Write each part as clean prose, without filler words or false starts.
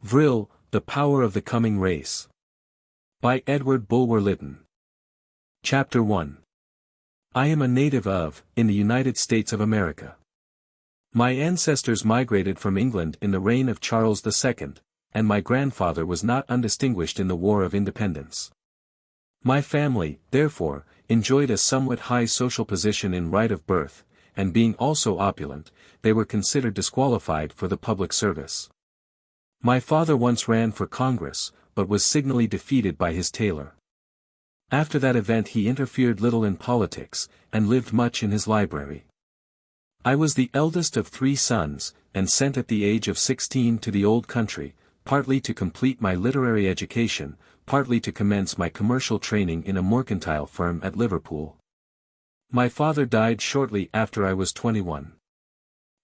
Vril, The Power of the Coming Race. By Edward Bulwer-Lytton. Chapter 1. I am a native of, in the United States of America. My ancestors migrated from England in the reign of Charles II, and my grandfather was not undistinguished in the War of Independence. My family, therefore, enjoyed a somewhat high social position in right of birth, and being also opulent, they were considered disqualified for the public service. My father once ran for Congress, but was signally defeated by his tailor. After that event he interfered little in politics, and lived much in his library. I was the eldest of 3 sons, and sent at the age of 16 to the old country, partly to complete my literary education, partly to commence my commercial training in a mercantile firm at Liverpool. My father died shortly after I was 21.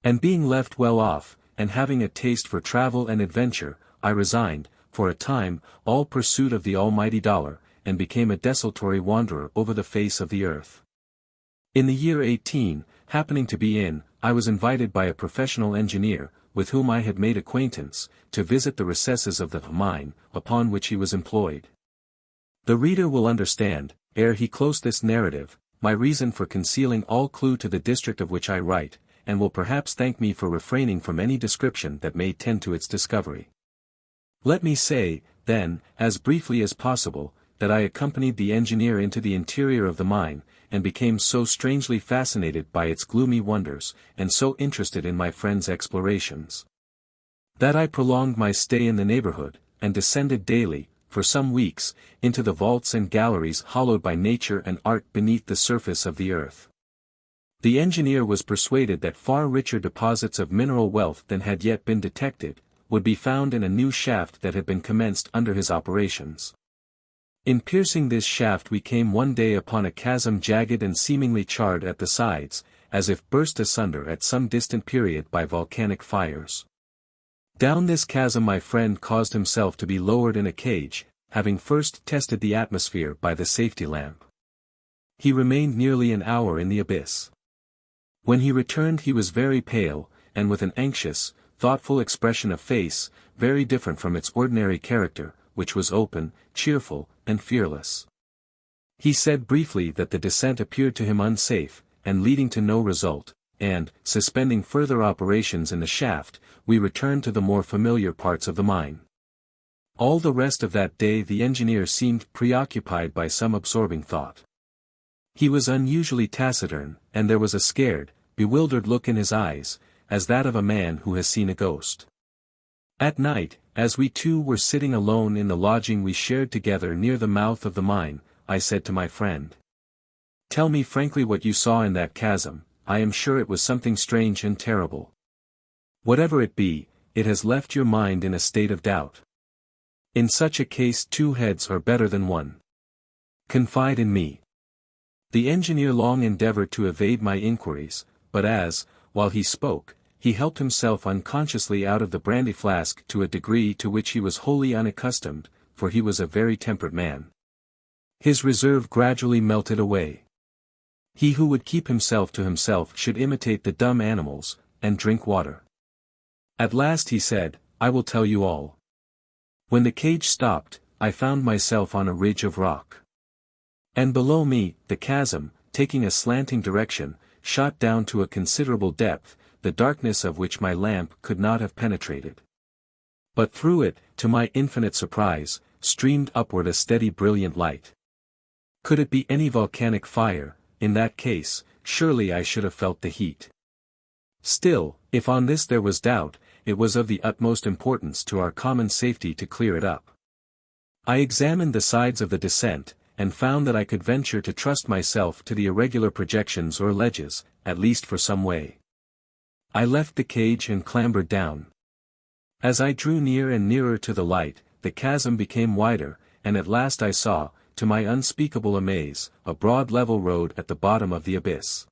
And being left well off, and having a taste for travel and adventure, I resigned, for a time, all pursuit of the almighty dollar, and became a desultory wanderer over the face of the earth. In the year 18, happening to be in, I was invited by a professional engineer, with whom I had made acquaintance, to visit the recesses of the mine, upon which he was employed. The reader will understand, ere he close this narrative, my reason for concealing all clue to the district of which I write, and will perhaps thank me for refraining from any description that may tend to its discovery. Let me say, then, as briefly as possible, that I accompanied the engineer into the interior of the mine, and became so strangely fascinated by its gloomy wonders, and so interested in my friend's explorations, that I prolonged my stay in the neighborhood, and descended daily, for some weeks, into the vaults and galleries hollowed by nature and art beneath the surface of the earth. The engineer was persuaded that far richer deposits of mineral wealth than had yet been detected, would be found in a new shaft that had been commenced under his operations. In piercing this shaft we came one day upon a chasm jagged and seemingly charred at the sides, as if burst asunder at some distant period by volcanic fires. Down this chasm my friend caused himself to be lowered in a cage, having first tested the atmosphere by the safety lamp. He remained nearly an hour in the abyss. When he returned he was very pale, and with an anxious, thoughtful expression of face, very different from its ordinary character, which was open, cheerful, and fearless. He said briefly that the descent appeared to him unsafe, and leading to no result, and, suspending further operations in the shaft, we returned to the more familiar parts of the mine. All the rest of that day the engineer seemed preoccupied by some absorbing thought. He was unusually taciturn, and there was a scared, bewildered look in his eyes, as that of a man who has seen a ghost. At night, as we two were sitting alone in the lodging we shared together near the mouth of the mine, I said to my friend, "Tell me frankly what you saw in that chasm. I am sure it was something strange and terrible. Whatever it be, it has left your mind in a state of doubt. In such a case 2 heads are better than 1. Confide in me." The engineer long endeavored to evade my inquiries, but as, while he spoke, he helped himself unconsciously out of the brandy flask to a degree to which he was wholly unaccustomed, for he was a very temperate man, his reserve gradually melted away. He who would keep himself to himself should imitate the dumb animals, and drink water. At last he said, "I will tell you all. When the cage stopped, I found myself on a ridge of rock. And below me, the chasm, taking a slanting direction, shot down to a considerable depth, the darkness of which my lamp could not have penetrated. But through it, to my infinite surprise, streamed upward a steady brilliant light. Could it be any volcanic fire? In that case, surely I should have felt the heat. Still, if on this there was doubt, it was of the utmost importance to our common safety to clear it up. I examined the sides of the descent, and found that I could venture to trust myself to the irregular projections or ledges, at least for some way. I left the cage and clambered down. As I drew near and nearer to the light, the chasm became wider, and at last I saw, to my unspeakable amaze, a broad level road at the bottom of the abyss,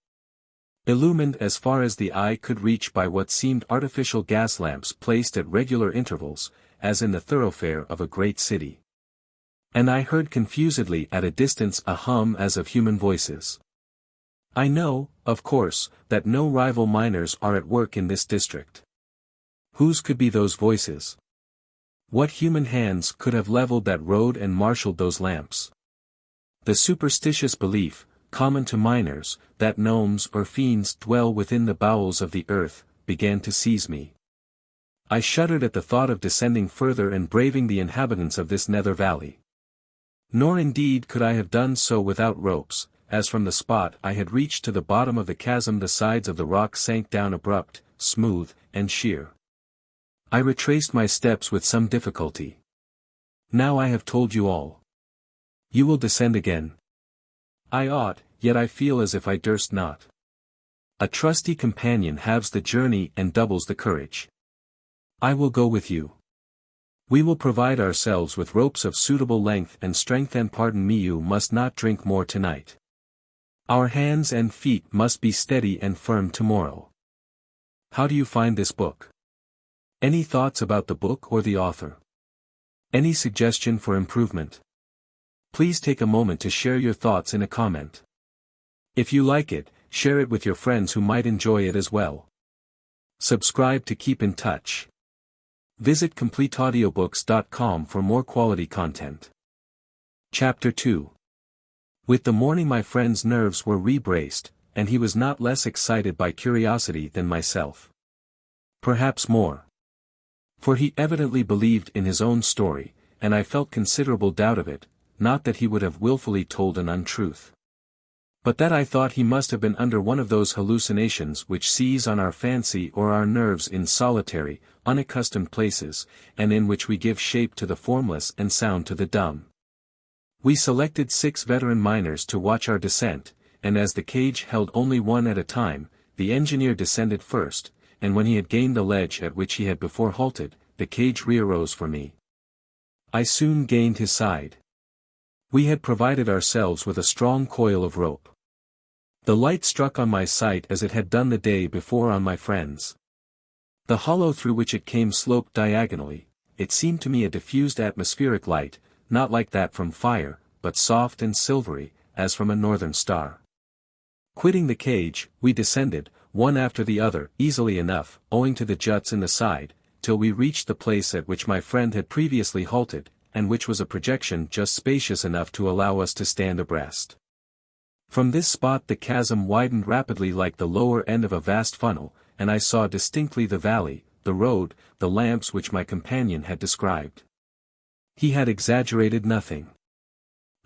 illumined as far as the eye could reach by what seemed artificial gas lamps placed at regular intervals, as in the thoroughfare of a great city. And I heard confusedly at a distance a hum as of human voices. I know, of course, that no rival miners are at work in this district. Whose could be those voices? What human hands could have leveled that road and marshaled those lamps? The superstitious belief, common to miners, that gnomes or fiends dwell within the bowels of the earth, began to seize me. I shuddered at the thought of descending further and braving the inhabitants of this nether valley. Nor indeed could I have done so without ropes, as from the spot I had reached to the bottom of the chasm the sides of the rock sank down abrupt, smooth, and sheer. I retraced my steps with some difficulty. Now I have told you all. You will descend again. I ought, yet I feel as if I durst not. A trusty companion halves the journey and doubles the courage. I will go with you. We will provide ourselves with ropes of suitable length and strength, and pardon me, you must not drink more tonight. Our hands and feet must be steady and firm tomorrow. How do you find this book? Any thoughts about the book or the author? Any suggestion for improvement? Please take a moment to share your thoughts in a comment. If you like it, share it with your friends who might enjoy it as well. Subscribe to keep in touch. Visit CompleteAudiobooks.com for more quality content. Chapter 2. With the morning my friend's nerves were re-braced, and he was not less excited by curiosity than myself. Perhaps more. For he evidently believed in his own story, and I felt considerable doubt of it, not that he would have willfully told an untruth, but that I thought he must have been under one of those hallucinations which seize on our fancy or our nerves in solitary, unaccustomed places, and in which we give shape to the formless and sound to the dumb. We selected 6 veteran miners to watch our descent, and as the cage held only one at a time, the engineer descended first, and when he had gained the ledge at which he had before halted, the cage rearose for me. I soon gained his side. We had provided ourselves with a strong coil of rope. The light struck on my sight as it had done the day before on my friend's. The hollow through which it came sloped diagonally. It seemed to me a diffused atmospheric light, not like that from fire, but soft and silvery, as from a northern star. Quitting the cage, we descended, one after the other, easily enough, owing to the juts in the side, till we reached the place at which my friend had previously halted, and which was a projection just spacious enough to allow us to stand abreast. From this spot the chasm widened rapidly like the lower end of a vast funnel, and I saw distinctly the valley, the road, the lamps which my companion had described. He had exaggerated nothing.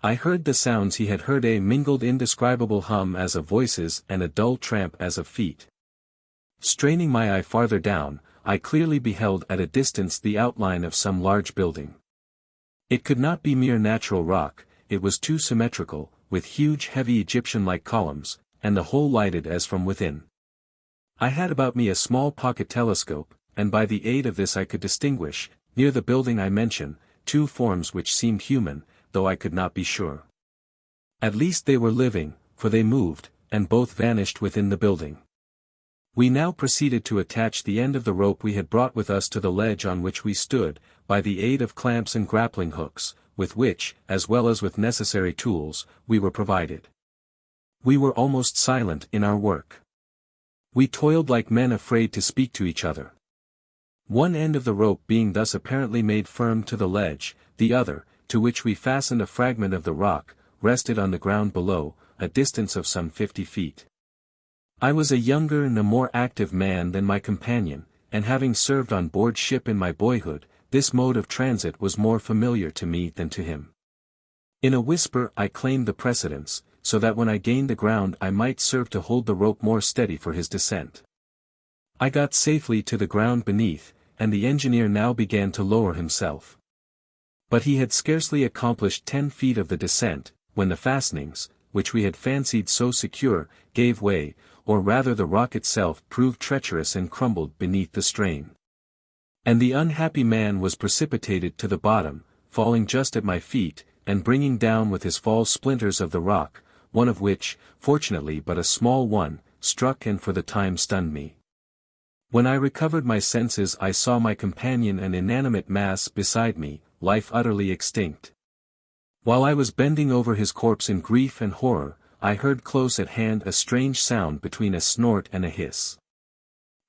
I heard the sounds he had heard, a mingled indescribable hum as of voices and a dull tramp as of feet. Straining my eye farther down, I clearly beheld at a distance the outline of some large building. It could not be mere natural rock, it was too symmetrical, with huge heavy Egyptian-like columns, and the whole lighted as from within. I had about me a small pocket telescope, and by the aid of this I could distinguish, near the building I mention, 2 forms which seemed human, though I could not be sure. At least they were living, for they moved, and both vanished within the building. We now proceeded to attach the end of the rope we had brought with us to the ledge on which we stood, by the aid of clamps and grappling hooks, with which, as well as with necessary tools, we were provided. We were almost silent in our work. We toiled like men afraid to speak to each other. One end of the rope being thus apparently made firm to the ledge, the other, to which we fastened a fragment of the rock, rested on the ground below, a distance of some 50 feet. I was a younger and a more active man than my companion, and having served on board ship in my boyhood, this mode of transit was more familiar to me than to him. In a whisper I claimed the precedence, so that when I gained the ground I might serve to hold the rope more steady for his descent. I got safely to the ground beneath, and the engineer now began to lower himself. But he had scarcely accomplished 10 feet of the descent, when the fastenings, which we had fancied so secure, gave way, or rather the rock itself proved treacherous and crumbled beneath the strain. And the unhappy man was precipitated to the bottom, falling just at my feet, and bringing down with his fall splinters of the rock, one of which, fortunately but a small one, struck and for the time stunned me. When I recovered my senses I saw my companion an inanimate mass beside me, life utterly extinct. While I was bending over his corpse in grief and horror, I heard close at hand a strange sound between a snort and a hiss.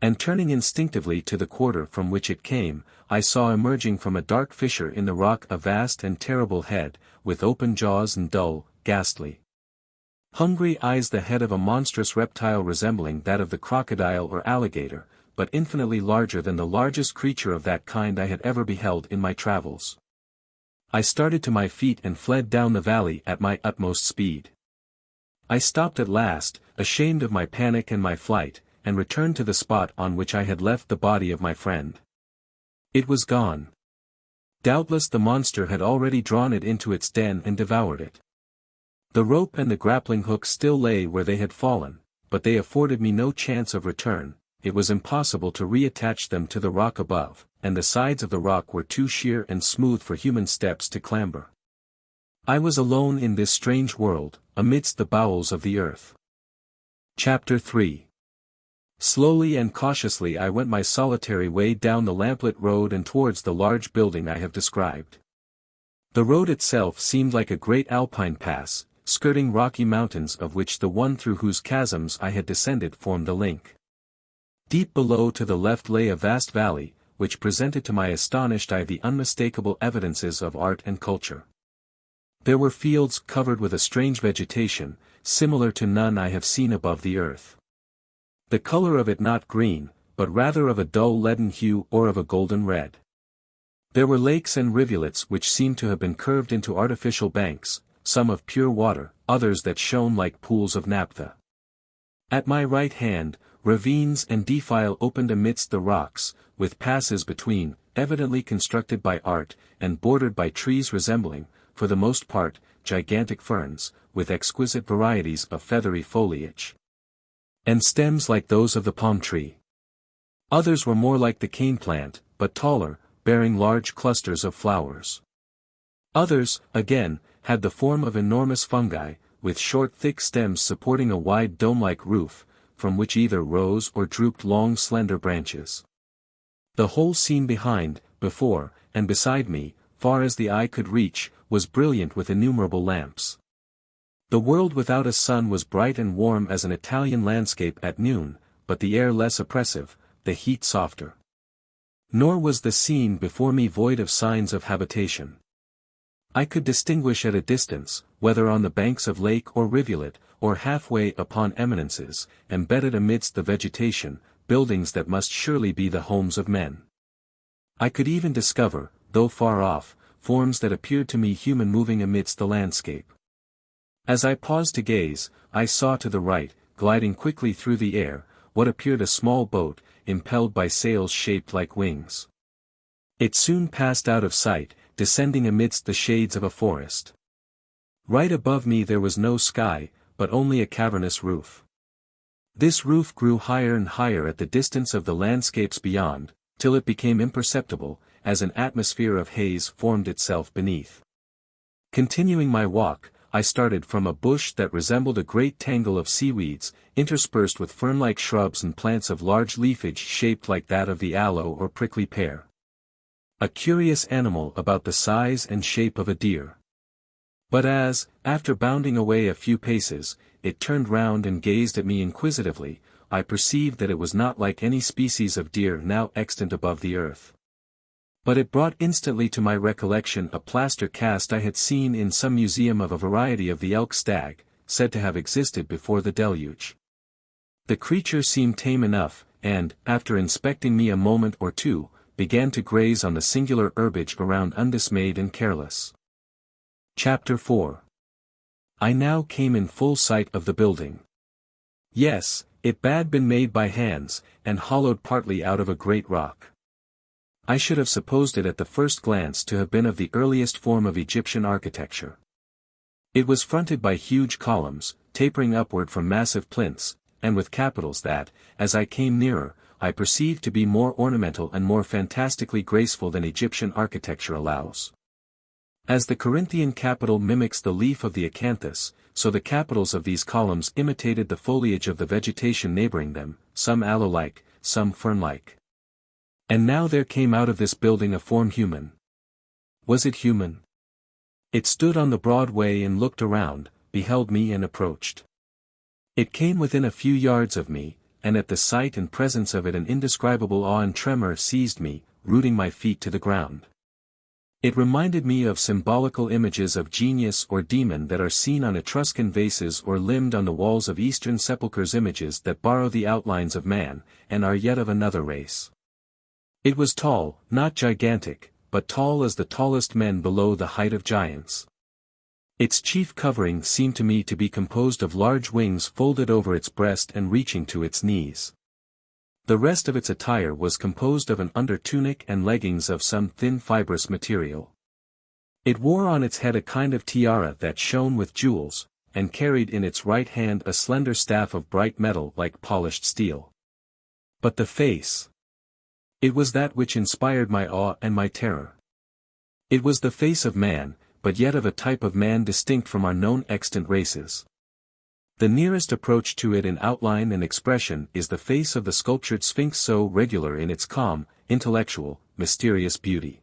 And turning instinctively to the quarter from which it came, I saw emerging from a dark fissure in the rock a vast and terrible head, with open jaws and dull, ghastly, hungry eyes, the head of a monstrous reptile resembling that of the crocodile or alligator, but infinitely larger than the largest creature of that kind I had ever beheld in my travels. I started to my feet and fled down the valley at my utmost speed. I stopped at last, ashamed of my panic and my flight, and returned to the spot on which I had left the body of my friend. It was gone. Doubtless the monster had already drawn it into its den and devoured it. The rope and the grappling hook still lay where they had fallen, but they afforded me no chance of return. It was impossible to reattach them to the rock above, and the sides of the rock were too sheer and smooth for human steps to clamber. I was alone in this strange world, amidst the bowels of the earth. Chapter 3. Slowly and cautiously I went my solitary way down the lamplit road and towards the large building I have described. The road itself seemed like a great alpine pass, skirting rocky mountains of which the one through whose chasms I had descended formed the link. Deep below to the left lay a vast valley, which presented to my astonished eye the unmistakable evidences of art and culture. There were fields covered with a strange vegetation, similar to none I have seen above the earth. The color of it not green, but rather of a dull leaden hue or of a golden red. There were lakes and rivulets which seemed to have been curved into artificial banks, some of pure water, others that shone like pools of naphtha. At my right hand, ravines and defile opened amidst the rocks, with passes between, evidently constructed by art, and bordered by trees resembling, for the most part, gigantic ferns, with exquisite varieties of feathery foliage, and stems like those of the palm tree. Others were more like the cane plant, but taller, bearing large clusters of flowers. Others, again, had the form of enormous fungi, with short thick stems supporting a wide dome-like roof, from which either rose or drooped long slender branches. The whole scene behind, before, and beside me, far as the eye could reach, was brilliant with innumerable lamps. The world without a sun was bright and warm as an Italian landscape at noon, but the air less oppressive, the heat softer. Nor was the scene before me void of signs of habitation. I could distinguish at a distance, whether on the banks of lake or rivulet, or halfway upon eminences, embedded amidst the vegetation, buildings that must surely be the homes of men. I could even discover, though far off, forms that appeared to me human moving amidst the landscape. As I paused to gaze, I saw to the right, gliding quickly through the air, what appeared a small boat, impelled by sails shaped like wings. It soon passed out of sight, descending amidst the shades of a forest. Right above me there was no sky, but only a cavernous roof. This roof grew higher and higher at the distance of the landscapes beyond, till it became imperceptible, as an atmosphere of haze formed itself beneath. Continuing my walk, I started from a bush that resembled a great tangle of seaweeds, interspersed with fern-like shrubs and plants of large leafage shaped like that of the aloe or prickly pear. A curious animal about the size and shape of a deer. But as, after bounding away a few paces, it turned round and gazed at me inquisitively, I perceived that it was not like any species of deer now extant above the earth. But it brought instantly to my recollection a plaster cast I had seen in some museum of a variety of the elk stag, said to have existed before the deluge. The creature seemed tame enough, and, after inspecting me a moment or two, began to graze on the singular herbage around undismayed and careless. Chapter 4. I now came in full sight of the building. Yes, it had been made by hands, and hollowed partly out of a great rock. I should have supposed it at the first glance to have been of the earliest form of Egyptian architecture. It was fronted by huge columns, tapering upward from massive plinths, and with capitals that, as I came nearer, I perceived to be more ornamental and more fantastically graceful than Egyptian architecture allows. As the Corinthian capital mimics the leaf of the acanthus, so the capitals of these columns imitated the foliage of the vegetation neighboring them, some aloe-like, some fern-like. And now there came out of this building a form human. Was it human? It stood on the broad way and looked around, beheld me and approached. It came within a few yards of me, and at the sight and presence of it an indescribable awe and tremor seized me, rooting my feet to the ground. It reminded me of symbolical images of genius or demon that are seen on Etruscan vases or limned on the walls of Eastern sepulchres, images that borrow the outlines of man, and are yet of another race. It was tall, not gigantic, but tall as the tallest men below the height of giants. Its chief covering seemed to me to be composed of large wings folded over its breast and reaching to its knees. The rest of its attire was composed of an under tunic and leggings of some thin fibrous material. It wore on its head a kind of tiara that shone with jewels, and carried in its right hand a slender staff of bright metal like polished steel. But the face! It was that which inspired my awe and my terror. It was the face of man, but yet of a type of man distinct from our known extant races. The nearest approach to it in outline and expression is the face of the sculptured Sphinx, so regular in its calm, intellectual, mysterious beauty.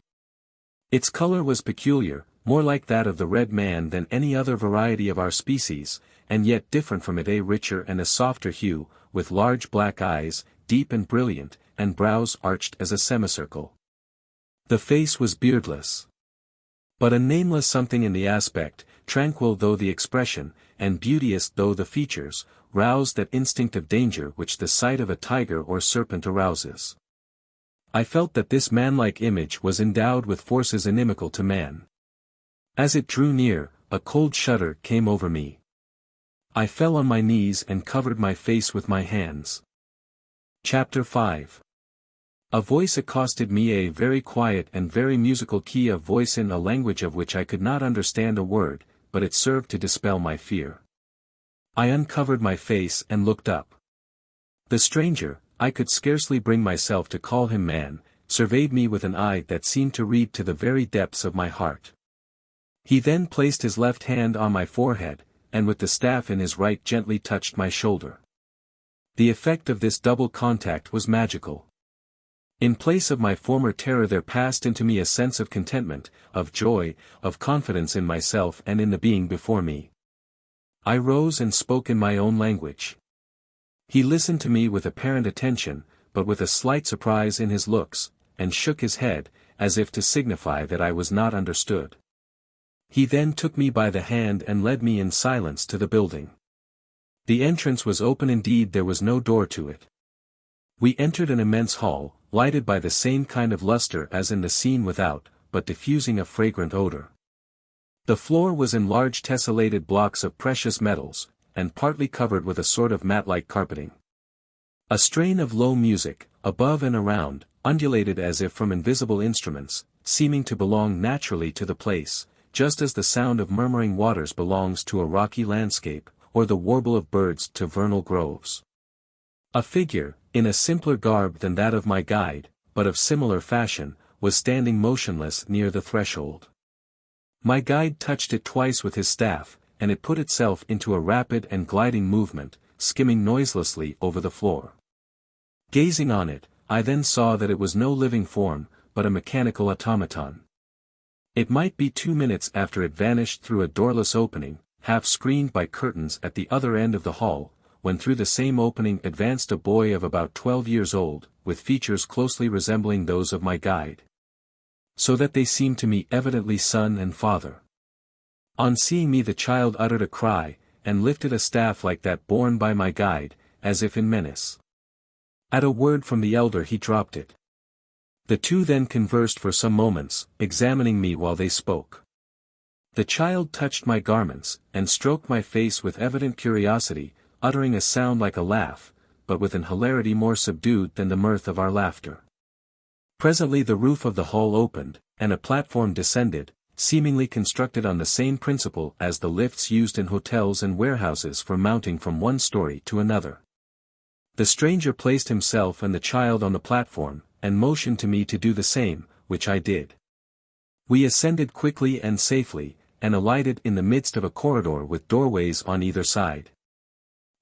Its color was peculiar, more like that of the red man than any other variety of our species, and yet different from it, a richer and a softer hue, with large black eyes, deep and brilliant, and brows arched as a semicircle. The face was beardless. But a nameless something in the aspect, tranquil though the expression, and beauteous though the features, roused that instinct of danger which the sight of a tiger or serpent arouses. I felt that this manlike image was endowed with forces inimical to man. As it drew near, a cold shudder came over me. I fell on my knees and covered my face with my hands. Chapter 5. A voice accosted me, a very quiet and very musical key of voice in a language of which I could not understand a word, but it served to dispel my fear. I uncovered my face and looked up. The stranger, I could scarcely bring myself to call him man, surveyed me with an eye that seemed to read to the very depths of my heart. He then placed his left hand on my forehead, and with the staff in his right gently touched my shoulder. The effect of this double contact was magical. In place of my former terror there passed into me a sense of contentment, of joy, of confidence in myself and in the being before me. I rose and spoke in my own language. He listened to me with apparent attention, but with a slight surprise in his looks, and shook his head, as if to signify that I was not understood. He then took me by the hand and led me in silence to the building. The entrance was open indeed, there was no door to it. We entered an immense hall, lighted by the same kind of luster as in the scene without, but diffusing a fragrant odor. The floor was in large tessellated blocks of precious metals, and partly covered with a sort of mat-like carpeting. A strain of low music, above and around, undulated as if from invisible instruments, seeming to belong naturally to the place, just as the sound of murmuring waters belongs to a rocky landscape, or the warble of birds to vernal groves. A figure, in a simpler garb than that of my guide, but of similar fashion, was standing motionless near the threshold. My guide touched it twice with his staff, and it put itself into a rapid and gliding movement, skimming noiselessly over the floor. Gazing on it, I then saw that it was no living form, but a mechanical automaton. It might be 2 minutes after it vanished through a doorless opening, half screened by curtains at the other end of the hall, when through the same opening advanced a boy of about 12 years old, with features closely resembling those of my guide. So that they seemed to me evidently son and father. On seeing me the child uttered a cry, and lifted a staff like that borne by my guide, as if in menace. At a word from the elder he dropped it. The two then conversed for some moments, examining me while they spoke. The child touched my garments, and stroked my face with evident curiosity, uttering a sound like a laugh, but with an hilarity more subdued than the mirth of our laughter. Presently the roof of the hall opened, and a platform descended, seemingly constructed on the same principle as the lifts used in hotels and warehouses for mounting from one story to another. The stranger placed himself and the child on the platform, and motioned to me to do the same, which I did. We ascended quickly and safely, and alighted in the midst of a corridor with doorways on either side.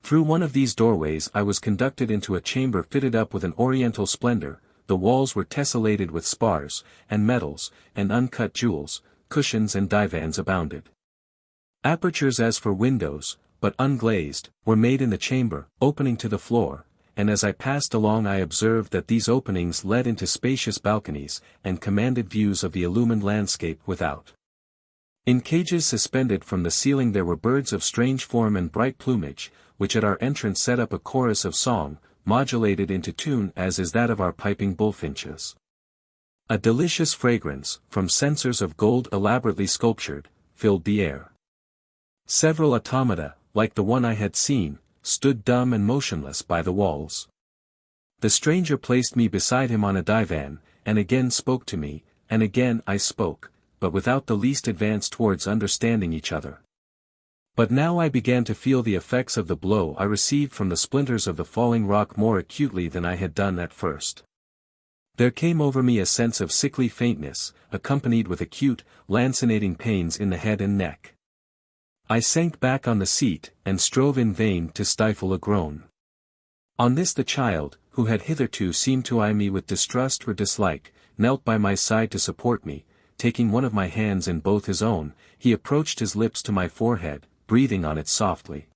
Through one of these doorways I was conducted into a chamber fitted up with an oriental splendor. The walls were tessellated with spars, and metals, and uncut jewels, cushions and divans abounded. Apertures as for windows, but unglazed, were made in the chamber, opening to the floor, and as I passed along I observed that these openings led into spacious balconies, and commanded views of the illumined landscape without. In cages suspended from the ceiling there were birds of strange form and bright plumage, which at our entrance set up a chorus of song, modulated into tune as is that of our piping bullfinches. A delicious fragrance, from censers of gold elaborately sculptured, filled the air. Several automata, like the one I had seen, stood dumb and motionless by the walls. The stranger placed me beside him on a divan, and again spoke to me, and again I spoke, but without the least advance towards understanding each other. But now I began to feel the effects of the blow I received from the splinters of the falling rock more acutely than I had done at first. There came over me a sense of sickly faintness, accompanied with acute, lancinating pains in the head and neck. I sank back on the seat, and strove in vain to stifle a groan. On this the child, who had hitherto seemed to eye me with distrust or dislike, knelt by my side to support me. Taking one of my hands in both his own, he approached his lips to my forehead, breathing on it softly.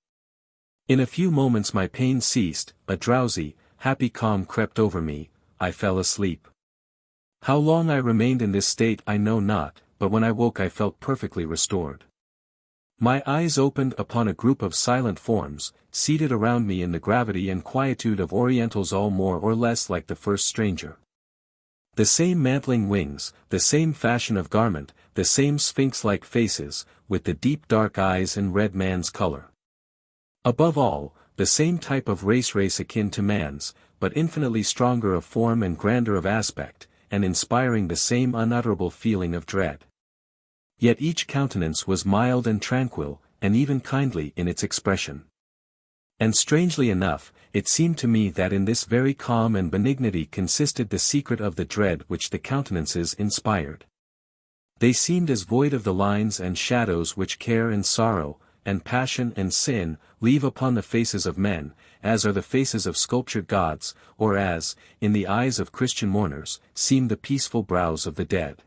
In a few moments my pain ceased, a drowsy, happy calm crept over me, I fell asleep. How long I remained in this state I know not, but when I woke I felt perfectly restored. My eyes opened upon a group of silent forms, seated around me in the gravity and quietude of Orientals all more or less like the first stranger. The same mantling wings, the same fashion of garment, the same sphinx-like faces, with the deep dark eyes and red man's color. Above all, the same type of race akin to man's, but infinitely stronger of form and grander of aspect, and inspiring the same unutterable feeling of dread. Yet each countenance was mild and tranquil, and even kindly in its expression. And strangely enough, it seemed to me that in this very calm and benignity consisted the secret of the dread which the countenances inspired. They seemed as void of the lines and shadows which care and sorrow, and passion and sin, leave upon the faces of men, as are the faces of sculptured gods, or as, in the eyes of Christian mourners, seem the peaceful brows of the dead.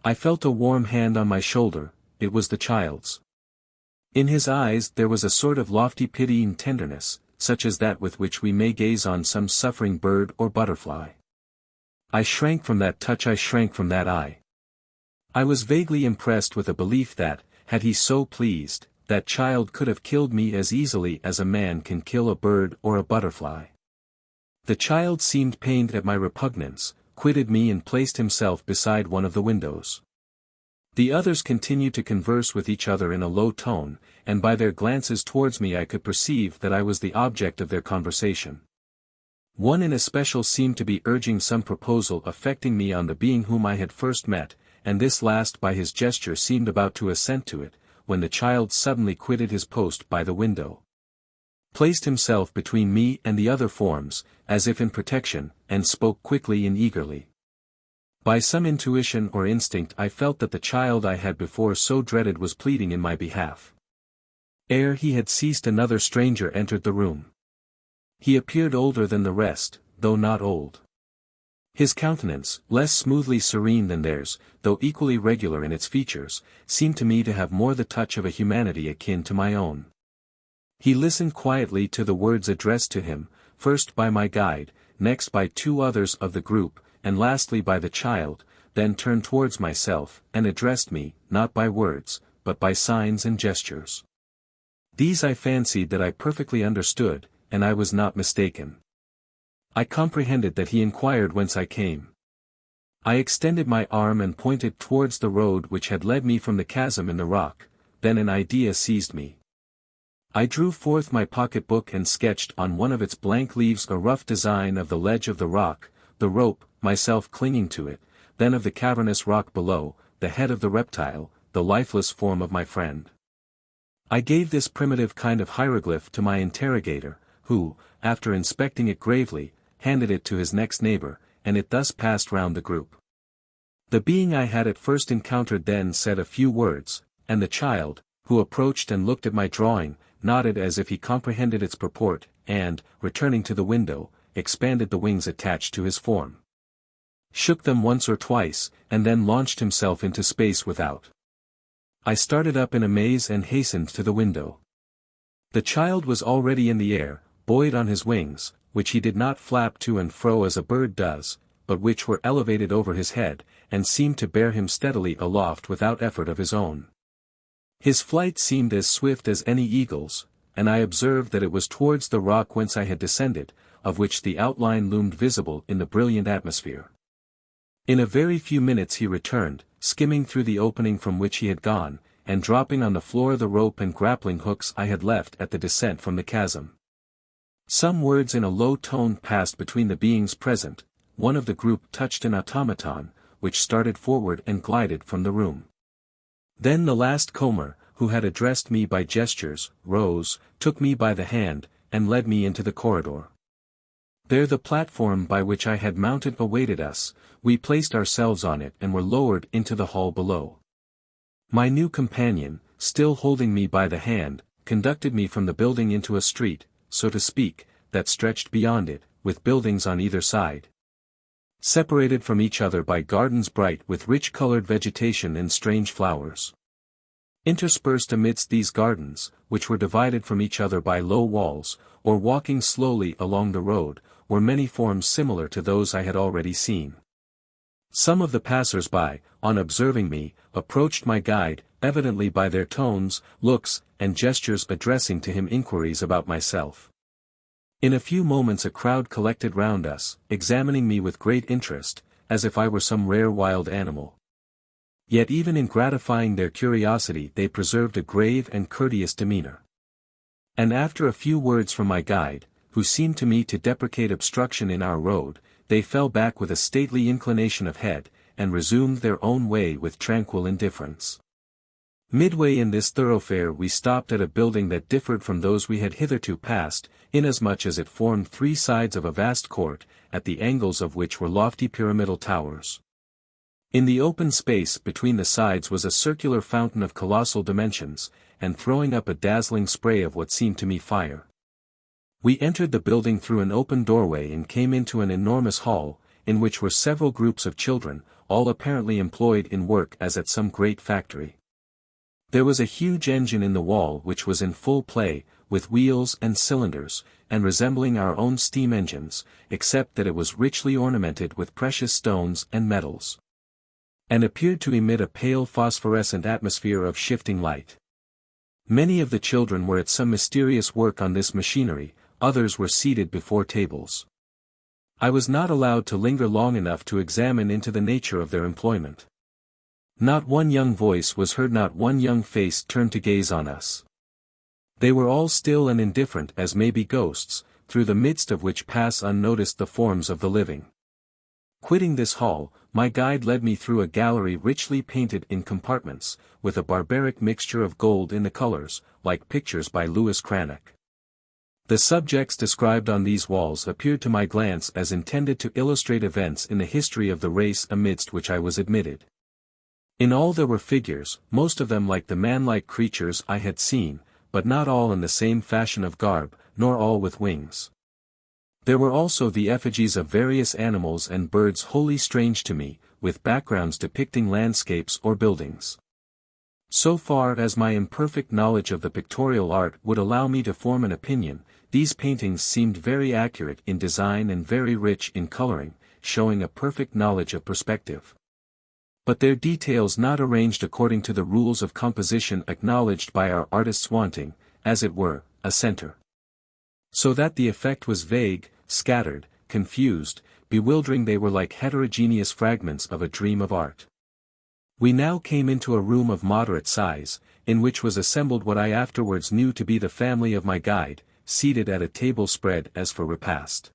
I felt a warm hand on my shoulder, it was the child's. In his eyes there was a sort of lofty pitying tenderness, such as that with which we may gaze on some suffering bird or butterfly. I shrank from that touch, I shrank from that eye. I was vaguely impressed with a belief that, had he so pleased, that child could have killed me as easily as a man can kill a bird or a butterfly. The child seemed pained at my repugnance, quitted me and placed himself beside one of the windows. The others continued to converse with each other in a low tone, and by their glances towards me I could perceive that I was the object of their conversation. One in especial seemed to be urging some proposal affecting me on the being whom I had first met, and this last by his gesture seemed about to assent to it, when the child suddenly quitted his post by the window, placed himself between me and the other forms, as if in protection, and spoke quickly and eagerly. By some intuition or instinct I felt that the child I had before so dreaded was pleading in my behalf. Ere he had ceased another stranger entered the room. He appeared older than the rest, though not old. His countenance, less smoothly serene than theirs, though equally regular in its features, seemed to me to have more the touch of a humanity akin to my own. He listened quietly to the words addressed to him, first by my guide, next by two others of the group, and lastly by the child, then turned towards myself, and addressed me, not by words, but by signs and gestures. These I fancied that I perfectly understood, and I was not mistaken. I comprehended that he inquired whence I came. I extended my arm and pointed towards the road which had led me from the chasm in the rock, then an idea seized me. I drew forth my pocket-book and sketched on one of its blank leaves a rough design of the ledge of the rock, the rope, myself clinging to it, then of the cavernous rock below, the head of the reptile, the lifeless form of my friend. I gave this primitive kind of hieroglyph to my interrogator, who, after inspecting it gravely, handed it to his next neighbor, and it thus passed round the group. The being I had at first encountered then said a few words, and the child, who approached and looked at my drawing, nodded as if he comprehended its purport, and, returning to the window, expanded the wings attached to his form, shook them once or twice, and then launched himself into space without. I started up in amaze and hastened to the window. The child was already in the air, buoyed on his wings, which he did not flap to and fro as a bird does, but which were elevated over his head, and seemed to bear him steadily aloft without effort of his own. His flight seemed as swift as any eagle's, and I observed that it was towards the rock whence I had descended, of which the outline loomed visible in the brilliant atmosphere. In a very few minutes he returned, skimming through the opening from which he had gone, and dropping on the floor the rope and grappling hooks I had left at the descent from the chasm. Some words in a low tone passed between the beings present. One of the group touched an automaton, which started forward and glided from the room. Then the last comer, who had addressed me by gestures, rose, took me by the hand, and led me into the corridor. There the platform by which I had mounted awaited us. We placed ourselves on it and were lowered into the hall below. My new companion, still holding me by the hand, conducted me from the building into a street, so to speak, that stretched beyond it, with buildings on either side, separated from each other by gardens bright with rich-colored vegetation and strange flowers. Interspersed amidst these gardens, which were divided from each other by low walls, or walking slowly along the road, were many forms similar to those I had already seen. Some of the passers-by, on observing me, approached my guide, evidently by their tones, looks, and gestures addressing to him inquiries about myself. In a few moments a crowd collected round us, examining me with great interest, as if I were some rare wild animal. Yet even in gratifying their curiosity they preserved a grave and courteous demeanor. And after a few words from my guide, who seemed to me to deprecate obstruction in our road, they fell back with a stately inclination of head, and resumed their own way with tranquil indifference. Midway in this thoroughfare we stopped at a building that differed from those we had hitherto passed, inasmuch as it formed three sides of a vast court, at the angles of which were lofty pyramidal towers. In the open space between the sides was a circular fountain of colossal dimensions, and throwing up a dazzling spray of what seemed to me fire. We entered the building through an open doorway and came into an enormous hall, in which were several groups of children, all apparently employed in work as at some great factory. There was a huge engine in the wall which was in full play, with wheels and cylinders, and resembling our own steam engines, except that it was richly ornamented with precious stones and metals, and appeared to emit a pale phosphorescent atmosphere of shifting light. Many of the children were at some mysterious work on this machinery, others were seated before tables. I was not allowed to linger long enough to examine into the nature of their employment. Not one young voice was heard, not one young face turned to gaze on us. They were all still and indifferent as may be ghosts, through the midst of which pass unnoticed the forms of the living. Quitting this hall, my guide led me through a gallery richly painted in compartments, with a barbaric mixture of gold in the colors, like pictures by Louis Cranach. The subjects described on these walls appeared to my glance as intended to illustrate events in the history of the race amidst which I was admitted. In all there were figures, most of them like the man-like creatures I had seen, but not all in the same fashion of garb, nor all with wings. There were also the effigies of various animals and birds wholly strange to me, with backgrounds depicting landscapes or buildings. So far as my imperfect knowledge of the pictorial art would allow me to form an opinion, these paintings seemed very accurate in design and very rich in coloring, showing a perfect knowledge of perspective. But their details not arranged according to the rules of composition acknowledged by our artists, wanting, as it were, a center. So that the effect was vague, scattered, confused, bewildering. They were like heterogeneous fragments of a dream of art. We now came into a room of moderate size, in which was assembled what I afterwards knew to be the family of my guide, seated at a table spread as for repast.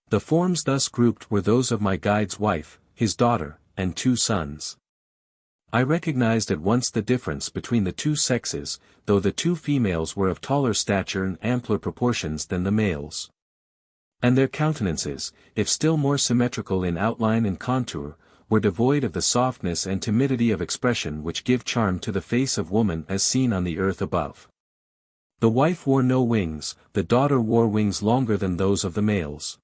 The forms thus grouped were those of my guide's wife, his daughter, and two sons. I recognized at once the difference between the two sexes, though the two females were of taller stature and ampler proportions than the males. And their countenances, if still more symmetrical in outline and contour, were devoid of the softness and timidity of expression which give charm to the face of woman as seen on the earth above. The wife wore no wings, the daughter wore wings longer than those of the males.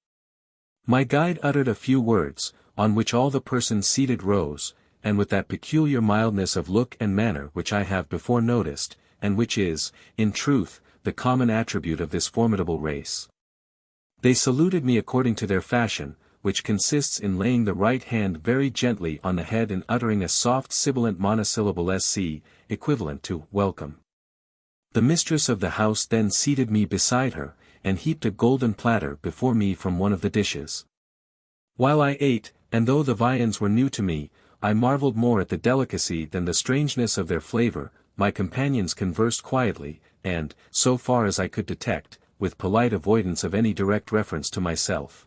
My guide uttered a few words, on which all the persons seated rose, and with that peculiar mildness of look and manner which I have before noticed, and which is, in truth, the common attribute of this formidable race. They saluted me according to their fashion, which consists in laying the right hand very gently on the head and uttering a soft sibilant monosyllable sc, equivalent to welcome. The mistress of the house then seated me beside her, and heaped a golden platter before me from one of the dishes. While I ate, and though the viands were new to me, I marveled more at the delicacy than the strangeness of their flavor. My companions conversed quietly, and, so far as I could detect, with polite avoidance of any direct reference to myself,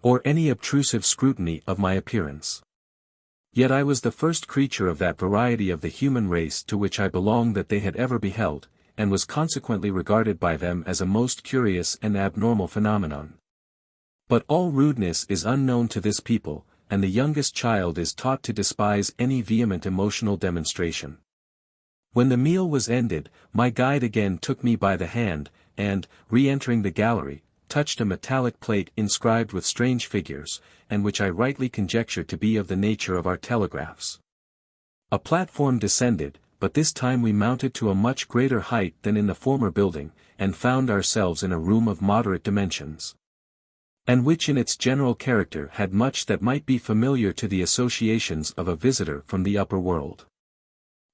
or any obtrusive scrutiny of my appearance. Yet I was the first creature of that variety of the human race to which I belonged that they had ever beheld, and was consequently regarded by them as a most curious and abnormal phenomenon. But all rudeness is unknown to this people, and the youngest child is taught to despise any vehement emotional demonstration. When the meal was ended, my guide again took me by the hand, and, re-entering the gallery, touched a metallic plate inscribed with strange figures, and which I rightly conjectured to be of the nature of our telegraphs. A platform descended, but this time we mounted to a much greater height than in the former building, and found ourselves in a room of moderate dimensions, and which in its general character had much that might be familiar to the associations of a visitor from the upper world.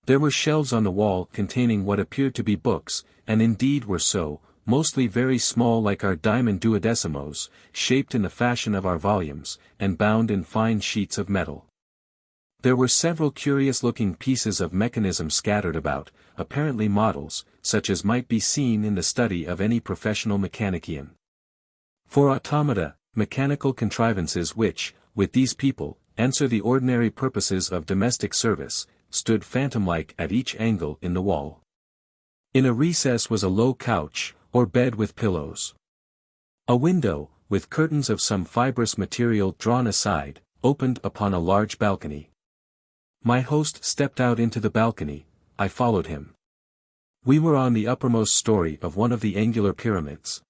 There were shelves on the wall containing what appeared to be books, and indeed were so, mostly very small like our diamond duodecimos, shaped in the fashion of our volumes, and bound in fine sheets of metal. There were several curious-looking pieces of mechanism scattered about, apparently models, such as might be seen in the study of any professional mechanician. For automata, mechanical contrivances which, with these people, answer the ordinary purposes of domestic service, stood phantom-like at each angle in the wall. In a recess was a low couch, or bed with pillows. A window, with curtains of some fibrous material drawn aside, opened upon a large balcony. My host stepped out into the balcony, I followed him. We were on the uppermost story of one of the angular pyramids.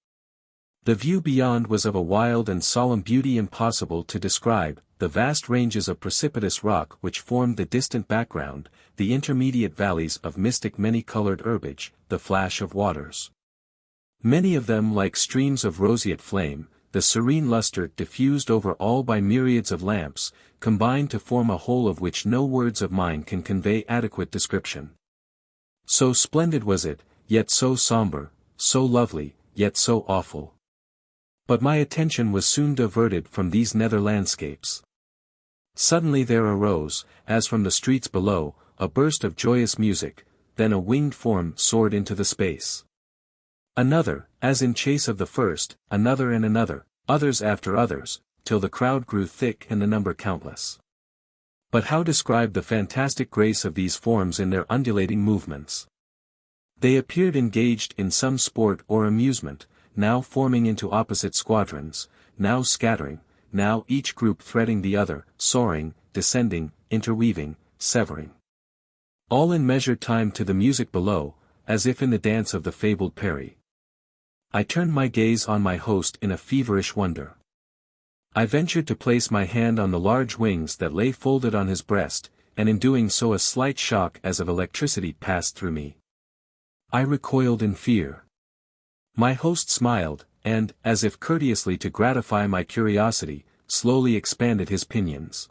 The view beyond was of a wild and solemn beauty impossible to describe, the vast ranges of precipitous rock which formed the distant background, the intermediate valleys of mystic many-colored herbage, the flash of waters, many of them like streams of roseate flame, the serene luster diffused over all by myriads of lamps, combined to form a whole of which no words of mine can convey adequate description. So splendid was it, yet so somber, so lovely, yet so awful. But my attention was soon diverted from these nether landscapes. Suddenly there arose, as from the streets below, a burst of joyous music, then a winged form soared into the space. Another, as in chase of the first, another and another, others after others, till the crowd grew thick and the number countless. But how describe the fantastic grace of these forms in their undulating movements? They appeared engaged in some sport or amusement, now forming into opposite squadrons, now scattering, now each group threading the other, soaring, descending, interweaving, severing. All in measured time to the music below, as if in the dance of the fabled Peri. I turned my gaze on my host in a feverish wonder. I ventured to place my hand on the large wings that lay folded on his breast, and in doing so a slight shock as of electricity passed through me. I recoiled in fear. My host smiled, and, as if courteously to gratify my curiosity, slowly expanded his pinions.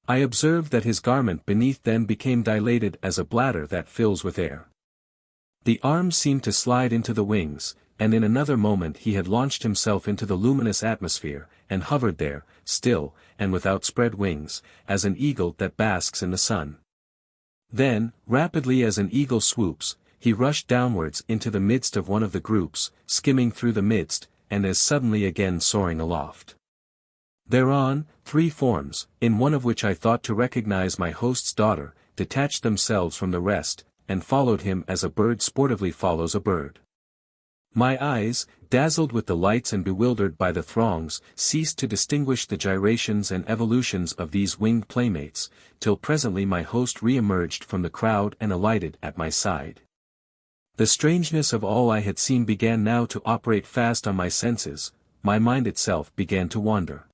I observed that his garment beneath then became dilated as a bladder that fills with air. The arms seemed to slide into the wings, and in another moment he had launched himself into the luminous atmosphere, and hovered there, still, and with outspread wings, as an eagle that basks in the sun. Then, rapidly as an eagle swoops, he rushed downwards into the midst of one of the groups, skimming through the midst, and as suddenly again soaring aloft. Thereon, three forms, in one of which I thought to recognize my host's daughter, detached themselves from the rest, and followed him as a bird sportively follows a bird. My eyes, dazzled with the lights and bewildered by the throngs, ceased to distinguish the gyrations and evolutions of these winged playmates, till presently my host re-emerged from the crowd and alighted at my side. The strangeness of all I had seen began now to operate fast on my senses, my mind itself began to wander.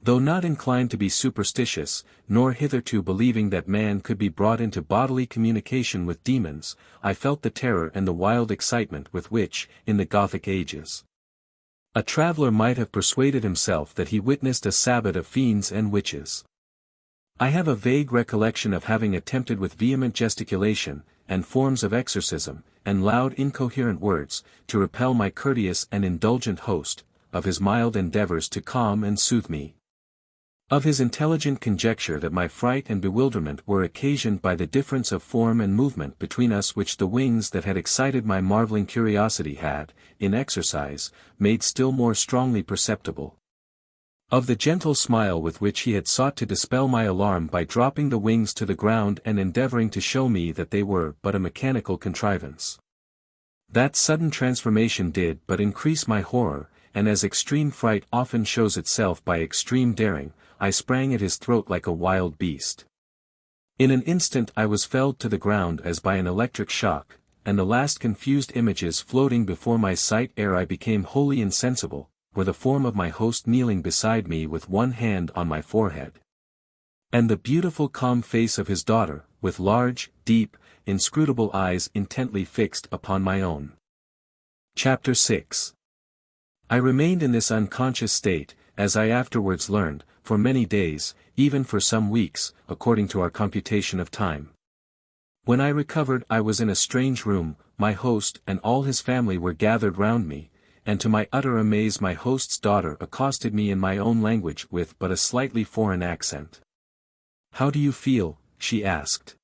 Though not inclined to be superstitious, nor hitherto believing that man could be brought into bodily communication with demons, I felt the terror and the wild excitement with which, in the Gothic ages, a traveller might have persuaded himself that he witnessed a sabbat of fiends and witches. I have a vague recollection of having attempted with vehement gesticulation, and forms of exorcism, and loud incoherent words, to repel my courteous and indulgent host, of his mild endeavours to calm and soothe me, of his intelligent conjecture that my fright and bewilderment were occasioned by the difference of form and movement between us which the wings that had excited my marvelling curiosity had, in exercise, made still more strongly perceptible, of the gentle smile with which he had sought to dispel my alarm by dropping the wings to the ground and endeavouring to show me that they were but a mechanical contrivance. That sudden transformation did but increase my horror, and as extreme fright often shows itself by extreme daring, I sprang at his throat like a wild beast. In an instant I was felled to the ground as by an electric shock, and the last confused images floating before my sight ere I became wholly insensible, were the form of my host kneeling beside me with one hand on my forehead, and the beautiful calm face of his daughter, with large, deep, inscrutable eyes intently fixed upon my own. Chapter 6. I remained in this unconscious state, as I afterwards learned, for many days, even for some weeks, according to our computation of time. When I recovered I was in a strange room, my host and all his family were gathered round me, and to my utter amaze my host's daughter accosted me in my own language with but a slightly foreign accent. "How do you feel?" she asked.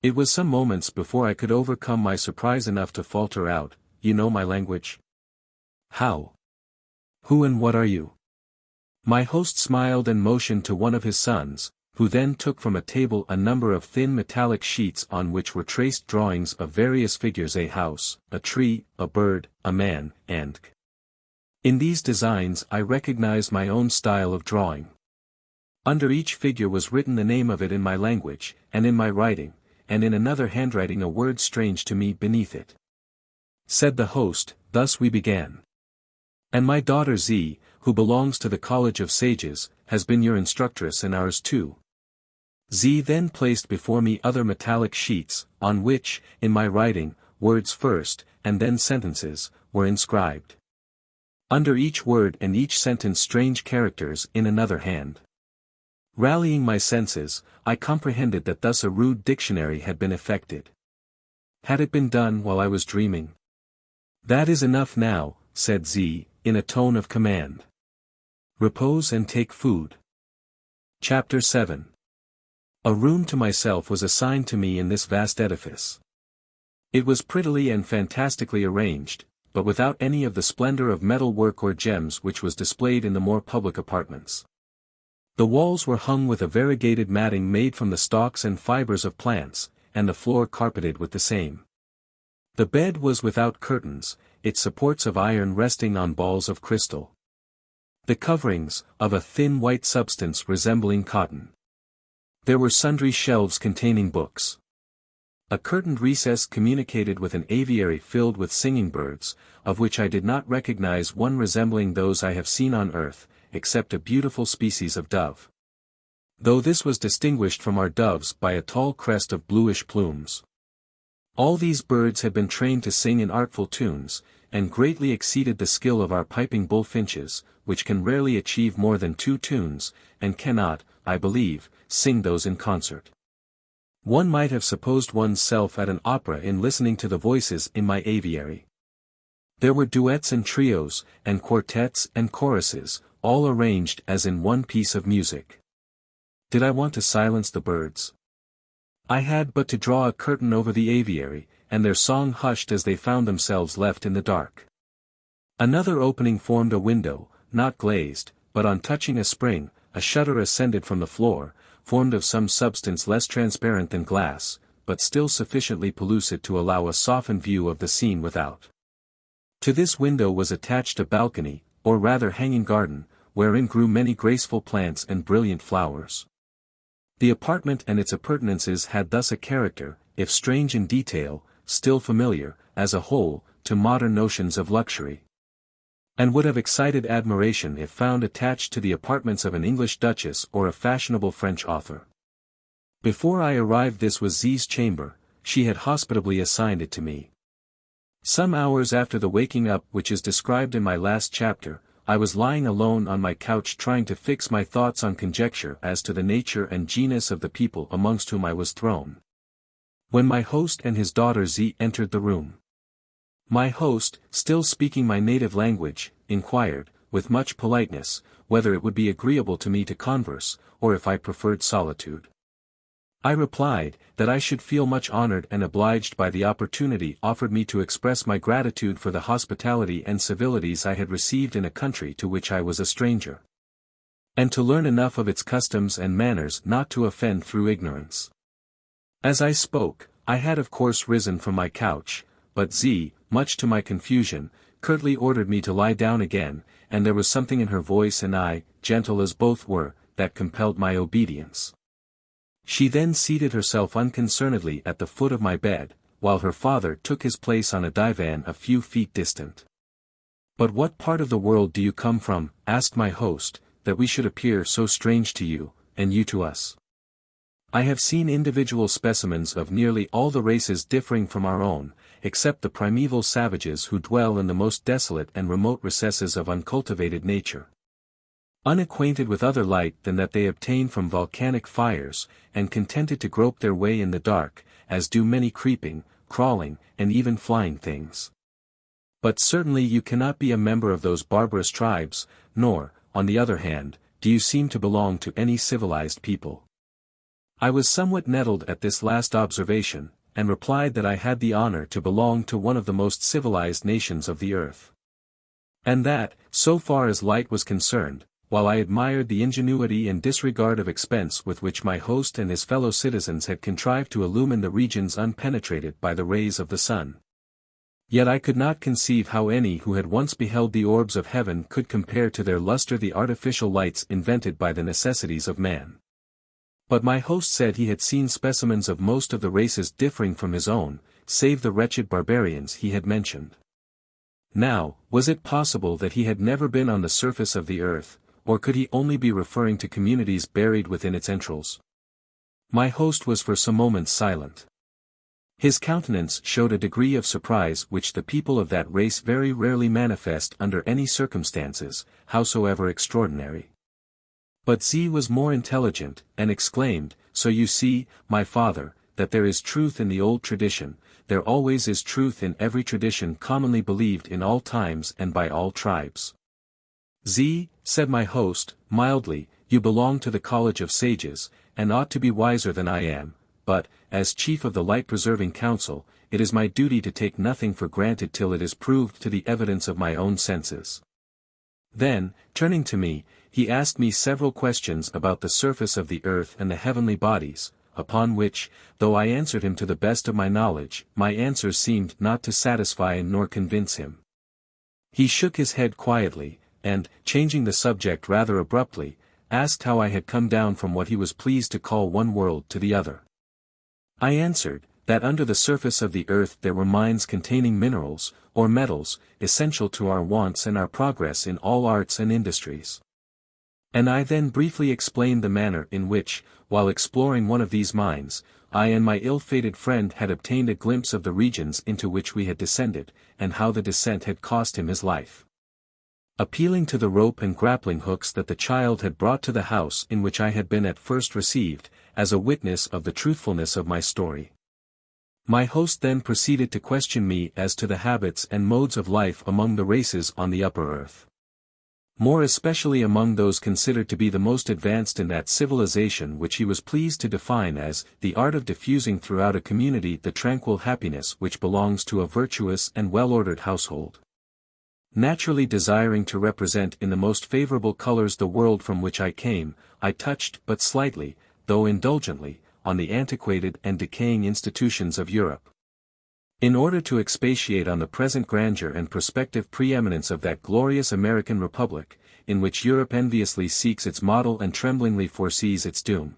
It was some moments before I could overcome my surprise enough to falter out, "You know my language?" "How? Who and what are you?" My host smiled and motioned to one of his sons, who then took from a table a number of thin metallic sheets on which were traced drawings of various figures: a house, a tree, a bird, a man, and in these designs I recognized my own style of drawing. Under each figure was written the name of it in my language, and in my writing, and in another handwriting a word strange to me beneath it. Said the host, "Thus we began. And my daughter Z, who belongs to the College of Sages, has been your instructress and ours too." Z then placed before me other metallic sheets, on which, in my writing, words first, and then sentences, were inscribed. Under each word and each sentence strange characters in another hand. Rallying my senses, I comprehended that thus a rude dictionary had been effected. Had it been done while I was dreaming? "That is enough now," said Z, in a tone of command. "Repose and take food." Chapter 7. A room to myself was assigned to me in this vast edifice. It was prettily and fantastically arranged, but without any of the splendor of metal work or gems which was displayed in the more public apartments. The walls were hung with a variegated matting made from the stalks and fibers of plants, and the floor carpeted with the same. The bed was without curtains, its supports of iron resting on balls of crystal. The coverings, of a thin white substance resembling cotton. There were sundry shelves containing books. A curtained recess communicated with an aviary filled with singing birds, of which I did not recognize one resembling those I have seen on earth, except a beautiful species of dove. Though this was distinguished from our doves by a tall crest of bluish plumes. All these birds had been trained to sing in artful tunes, and greatly exceeded the skill of our piping bullfinches, which can rarely achieve more than 2 tunes, and cannot, I believe, sing those in concert. One might have supposed one's self at an opera in listening to the voices in my aviary. There were duets and trios, and quartets and choruses, all arranged as in one piece of music. Did I want to silence the birds? I had but to draw a curtain over the aviary, and their song hushed as they found themselves left in the dark. Another opening formed a window, not glazed, but on touching a spring, a shutter ascended from the floor, formed of some substance less transparent than glass, but still sufficiently pellucid to allow a softened view of the scene without. To this window was attached a balcony, or rather hanging garden, wherein grew many graceful plants and brilliant flowers. The apartment and its appurtenances had thus a character, if strange in detail, still familiar, as a whole, to modern notions of luxury. and would have excited admiration if found attached to the apartments of an English duchess or a fashionable French author. Before I arrived, this was Z's chamber. She had hospitably assigned it to me. Some hours after the waking up which is described in my last chapter, I was lying alone on my couch trying to fix my thoughts on conjecture as to the nature and genus of the people amongst whom I was thrown, when my host and his daughter Z entered the room. My host, still speaking my native language, inquired, with much politeness, whether it would be agreeable to me to converse, or if I preferred solitude. I replied, that I should feel much honored and obliged by the opportunity offered me to express my gratitude for the hospitality and civilities I had received in a country to which I was a stranger, and to learn enough of its customs and manners not to offend through ignorance. As I spoke, I had of course risen from my couch, but Z, much to my confusion, curtly ordered me to lie down again, and there was something in her voice and eye, gentle as both were, that compelled my obedience. She then seated herself unconcernedly at the foot of my bed, while her father took his place on a divan a few feet distant. "But what part of the world do you come from?" asked my host, "that we should appear so strange to you, and you to us?" "I have seen individual specimens of nearly all the races differing from our own, except the primeval savages who dwell in the most desolate and remote recesses of uncultivated nature, unacquainted with other light than that they obtain from volcanic fires, and contented to grope their way in the dark, as do many creeping, crawling, and even flying things. But certainly you cannot be a member of those barbarous tribes, nor, on the other hand, do you seem to belong to any civilized people." I was somewhat nettled at this last observation, and replied that I had the honor to belong to one of the most civilized nations of the earth, and that, so far as light was concerned, while I admired the ingenuity and disregard of expense with which my host and his fellow citizens had contrived to illumine the regions unpenetrated by the rays of the sun, yet I could not conceive how any who had once beheld the orbs of heaven could compare to their luster the artificial lights invented by the necessities of man. But my host said he had seen specimens of most of the races differing from his own, save the wretched barbarians he had mentioned. Now, was it possible that he had never been on the surface of the earth, or could he only be referring to communities buried within its entrails? My host was for some moments silent. His countenance showed a degree of surprise which the people of that race very rarely manifest under any circumstances, howsoever extraordinary. But Z was more intelligent, and exclaimed, "So you see, my father, that there is truth in the old tradition, there always is truth in every tradition commonly believed in all times and by all tribes." "Z," said my host, mildly, "you belong to the College of Sages, and ought to be wiser than I am, but, as Chief of the Light-Preserving Council, it is my duty to take nothing for granted till it is proved to the evidence of my own senses." Then, turning to me, he asked me several questions about the surface of the earth and the heavenly bodies, upon which, though I answered him to the best of my knowledge, my answers seemed not to satisfy nor convince him. He shook his head quietly, and, changing the subject rather abruptly, asked how I had come down from what he was pleased to call one world to the other. I answered, that under the surface of the earth there were mines containing minerals, or metals, essential to our wants and our progress in all arts and industries. And I then briefly explained the manner in which, while exploring one of these mines, I and my ill-fated friend had obtained a glimpse of the regions into which we had descended, and how the descent had cost him his life. Appealing to the rope and grappling hooks that the child had brought to the house in which I had been at first received, as a witness of the truthfulness of my story, my host then proceeded to question me as to the habits and modes of life among the races on the upper earth, more especially among those considered to be the most advanced in that civilization which he was pleased to define as the art of diffusing throughout a community the tranquil happiness which belongs to a virtuous and well-ordered household. Naturally desiring to represent in the most favorable colors the world from which I came, I touched but slightly, though indulgently, on the antiquated and decaying institutions of Europe. In order to expatiate on the present grandeur and prospective preeminence of that glorious American Republic, in which Europe enviously seeks its model and tremblingly foresees its doom.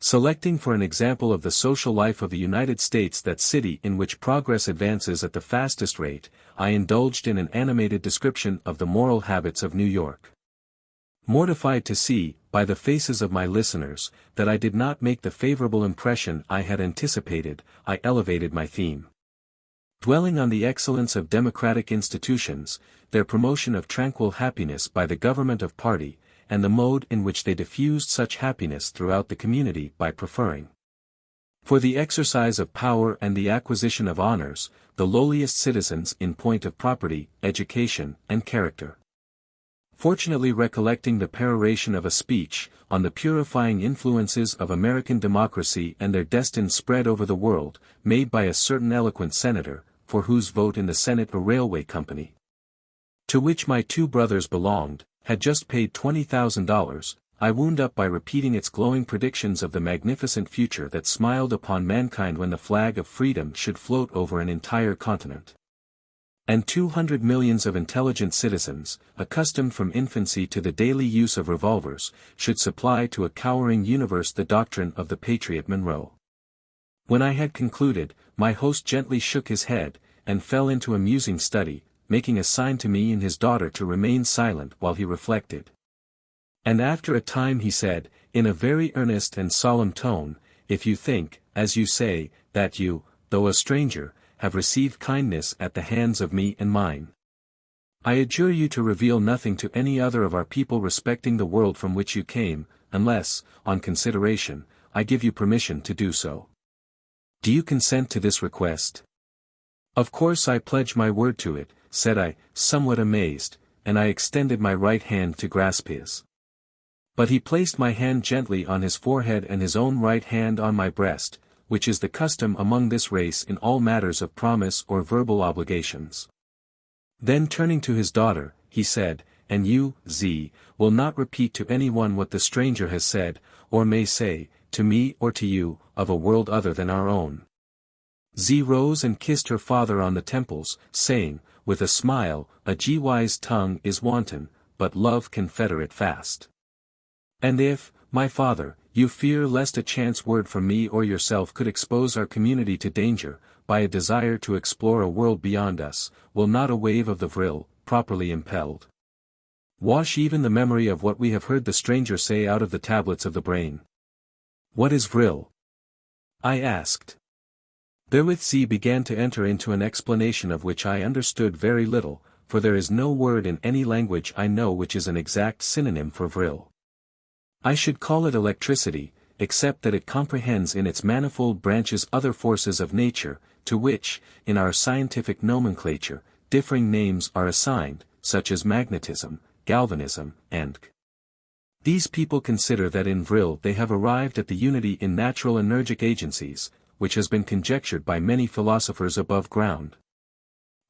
Selecting for an example of the social life of the United States, that city in which progress advances at the fastest rate, I indulged in an animated description of the moral habits of New York. Mortified to see, by the faces of my listeners, that I did not make the favorable impression I had anticipated, I elevated my theme. Dwelling on the excellence of democratic institutions, their promotion of tranquil happiness by the government of party, and the mode in which they diffused such happiness throughout the community by preferring, for the exercise of power and the acquisition of honors, the lowliest citizens in point of property, education, and character. Fortunately recollecting the peroration of a speech, on the purifying influences of American democracy and their destined spread over the world, made by a certain eloquent senator, for whose vote in the Senate a railway company, to which my two brothers belonged, had just paid $20,000, I wound up by repeating its glowing predictions of the magnificent future that smiled upon mankind when the flag of freedom should float over an entire continent. And 200 millions of intelligent citizens, accustomed from infancy to the daily use of revolvers, should supply to a cowering universe the doctrine of the patriot Monroe. When I had concluded, my host gently shook his head, and fell into a musing study, making a sign to me and his daughter to remain silent while he reflected. And after a time he said, in a very earnest and solemn tone, if you think, as you say, that you, though a stranger, have received kindness at the hands of me and mine, I adjure you to reveal nothing to any other of our people respecting the world from which you came, unless, on consideration, I give you permission to do so. Do you consent to this request? Of course I pledge my word to it, said I, somewhat amazed, and I extended my right hand to grasp his. But he placed my hand gently on his forehead and his own right hand on my breast, which is the custom among this race in all matters of promise or verbal obligations. Then turning to his daughter, he said, and you, Z, will not repeat to anyone what the stranger has said, or may say, to me or to you, of a world other than our own. Z rose and kissed her father on the temples, saying, with a smile, a Gwise tongue is wanton, but love can fetter it fast. And if, my father, you fear lest a chance word from me or yourself could expose our community to danger, by a desire to explore a world beyond us, will not a wave of the Vril, properly impelled, wash even the memory of what we have heard the stranger say out of the tablets of the brain? What is Vril? I asked. Therewith Z began to enter into an explanation of which I understood very little, for there is no word in any language I know which is an exact synonym for Vril. I should call it electricity, except that it comprehends in its manifold branches other forces of nature, to which, in our scientific nomenclature, differing names are assigned, such as magnetism, galvanism, and These people consider that in Vril they have arrived at the unity in natural energic agencies, which has been conjectured by many philosophers above ground,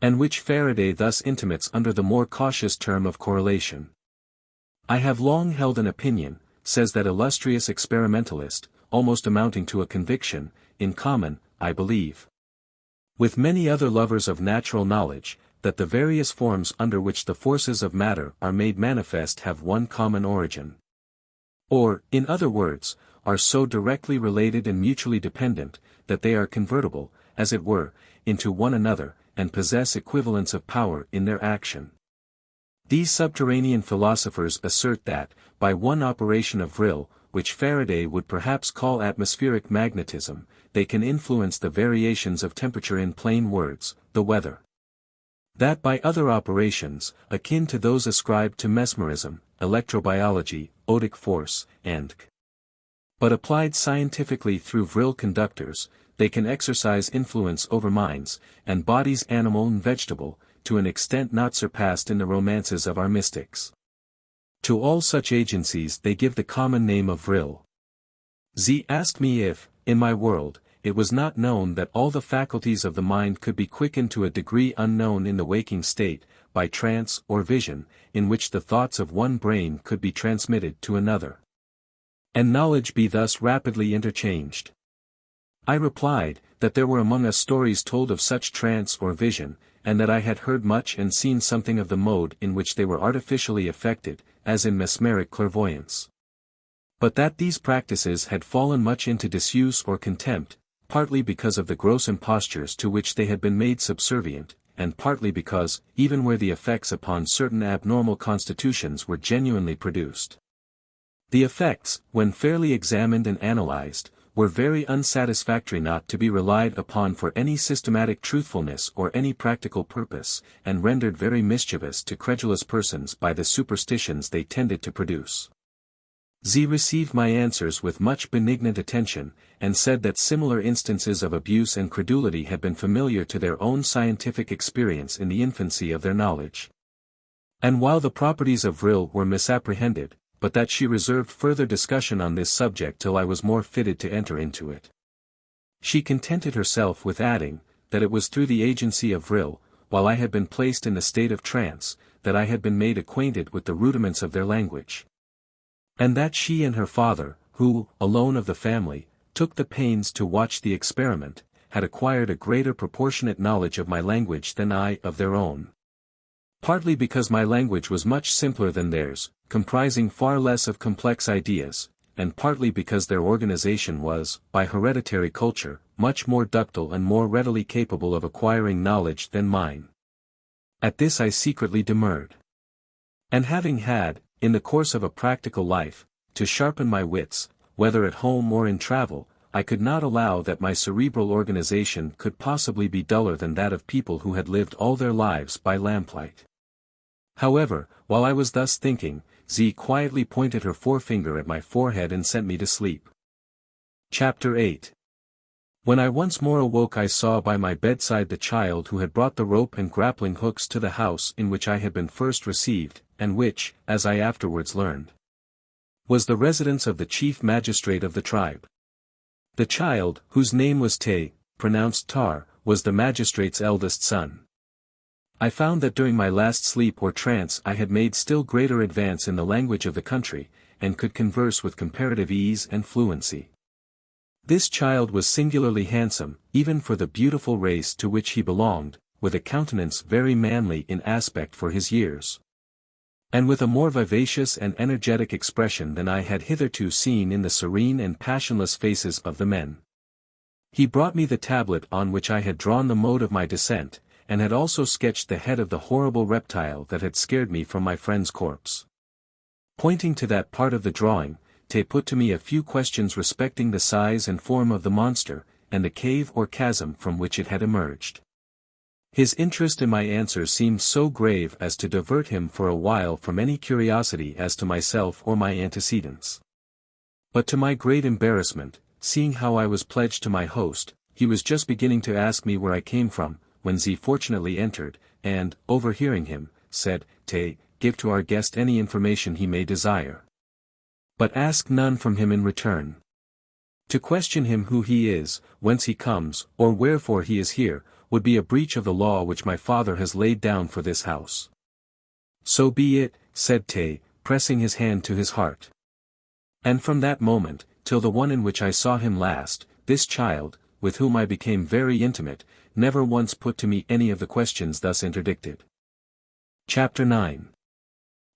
and which Faraday thus intimates under the more cautious term of correlation. I have long held an opinion, says that illustrious experimentalist, almost amounting to a conviction, in common, I believe, with many other lovers of natural knowledge, that the various forms under which the forces of matter are made manifest have one common origin. Or, in other words, are so directly related and mutually dependent, that they are convertible, as it were, into one another, and possess equivalence of power in their action. These subterranean philosophers assert that, by one operation of Vril, which Faraday would perhaps call atmospheric magnetism, they can influence the variations of temperature in plain words, the weather. That by other operations, akin to those ascribed to mesmerism, electrobiology, otic force, and but applied scientifically through Vril conductors, they can exercise influence over minds, and bodies animal and vegetable, to an extent not surpassed in the romances of our mystics. To all such agencies they give the common name of Vril. Z asked me if, in my world, it was not known that all the faculties of the mind could be quickened to a degree unknown in the waking state, by trance or vision, in which the thoughts of one brain could be transmitted to another, and knowledge be thus rapidly interchanged. I replied, that there were among us stories told of such trance or vision, and that I had heard much and seen something of the mode in which they were artificially effected, as in mesmeric clairvoyance. But that these practices had fallen much into disuse or contempt, partly because of the gross impostures to which they had been made subservient, and partly because, even where the effects upon certain abnormal constitutions were genuinely produced, the effects, when fairly examined and analyzed, were very unsatisfactory, not to be relied upon for any systematic truthfulness or any practical purpose, and rendered very mischievous to credulous persons by the superstitions they tended to produce. Z received my answers with much benignant attention, and said that similar instances of abuse and credulity had been familiar to their own scientific experience in the infancy of their knowledge. And while the properties of Vril were misapprehended, but that she reserved further discussion on this subject till I was more fitted to enter into it. She contented herself with adding, that it was through the agency of Vril, while I had been placed in the state of trance, that I had been made acquainted with the rudiments of their language. And that she and her father, who, alone of the family, took the pains to watch the experiment, had acquired a greater proportionate knowledge of my language than I of their own. Partly because my language was much simpler than theirs, comprising far less of complex ideas, and partly because their organization was, by hereditary culture, much more ductile and more readily capable of acquiring knowledge than mine. At this I secretly demurred. And having had, in the course of a practical life, to sharpen my wits, whether at home or in travel, I could not allow that my cerebral organization could possibly be duller than that of people who had lived all their lives by lamplight. However, while I was thus thinking, Z quietly pointed her forefinger at my forehead and sent me to sleep. Chapter 8. When I once more awoke, I saw by my bedside the child who had brought the rope and grappling hooks to the house in which I had been first received, and which, as I afterwards learned, was the residence of the chief magistrate of the tribe. The child, whose name was Te, pronounced Tar, was the magistrate's eldest son. I found that during my last sleep or trance I had made still greater advance in the language of the country, and could converse with comparative ease and fluency. This child was singularly handsome, even for the beautiful race to which he belonged, with a countenance very manly in aspect for his years, and with a more vivacious and energetic expression than I had hitherto seen in the serene and passionless faces of the men. He brought me the tablet on which I had drawn the mode of my descent, and had also sketched the head of the horrible reptile that had scared me from my friend's corpse. Pointing to that part of the drawing, Te put to me a few questions respecting the size and form of the monster, and the cave or chasm from which it had emerged. His interest in my answers seemed so grave as to divert him for a while from any curiosity as to myself or my antecedents. But to my great embarrassment, seeing how I was pledged to my host, he was just beginning to ask me where I came from, when Z fortunately entered, and, overhearing him, said, "Te, give to our guest any information he may desire, but ask none from him in return. To question him who he is, whence he comes, or wherefore he is here, would be a breach of the law which my father has laid down for this house." "So be it," said Te, pressing his hand to his heart. And from that moment, till the one in which I saw him last, this child, with whom I became very intimate, never once put to me any of the questions thus interdicted. Chapter 9.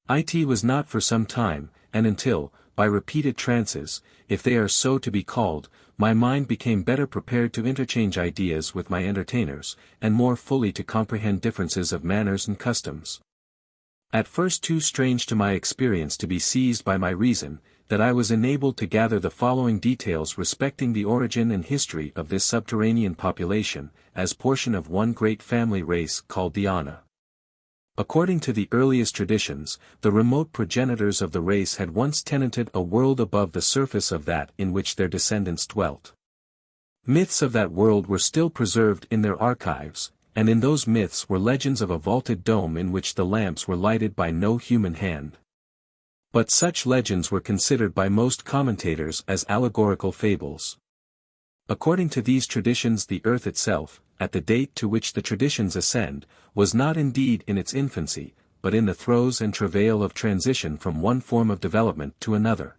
It was not for some time, and until, by repeated trances, if they are so to be called, my mind became better prepared to interchange ideas with my entertainers, and more fully to comprehend differences of manners and customs. At first too strange to my experience to be seized by my reason, that I was enabled to gather the following details respecting the origin and history of this subterranean population, as portion of one great family race called the Ana. According to the earliest traditions, the remote progenitors of the race had once tenanted a world above the surface of that in which their descendants dwelt. Myths of that world were still preserved in their archives, and in those myths were legends of a vaulted dome in which the lamps were lighted by no human hand. But such legends were considered by most commentators as allegorical fables. According to these traditions, the earth itself, at the date to which the traditions ascend, was not indeed in its infancy, but in the throes and travail of transition from one form of development to another,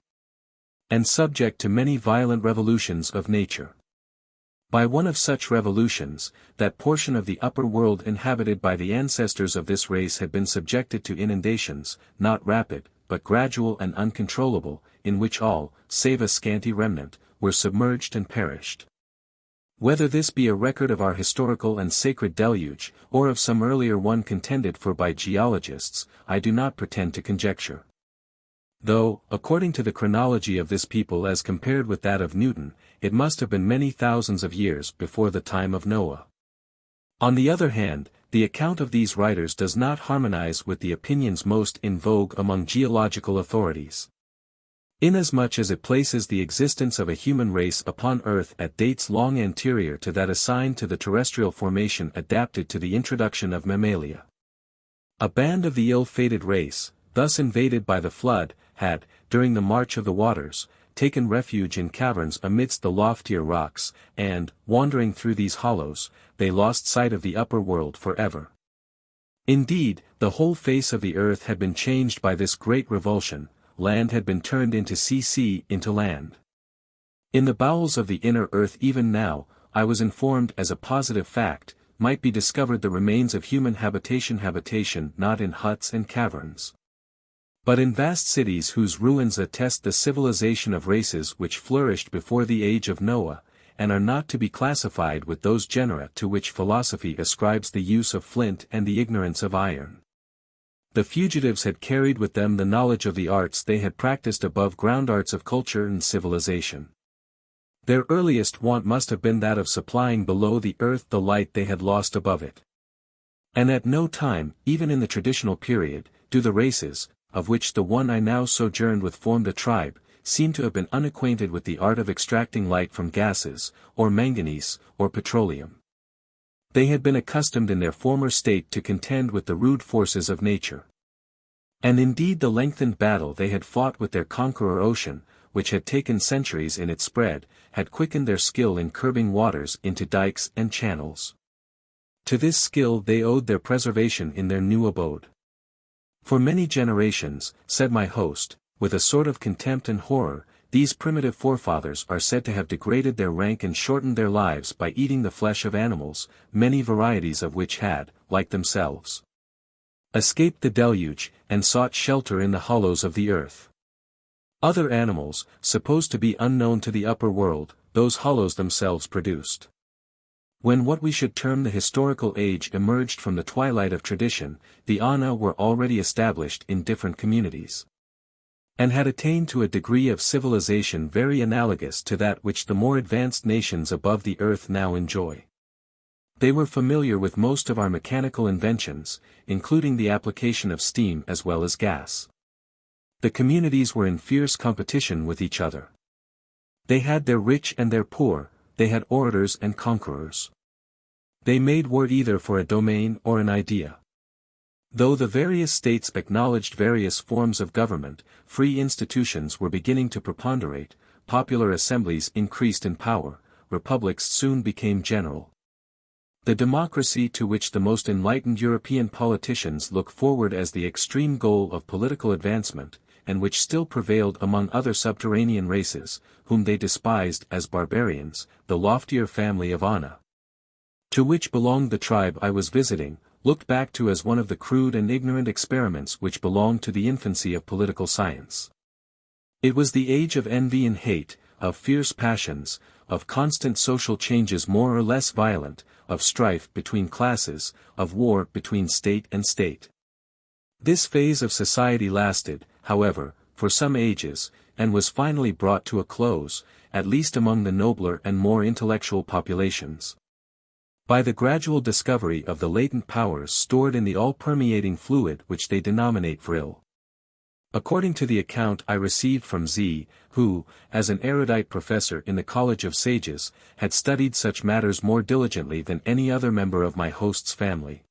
and subject to many violent revolutions of nature. By one of such revolutions, that portion of the upper world inhabited by the ancestors of this race had been subjected to inundations, not rapid, but gradual and uncontrollable, in which all, save a scanty remnant, were submerged and perished. Whether this be a record of our historical and sacred deluge, or of some earlier one contended for by geologists, I do not pretend to conjecture. Though, according to the chronology of this people as compared with that of Newton, it must have been many thousands of years before the time of Noah. On the other hand, the account of these writers does not harmonize with the opinions most in vogue among geological authorities. Inasmuch as it places the existence of a human race upon Earth at dates long anterior to that assigned to the terrestrial formation adapted to the introduction of mammalia. A band of the ill-fated race, thus invaded by the flood, had, during the march of the waters, taken refuge in caverns amidst the loftier rocks, and, wandering through these hollows, they lost sight of the upper world forever. Indeed, the whole face of the earth had been changed by this great revulsion, land had been turned into sea into land. In the bowels of the inner earth even now, I was informed as a positive fact, might be discovered the remains of human habitation not in huts and caverns, but in vast cities whose ruins attest the civilization of races which flourished before the age of Noah, and are not to be classified with those genera to which philosophy ascribes the use of flint and the ignorance of iron. The fugitives had carried with them the knowledge of the arts they had practiced above ground, arts of culture and civilization. Their earliest want must have been that of supplying below the earth the light they had lost above it. And at no time, even in the traditional period, do the races, of which the one I now sojourned with formed a tribe, seem to have been unacquainted with the art of extracting light from gases, or manganese, or petroleum. They had been accustomed in their former state to contend with the rude forces of nature. And indeed the lengthened battle they had fought with their conqueror ocean, which had taken centuries in its spread, had quickened their skill in curbing waters into dikes and channels. To this skill they owed their preservation in their new abode. For many generations, said my host, with a sort of contempt and horror, these primitive forefathers are said to have degraded their rank and shortened their lives by eating the flesh of animals, many varieties of which had, like themselves, escaped the deluge, and sought shelter in the hollows of the earth. Other animals, supposed to be unknown to the upper world, those hollows themselves produced. When what we should term the historical age emerged from the twilight of tradition, the Ana were already established in different communities, and had attained to a degree of civilization very analogous to that which the more advanced nations above the earth now enjoy. They were familiar with most of our mechanical inventions, including the application of steam as well as gas. The communities were in fierce competition with each other. They had their rich and their poor, they had orators and conquerors. They made war either for a domain or an idea. Though the various states acknowledged various forms of government, free institutions were beginning to preponderate, popular assemblies increased in power, republics soon became general. The democracy to which the most enlightened European politicians look forward as the extreme goal of political advancement, and which still prevailed among other subterranean races, whom they despised as barbarians, the loftier family of Ana, to which belonged the tribe I was visiting, looked back to as one of the crude and ignorant experiments which belonged to the infancy of political science. It was the age of envy and hate, of fierce passions, of constant social changes more or less violent, of strife between classes, of war between state and state. This phase of society lasted, however, for some ages, and was finally brought to a close, at least among the nobler and more intellectual populations, by the gradual discovery of the latent powers stored in the all-permeating fluid which they denominate Vril. According to the account I received from Z, who, as an erudite professor in the College of Sages, had studied such matters more diligently than any other member of my host's family,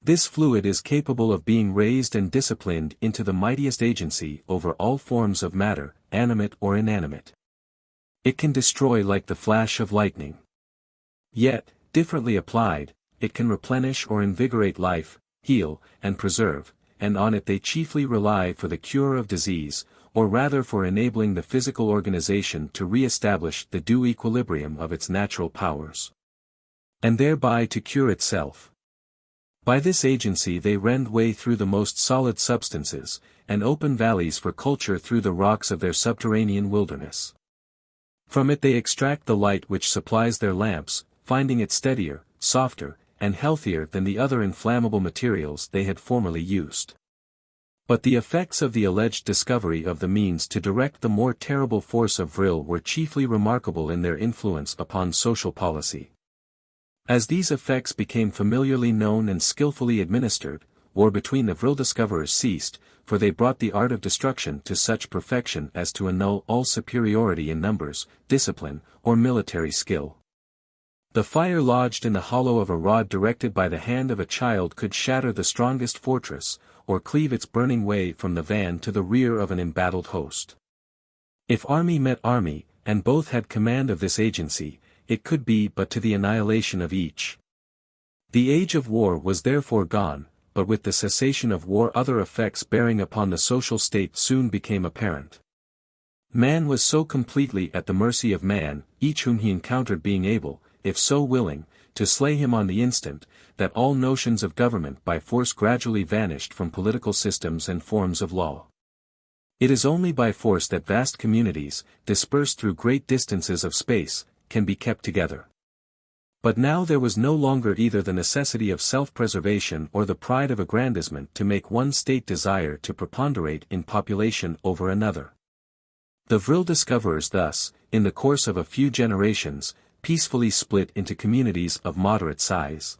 this fluid is capable of being raised and disciplined into the mightiest agency over all forms of matter, animate or inanimate. It can destroy like the flash of lightning. Yet, differently applied, it can replenish or invigorate life, heal, and preserve, and on it they chiefly rely for the cure of disease, or rather for enabling the physical organization to re-establish the due equilibrium of its natural powers, and thereby to cure itself. By this agency they rend way through the most solid substances, and open valleys for culture through the rocks of their subterranean wilderness. From it they extract the light which supplies their lamps, finding it steadier, softer, and healthier than the other inflammable materials they had formerly used. But the effects of the alleged discovery of the means to direct the more terrible force of Vril were chiefly remarkable in their influence upon social policy. As these effects became familiarly known and skillfully administered, war between the Vril discoverers ceased, for they brought the art of destruction to such perfection as to annul all superiority in numbers, discipline, or military skill. The fire lodged in the hollow of a rod directed by the hand of a child could shatter the strongest fortress, or cleave its burning way from the van to the rear of an embattled host. If army met army, and both had command of this agency, it could be but to the annihilation of each. The age of war was therefore gone, but with the cessation of war other effects bearing upon the social state soon became apparent. Man was so completely at the mercy of man, each whom he encountered being able, if so willing, to slay him on the instant, that all notions of government by force gradually vanished from political systems and forms of law. It is only by force that vast communities, dispersed through great distances of space, can be kept together. But now there was no longer either the necessity of self-preservation or the pride of aggrandizement to make one state desire to preponderate in population over another. The Vril discoverers thus, in the course of a few generations, peacefully split into communities of moderate size.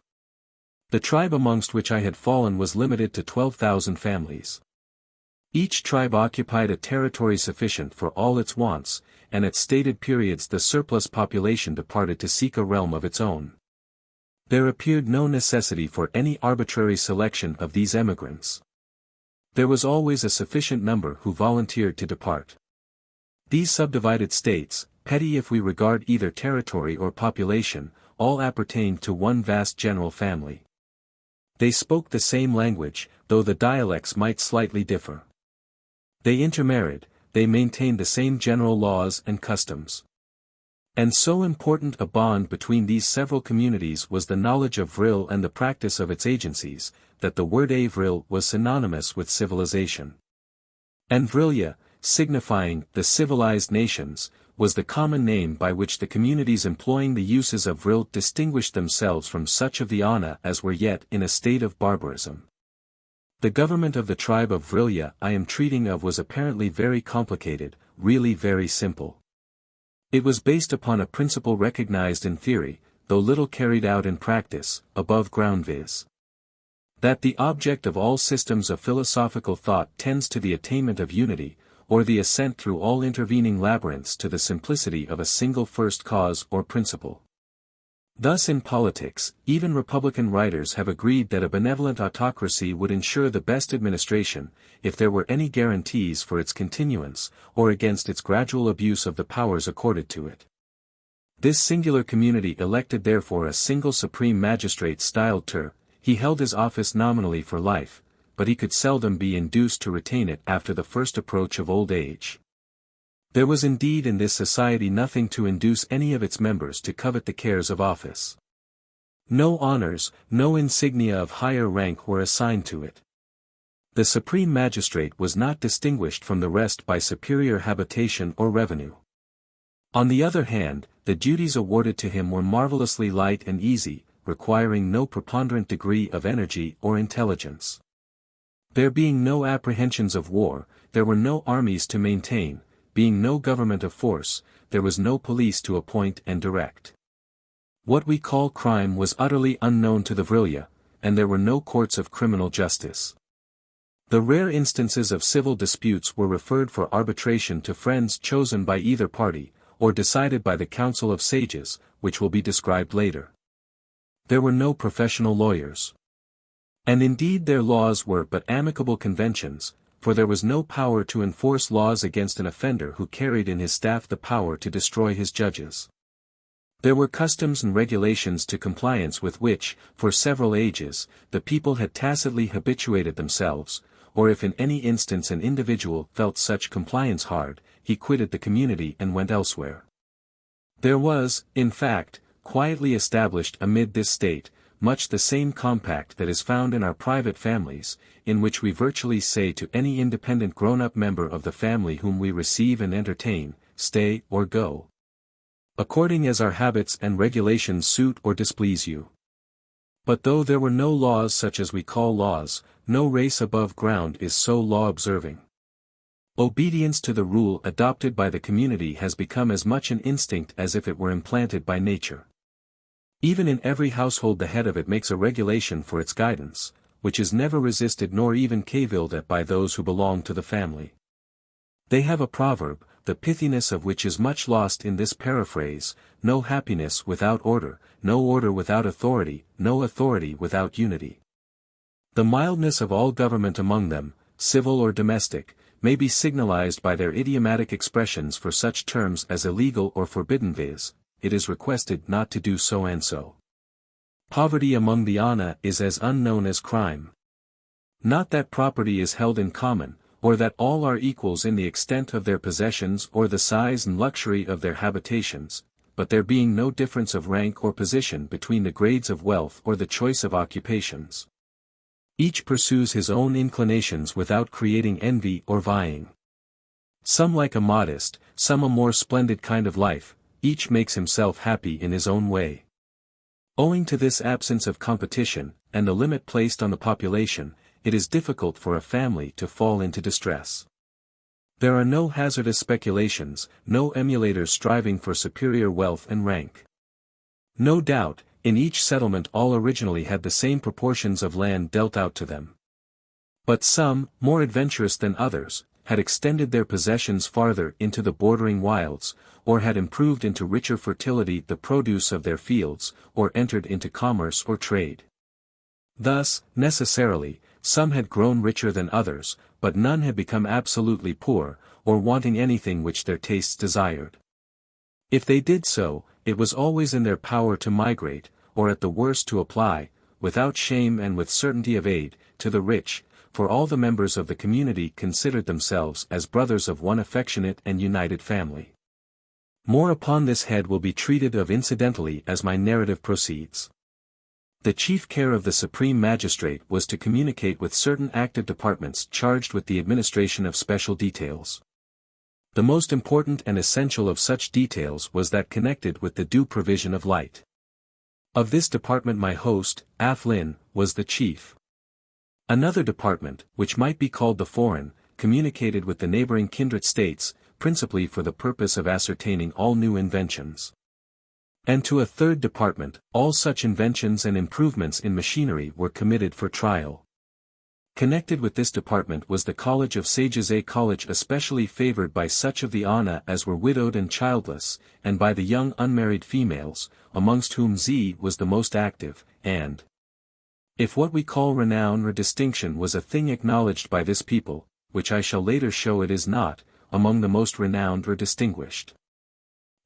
The tribe amongst which I had fallen was limited to 12,000 families. Each tribe occupied a territory sufficient for all its wants, and at stated periods the surplus population departed to seek a realm of its own. There appeared no necessity for any arbitrary selection of these emigrants. There was always a sufficient number who volunteered to depart. These subdivided states, petty if we regard either territory or population, all appertained to one vast general family. They spoke the same language, though the dialects might slightly differ. They intermarried, they maintained the same general laws and customs. And so important a bond between these several communities was the knowledge of Vril and the practice of its agencies, that the word Vril was synonymous with civilization. And Vril-ya, signifying the civilized nations, was the common name by which the communities employing the uses of Vril distinguished themselves from such of the Ana as were yet in a state of barbarism. The government of the tribe of Vril-ya I am treating of was apparently very complicated, really very simple. It was based upon a principle recognized in theory, though little carried out in practice, above ground viz. That the object of all systems of philosophical thought tends to the attainment of unity, or the ascent through all intervening labyrinths to the simplicity of a single first cause or principle. Thus in politics, even Republican writers have agreed that a benevolent autocracy would ensure the best administration, if there were any guarantees for its continuance, or against its gradual abuse of the powers accorded to it. This singular community elected therefore a single supreme magistrate styled Ter. He held his office nominally for life, but he could seldom be induced to retain it after the first approach of old age. There was indeed in this society nothing to induce any of its members to covet the cares of office. No honors, no insignia of higher rank were assigned to it. The supreme magistrate was not distinguished from the rest by superior habitation or revenue. On the other hand, the duties awarded to him were marvelously light and easy, requiring no preponderant degree of energy or intelligence. There being no apprehensions of war, there were no armies to maintain. Being no government of force, there was no police to appoint and direct. What we call crime was utterly unknown to the Vril-ya, and there were no courts of criminal justice. The rare instances of civil disputes were referred for arbitration to friends chosen by either party, or decided by the council of sages, which will be described later. There were no professional lawyers. And indeed their laws were but amicable conventions, for there was no power to enforce laws against an offender who carried in his staff the power to destroy his judges. There were customs and regulations to compliance with which, for several ages, the people had tacitly habituated themselves, or if in any instance an individual felt such compliance hard, he quitted the community and went elsewhere. There was, in fact, quietly established amid this state, much the same compact that is found in our private families, in which we virtually say to any independent grown-up member of the family whom we receive and entertain, stay or go, according as our habits and regulations suit or displease you. But though there were no laws such as we call laws, no race above ground is so law-observing. Obedience to the rule adopted by the community has become as much an instinct as if it were implanted by nature. Even in every household the head of it makes a regulation for its guidance, which is never resisted nor even cavilled at by those who belong to the family. They have a proverb, the pithiness of which is much lost in this paraphrase: no happiness without order, no order without authority, no authority without unity. The mildness of all government among them, civil or domestic, may be signalized by their idiomatic expressions for such terms as illegal or forbidden, viz., it is requested not to do so and so. Poverty among the Ana is as unknown as crime. Not that property is held in common, or that all are equals in the extent of their possessions or the size and luxury of their habitations, but there being no difference of rank or position between the grades of wealth or the choice of occupations. Each pursues his own inclinations without creating envy or vying. Some like a modest, some a more splendid kind of life, each makes himself happy in his own way. Owing to this absence of competition, and the limit placed on the population, it is difficult for a family to fall into distress. There are no hazardous speculations, no emulators striving for superior wealth and rank. No doubt, in each settlement all originally had the same proportions of land dealt out to them. But some, more adventurous than others, had extended their possessions farther into the bordering wilds, or had improved into richer fertility the produce of their fields, or entered into commerce or trade. Thus, necessarily, some had grown richer than others, but none had become absolutely poor, or wanting anything which their tastes desired. If they did so, it was always in their power to migrate, or at the worst to apply, without shame and with certainty of aid, to the rich, for all the members of the community considered themselves as brothers of one affectionate and united family. More upon this head will be treated of incidentally as my narrative proceeds. The chief care of the supreme magistrate was to communicate with certain active departments charged with the administration of special details. The most important and essential of such details was that connected with the due provision of light. Of this department my host, Athlin, was the chief. Another department, which might be called the foreign, communicated with the neighboring kindred states, principally for the purpose of ascertaining all new inventions. And to a third department, all such inventions and improvements in machinery were committed for trial. Connected with this department was the College of Sages, a college especially favored by such of the Ana as were widowed and childless, and by the young unmarried females, amongst whom Z was the most active, and if what we call renown or distinction was a thing acknowledged by this people, which I shall later show it is not, among the most renowned or distinguished.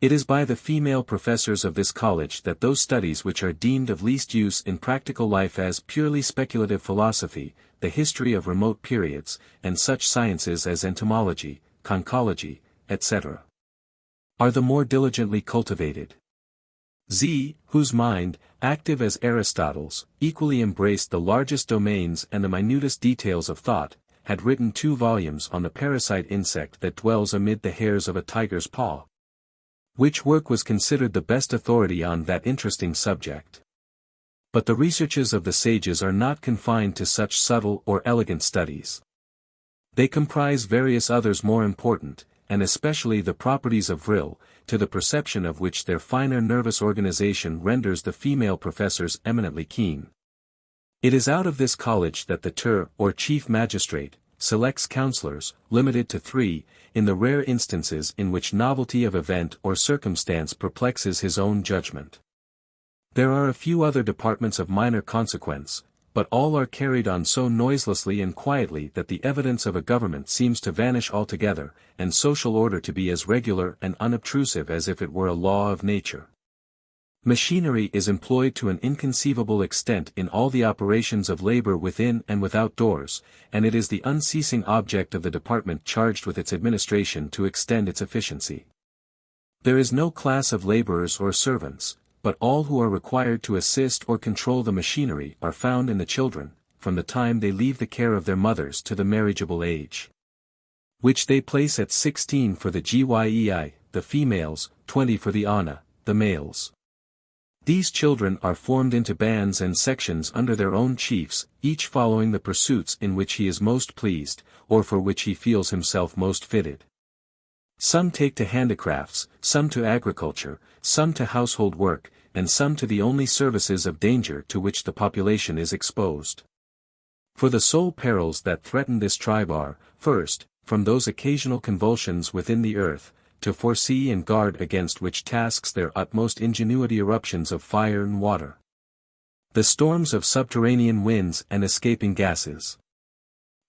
It is by the female professors of this college that those studies which are deemed of least use in practical life as purely speculative philosophy, the history of remote periods, and such sciences as entomology, conchology, etc., are the more diligently cultivated. Z, whose mind, active as Aristotle's, equally embraced the largest domains and the minutest details of thought, had written 2 volumes on the parasite insect that dwells amid the hairs of a tiger's paw, which work was considered the best authority on that interesting subject. But the researches of the sages are not confined to such subtle or elegant studies. They comprise various others more important, and especially the properties of vril, to the perception of which their finer nervous organization renders the female professors eminently keen. It is out of this college that the or chief magistrate, selects counselors, limited to 3, in the rare instances in which novelty of event or circumstance perplexes his own judgment. There are a few other departments of minor consequence, but all are carried on so noiselessly and quietly that the evidence of a government seems to vanish altogether, and social order to be as regular and unobtrusive as if it were a law of nature. Machinery is employed to an inconceivable extent in all the operations of labor within and without doors, and it is the unceasing object of the department charged with its administration to extend its efficiency. There is no class of laborers or servants, but all who are required to assist or control the machinery are found in the children, from the time they leave the care of their mothers to the marriageable age, which they place at 16 for the gyei, the females, 20 for the ana, the males. These children are formed into bands and sections under their own chiefs, each following the pursuits in which he is most pleased, or for which he feels himself most fitted. Some take to handicrafts, some to agriculture, some to household work, and some to the only services of danger to which the population is exposed. For the sole perils that threaten this tribe are, first, from those occasional convulsions within the earth, to foresee and guard against which tasks their utmost ingenuity eruptions of fire and water. The storms of subterranean winds and escaping gases.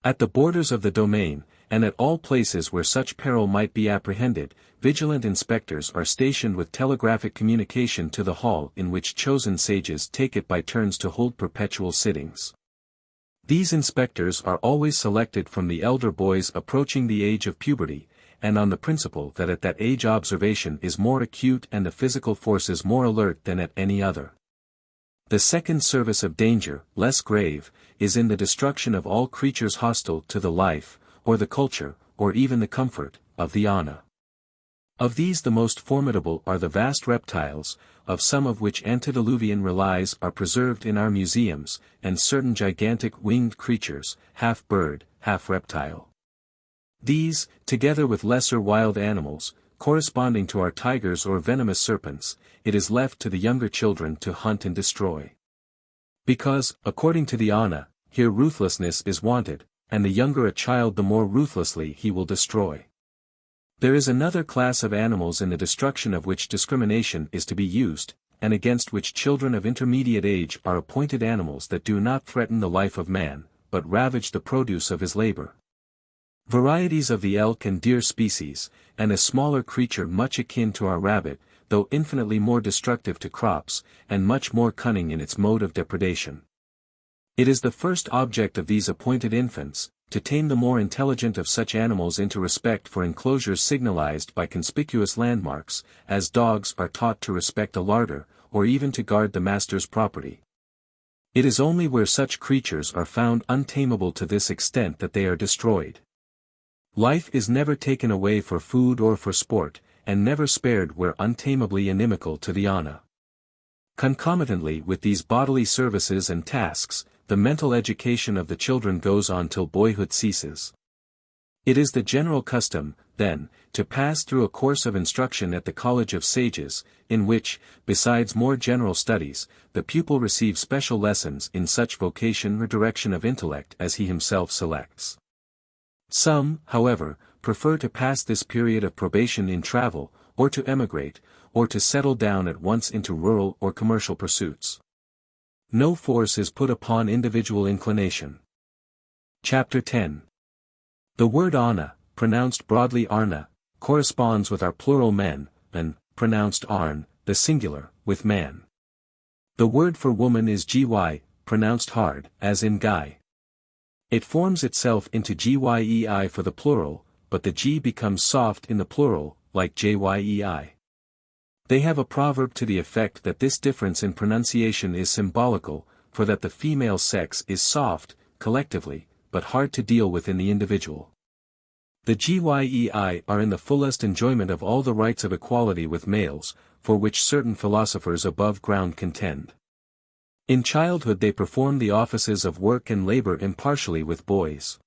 At the borders of the domain, and at all places where such peril might be apprehended, vigilant inspectors are stationed with telegraphic communication to the hall in which chosen sages take it by turns to hold perpetual sittings. These inspectors are always selected from the elder boys approaching the age of puberty, and on the principle that at that age observation is more acute and the physical forces more alert than at any other. The second service of danger, less grave, is in the destruction of all creatures hostile to the life, or the culture, or even the comfort, of the ana. Of these the most formidable are the vast reptiles, of some of which antediluvian relics are preserved in our museums, and certain gigantic winged creatures, half bird, half reptile. These, together with lesser wild animals, corresponding to our tigers or venomous serpents, it is left to the younger children to hunt and destroy. Because, according to the ana, here ruthlessness is wanted, and the younger a child the more ruthlessly he will destroy. There is another class of animals in the destruction of which discrimination is to be used, and against which children of intermediate age are appointed animals that do not threaten the life of man, but ravage the produce of his labor. Varieties of the elk and deer species, and a smaller creature much akin to our rabbit, though infinitely more destructive to crops, and much more cunning in its mode of depredation. It is the first object of these appointed infants, to tame the more intelligent of such animals into respect for enclosures signalized by conspicuous landmarks, as dogs are taught to respect a larder, or even to guard the master's property. It is only where such creatures are found untamable to this extent that they are destroyed. Life is never taken away for food or for sport, and never spared where untamably inimical to the ana. Concomitantly with these bodily services and tasks, the mental education of the children goes on till boyhood ceases. It is the general custom, then, to pass through a course of instruction at the College of Sages, in which, besides more general studies, the pupil receives special lessons in such vocation or direction of intellect as he himself selects. Some, however, prefer to pass this period of probation in travel, or to emigrate, or to settle down at once into rural or commercial pursuits. No force is put upon individual inclination. Chapter 10. The word ana, pronounced broadly arna, corresponds with our plural men, and, pronounced arn, the singular, with man. The word for woman is gy, pronounced hard, as in guy. It forms itself into gyei for the plural, but the g becomes soft in the plural, like jyei. They have a proverb to the effect that this difference in pronunciation is symbolical, for that the female sex is soft, collectively, but hard to deal with in the individual. The gyei are in the fullest enjoyment of all the rights of equality with males, for which certain philosophers above ground contend. In childhood they perform the offices of work and labor impartially with boys.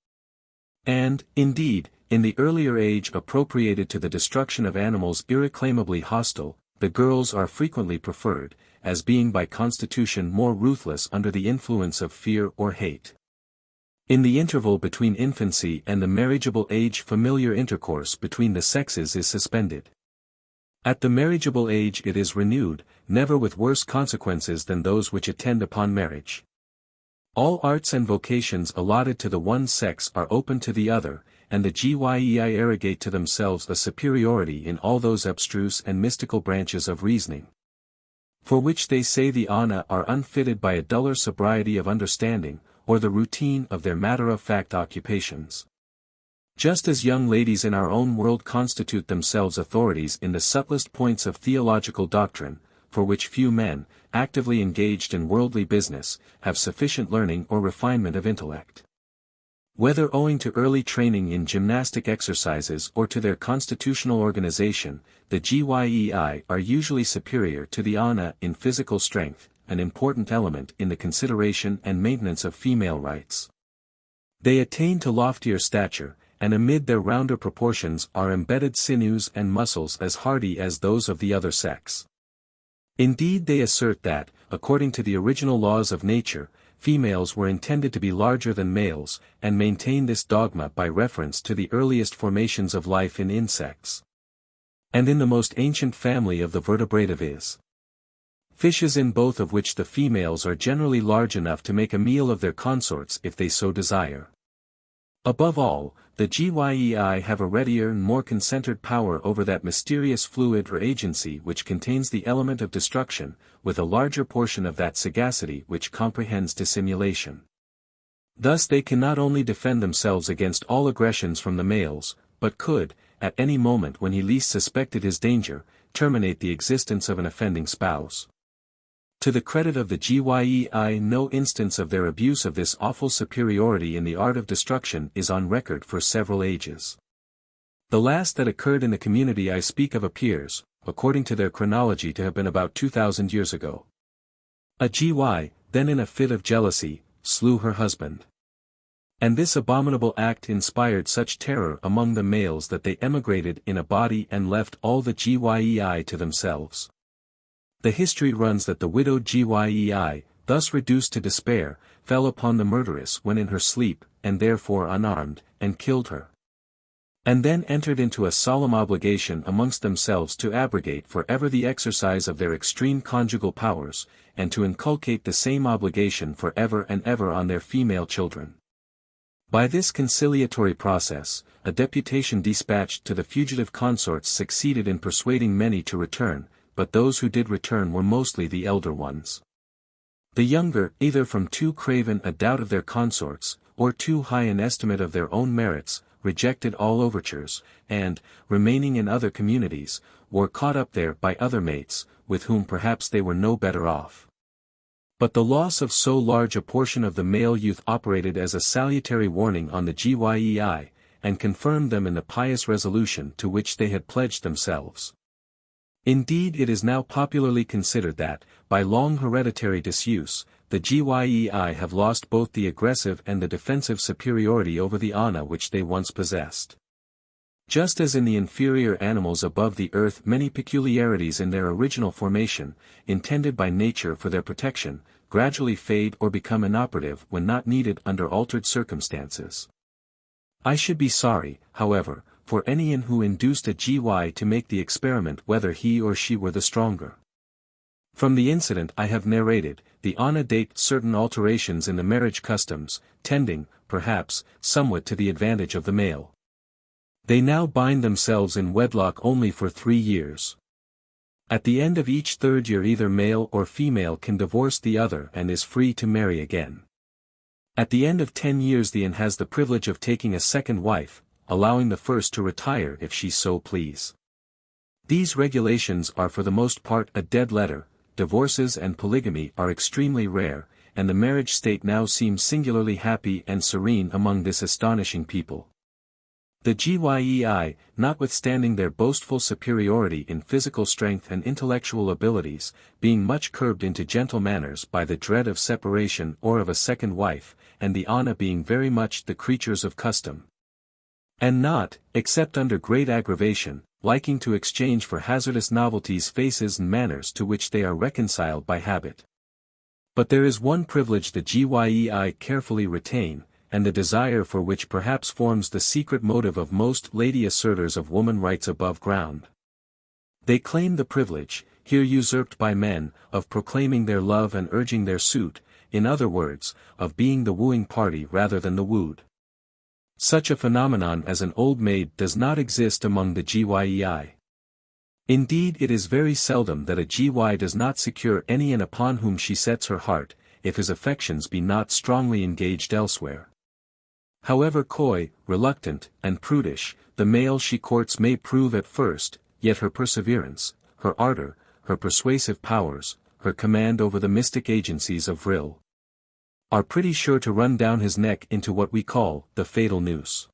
And, indeed, in the earlier age appropriated to the destruction of animals irreclaimably hostile, the girls are frequently preferred, as being by constitution more ruthless under the influence of fear or hate. In the interval between infancy and the marriageable age familiar intercourse between the sexes is suspended. At the marriageable age it is renewed, never with worse consequences than those which attend upon marriage. All arts and vocations allotted to the one sex are open to the other, and the gyei arrogate to themselves a superiority in all those abstruse and mystical branches of reasoning, for which they say the ana are unfitted by a duller sobriety of understanding, or the routine of their matter-of-fact occupations. Just as young ladies in our own world constitute themselves authorities in the subtlest points of theological doctrine, for which few men, actively engaged in worldly business, have sufficient learning or refinement of intellect. Whether owing to early training in gymnastic exercises or to their constitutional organization, the Gyei are usually superior to the Ana in physical strength, an important element in the consideration and maintenance of female rights. They attain to loftier stature, and amid their rounder proportions are embedded sinews and muscles as hardy as those of the other sex. Indeed, they assert that, according to the original laws of nature, females were intended to be larger than males, and maintain this dogma by reference to the earliest formations of life in insects. And in the most ancient family of the vertebrate fishes, in both of which the females are generally large enough to make a meal of their consorts if they so desire. Above all, the Gyei have a readier and more concentred power over that mysterious fluid or agency which contains the element of destruction, with a larger portion of that sagacity which comprehends dissimulation. Thus they can not only defend themselves against all aggressions from the males, but could, at any moment when he least suspected his danger, terminate the existence of an offending spouse. To the credit of the Gyei, no instance of their abuse of this awful superiority in the art of destruction is on record for several ages. The last that occurred in the community I speak of appears, according to their chronology, to have been about 2,000 years ago. A Gyei, then in a fit of jealousy, slew her husband. And this abominable act inspired such terror among the males that they emigrated in a body and left all the Gyei to themselves. The history runs that the widowed Gyei, thus reduced to despair, fell upon the murderess when in her sleep, and therefore unarmed, and killed her. And then entered into a solemn obligation amongst themselves to abrogate for ever the exercise of their extreme conjugal powers, and to inculcate the same obligation for ever and ever on their female children. By this conciliatory process, a deputation dispatched to the fugitive consorts succeeded in persuading many to return, but those who did return were mostly the elder ones. The younger, either from too craven a doubt of their consorts, or too high an estimate of their own merits, rejected all overtures, and, remaining in other communities, were caught up there by other mates, with whom perhaps they were no better off. But the loss of so large a portion of the male youth operated as a salutary warning on the Gyei, and confirmed them in the pious resolution to which they had pledged themselves. Indeed, it is now popularly considered that, by long hereditary disuse, the Gyei have lost both the aggressive and the defensive superiority over the Ana which they once possessed. Just as in the inferior animals above the earth many peculiarities in their original formation, intended by nature for their protection, gradually fade or become inoperative when not needed under altered circumstances. I should be sorry, however, for anyone who induced a Gyei to make the experiment whether he or she were the stronger. From the incident I have narrated, the Ana date certain alterations in the marriage customs, tending, perhaps, somewhat to the advantage of the male. They now bind themselves in wedlock only for 3 years. At the end of each third year either male or female can divorce the other and is free to marry again. At the end of 10 years the An has the privilege of taking a second wife, allowing the first to retire if she so please. These regulations are for the most part a dead letter, divorces and polygamy are extremely rare, and the marriage state now seems singularly happy and serene among this astonishing people. The Gyei, notwithstanding their boastful superiority in physical strength and intellectual abilities, being much curbed into gentle manners by the dread of separation or of a second wife, and the Ana being very much the creatures of custom, and not, except under great aggravation, liking to exchange for hazardous novelties faces and manners to which they are reconciled by habit. But there is one privilege the Gyei carefully retain, and the desire for which perhaps forms the secret motive of most lady asserters of woman rights above ground. They claim the privilege, here usurped by men, of proclaiming their love and urging their suit, in other words, of being the wooing party rather than the wooed. Such a phenomenon as an old maid does not exist among the Gyei. Indeed, it is very seldom that a Gyei does not secure any and upon whom she sets her heart, if his affections be not strongly engaged elsewhere. However coy, reluctant, and prudish, the male she courts may prove at first, yet her perseverance, her ardor, her persuasive powers, her command over the mystic agencies of Vril, are pretty sure to run down his neck into what we call the fatal noose.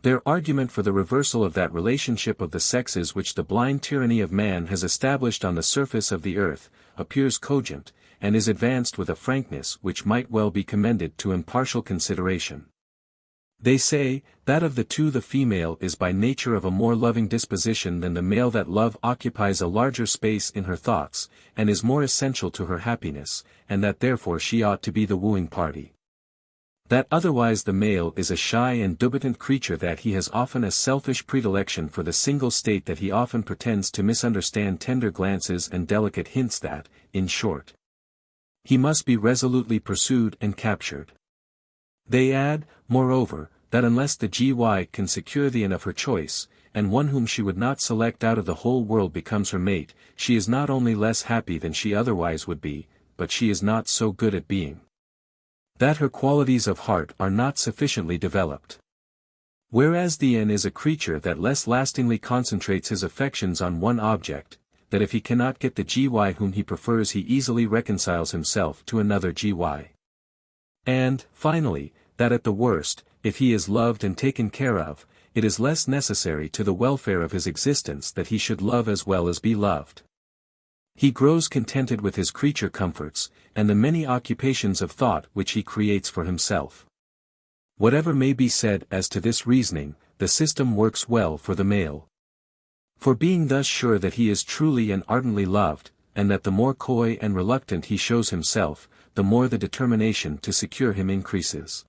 Their argument for the reversal of that relationship of the sexes which the blind tyranny of man has established on the surface of the earth, appears cogent, and is advanced with a frankness which might well be commended to impartial consideration. They say, that of the two the female is by nature of a more loving disposition than the male, that love occupies a larger space in her thoughts, and is more essential to her happiness, and that therefore she ought to be the wooing party. That otherwise the male is a shy and dubitant creature, that he has often a selfish predilection for the single state, that he often pretends to misunderstand tender glances and delicate hints, that, in short, he must be resolutely pursued and captured. They add, moreover, that unless the GY can secure the of her choice, and one whom she would not select out of the whole world becomes her mate, she is not only less happy than she otherwise would be, but she is not so good at being. That her qualities of heart are not sufficiently developed. Whereas the N is a creature that less lastingly concentrates his affections on one object, that if he cannot get the GY whom he prefers, he easily reconciles himself to another GY. And, finally, that at the worst, if he is loved and taken care of, it is less necessary to the welfare of his existence that he should love as well as be loved. He grows contented with his creature comforts, and the many occupations of thought which he creates for himself. Whatever may be said as to this reasoning, the system works well for the male. For being thus sure that he is truly and ardently loved, and that the more coy and reluctant he shows himself, the more the determination to secure him increases.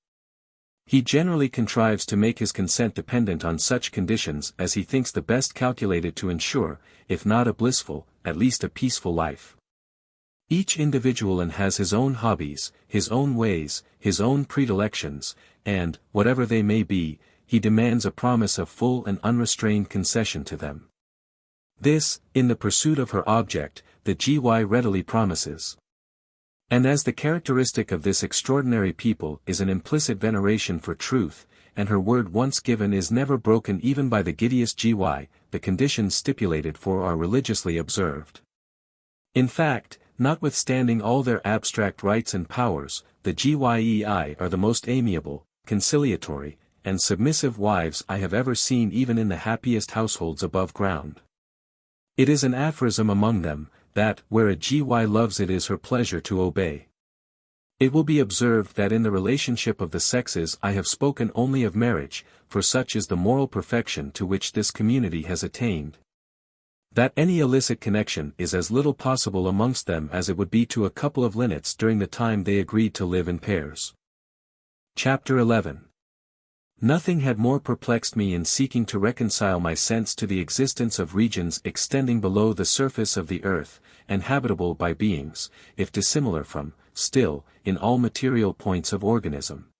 He generally contrives to make his consent dependent on such conditions as he thinks the best calculated to ensure, if not a blissful, at least a peaceful life. Each individual has his own hobbies, his own ways, his own predilections, and, whatever they may be, he demands a promise of full and unrestrained concession to them. This, in the pursuit of her object, the GY readily promises. And as the characteristic of this extraordinary people is an implicit veneration for truth, and her word once given is never broken even by the giddiest GY, the conditions stipulated for are religiously observed. In fact, notwithstanding all their abstract rights and powers, the GYEI are the most amiable, conciliatory, and submissive wives I have ever seen, even in the happiest households above ground. It is an aphorism among them, that where a GY loves it is her pleasure to obey. It will be observed that in the relationship of the sexes I have spoken only of marriage, for such is the moral perfection to which this community has attained. That any illicit connection is as little possible amongst them as it would be to a couple of linnets during the time they agreed to live in pairs. Chapter 11. Nothing had more perplexed me in seeking to reconcile my sense to the existence of regions extending below the surface of the earth, and habitable by beings, if dissimilar from, still, in all material points of organism,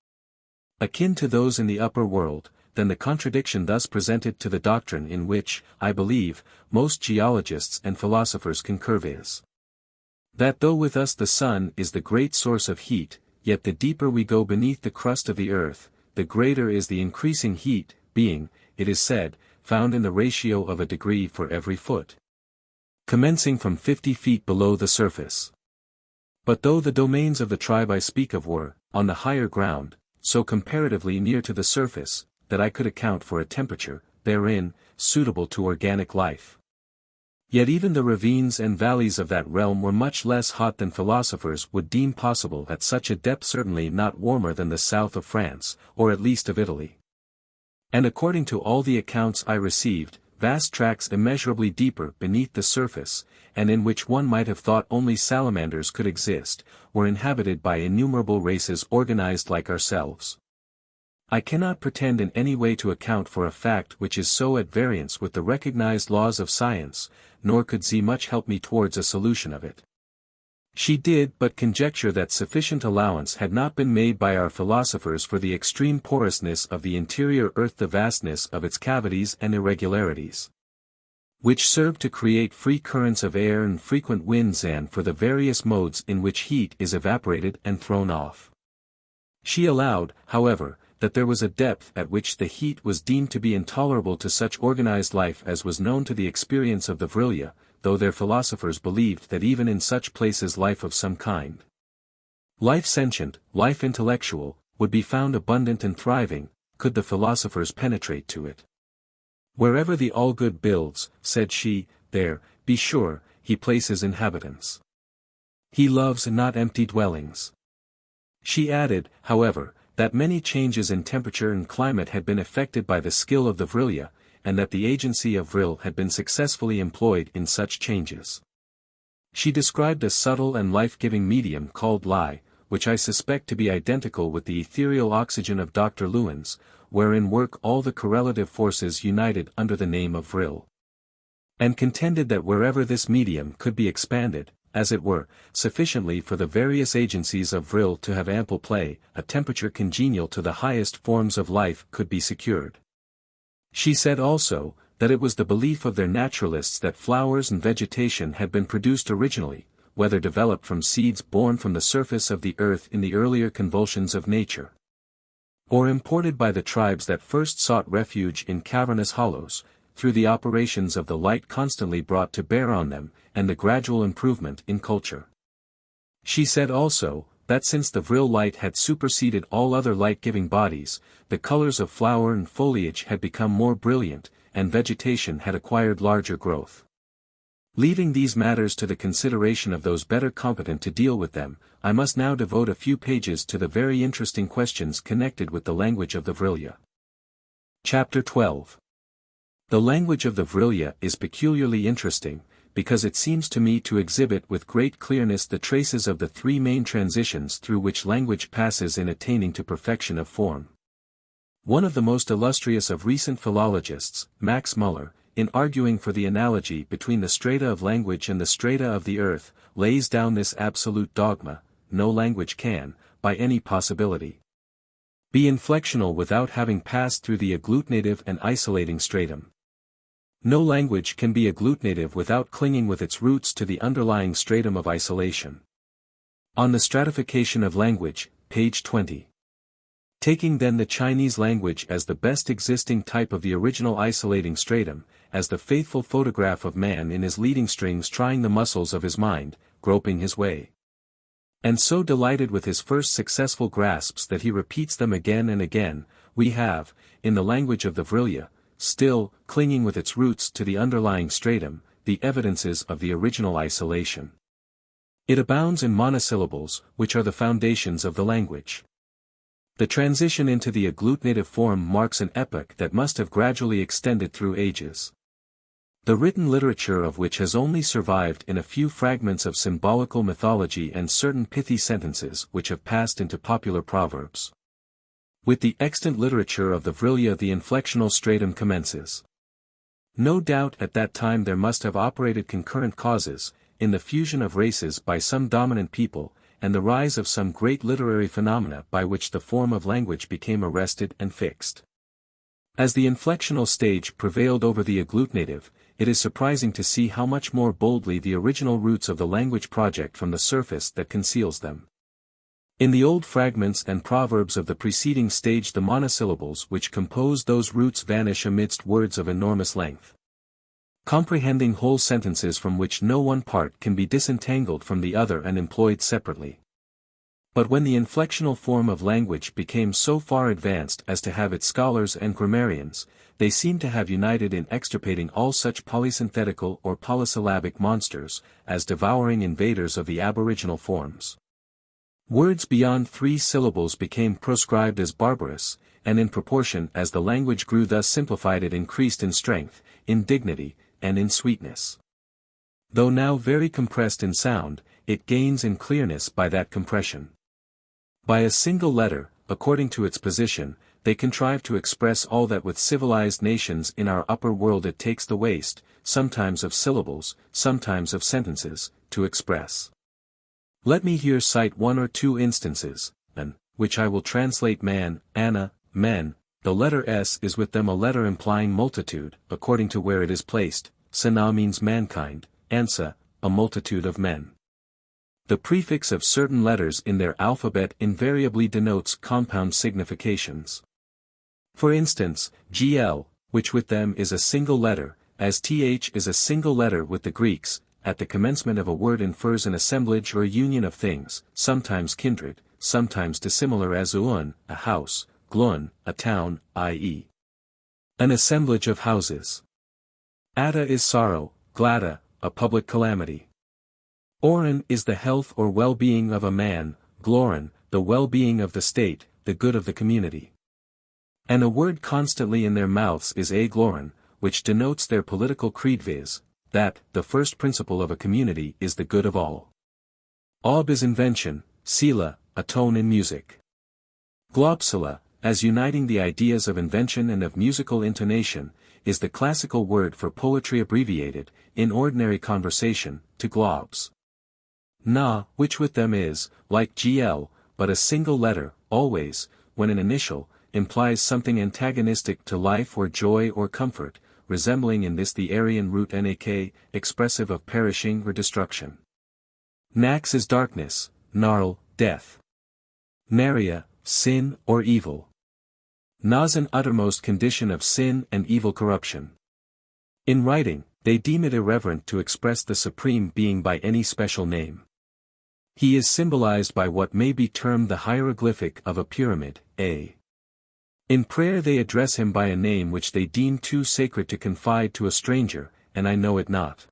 akin to those in the upper world, than the contradiction thus presented to the doctrine in which, I believe, most geologists and philosophers concur, is that though with us the sun is the great source of heat, yet the deeper we go beneath the crust of the earth, the greater is the increasing heat, being, it is said, found in the ratio of a degree for every foot, commencing from 50 feet below the surface. But though the domains of the tribe I speak of were, on the higher ground, so comparatively near to the surface, that I could account for a temperature, therein, suitable to organic life. Yet even the ravines and valleys of that realm were much less hot than philosophers would deem possible at such a depth, certainly not warmer than the south of France, or at least of Italy. And according to all the accounts I received, vast tracts immeasurably deeper beneath the surface, and in which one might have thought only salamanders could exist, were inhabited by innumerable races organized like ourselves. I cannot pretend in any way to account for a fact which is so at variance with the recognized laws of science, nor could Z much help me towards a solution of it. She did but conjecture that sufficient allowance had not been made by our philosophers for the extreme porousness of the interior earth, the vastness of its cavities and irregularities, which serve to create free currents of air and frequent winds, and for the various modes in which heat is evaporated and thrown off. She allowed, however, that there was a depth at which the heat was deemed to be intolerable to such organized life as was known to the experience of the Vril-ya, though their philosophers believed that even in such places life of some kind, life sentient, life intellectual, would be found abundant and thriving, could the philosophers penetrate to it. Wherever the all-good builds, said she, there, be sure, he places inhabitants. He loves not empty dwellings. She added, however, that many changes in temperature and climate had been effected by the skill of the Vril-ya, and that the agency of Vril had been successfully employed in such changes. She described a subtle and life-giving medium called Li, which I suspect to be identical with the ethereal oxygen of Dr. Lewin's, wherein work all the correlative forces united under the name of Vril. And contended that wherever this medium could be expanded, as it were, sufficiently for the various agencies of Vril to have ample play, a temperature congenial to the highest forms of life could be secured. She said also, that it was the belief of their naturalists that flowers and vegetation had been produced originally, whether developed from seeds born from the surface of the earth in the earlier convulsions of nature, or imported by the tribes that first sought refuge in cavernous hollows, through the operations of the light constantly brought to bear on them, and the gradual improvement in culture. She said also, that since the Vril light had superseded all other light-giving bodies, the colors of flower and foliage had become more brilliant, and vegetation had acquired larger growth. Leaving these matters to the consideration of those better competent to deal with them, I must now devote a few pages to the very interesting questions connected with the language of the Vril-ya. Chapter 12. The language of the Vril-ya is peculiarly interesting, because it seems to me to exhibit with great clearness the traces of the three main transitions through which language passes in attaining to perfection of form. One of the most illustrious of recent philologists, Max Muller, in arguing for the analogy between the strata of language and the strata of the earth, lays down this absolute dogma: no language can, by any possibility, be inflectional without having passed through the agglutinative and isolating stratum. No language can be agglutinative without clinging with its roots to the underlying stratum of isolation. On the stratification of language, page 20. Taking then the Chinese language as the best existing type of the original isolating stratum, as the faithful photograph of man in his leading strings trying the muscles of his mind, groping his way, and so delighted with his first successful grasps that he repeats them again and again, we have, in the language of the Vril-ya, still, clinging with its roots to the underlying stratum, the evidences of the original isolation. It abounds in monosyllables, which are the foundations of the language. The transition into the agglutinative form marks an epoch that must have gradually extended through ages, the written literature of which has only survived in a few fragments of symbolical mythology and certain pithy sentences which have passed into popular proverbs. With the extant literature of the Vril-ya the inflectional stratum commences. No doubt at that time there must have operated concurrent causes, in the fusion of races by some dominant people, and the rise of some great literary phenomena by which the form of language became arrested and fixed. As the inflectional stage prevailed over the agglutinative, it is surprising to see how much more boldly the original roots of the language project from the surface that conceals them. In the old fragments and proverbs of the preceding stage the monosyllables which compose those roots vanish amidst words of enormous length, comprehending whole sentences from which no one part can be disentangled from the other and employed separately. But when the inflectional form of language became so far advanced as to have its scholars and grammarians, they seem to have united in extirpating all such polysynthetical or polysyllabic monsters, as devouring invaders of the aboriginal forms. Words beyond 3 syllables became proscribed as barbarous, and in proportion as the language grew thus simplified it increased in strength, in dignity, and in sweetness. Though now very compressed in sound, it gains in clearness by that compression. By a single letter, according to its position, they contrive to express all that with civilized nations in our upper world it takes the waste, sometimes of syllables, sometimes of sentences, to express. Let me here cite 1 or 2 instances, and, which I will translate man, Anna, men. The letter S is with them a letter implying multitude, according to where it is placed. Sana means mankind, Ansa, a multitude of men. The prefix of certain letters in their alphabet invariably denotes compound significations. For instance, GL, which with them is a single letter, as th is a single letter with the Greeks, at the commencement of a word infers an assemblage or union of things, sometimes kindred, sometimes dissimilar as uun, a house, glun, a town, i.e. an assemblage of houses. Ada is sorrow, glada, a public calamity. Oren is the health or well-being of a man, glorin, the well-being of the state, the good of the community. And a word constantly in their mouths is a glorin, which denotes their political creed, viz., that the first principle of a community is the good of all. Aub is invention, sila, a tone in music. Glopsila, as uniting the ideas of invention and of musical intonation, is the classical word for poetry abbreviated, in ordinary conversation, to globs. Na, which with them is, like gl, but a single letter, always, when an initial, implies something antagonistic to life or joy or comfort, resembling in this the Aryan root nak, expressive of perishing or destruction. Nax is darkness, gnarl, death. Naria, sin or evil. Nas an uttermost condition of sin and evil corruption. In writing, they deem it irreverent to express the Supreme Being by any special name. He is symbolized by what may be termed the hieroglyphic of a pyramid, a. In prayer they address him by a name which they deem too sacred to confide to a stranger, and I know it not.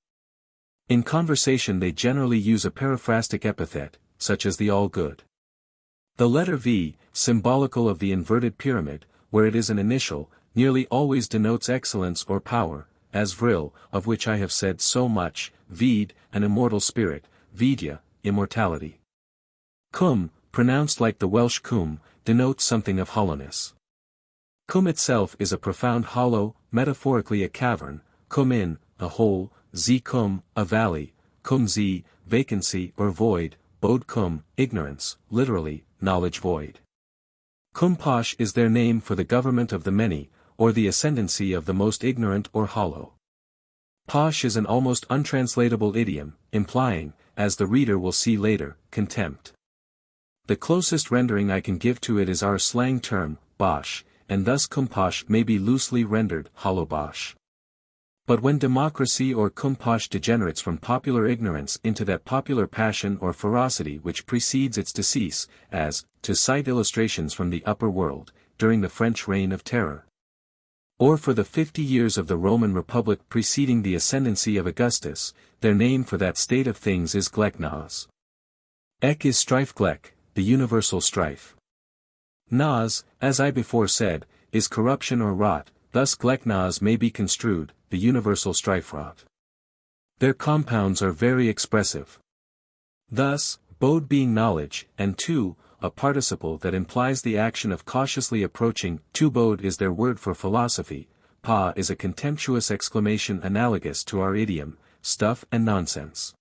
In conversation they generally use a periphrastic epithet, such as the all-good. The letter V, symbolical of the inverted pyramid, where it is an initial, nearly always denotes excellence or power, as Vril, of which I have said so much, Ved, an immortal spirit, Vidya, immortality. Cum, pronounced like the Welsh cum, denotes something of hollowness. Cum itself is a profound hollow, metaphorically a cavern, cum in, a hole, z cum, a valley, cum z, vacancy or void, bod cum, ignorance, literally, knowledge void. Cum posh is their name for the government of the many, or the ascendancy of the most ignorant or hollow. Posh is an almost untranslatable idiom, implying, as the reader will see later, contempt. The closest rendering I can give to it is our slang term, bosh, and thus kumposh may be loosely rendered hollow bosh. But when democracy or kumposh degenerates from popular ignorance into that popular passion or ferocity which precedes its decease, as, to cite illustrations from the upper world, during the French reign of terror, or for the 50 years of the Roman Republic preceding the ascendancy of Augustus, their name for that state of things is gleknas. Ek is strife glek, the universal strife. Nas, as I before said, is corruption or rot, thus gleknas may be construed, the universal strife rot. Their compounds are very expressive. Thus, bod being knowledge, and tu, a participle that implies the action of cautiously approaching, tu bod is their word for philosophy, pa is a contemptuous exclamation analogous to our idiom, stuff and nonsense.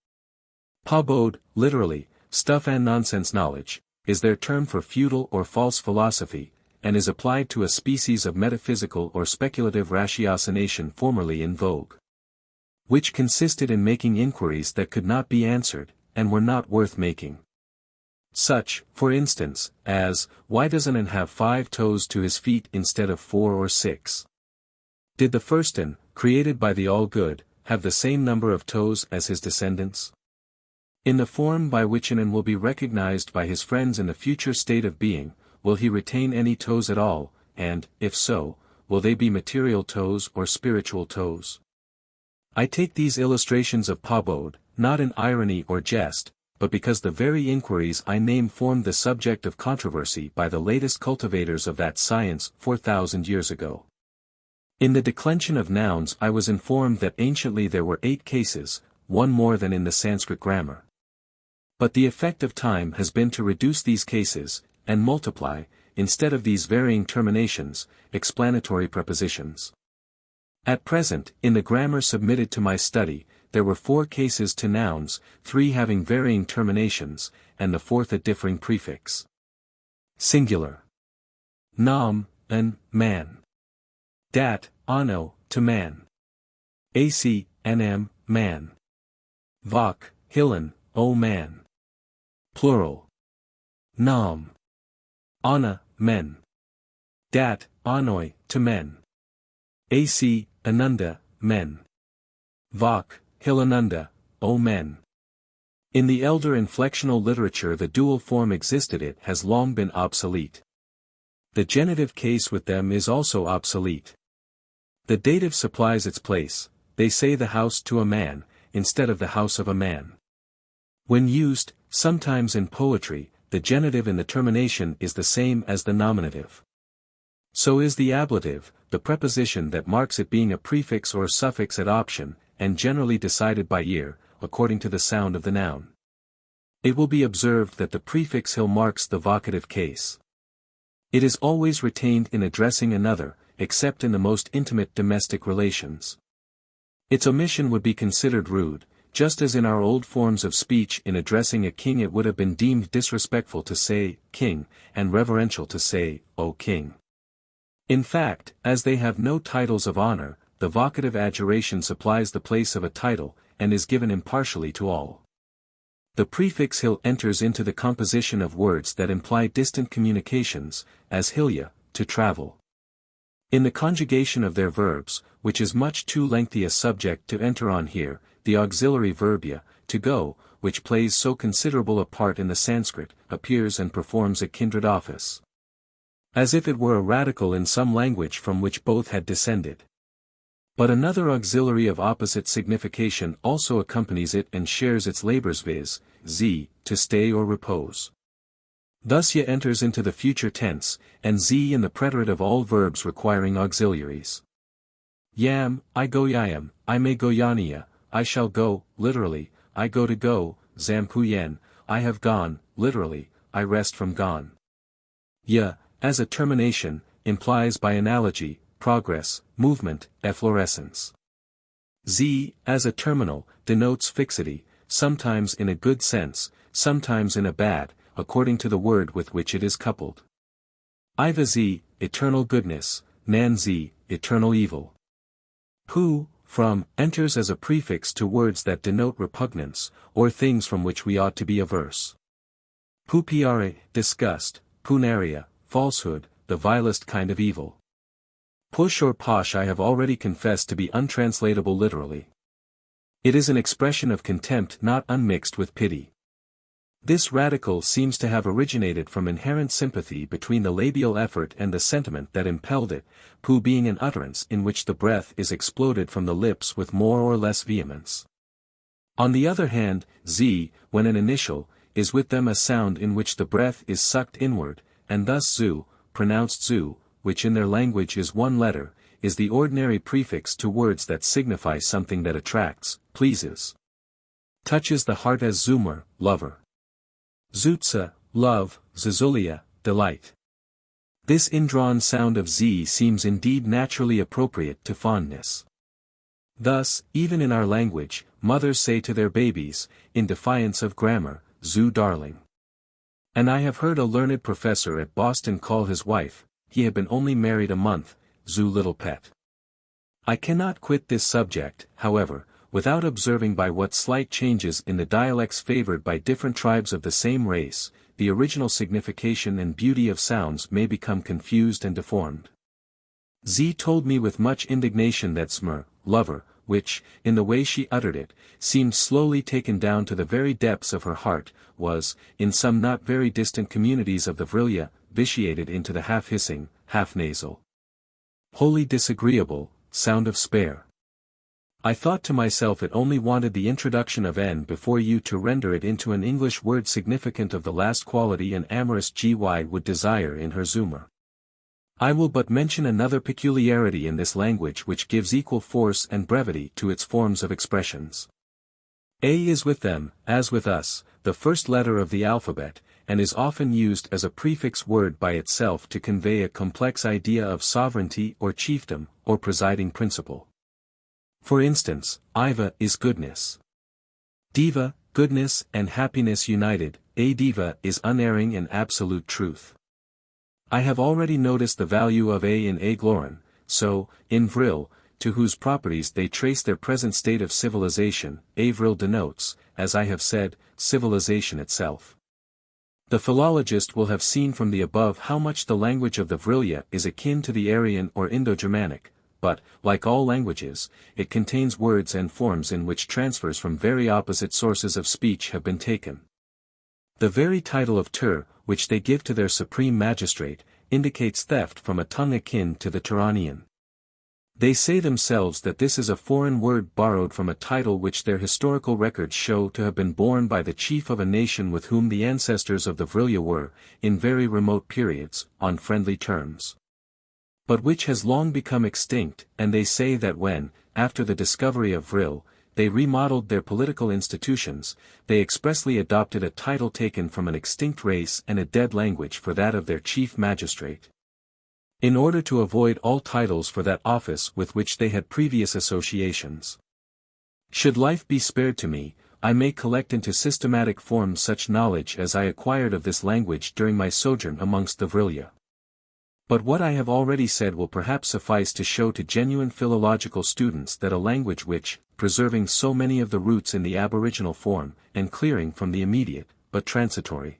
Pa bod, literally, stuff and nonsense knowledge, is their term for futile or false philosophy, and is applied to a species of metaphysical or speculative ratiocination formerly in vogue, which consisted in making inquiries that could not be answered, and were not worth making. Such, for instance, as, why does an have 5 toes to his feet instead of 4 or 6? Did the first an, created by the all-good, have the same number of toes as his descendants? In the form by which an will be recognized by his friends in the future state of being, will he retain any toes at all, and, if so, will they be material toes or spiritual toes? I take these illustrations of pabod, not in irony or jest, but because the very inquiries I name formed the subject of controversy by the latest cultivators of that science 4,000 years ago. In the declension of nouns I was informed that anciently there were 8 cases, one more than in the Sanskrit grammar. But the effect of time has been to reduce these cases, and multiply, instead of these varying terminations, explanatory prepositions. At present, in the grammar submitted to my study, there were 4 cases to nouns, 3 having varying terminations, and the 4th a differing prefix. Singular. Nam, an, man. Dat, ano, to man. Ac, nm, man. Vok, hillen, o man. Plural. Nam. Ana, men. Dat, anoi, to men. Ac, ananda, men. Vok, Hilanunda, O men. In the elder inflectional literature the dual form existed. It has long been obsolete. The genitive case with them is also obsolete. The dative supplies its place, they say the house to a man, instead of the house of a man. When used, sometimes in poetry, the genitive in the termination is the same as the nominative. So is the ablative, the preposition that marks it being a prefix or suffix at option, and generally decided by ear, according to the sound of the noun. It will be observed that the prefix hill marks the vocative case. It is always retained in addressing another, except in the most intimate domestic relations. Its omission would be considered rude, just as in our old forms of speech in addressing a king it would have been deemed disrespectful to say, king, and reverential to say, O king. In fact, as they have no titles of honor, the vocative adjuration supplies the place of a title, and is given impartially to all. The prefix hill enters into the composition of words that imply distant communications, as hilya, to travel. In the conjugation of their verbs, which is much too lengthy a subject to enter on here, the auxiliary verb ya, to go, which plays so considerable a part in the Sanskrit, appears and performs a kindred office. As if it were a radical in some language from which both had descended. But another auxiliary of opposite signification also accompanies it and shares its labors, viz., z, to stay or repose. Thus ya enters into the future tense, and z in the preterite of all verbs requiring auxiliaries. Yam, I go yam, I may go yaniya, I shall go, literally, I go to go, zampuyen, I have gone, literally, I rest from gone. Ya, as a termination, implies by analogy, progress, movement, efflorescence. Z, as a terminal, denotes fixity, sometimes in a good sense, sometimes in a bad, according to the word with which it is coupled. Iva z, eternal goodness, nan z, eternal evil. Pu, from, enters as a prefix to words that denote repugnance, or things from which we ought to be averse. Pupiare, disgust, punaria, falsehood, the vilest kind of evil. Push or posh I have already confessed to be untranslatable literally. It is an expression of contempt not unmixed with pity. This radical seems to have originated from inherent sympathy between the labial effort and the sentiment that impelled it, pu being an utterance in which the breath is exploded from the lips with more or less vehemence. On the other hand, z, when an initial, is with them a sound in which the breath is sucked inward, and thus zu, pronounced zu, which in their language is one letter, is the ordinary prefix to words that signify something that attracts, pleases. Touches the heart as zoomer, lover. Zutsa, love, zuzulia, delight. This indrawn sound of z seems indeed naturally appropriate to fondness. Thus, even in our language, mothers say to their babies, in defiance of grammar, zu darling. And I have heard a learned professor at Boston call his wife, he had been only married a month, zu little pet. I cannot quit this subject, however, without observing by what slight changes in the dialects favored by different tribes of the same race, the original signification and beauty of sounds may become confused and deformed. Z told me with much indignation that smr, lover, which, in the way she uttered it, seemed slowly taken down to the very depths of her heart, was, in some not very distant communities of the Vril-ya, vitiated into the half-hissing, half-nasal, wholly disagreeable, sound of spare. I thought to myself it only wanted the introduction of n before you to render it into an English word significant of the last quality an amorous gy would desire in her zoomer. I will but mention another peculiarity in this language which gives equal force and brevity to its forms of expressions. A is with them, as with us, the first letter of the alphabet, and is often used as a prefix word by itself to convey a complex idea of sovereignty or chiefdom, or presiding principle. For instance, Iva is goodness. Diva, goodness and happiness united, a diva is unerring and absolute truth. I have already noticed the value of a in agloran, so, in Vril, to whose properties they trace their present state of civilization, a Vril denotes, as I have said, civilization itself. The philologist will have seen from the above how much the language of the Vril-ya is akin to the Aryan or Indo-Germanic, but, like all languages, it contains words and forms in which transfers from very opposite sources of speech have been taken. The very title of Tur, which they give to their supreme magistrate, indicates theft from a tongue akin to the Turanian. They say themselves that this is a foreign word borrowed from a title which their historical records show to have been borne by the chief of a nation with whom the ancestors of the Vril-ya were, in very remote periods, on friendly terms. But which has long become extinct, and they say that when, after the discovery of Vril, they remodeled their political institutions, they expressly adopted a title taken from an extinct race and a dead language for that of their chief magistrate. In order to avoid all titles for that office with which they had previous associations. Should life be spared to me, I may collect into systematic form such knowledge as I acquired of this language during my sojourn amongst the Vril-ya. But what I have already said will perhaps suffice to show to genuine philological students that a language which, preserving so many of the roots in the aboriginal form, and clearing from the immediate, but transitory,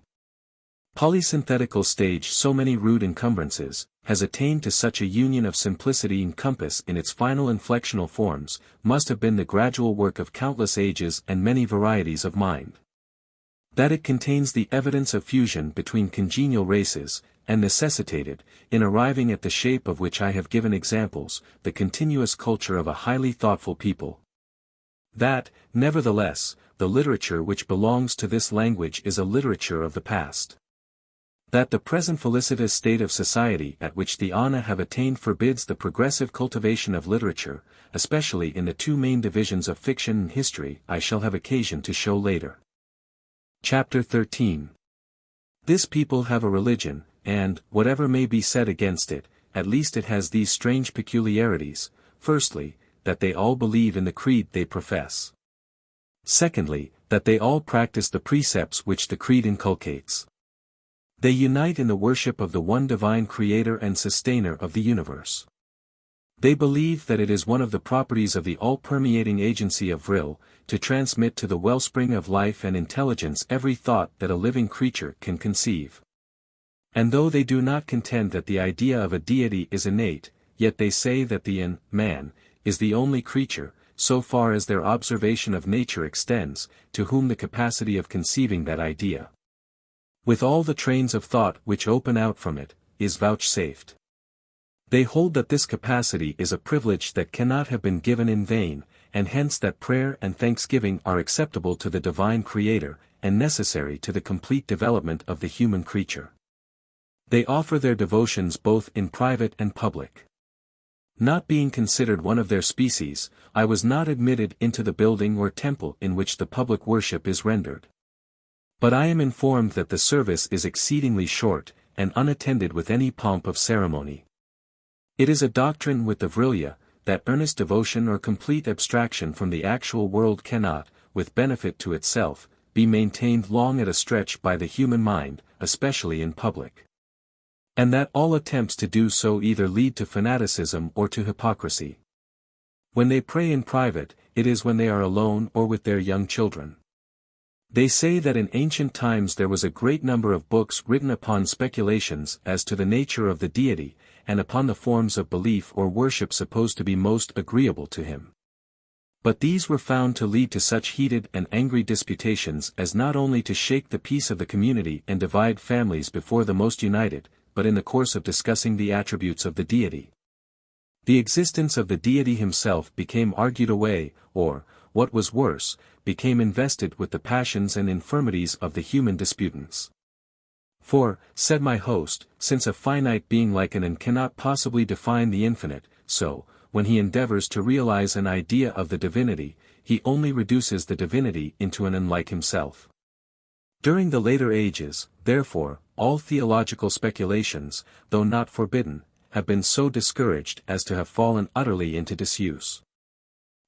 polysynthetical stage so many rude encumbrances, has attained to such a union of simplicity and compass in its final inflectional forms, must have been the gradual work of countless ages and many varieties of mind. That it contains the evidence of fusion between congenial races, and necessitated, in arriving at the shape of which I have given examples, the continuous culture of a highly thoughtful people. That, nevertheless, the literature which belongs to this language is a literature of the past. That the present felicitous state of society at which the Ana have attained forbids the progressive cultivation of literature, especially in the two main divisions of fiction and history, I shall have occasion to show later. Chapter 13. This people have a religion, and, whatever may be said against it, at least it has these strange peculiarities: firstly, that they all believe in the creed they profess. Secondly, that they all practice the precepts which the creed inculcates. They unite in the worship of the one divine creator and sustainer of the universe. They believe that it is one of the properties of the all-permeating agency of Vril, to transmit to the wellspring of life and intelligence every thought that a living creature can conceive. And though they do not contend that the idea of a deity is innate, yet they say that the man, is the only creature, so far as their observation of nature extends, to whom the capacity of conceiving that idea, with all the trains of thought which open out from it, is vouchsafed. They hold that this capacity is a privilege that cannot have been given in vain, and hence that prayer and thanksgiving are acceptable to the divine Creator, and necessary to the complete development of the human creature. They offer their devotions both in private and public. Not being considered one of their species, I was not admitted into the building or temple in which the public worship is rendered. But I am informed that the service is exceedingly short, and unattended with any pomp of ceremony. It is a doctrine with the Vril-ya, that earnest devotion or complete abstraction from the actual world cannot, with benefit to itself, be maintained long at a stretch by the human mind, especially in public. And that all attempts to do so either lead to fanaticism or to hypocrisy. When they pray in private, it is when they are alone or with their young children. They say that in ancient times there was a great number of books written upon speculations as to the nature of the deity, and upon the forms of belief or worship supposed to be most agreeable to him. But these were found to lead to such heated and angry disputations as not only to shake the peace of the community and divide families before the most united, but in the course of discussing the attributes of the deity, the existence of the deity himself became argued away, or, what was worse, became invested with the passions and infirmities of the human disputants. For, said my host, since a finite being like an cannot possibly define the infinite, so, when he endeavors to realize an idea of the divinity, he only reduces the divinity into an unlike himself. During the later ages, therefore, all theological speculations, though not forbidden, have been so discouraged as to have fallen utterly into disuse.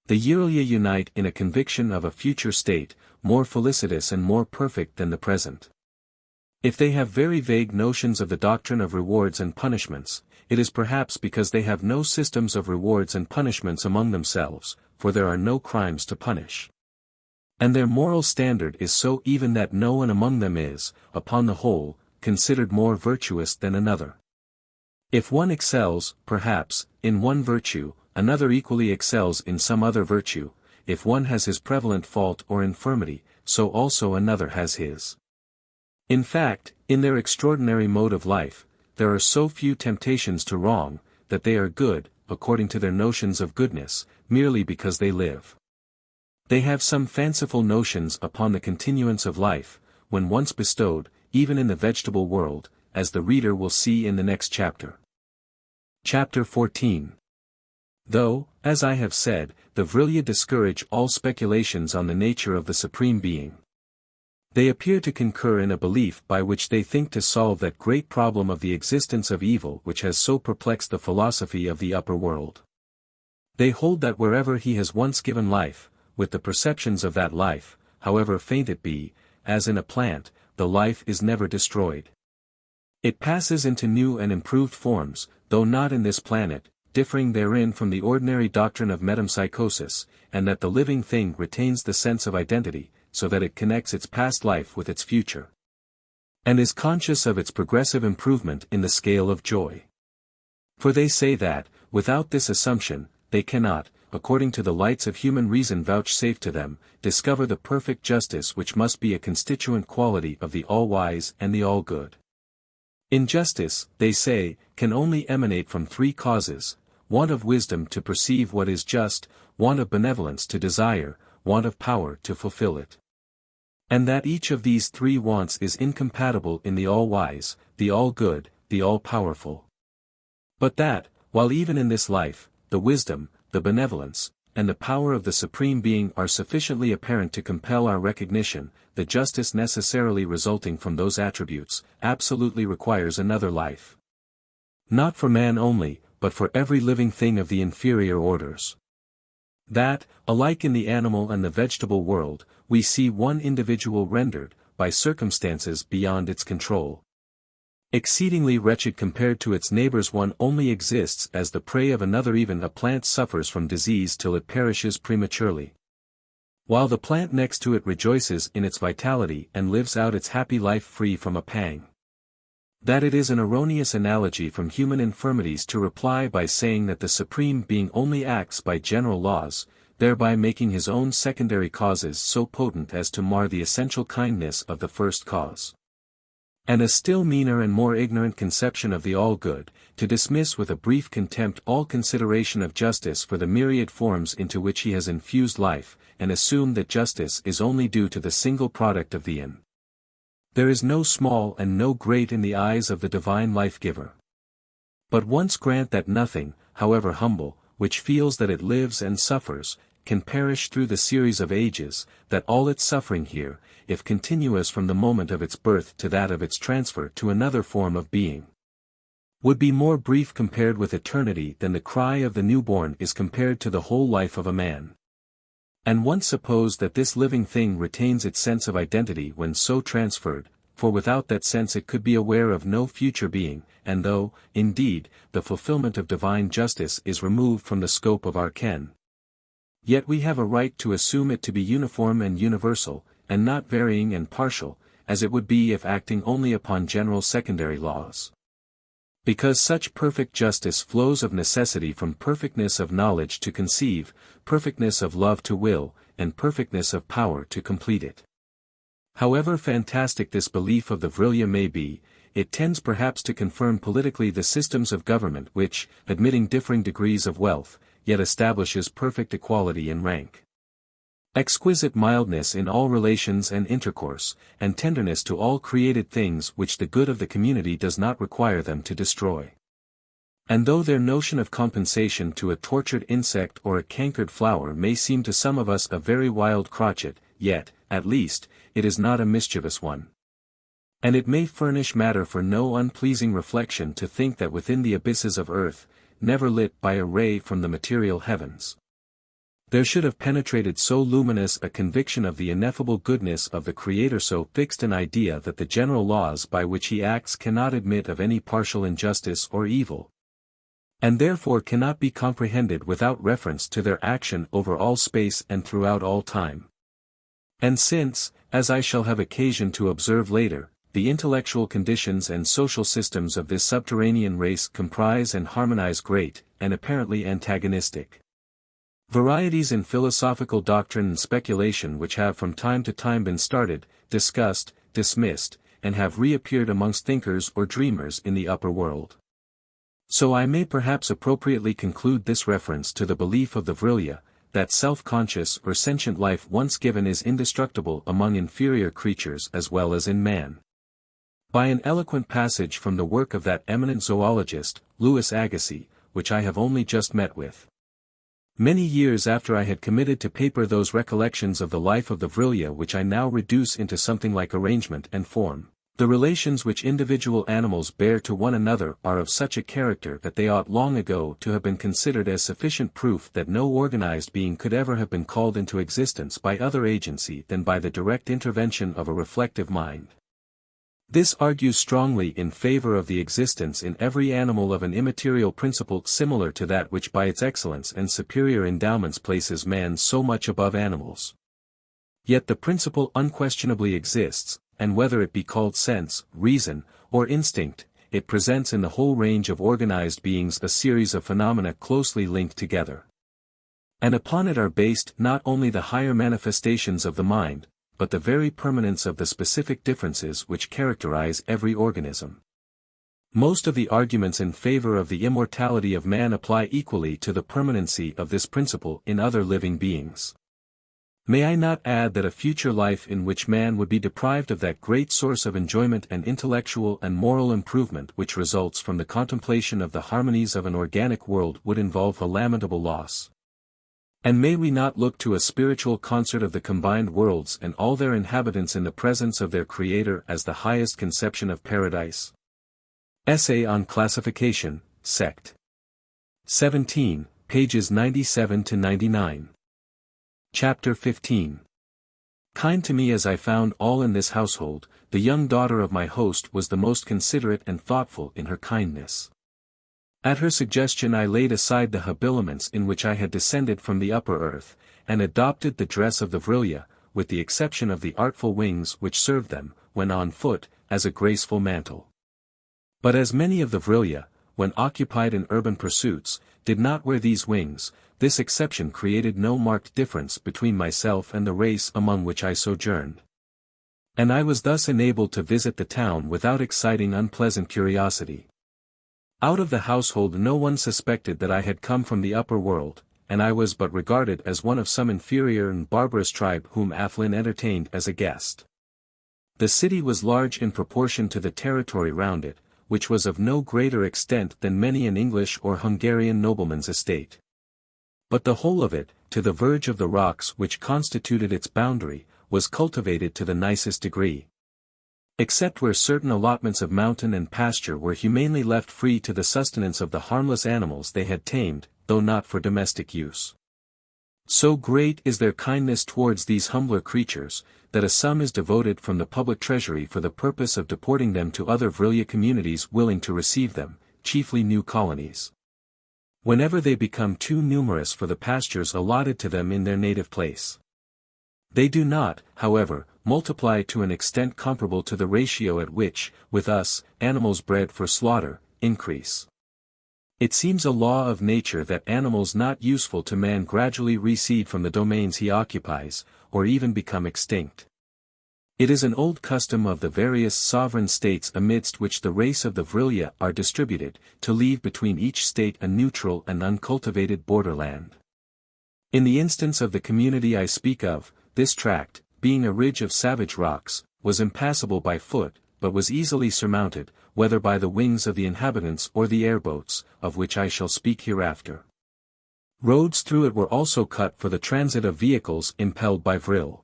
The Vril-ya unite in a conviction of a future state, more felicitous and more perfect than the present. If they have very vague notions of the doctrine of rewards and punishments, it is perhaps because they have no systems of rewards and punishments among themselves, for there are no crimes to punish. And their moral standard is so even that no one among them is, upon the whole, considered more virtuous than another. If one excels, perhaps, in one virtue, another equally excels in some other virtue, if one has his prevalent fault or infirmity, so also another has his. In fact, in their extraordinary mode of life, there are so few temptations to wrong, that they are good, according to their notions of goodness, merely because they live. They have some fanciful notions upon the continuance of life, when once bestowed, even in the vegetable world, as the reader will see in the next chapter. Chapter 14. Though, as I have said, the Vril-ya discourage all speculations on the nature of the Supreme Being. They appear to concur in a belief by which they think to solve that great problem of the existence of evil which has so perplexed the philosophy of the upper world. They hold that wherever he has once given life, with the perceptions of that life, however faint it be, as in a plant, the life is never destroyed. It passes into new and improved forms, though not in this planet, differing therein from the ordinary doctrine of metempsychosis, and that the living thing retains the sense of identity, so that it connects its past life with its future, and is conscious of its progressive improvement in the scale of joy. For they say that, without this assumption, they cannot, according to the lights of human reason vouchsafed to them, discover the perfect justice which must be a constituent quality of the all-wise and the all-good. Injustice, they say, can only emanate from three causes: want of wisdom to perceive what is just, want of benevolence to desire, want of power to fulfill it. And that each of these three wants is incompatible in the all-wise, the all-good, the all-powerful. But that, while even in this life, the wisdom, the benevolence, and the power of the Supreme Being are sufficiently apparent to compel our recognition, the justice necessarily resulting from those attributes, absolutely requires another life. Not for man only, but for every living thing of the inferior orders. That, alike in the animal and the vegetable world, we see one individual rendered, by circumstances beyond its control, exceedingly wretched compared to its neighbors. One only exists as the prey of another. Even a plant suffers from disease till it perishes prematurely, while the plant next to it rejoices in its vitality and lives out its happy life free from a pang. That it is an erroneous analogy from human infirmities to reply by saying that the Supreme Being only acts by general laws, thereby making his own secondary causes so potent as to mar the essential kindness of the first cause. And a still meaner and more ignorant conception of the all-good, to dismiss with a brief contempt all consideration of justice for the myriad forms into which he has infused life, and assume that justice is only due to the single product of the in. There is no small and no great in the eyes of the divine life-giver. But once grant that nothing, however humble, which feels that it lives and suffers, can perish through the series of ages, that all its suffering here, if continuous from the moment of its birth to that of its transfer to another form of being, would be more brief compared with eternity than the cry of the newborn is compared to the whole life of a man. And once suppose that this living thing retains its sense of identity when so transferred, for without that sense it could be aware of no future being, and though, indeed, the fulfillment of divine justice is removed from the scope of our ken, yet we have a right to assume it to be uniform and universal, and not varying and partial, as it would be if acting only upon general secondary laws. Because such perfect justice flows of necessity from perfectness of knowledge to conceive, perfectness of love to will, and perfectness of power to complete it. However fantastic this belief of the Vril-ya may be, it tends perhaps to confirm politically the systems of government which, admitting differing degrees of wealth, yet establishes perfect equality in rank, exquisite mildness in all relations and intercourse, and tenderness to all created things which the good of the community does not require them to destroy. And though their notion of compensation to a tortured insect or a cankered flower may seem to some of us a very wild crotchet, yet, at least, it is not a mischievous one. And it may furnish matter for no unpleasing reflection to think that within the abysses of earth, never lit by a ray from the material heavens, there should have penetrated so luminous a conviction of the ineffable goodness of the Creator, so fixed an idea that the general laws by which he acts cannot admit of any partial injustice or evil, and therefore cannot be comprehended without reference to their action over all space and throughout all time. And since, as I shall have occasion to observe later, the intellectual conditions and social systems of this subterranean race comprise and harmonize great, and apparently antagonistic varieties in philosophical doctrine and speculation which have from time to time been started, discussed, dismissed, and have reappeared amongst thinkers or dreamers in the upper world. So I may perhaps appropriately conclude this reference to the belief of the Vril-ya, that self-conscious or sentient life once given is indestructible among inferior creatures as well as in man. By an eloquent passage from the work of that eminent zoologist, Louis Agassiz, which I have only just met with. Many years after I had committed to paper those recollections of the life of the Vril-ya which I now reduce into something like arrangement and form, the relations which individual animals bear to one another are of such a character that they ought long ago to have been considered as sufficient proof that no organized being could ever have been called into existence by other agency than by the direct intervention of a reflective mind. This argues strongly in favor of the existence in every animal of an immaterial principle similar to that which by its excellence and superior endowments places man so much above animals. Yet the principle unquestionably exists, and whether it be called sense, reason, or instinct, it presents in the whole range of organized beings a series of phenomena closely linked together. And upon it are based not only the higher manifestations of the mind, but the very permanence of the specific differences which characterize every organism. Most of the arguments in favor of the immortality of man apply equally to the permanency of this principle in other living beings. May I not add that a future life in which man would be deprived of that great source of enjoyment and intellectual and moral improvement which results from the contemplation of the harmonies of an organic world would involve a lamentable loss? And may we not look to a spiritual concert of the combined worlds and all their inhabitants in the presence of their Creator as the highest conception of paradise? Essay on Classification, Sect. 17, pages 97 to 99. Chapter 15. Kind to me as I found all in this household, the young daughter of my host was the most considerate and thoughtful in her kindness. At her suggestion I laid aside the habiliments in which I had descended from the upper earth, and adopted the dress of the Vril-ya, with the exception of the artful wings which served them, when on foot, as a graceful mantle. But as many of the Vril-ya, when occupied in urban pursuits, did not wear these wings, this exception created no marked difference between myself and the race among which I sojourned. And I was thus enabled to visit the town without exciting unpleasant curiosity. Out of the household no one suspected that I had come from the upper world, and I was but regarded as one of some inferior and barbarous tribe whom Athlin entertained as a guest. The city was large in proportion to the territory round it, which was of no greater extent than many an English or Hungarian nobleman's estate. But the whole of it, to the verge of the rocks which constituted its boundary, was cultivated to the nicest degree. Except where certain allotments of mountain and pasture were humanely left free to the sustenance of the harmless animals they had tamed, though not for domestic use. So great is their kindness towards these humbler creatures, that a sum is devoted from the public treasury for the purpose of deporting them to other Vril-ya communities willing to receive them, chiefly new colonies. Whenever they become too numerous for the pastures allotted to them in their native place. They do not, however, multiply to an extent comparable to the ratio at which, with us, animals bred for slaughter, increase. It seems a law of nature that animals not useful to man gradually recede from the domains he occupies, or even become extinct. It is an old custom of the various sovereign states amidst which the race of the Vril-ya are distributed, to leave between each state a neutral and uncultivated borderland. In the instance of the community I speak of, this tract, being a ridge of savage rocks, was impassable by foot, but was easily surmounted, whether by the wings of the inhabitants or the airboats, of which I shall speak hereafter. Roads through it were also cut for the transit of vehicles impelled by vril.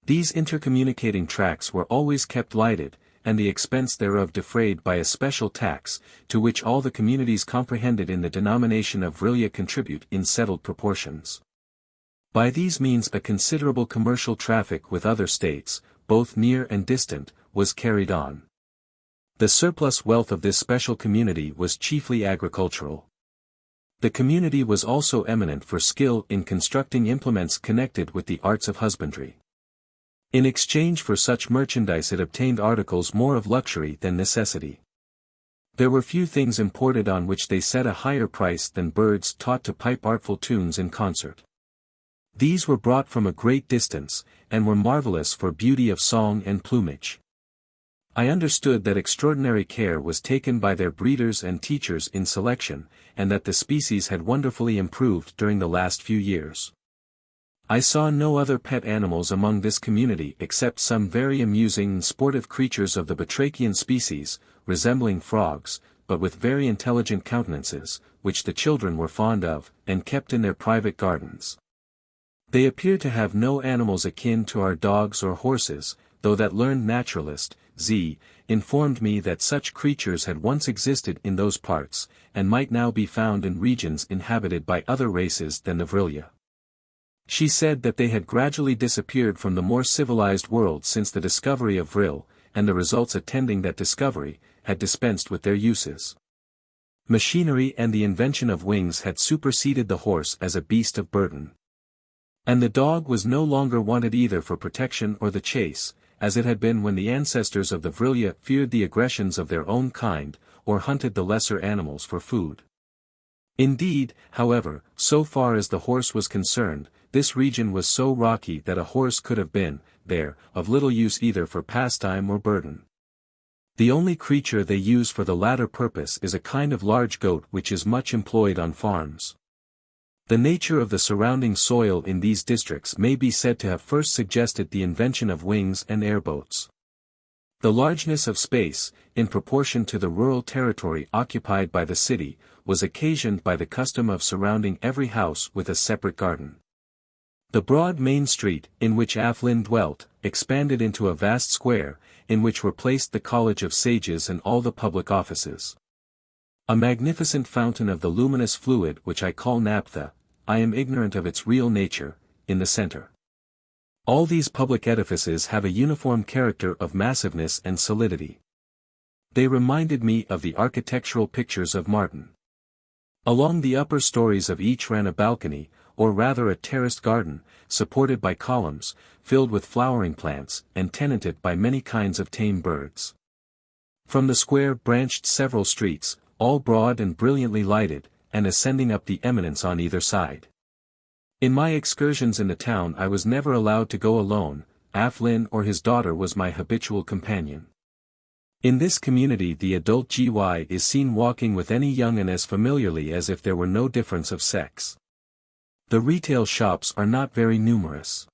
These intercommunicating tracks were always kept lighted, and the expense thereof defrayed by a special tax, to which all the communities comprehended in the denomination of Vril-ya contribute in settled proportions. By these means a considerable commercial traffic with other states, both near and distant, was carried on. The surplus wealth of this special community was chiefly agricultural. The community was also eminent for skill in constructing implements connected with the arts of husbandry. In exchange for such merchandise it obtained articles more of luxury than necessity. There were few things imported on which they set a higher price than birds taught to pipe artful tunes in concert. These were brought from a great distance, and were marvelous for beauty of song and plumage. I understood that extraordinary care was taken by their breeders and teachers in selection, and that the species had wonderfully improved during the last few years. I saw no other pet animals among this community except some very amusing and sportive creatures of the batrachian species, resembling frogs, but with very intelligent countenances, which the children were fond of, and kept in their private gardens. They appear to have no animals akin to our dogs or horses, though that learned naturalist, Z, informed me that such creatures had once existed in those parts, and might now be found in regions inhabited by other races than the Vril-ya. She said that they had gradually disappeared from the more civilized world since the discovery of Vril, and the results attending that discovery, had dispensed with their uses. Machinery and the invention of wings had superseded the horse as a beast of burden. And the dog was no longer wanted either for protection or the chase, as it had been when the ancestors of the Vril-ya feared the aggressions of their own kind, or hunted the lesser animals for food. Indeed, however, so far as the horse was concerned, this region was so rocky that a horse could have been, there, of little use either for pastime or burden. The only creature they use for the latter purpose is a kind of large goat which is much employed on farms. The nature of the surrounding soil in these districts may be said to have first suggested the invention of wings and airboats. The largeness of space, in proportion to the rural territory occupied by the city, was occasioned by the custom of surrounding every house with a separate garden. The broad main street, in which Athlin dwelt, expanded into a vast square, in which were placed the College of Sages and all the public offices. A magnificent fountain of the luminous fluid which I call naphtha, I am ignorant of its real nature, in the center. All these public edifices have a uniform character of massiveness and solidity. They reminded me of the architectural pictures of Martin. Along the upper stories of each ran a balcony, or rather a terraced garden, supported by columns, filled with flowering plants, and tenanted by many kinds of tame birds. From the square branched several streets, all broad and brilliantly lighted, and ascending up the eminence on either side. In my excursions in the town I was never allowed to go alone, Athlin or his daughter was my habitual companion. In this community the adult GY is seen walking with any young'un as familiarly as if there were no difference of sex. The retail shops are not very numerous.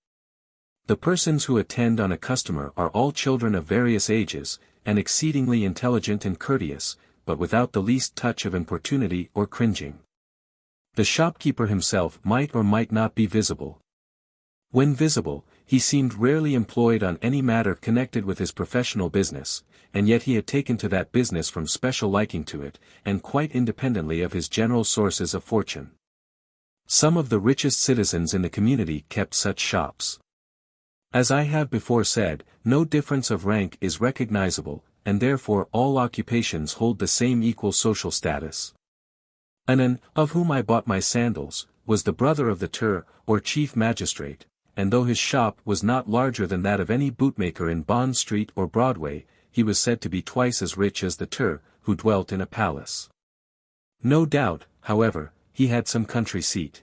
The persons who attend on a customer are all children of various ages, and exceedingly intelligent and courteous, but without the least touch of importunity or cringing. The shopkeeper himself might or might not be visible. When visible, he seemed rarely employed on any matter connected with his professional business, and yet he had taken to that business from special liking to it, and quite independently of his general sources of fortune. Some of the richest citizens in the community kept such shops. As I have before said, no difference of rank is recognizable, and therefore all occupations hold the same equal social status. Anan, of whom I bought my sandals, was the brother of the Tur, or chief magistrate, and though his shop was not larger than that of any bootmaker in Bond Street or Broadway, he was said to be twice as rich as the Tur, who dwelt in a palace. No doubt, however, he had some country seat.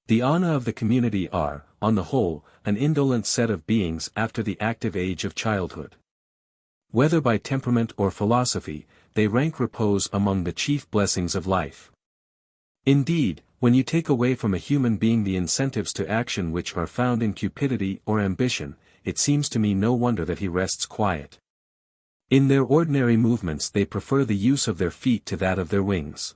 The Ana of the community are, on the whole, an indolent set of beings after the active age of childhood. Whether by temperament or philosophy, they rank repose among the chief blessings of life. Indeed, when you take away from a human being the incentives to action which are found in cupidity or ambition, it seems to me no wonder that he rests quiet. In their ordinary movements they prefer the use of their feet to that of their wings.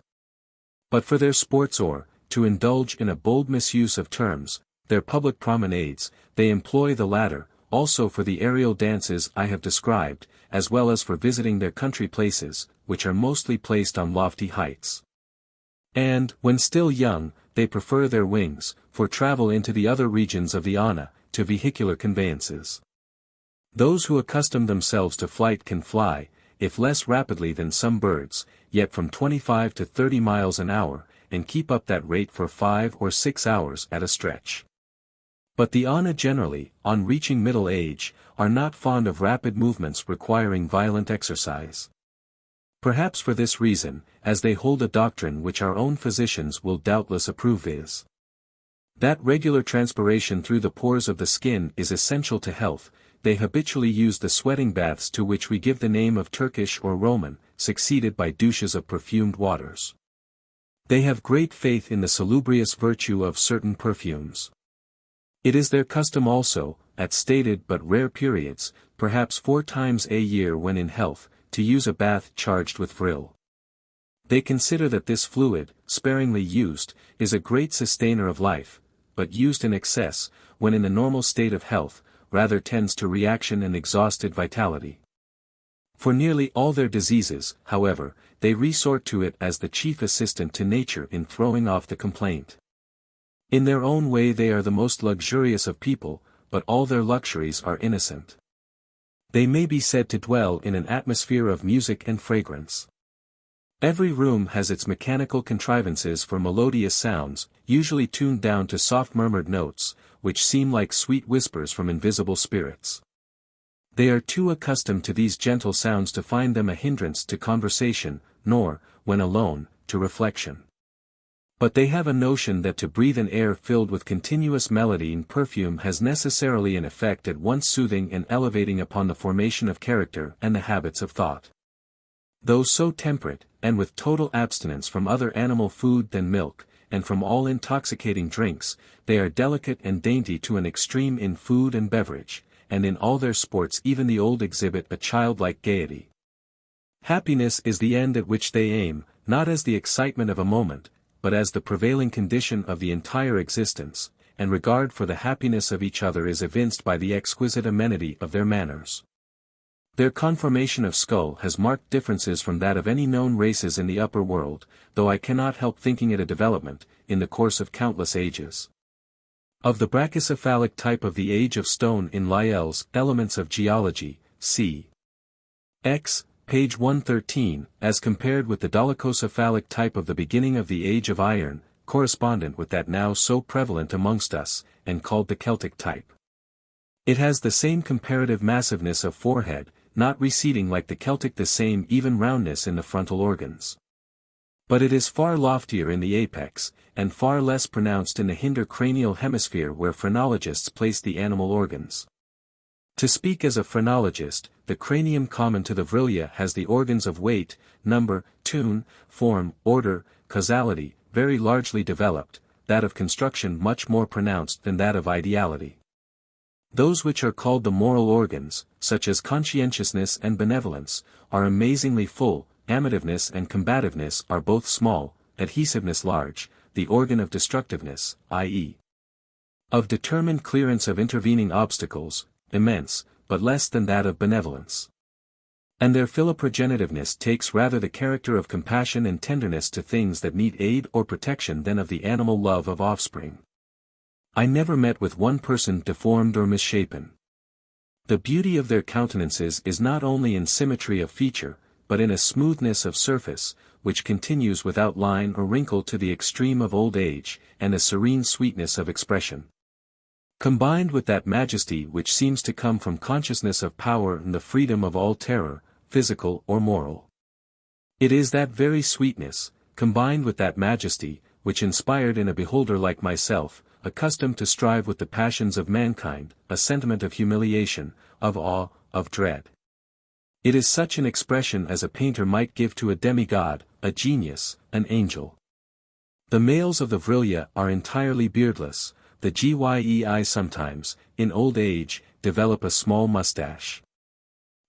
But for their sports or, to indulge in a bold misuse of terms, their public promenades, they employ the latter, also for the aerial dances I have described, as well as for visiting their country places, which are mostly placed on lofty heights. And, when still young, they prefer their wings, for travel into the other regions of the Ana, to vehicular conveyances. Those who accustom themselves to flight can fly, if less rapidly than some birds, yet from 25 to 30 miles an hour, and keep up that rate for 5 or 6 hours at a stretch. But the Ana generally, on reaching middle age, are not fond of rapid movements requiring violent exercise. Perhaps for this reason, as they hold a doctrine which our own physicians will doubtless approve, is that regular transpiration through the pores of the skin is essential to health. They habitually use the sweating baths to which we give the name of Turkish or Roman, succeeded by douches of perfumed waters. They have great faith in the salubrious virtue of certain perfumes. It is their custom also, at stated but rare periods, perhaps 4 times a year when in health, to use a bath charged with vril. They consider that this fluid, sparingly used, is a great sustainer of life, but used in excess, when in the normal state of health, rather tends to reaction and exhausted vitality. For nearly all their diseases, however, they resort to it as the chief assistant to nature in throwing off the complaint. In their own way they are the most luxurious of people, but all their luxuries are innocent. They may be said to dwell in an atmosphere of music and fragrance. Every room has its mechanical contrivances for melodious sounds, usually tuned down to soft murmured notes, which seem like sweet whispers from invisible spirits. They are too accustomed to these gentle sounds to find them a hindrance to conversation, nor, when alone, to reflection. But they have a notion that to breathe an air filled with continuous melody and perfume has necessarily an effect at once soothing and elevating upon the formation of character and the habits of thought. Though so temperate, and with total abstinence from other animal food than milk, and from all intoxicating drinks, they are delicate and dainty to an extreme in food and beverage, and in all their sports even the old exhibit a childlike gaiety. Happiness is the end at which they aim, not as the excitement of a moment, but as the prevailing condition of the entire existence, and regard for the happiness of each other is evinced by the exquisite amenity of their manners. Their conformation of skull has marked differences from that of any known races in the upper world, though I cannot help thinking it a development, in the course of countless ages, of the brachycephalic type of the Age of Stone in Lyell's Elements of Geology, c. X, page 113, as compared with the dolichocephalic type of the beginning of the Age of Iron, correspondent with that now so prevalent amongst us, and called the Celtic type. It has the same comparative massiveness of forehead, not receding like the Celtic, the same even roundness in the frontal organs. But it is far loftier in the apex, and far less pronounced in the hinder cranial hemisphere where phrenologists place the animal organs. To speak as a phrenologist, the cranium common to the Vril-ya has the organs of weight, number, tune, form, order, causality, very largely developed, that of construction much more pronounced than that of ideality. Those which are called the moral organs, such as conscientiousness and benevolence, are amazingly full, amativeness and combativeness are both small, adhesiveness large, the organ of destructiveness, i.e. of determined clearance of intervening obstacles, immense, but less than that of benevolence. And their philoprogenitiveness takes rather the character of compassion and tenderness to things that need aid or protection than of the animal love of offspring. I never met with one person deformed or misshapen. The beauty of their countenances is not only in symmetry of feature, but in a smoothness of surface, which continues without line or wrinkle to the extreme of old age, and a serene sweetness of expression, combined with that majesty which seems to come from consciousness of power and the freedom of all terror, physical or moral. It is that very sweetness, combined with that majesty, which inspired in a beholder like myself, accustomed to strive with the passions of mankind, a sentiment of humiliation, of awe, of dread. It is such an expression as a painter might give to a demigod, a genius, an angel. The males of the Vril-ya are entirely beardless, the gyei sometimes, in old age, develop a small mustache.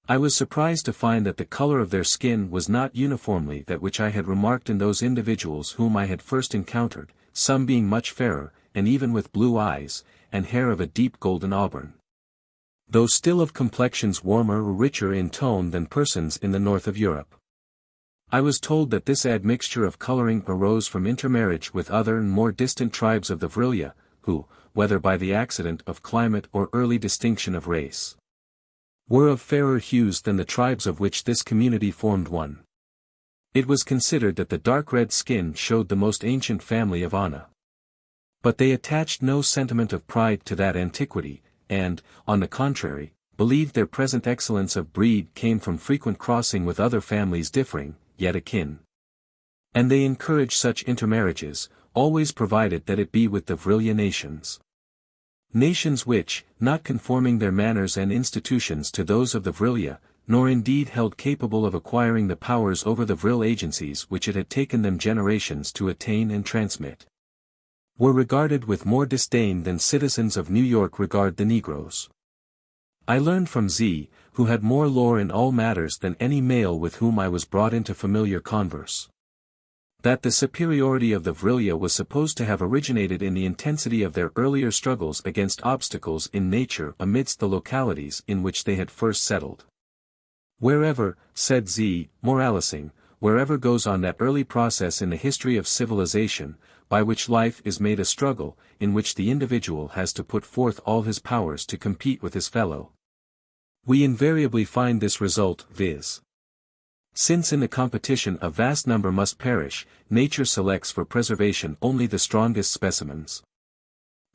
I was surprised to find that the color of their skin was not uniformly that which I had remarked in those individuals whom I had first encountered, some being much fairer, and even with blue eyes, and hair of a deep golden auburn, though still of complexions warmer or richer in tone than persons in the north of Europe. I was told that this admixture of coloring arose from intermarriage with other and more distant tribes of the Vril-ya, who, whether by the accident of climate or early distinction of race, were of fairer hues than the tribes of which this community formed one. It was considered that the dark red skin showed the most ancient family of Ana. But they attached no sentiment of pride to that antiquity, and, on the contrary, believed their present excellence of breed came from frequent crossing with other families differing, yet akin. And they encouraged such intermarriages, always provided that it be with the Vril-ya nations. Nations which, not conforming their manners and institutions to those of the Vril-ya, nor indeed held capable of acquiring the powers over the Vril agencies which it had taken them generations to attain and transmit, were regarded with more disdain than citizens of New York regard the Negroes. I learned from Z, who had more lore in all matters than any male with whom I was brought into familiar converse, that the superiority of the Vril-ya was supposed to have originated in the intensity of their earlier struggles against obstacles in nature amidst the localities in which they had first settled. Wherever, said Z, moralising, wherever goes on that early process in the history of civilization, by which life is made a struggle, in which the individual has to put forth all his powers to compete with his fellow, we invariably find this result, viz. Since in the competition a vast number must perish, nature selects for preservation only the strongest specimens.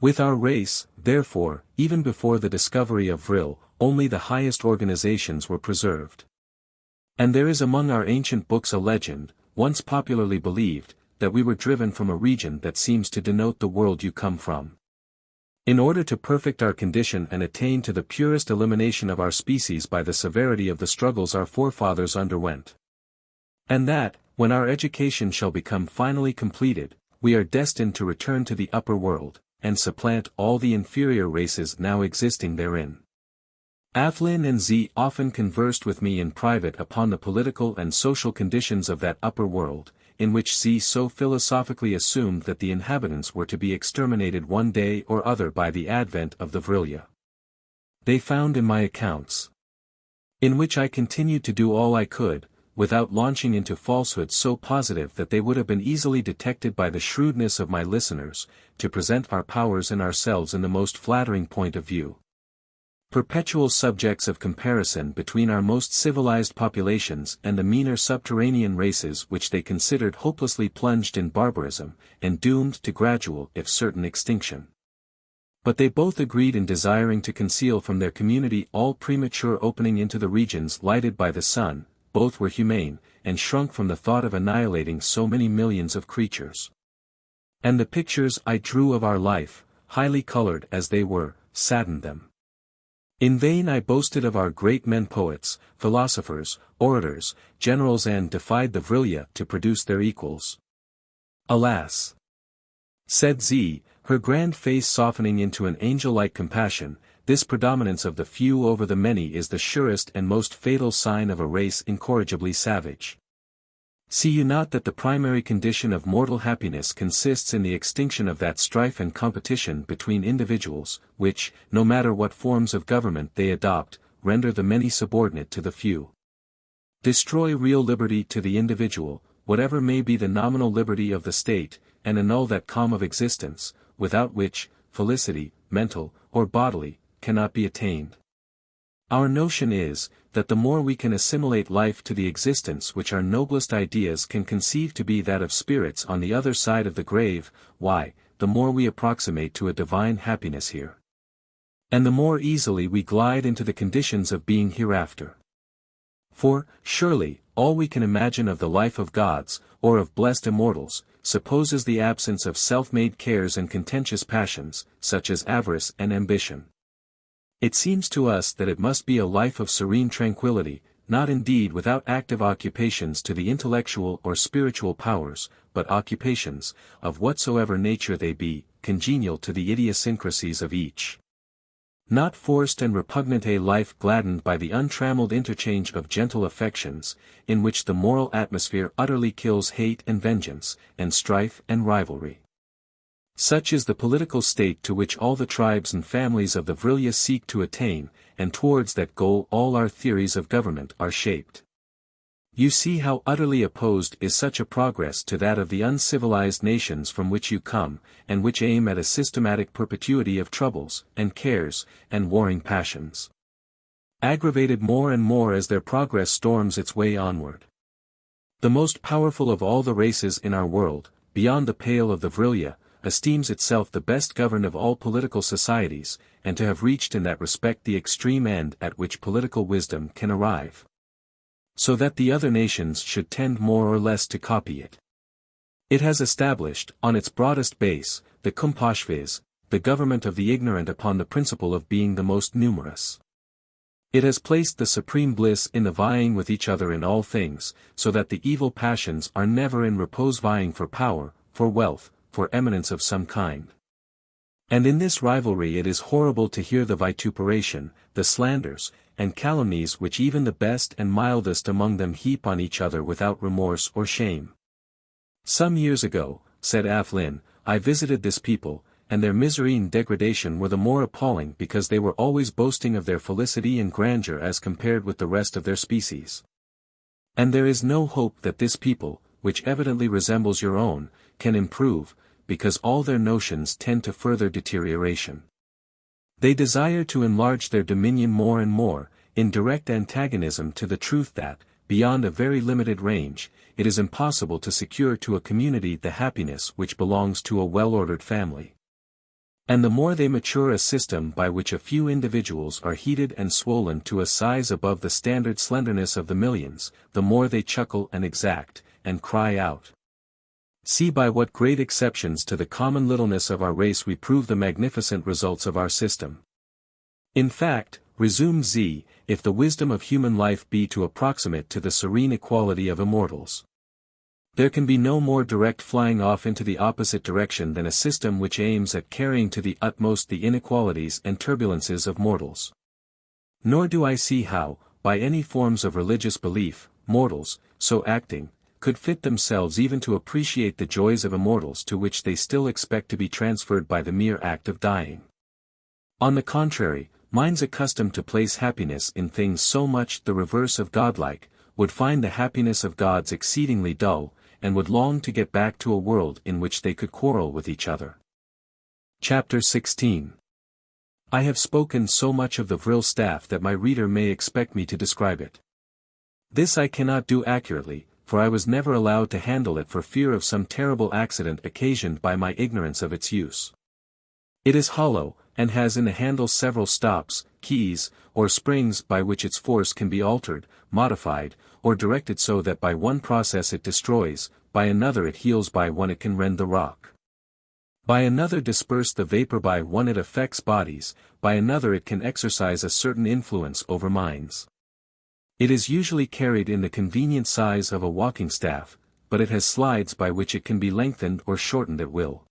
With our race, therefore, even before the discovery of Vril, only the highest organizations were preserved. And there is among our ancient books a legend, once popularly believed, that we were driven from a region that seems to denote the world you come from, in order to perfect our condition and attain to the purest elimination of our species by the severity of the struggles our forefathers underwent. And that, when our education shall become finally completed, we are destined to return to the upper world, and supplant all the inferior races now existing therein. Athlin and Z often conversed with me in private upon the political and social conditions of that upper world, in which Z so philosophically assumed that the inhabitants were to be exterminated one day or other by the advent of the Vril-ya. They found in my accounts, in which I continued to do all I could, without launching into falsehoods so positive that they would have been easily detected by the shrewdness of my listeners, to present our powers and ourselves in the most flattering point of view, perpetual subjects of comparison between our most civilized populations and the meaner subterranean races which they considered hopelessly plunged in barbarism, and doomed to gradual if certain extinction. But they both agreed in desiring to conceal from their community all premature opening into the regions lighted by the sun, both were humane, and shrunk from the thought of annihilating so many millions of creatures. And the pictures I drew of our life, highly colored as they were, saddened them. In vain I boasted of our great men, poets, philosophers, orators, generals, and defied the Vril-ya to produce their equals. Alas! Said Z, her grand face softening into an angel-like compassion, this predominance of the few over the many is the surest and most fatal sign of a race incorrigibly savage. See you not that the primary condition of mortal happiness consists in the extinction of that strife and competition between individuals, which, no matter what forms of government they adopt, render the many subordinate to the few. Destroy real liberty to the individual, whatever may be the nominal liberty of the state, and annul that calm of existence, without which, felicity, mental, or bodily, cannot be attained. Our notion is, that the more we can assimilate life to the existence which our noblest ideas can conceive to be that of spirits on the other side of the grave, why, the more we approximate to a divine happiness here, and the more easily we glide into the conditions of being hereafter. For, surely, all we can imagine of the life of gods, or of blessed immortals, supposes the absence of self-made cares and contentious passions, such as avarice and ambition. It seems to us that it must be a life of serene tranquility, not indeed without active occupations to the intellectual or spiritual powers, but occupations, of whatsoever nature they be, congenial to the idiosyncrasies of each. Not forced and repugnant, a life gladdened by the untrammeled interchange of gentle affections, in which the moral atmosphere utterly kills hate and vengeance, and strife and rivalry. Such is the political state to which all the tribes and families of the Vril-ya seek to attain, and towards that goal all our theories of government are shaped. You see how utterly opposed is such a progress to that of the uncivilized nations from which you come, and which aim at a systematic perpetuity of troubles, and cares, and warring passions, aggravated more and more as their progress storms its way onward. The most powerful of all the races in our world, beyond the pale of the Vril-ya, esteems itself the best governed of all political societies, and to have reached in that respect the extreme end at which political wisdom can arrive. So that the other nations should tend more or less to copy it. It has established, on its broadest base, the kumpashviz, the government of the ignorant upon the principle of being the most numerous. It has placed the supreme bliss in the vying with each other in all things, so that the evil passions are never in repose vying for power, for wealth, for eminence of some kind. And in this rivalry it is horrible to hear the vituperation, the slanders, and calumnies which even the best and mildest among them heap on each other without remorse or shame. Some years ago, said Athlin, I visited this people, and their misery and degradation were the more appalling because they were always boasting of their felicity and grandeur as compared with the rest of their species. And there is no hope that this people, which evidently resembles your own, can improve, because all their notions tend to further deterioration. They desire to enlarge their dominion more and more, in direct antagonism to the truth that, beyond a very limited range, it is impossible to secure to a community the happiness which belongs to a well-ordered family. And the more they mature a system by which a few individuals are heated and swollen to a size above the standard slenderness of the millions, the more they chuckle and exact, and cry out. See by what great exceptions to the common littleness of our race we prove the magnificent results of our system. In fact, resumed Z, if the wisdom of human life be to approximate to the serene equality of immortals, there can be no more direct flying off into the opposite direction than a system which aims at carrying to the utmost the inequalities and turbulences of mortals. Nor do I see how, by any forms of religious belief, mortals, so acting, could fit themselves even to appreciate the joys of immortals to which they still expect to be transferred by the mere act of dying. On the contrary, minds accustomed to place happiness in things so much the reverse of godlike, would find the happiness of gods exceedingly dull, and would long to get back to a world in which they could quarrel with each other. Chapter 16. I have spoken so much of the Vril staff that my reader may expect me to describe it. This I cannot do accurately, for I was never allowed to handle it for fear of some terrible accident occasioned by my ignorance of its use. It is hollow, and has in the handle several stops, keys, or springs by which its force can be altered, modified, or directed so that by one process it destroys, by another it heals, by one it can rend the rock, by another disperse the vapor, by one it affects bodies, by another it can exercise a certain influence over minds. It is usually carried in the convenient size of a walking staff, but it has slides by which it can be lengthened or shortened at will.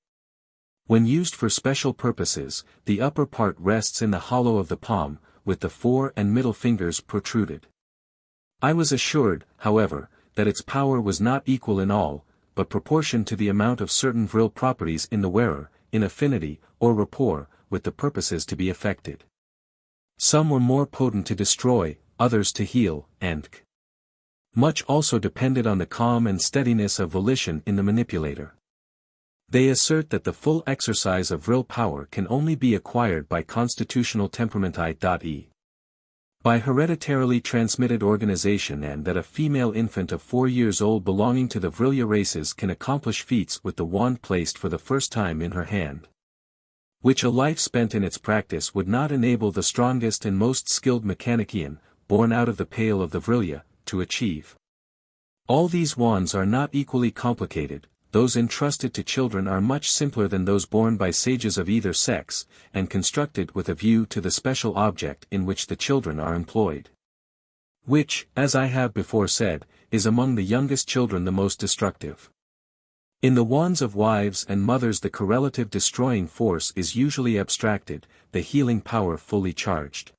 When used for special purposes, the upper part rests in the hollow of the palm, with the fore and middle fingers protruded. I was assured, however, that its power was not equal in all, but proportioned to the amount of certain vril properties in the wearer, in affinity, or rapport, with the purposes to be effected. Some were more potent to destroy, others to heal, and much also depended on the calm and steadiness of volition in the manipulator. They assert that the full exercise of vril power can only be acquired by constitutional temperament i.e. by hereditarily transmitted organization, and that a female infant of 4 years old belonging to the Vril-ya races can accomplish feats with the wand placed for the first time in her hand, which a life spent in its practice would not enable the strongest and most skilled mechanician, born out of the pale of the Vril-ya, to achieve. All these wands are not equally complicated. Those entrusted to children are much simpler than those borne by sages of either sex, and constructed with a view to the special object in which the children are employed. Which, as I have before said, is among the youngest children the most destructive. In the wands of wives and mothers the correlative destroying force is usually abstracted, the healing power fully charged.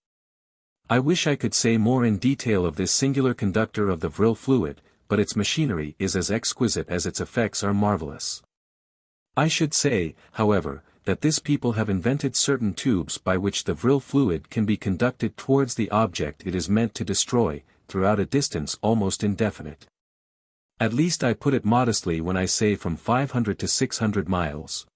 I wish I could say more in detail of this singular conductor of the vril fluid, but its machinery is as exquisite as its effects are marvelous. I should say, however, that this people have invented certain tubes by which the vril fluid can be conducted towards the object it is meant to destroy, throughout a distance almost indefinite. At least I put it modestly when I say from 500 to 600 miles.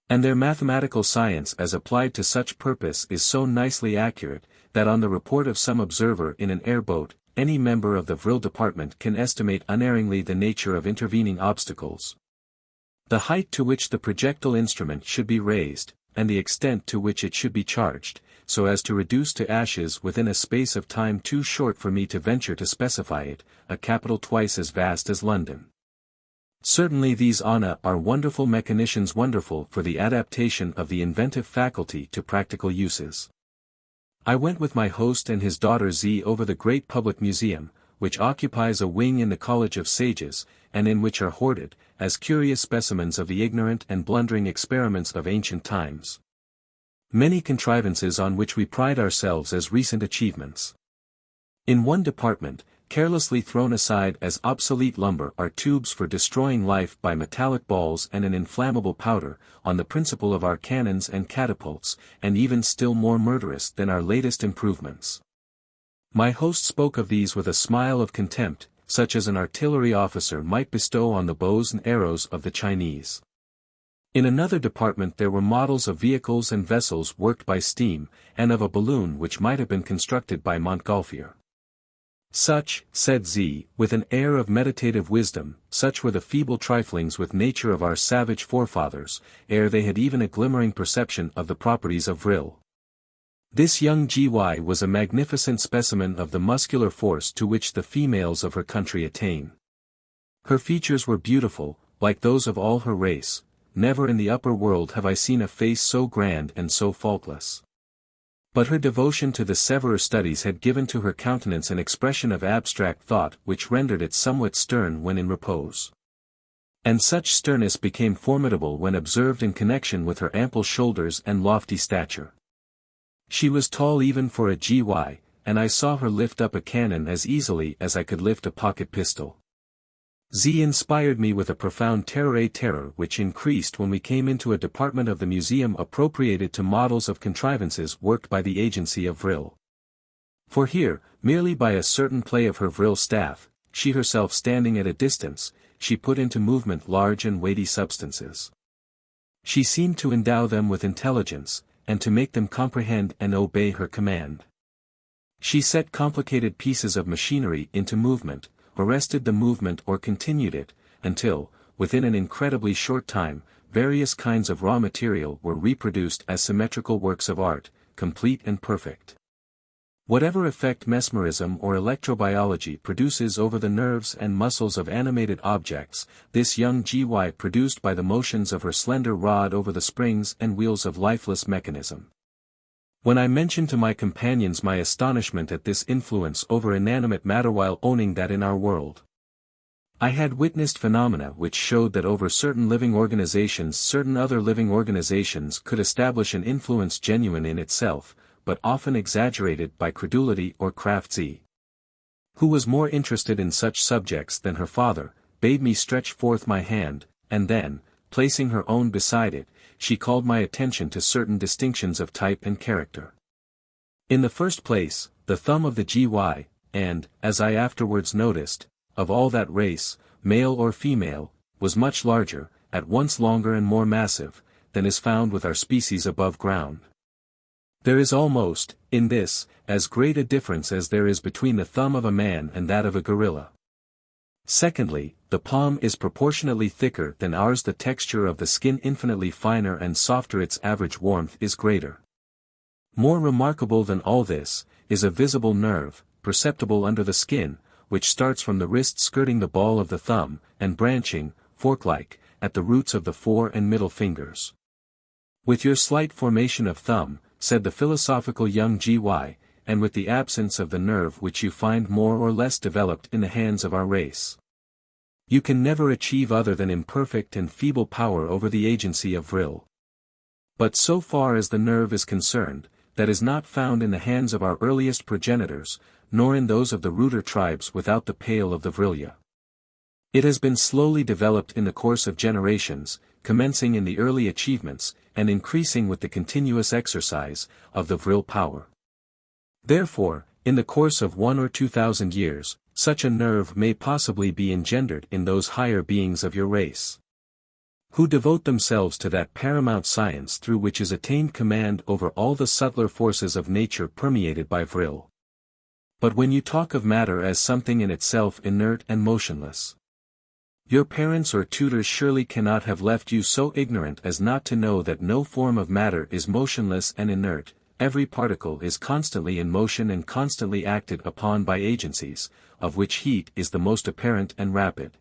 And their mathematical science as applied to such purpose is so nicely accurate, that on the report of some observer in an airboat, any member of the Vril department can estimate unerringly the nature of intervening obstacles. The height to which the projectile instrument should be raised, and the extent to which it should be charged, so as to reduce to ashes within a space of time too short for me to venture to specify it, a capital twice as vast as London. Certainly these are wonderful mechanicians, wonderful for the adaptation of the inventive faculty to practical uses. I went with my host and his daughter Z over the great public museum, which occupies a wing in the College of Sages, and in which are hoarded, as curious specimens of the ignorant and blundering experiments of ancient times, many contrivances on which we pride ourselves as recent achievements. In one department, carelessly thrown aside as obsolete lumber, are tubes for destroying life by metallic balls and an inflammable powder, on the principle of our cannons and catapults, and even still more murderous than our latest improvements. My host spoke of these with a smile of contempt, such as an artillery officer might bestow on the bows and arrows of the Chinese. In another department there were models of vehicles and vessels worked by steam, and of a balloon which might have been constructed by Montgolfier. Such, said Z, with an air of meditative wisdom, such were the feeble triflings with nature of our savage forefathers, ere they had even a glimmering perception of the properties of Vril. This young Gy was a magnificent specimen of the muscular force to which the females of her country attain. Her features were beautiful, like those of all her race. Never in the upper world have I seen a face so grand and so faultless. But her devotion to the severer studies had given to her countenance an expression of abstract thought which rendered it somewhat stern when in repose. And such sternness became formidable when observed in connection with her ample shoulders and lofty stature. She was tall even for a Gy, and I saw her lift up a cannon as easily as I could lift a pocket pistol. Z inspired me with a profound terror which increased when we came into a department of the museum appropriated to models of contrivances worked by the agency of Vril. For here, merely by a certain play of her Vril staff, she herself standing at a distance, she put into movement large and weighty substances. She seemed to endow them with intelligence, and to make them comprehend and obey her command. She set complicated pieces of machinery into movement, arrested the movement or continued it, until, within an incredibly short time, various kinds of raw material were reproduced as symmetrical works of art, complete and perfect. Whatever effect mesmerism or electrobiology produces over the nerves and muscles of animated objects, this young Gy produced by the motions of her slender rod over the springs and wheels of lifeless mechanism. When I mentioned to my companions my astonishment at this influence over inanimate matter while owning that in our world I had witnessed phenomena which showed that over certain living organizations certain other living organizations could establish an influence genuine in itself, but often exaggerated by credulity or craft, Z, who was more interested in such subjects than her father, bade me stretch forth my hand, and then, placing her own beside it, she called my attention to certain distinctions of type and character. In the first place, the thumb of the Gy, and, as I afterwards noticed, of all that race, male or female, was much larger, at once longer and more massive, than is found with our species above ground. There is almost, in this, as great a difference as there is between the thumb of a man and that of a gorilla. Secondly, the palm is proportionately thicker than ours, the texture of the skin infinitely finer and softer, its average warmth is greater. More remarkable than all this, is a visible nerve, perceptible under the skin, which starts from the wrist skirting the ball of the thumb, and branching, fork-like, at the roots of the fore and middle fingers. With your slight formation of thumb, said the philosophical young Gy, and with the absence of the nerve which you find more or less developed in the hands of our race, you can never achieve other than imperfect and feeble power over the agency of Vril. But so far as the nerve is concerned, that is not found in the hands of our earliest progenitors, nor in those of the ruder tribes without the pale of the Vril-ya. It has been slowly developed in the course of generations, commencing in the early achievements, and increasing with the continuous exercise, of the Vril power. Therefore, in the course of 1,000 or 2,000 years, such a nerve may possibly be engendered in those higher beings of your race, who devote themselves to that paramount science through which is attained command over all the subtler forces of nature permeated by Vril. But when you talk of matter as something in itself inert and motionless, Your parents or tutors surely cannot have left you so ignorant as not to know that no form of matter is motionless and inert, every particle is constantly in motion and constantly acted upon by agencies, of which heat is the most apparent and rapid.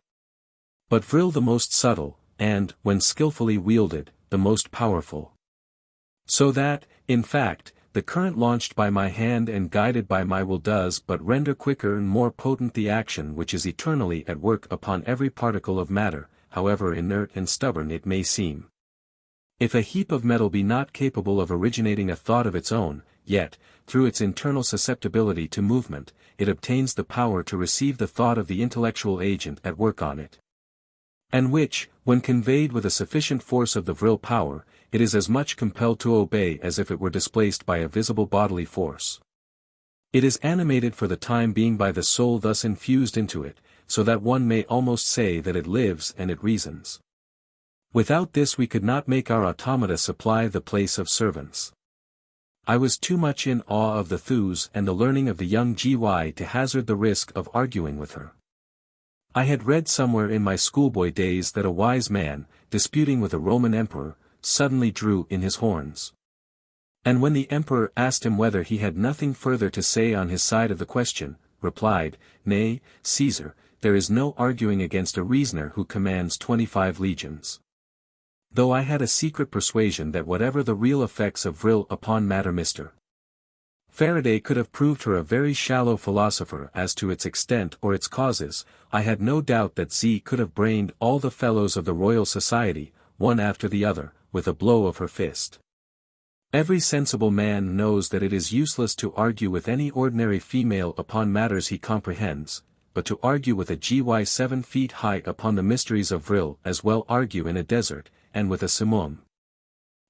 But Vril the most subtle, and, when skillfully wielded, the most powerful. So that, in fact, the current launched by my hand and guided by my will does but render quicker and more potent the action which is eternally at work upon every particle of matter, however inert and stubborn it may seem. If a heap of metal be not capable of originating a thought of its own, yet, through its internal susceptibility to movement, it obtains the power to receive the thought of the intellectual agent at work on it. And which, when conveyed with a sufficient force of the Vril power, it is as much compelled to obey as if it were displaced by a visible bodily force. It is animated for the time being by the soul thus infused into it, so that one may almost say that it lives and it reasons. Without this we could not make our automata supply the place of servants. I was too much in awe of the thews and the learning of the young Gy to hazard the risk of arguing with her. I had read somewhere in my schoolboy days that a wise man, disputing with a Roman emperor, suddenly drew in his horns. And when the emperor asked him whether he had nothing further to say on his side of the question, replied, "Nay, Caesar, there is no arguing against a reasoner who commands 25 legions." Though I had a secret persuasion that whatever the real effects of Vril upon matter Mr. Faraday could have proved her a very shallow philosopher as to its extent or its causes, I had no doubt that Z could have brained all the fellows of the Royal Society, one after the other, with a blow of her fist. Every sensible man knows that it is useless to argue with any ordinary female upon matters he comprehends, but to argue with a Gy 7 feet high upon the mysteries of Vril as well argue in a desert, and with a Simone.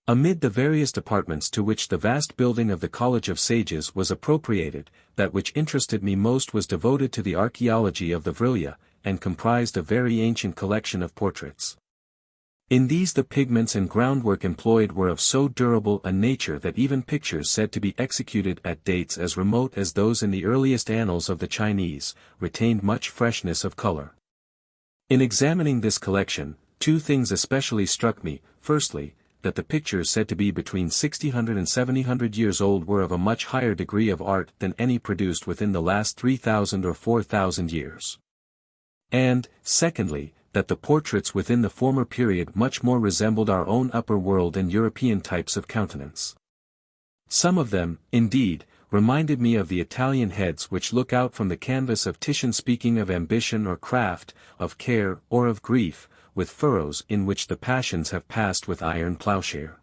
Amid the various departments to which the vast building of the College of Sages was appropriated, that which interested me most was devoted to the archaeology of the Vril-ya, and comprised a very ancient collection of portraits. In these the pigments and groundwork employed were of so durable a nature that even pictures said to be executed at dates as remote as those in the earliest annals of the Chinese, retained much freshness of color. In examining this collection, two things especially struck me: firstly, that the pictures said to be between 600 and 700 years old were of a much higher degree of art than any produced within the last 3,000 or 4,000 years. And, secondly, that the portraits within the former period much more resembled our own upper world and European types of countenance. Some of them, indeed, reminded me of the Italian heads which look out from the canvas of Titian, speaking of ambition or craft, of care or of grief, with furrows in which the passions have passed with iron plowshare.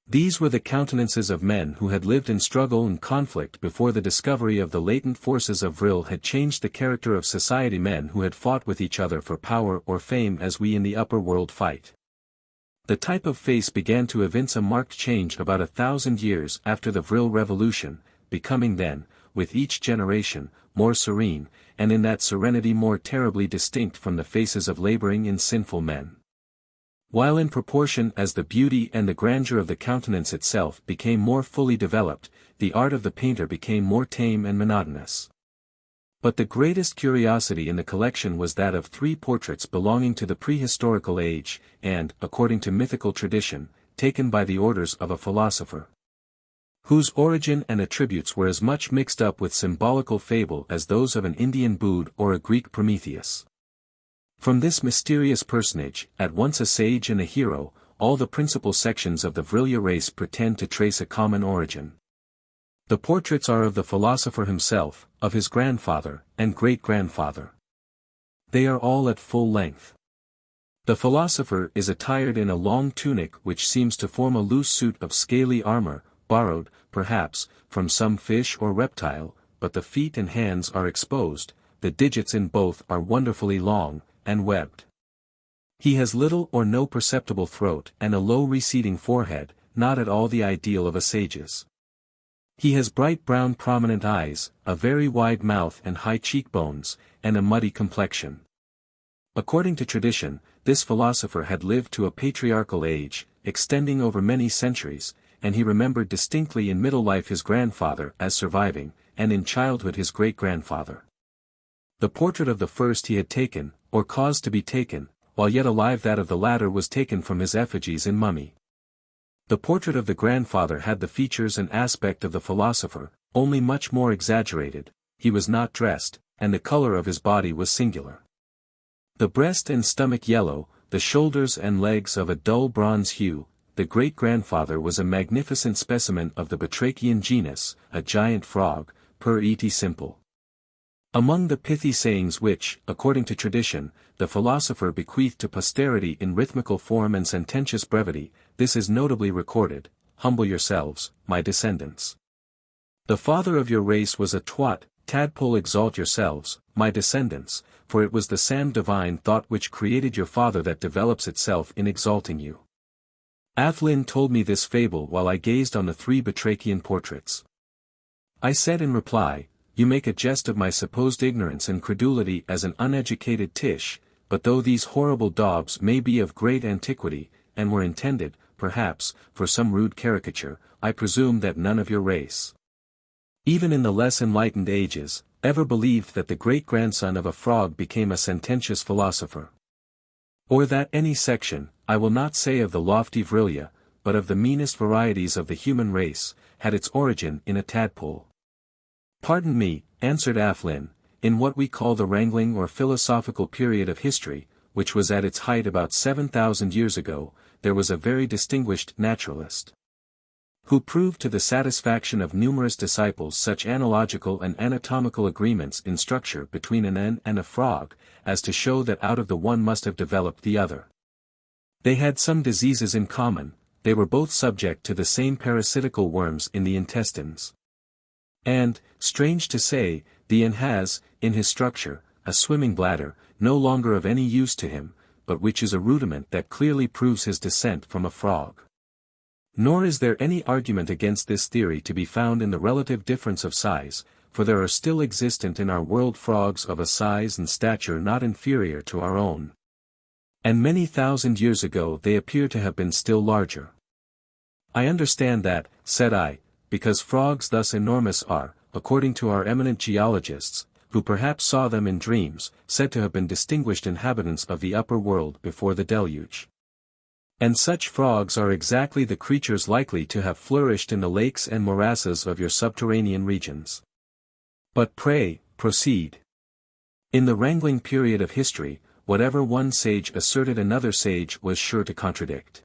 These were the countenances of men who had lived in struggle and conflict before the discovery of the latent forces of Vril had changed the character of society, men who had fought with each other for power or fame as we in the upper world fight. The type of face began to evince a marked change about 1,000 years after the Vril Revolution, becoming then, with each generation, more serene, and in that serenity more terribly distinct from the faces of laboring and sinful men. While in proportion as the beauty and the grandeur of the countenance itself became more fully developed, the art of the painter became more tame and monotonous. But the greatest curiosity in the collection was that of 3 portraits belonging to the prehistorical age, and, according to mythical tradition, taken by the orders of a philosopher, whose origin and attributes were as much mixed up with symbolical fable as those of an Indian Bude or a Greek Prometheus. From this mysterious personage, at once a sage and a hero, all the principal sections of the Vril-ya race pretend to trace a common origin. The portraits are of the philosopher himself, of his grandfather, and great-grandfather. They are all at full length. The philosopher is attired in a long tunic which seems to form a loose suit of scaly armor, borrowed, perhaps, from some fish or reptile, but the feet and hands are exposed, the digits in both are wonderfully long, and webbed. He has little or no perceptible throat and a low receding forehead, not at all the ideal of a sage's. He has bright brown prominent eyes, a very wide mouth and high cheekbones, and a muddy complexion. According to tradition, this philosopher had lived to a patriarchal age, extending over many centuries, and he remembered distinctly in middle life his grandfather as surviving, and in childhood his great-grandfather. The portrait of the first he had taken, or caused to be taken, while yet alive that of the latter was taken from his effigies in mummy. The portrait of the grandfather had the features and aspect of the philosopher, only much more exaggerated. He was not dressed, and the color of his body was singular. The breast and stomach yellow, the shoulders and legs of a dull bronze hue. The great-grandfather was a magnificent specimen of the batrachian genus, a giant frog, per et simple. Among the pithy sayings which, according to tradition, the philosopher bequeathed to posterity in rhythmical form and sententious brevity, this is notably recorded: "Humble yourselves, my descendants. The father of your race was a twat, tadpole. Exalt yourselves, my descendants, for it was the same divine thought which created your father that develops itself in exalting you." Athlin told me this fable while I gazed on the 3 batrachian portraits. I said in reply, "You make a jest of my supposed ignorance and credulity as an uneducated tish, but though these horrible daubs may be of great antiquity, and were intended, perhaps, for some rude caricature, I presume that none of your race, even in the less enlightened ages, ever believed that the great-grandson of a frog became a sententious philosopher. Or that any section, I will not say of the lofty Vril-ya, but of the meanest varieties of the human race, had its origin in a tadpole." "Pardon me," answered Athlin, "in what we call the wrangling or philosophical period of history, which was at its height about 7,000 years ago, there was a very distinguished naturalist, who proved to the satisfaction of numerous disciples such analogical and anatomical agreements in structure between an ant and a frog, as to show that out of the one must have developed the other. They had some diseases in common, they were both subject to the same parasitical worms in the intestines. And, strange to say, the ant has, in his structure, a swimming bladder, no longer of any use to him, but which is a rudiment that clearly proves his descent from a frog. Nor is there any argument against this theory to be found in the relative difference of size, for there are still existent in our world frogs of a size and stature not inferior to our own. And many thousand years ago they appear to have been still larger. I understand that," said I, "because frogs thus enormous are, according to our eminent geologists, who perhaps saw them in dreams, said to have been distinguished inhabitants of the upper world before the deluge. And such frogs are exactly the creatures likely to have flourished in the lakes and morasses of your subterranean regions. But pray, proceed." "In the wrangling period of history, whatever one sage asserted another sage was sure to contradict.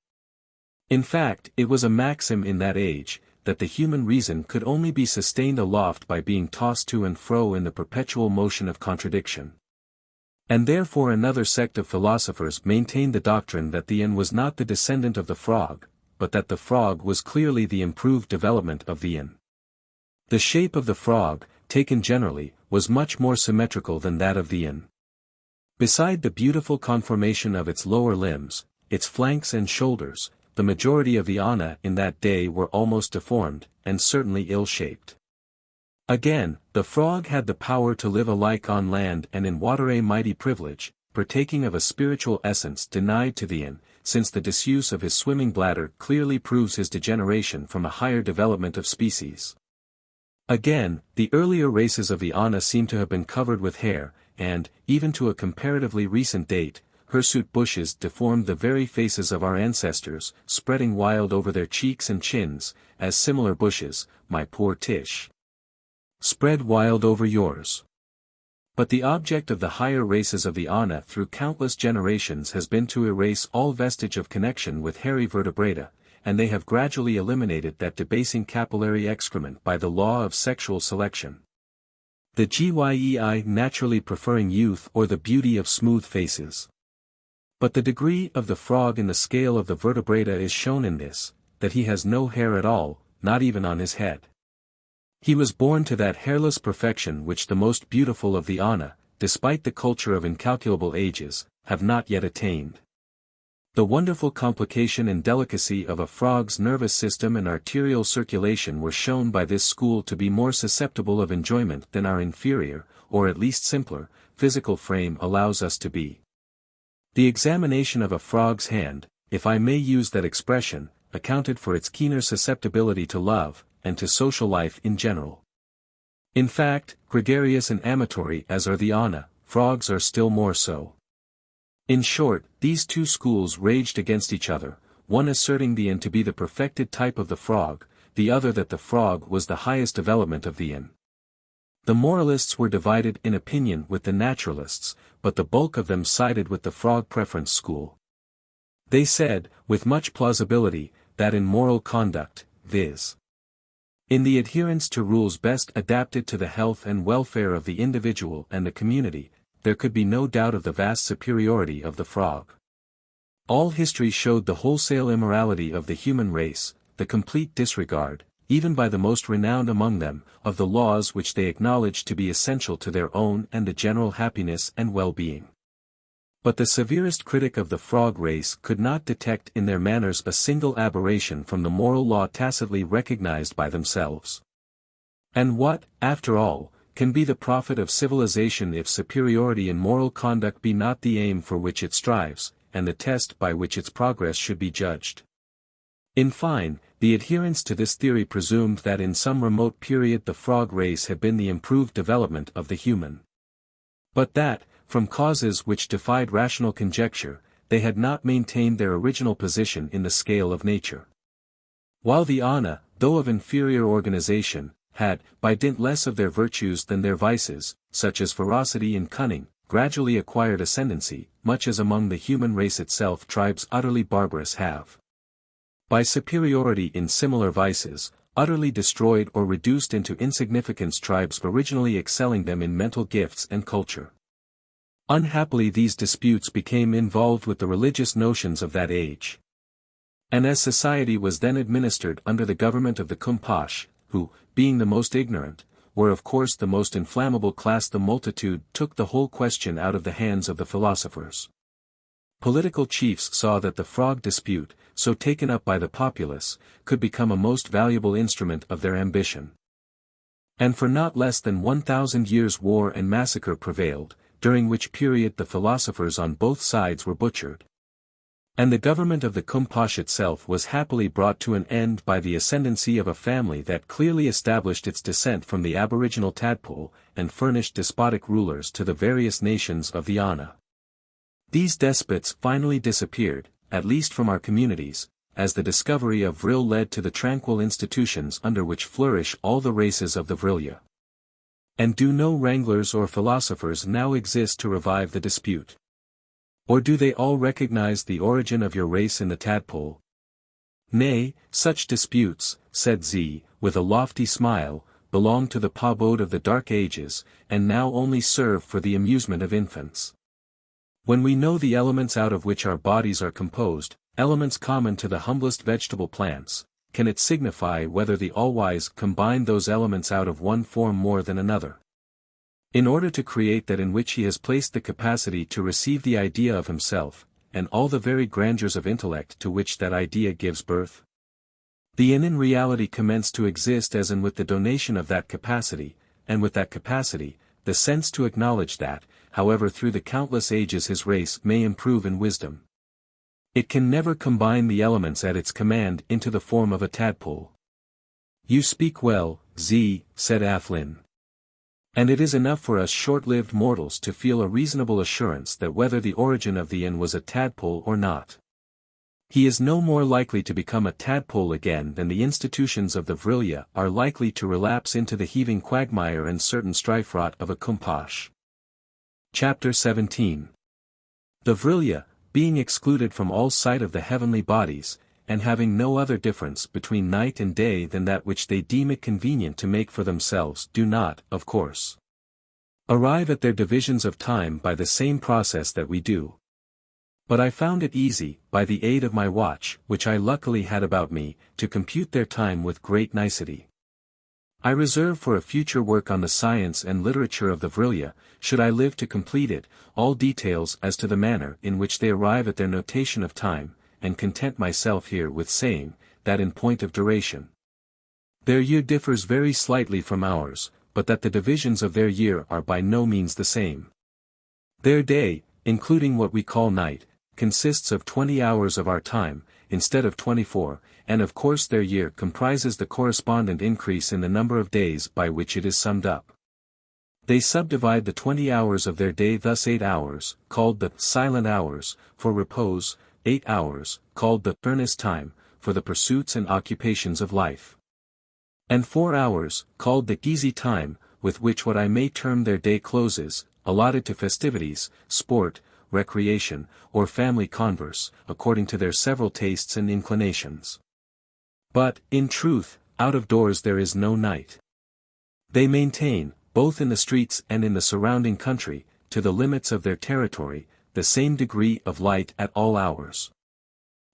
In fact, it was a maxim in that age, that the human reason could only be sustained aloft by being tossed to and fro in the perpetual motion of contradiction. And therefore another sect of philosophers maintained the doctrine that the ant was not the descendant of the frog, but that the frog was clearly the improved development of the ant. The shape of the frog, taken generally, was much more symmetrical than that of the ant. Beside the beautiful conformation of its lower limbs, its flanks and shoulders, the majority of the ana in that day were almost deformed, and certainly ill-shaped. Again, the frog had the power to live alike on land and in water, a mighty privilege, partaking of a spiritual essence denied to the ant, since the disuse of his swimming bladder clearly proves his degeneration from a higher development of species. Again, the earlier races of the ana seem to have been covered with hair, and, even to a comparatively recent date, hirsute bushes deformed the very faces of our ancestors, spreading wild over their cheeks and chins, as similar bushes, my poor Tish, spread wild over yours. But the object of the higher races of the ana through countless generations has been to erase all vestige of connection with hairy vertebrata, and they have gradually eliminated that debasing capillary excrement by the law of sexual selection. The gyei naturally preferring youth or the beauty of smooth faces. But the degree of the frog in the scale of the vertebrata is shown in this, that he has no hair at all, not even on his head. He was born to that hairless perfection which the most beautiful of the ana, despite the culture of incalculable ages, have not yet attained. The wonderful complication and delicacy of a frog's nervous system and arterial circulation were shown by this school to be more susceptible of enjoyment than our inferior, or at least simpler, physical frame allows us to be. The examination of a frog's hand, if I may use that expression, accounted for its keener susceptibility to love, and to social life in general. In fact, gregarious and amatory as are the ana, frogs are still more so. In short, these two schools raged against each other, one asserting the yin to be the perfected type of the frog, the other that the frog was the highest development of the yin. The moralists were divided in opinion with the naturalists, but the bulk of them sided with the frog preference school. They said, with much plausibility, that in moral conduct, viz. in the adherence to rules best adapted to the health and welfare of the individual and the community, there could be no doubt of the vast superiority of the frog. All history showed the wholesale immorality of the human race, the complete disregard, even by the most renowned among them, of the laws which they acknowledged to be essential to their own and the general happiness and well-being. But the severest critic of the frog race could not detect in their manners a single aberration from the moral law tacitly recognized by themselves. And what, after all, can be the profit of civilization if superiority in moral conduct be not the aim for which it strives, and the test by which its progress should be judged? In fine, the adherents to this theory presumed that in some remote period the frog race had been the improved development of the human. But that, from causes which defied rational conjecture, they had not maintained their original position in the scale of nature. While the Ana, though of inferior organization, had, by dint less of their virtues than their vices, such as ferocity and cunning, gradually acquired ascendancy, much as among the human race itself tribes utterly barbarous have, by superiority in similar vices, utterly destroyed or reduced into insignificance tribes originally excelling them in mental gifts and culture. Unhappily these disputes became involved with the religious notions of that age. And as society was then administered under the government of the Kumpash, who, being the most ignorant, were of course the most inflammable class, the multitude took the whole question out of the hands of the philosophers. Political chiefs saw that the frog dispute, so taken up by the populace, could become a most valuable instrument of their ambition. And for not less than 1,000 years war and massacre prevailed, during which period the philosophers on both sides were butchered. And the government of the Kumpash itself was happily brought to an end by the ascendancy of a family that clearly established its descent from the aboriginal tadpole, and furnished despotic rulers to the various nations of the Ana. These despots finally disappeared, at least from our communities, as the discovery of Vril led to the tranquil institutions under which flourish all the races of the Vril-ya. And do no wranglers or philosophers now exist to revive the dispute? Or do they all recognize the origin of your race in the tadpole? Nay, such disputes, said Z, with a lofty smile, belong to the pabode of the dark ages, and now only serve for the amusement of infants. When we know the elements out of which our bodies are composed, elements common to the humblest vegetable plants, can it signify whether the All-Wise combine those elements out of one form more than another, in order to create that in which he has placed the capacity to receive the idea of himself, and all the varied grandeurs of intellect to which that idea gives birth? The in reality commenced to exist as in with the donation of that capacity, and with that capacity, the sense to acknowledge that, however through the countless ages his race may improve in wisdom, it can never combine the elements at its command into the form of a tadpole. You speak well, Z, said Athlin. And it is enough for us short-lived mortals to feel a reasonable assurance that whether the origin of the inn was a tadpole or not, he is no more likely to become a tadpole again than the institutions of the Vril-ya are likely to relapse into the heaving quagmire and certain strife-rot of a Kumpash. Chapter 17. The Vril-ya, being excluded from all sight of the heavenly bodies, and having no other difference between night and day than that which they deem it convenient to make for themselves, do not, of course, arrive at their divisions of time by the same process that we do. But I found it easy, by the aid of my watch, which I luckily had about me, to compute their time with great nicety. I reserve for a future work on the science and literature of the Vril-ya, should I live to complete it, all details as to the manner in which they arrive at their notation of time, and content myself here with saying, that in point of duration, their year differs very slightly from ours, but that the divisions of their year are by no means the same. Their day, including what we call night, consists of 20 hours of our time, instead of 24, and of course their year comprises the correspondent increase in the number of days by which it is summed up. They subdivide the 20 hours of their day, thus 8 hours, called the silent hours, for repose, 8 hours, called the earnest time, for the pursuits and occupations of life, and 4 hours, called the easy time, with which what I may term their day closes, allotted to festivities, sport, recreation, or family converse, according to their several tastes and inclinations. But, in truth, out of doors there is no night. They maintain, both in the streets and in the surrounding country, to the limits of their territory, the same degree of light at all hours.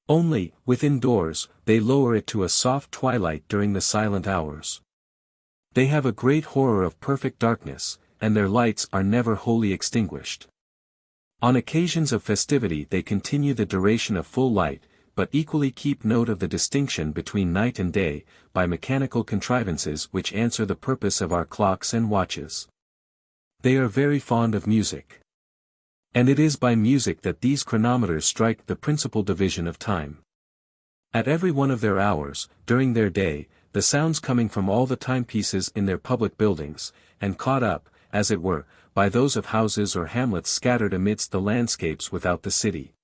Only, within doors, they lower it to a soft twilight during the silent hours. They have a great horror of perfect darkness, and their lights are never wholly extinguished. On occasions of festivity they continue the duration of full light, but equally keep note of the distinction between night and day, by mechanical contrivances which answer the purpose of our clocks and watches. They are very fond of music. And it is by music that these chronometers strike the principal division of time. At every one of their hours, during their day, the sounds coming from all the timepieces in their public buildings, and caught up, as it were, by those of houses or hamlets scattered amidst the landscapes without the city,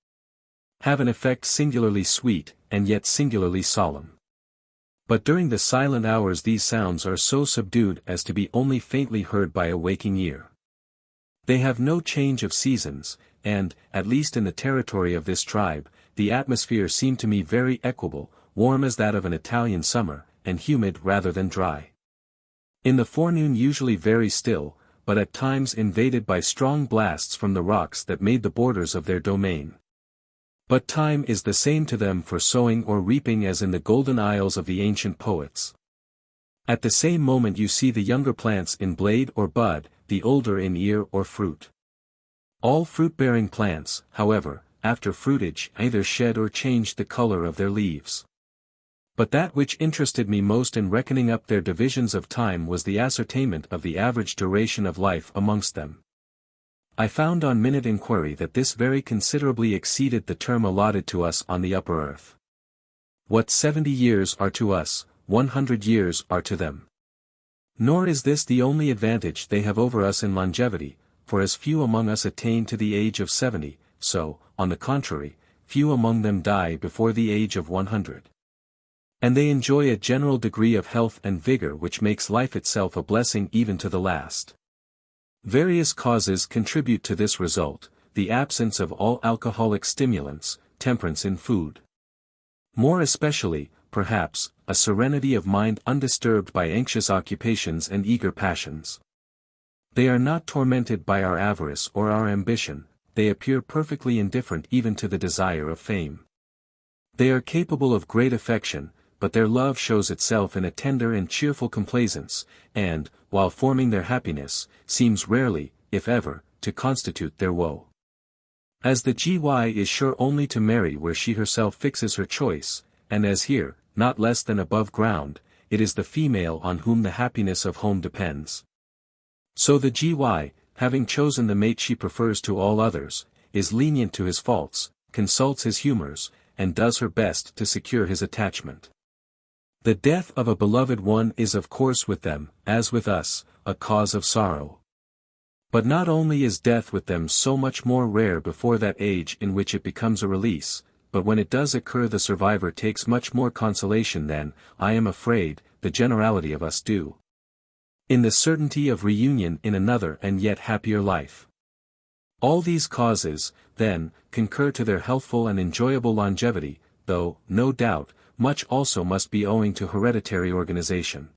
have an effect singularly sweet, and yet singularly solemn. But during the silent hours these sounds are so subdued as to be only faintly heard by a waking ear. They have no change of seasons, and, at least in the territory of this tribe, the atmosphere seemed to me very equable, warm as that of an Italian summer, and humid rather than dry. In the forenoon usually very still, but at times invaded by strong blasts from the rocks that made the borders of their domain. But time is the same to them for sowing or reaping as in the golden isles of the ancient poets. At the same moment you see the younger plants in blade or bud, the older in ear or fruit. All fruit-bearing plants, however, after fruitage either shed or changed the color of their leaves. But that which interested me most in reckoning up their divisions of time was the ascertainment of the average duration of life amongst them. I found on minute inquiry that this very considerably exceeded the term allotted to us on the upper earth. What 70 years are to us, 100 years are to them. Nor is this the only advantage they have over us in longevity, for as few among us attain to the age of 70, so, on the contrary, few among them die before the age of 100. And they enjoy a general degree of health and vigor which makes life itself a blessing even to the last. Various causes contribute to this result: the absence of all alcoholic stimulants, temperance in food. More especially, perhaps, a serenity of mind undisturbed by anxious occupations and eager passions. They are not tormented by our avarice or our ambition, they appear perfectly indifferent even to the desire of fame. They are capable of great affection, but their love shows itself in a tender and cheerful complaisance, and, while forming their happiness, seems rarely, if ever, to constitute their woe. As the GY is sure only to marry where she herself fixes her choice, and as here, not less than above ground, it is the female on whom the happiness of home depends. So the GY, having chosen the mate she prefers to all others, is lenient to his faults, consults his humors, and does her best to secure his attachment. The death of a beloved one is of course with them, as with us, a cause of sorrow. But not only is death with them so much more rare before that age in which it becomes a release, but when it does occur the survivor takes much more consolation than, I am afraid, the generality of us do, in the certainty of reunion in another and yet happier life. All these causes, then, concur to their healthful and enjoyable longevity, though, no doubt, much also must be owing to hereditary organization.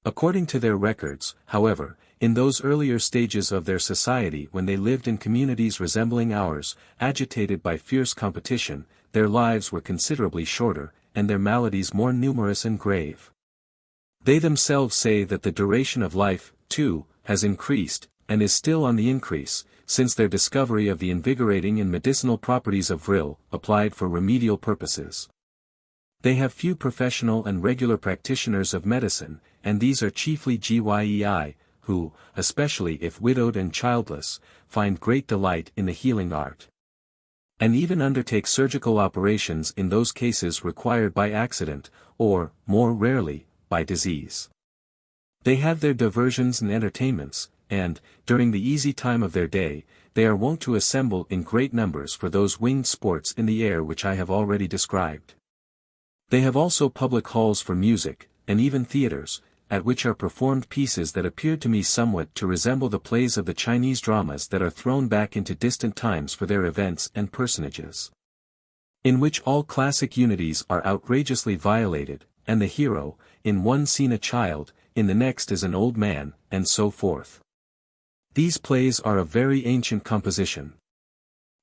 According to their records, however, in those earlier stages of their society when they lived in communities resembling ours, agitated by fierce competition, their lives were considerably shorter, and their maladies more numerous and grave. They themselves say that the duration of life, too, has increased, and is still on the increase, since their discovery of the invigorating and medicinal properties of vril, applied for remedial purposes. They have few professional and regular practitioners of medicine, and these are chiefly GYEI, who, especially if widowed and childless, find great delight in the healing art, and even undertake surgical operations in those cases required by accident, or, more rarely, by disease. They have their diversions and entertainments, and, during the easy time of their day, they are wont to assemble in great numbers for those winged sports in the air which I have already described. They have also public halls for music, and even theatres, at which are performed pieces that appear to me somewhat to resemble the plays of the Chinese dramas that are thrown back into distant times for their events and personages, in which all classic unities are outrageously violated, and the hero, in one scene a child, in the next is an old man, and so forth. These plays are of very ancient composition.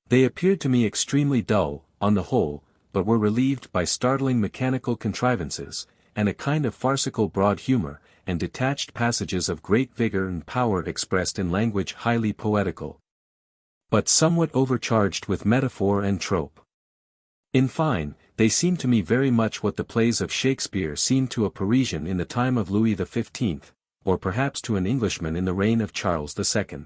They appeared to me extremely dull, on the whole, but were relieved by startling mechanical contrivances, and a kind of farcical broad humor, and detached passages of great vigor and power expressed in language highly poetical, but somewhat overcharged with metaphor and trope. In fine, they seem to me very much what the plays of Shakespeare seemed to a Parisian in the time of Louis XV, or perhaps to an Englishman in the reign of Charles II.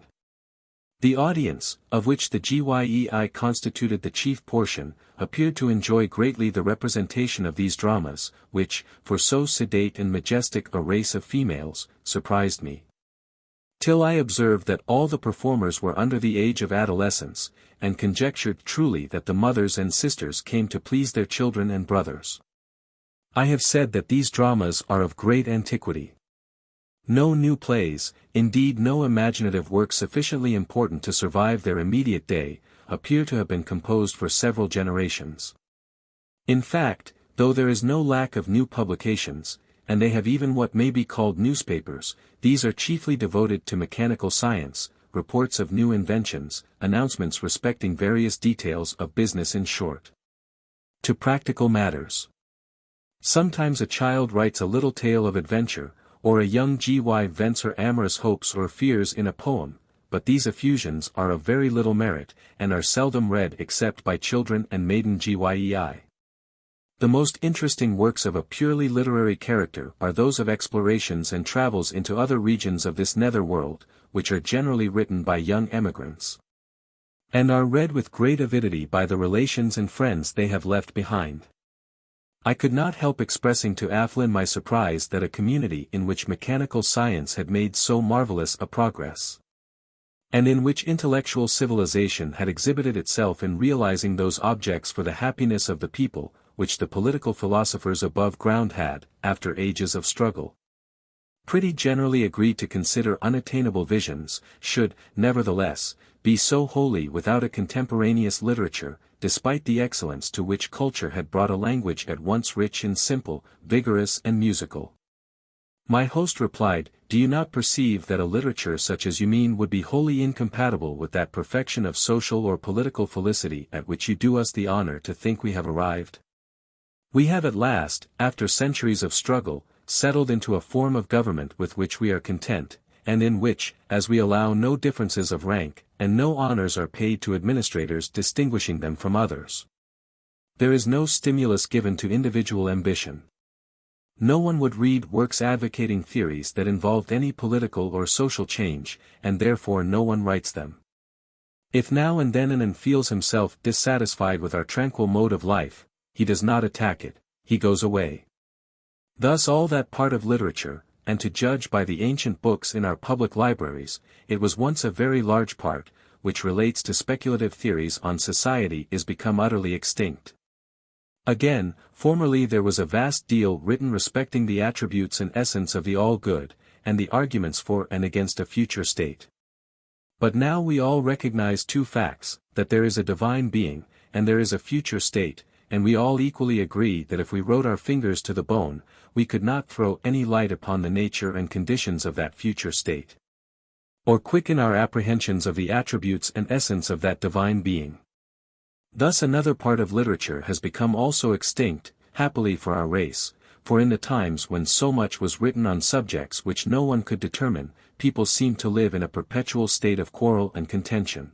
The audience, of which the Gyei constituted the chief portion, appeared to enjoy greatly the representation of these dramas, which, for so sedate and majestic a race of females, surprised me, till I observed that all the performers were under the age of adolescence, and conjectured truly that the mothers and sisters came to please their children and brothers. I have said that these dramas are of great antiquity. No new plays, indeed no imaginative work sufficiently important to survive their immediate day, appear to have been composed for several generations. In fact, though there is no lack of new publications, and they have even what may be called newspapers, these are chiefly devoted to mechanical science, reports of new inventions, announcements respecting various details of business, in short, to practical matters. Sometimes a child writes a little tale of adventure, or a young Gy vents her amorous hopes or fears in a poem, but these effusions are of very little merit, and are seldom read except by children and maiden Gyei. The most interesting works of a purely literary character are those of explorations and travels into other regions of this nether world, which are generally written by young emigrants, and are read with great avidity by the relations and friends they have left behind. I could not help expressing to Athlin my surprise that a community in which mechanical science had made so marvelous a progress, and in which intellectual civilization had exhibited itself in realizing those objects for the happiness of the people, which the political philosophers above ground had, after ages of struggle, pretty generally agreed to consider unattainable visions, should, nevertheless, be so wholly without a contemporaneous literature, despite the excellence to which culture had brought a language at once rich and simple, vigorous and musical. My host replied, "Do you not perceive that a literature such as you mean would be wholly incompatible with that perfection of social or political felicity at which you do us the honor to think we have arrived? We have at last, after centuries of struggle, settled into a form of government with which we are content, and in which, as we allow no differences of rank, and no honors are paid to administrators distinguishing them from others, there is no stimulus given to individual ambition. No one would read works advocating theories that involved any political or social change, and therefore no one writes them. If now and then an feels himself dissatisfied with our tranquil mode of life, he does not attack it, he goes away. Thus all that part of literature, and to judge by the ancient books in our public libraries, it was once a very large part, which relates to speculative theories on society, is become utterly extinct. Again, formerly there was a vast deal written respecting the attributes and essence of the all-good, and the arguments for and against a future state. But now we all recognize two facts, that there is a divine being, and there is a future state, and we all equally agree that if we wrote our fingers to the bone, we could not throw any light upon the nature and conditions of that future state, or quicken our apprehensions of the attributes and essence of that divine being. Thus another part of literature has become also extinct, happily for our race, for in the times when so much was written on subjects which no one could determine, people seemed to live in a perpetual state of quarrel and contention.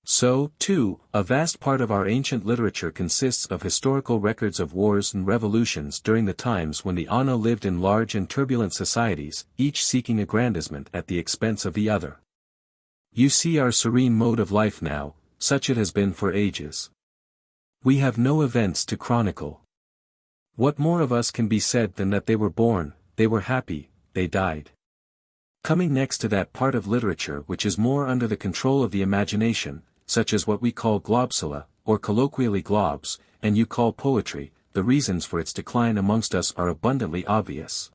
So, too, a vast part of our ancient literature consists of historical records of wars and revolutions during the times when the Ana lived in large and turbulent societies, each seeking aggrandizement at the expense of the other. You see our serene mode of life now, such it has been for ages. We have no events to chronicle. What more of us can be said than that they were born, they were happy, they died. Coming next to that part of literature which is more under the control of the imagination, such as what we call globsula, or colloquially globs, and you call poetry, the reasons for its decline amongst us are abundantly obvious.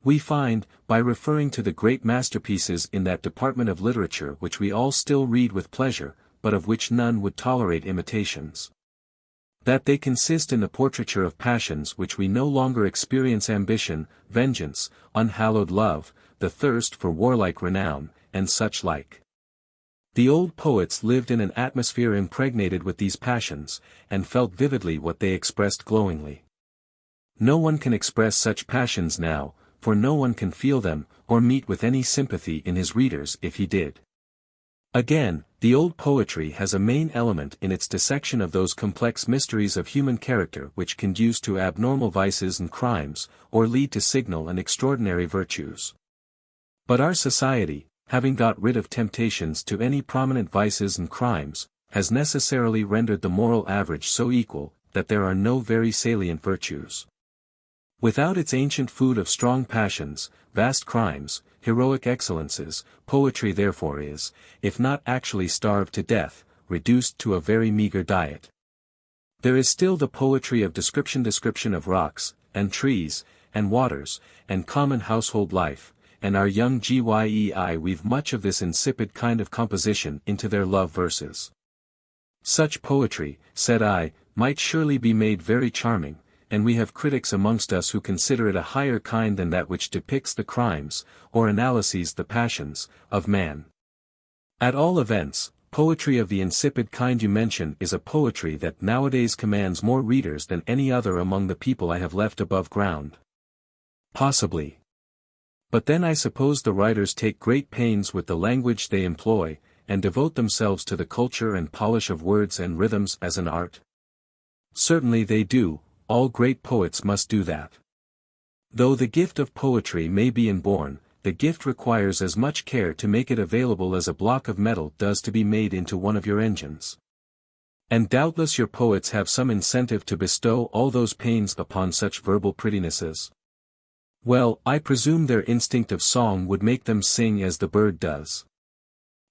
We find, by referring to the great masterpieces in that department of literature which we all still read with pleasure, but of which none would tolerate imitations, that they consist in the portraiture of passions which we no longer experience: ambition, vengeance, unhallowed love, the thirst for warlike renown, and such like. The old poets lived in an atmosphere impregnated with these passions, and felt vividly what they expressed glowingly. No one can express such passions now, for no one can feel them, or meet with any sympathy in his readers if he did. Again, the old poetry has a main element in its dissection of those complex mysteries of human character which conduce to abnormal vices and crimes, or lead to signal and extraordinary virtues. But our society, having got rid of temptations to any prominent vices and crimes, has necessarily rendered the moral average so equal, that there are no very salient virtues. Without its ancient food of strong passions, vast crimes, heroic excellences, poetry therefore is, if not actually starved to death, reduced to a very meager diet. There is still the poetry of description of rocks, and trees, and waters, and common household life, and our young Gyei weave much of this insipid kind of composition into their love verses. Such poetry, said I, might surely be made very charming, and we have critics amongst us who consider it a higher kind than that which depicts the crimes, or analyses the passions, of man. At all events, poetry of the insipid kind you mention is a poetry that nowadays commands more readers than any other among the people I have left above ground. Possibly. But then I suppose the writers take great pains with the language they employ, and devote themselves to the culture and polish of words and rhythms as an art. Certainly they do. All great poets must do that. Though the gift of poetry may be inborn, the gift requires as much care to make it available as a block of metal does to be made into one of your engines. And doubtless your poets have some incentive to bestow all those pains upon such verbal prettinesses. Well, I presume their instinct of song would make them sing as the bird does.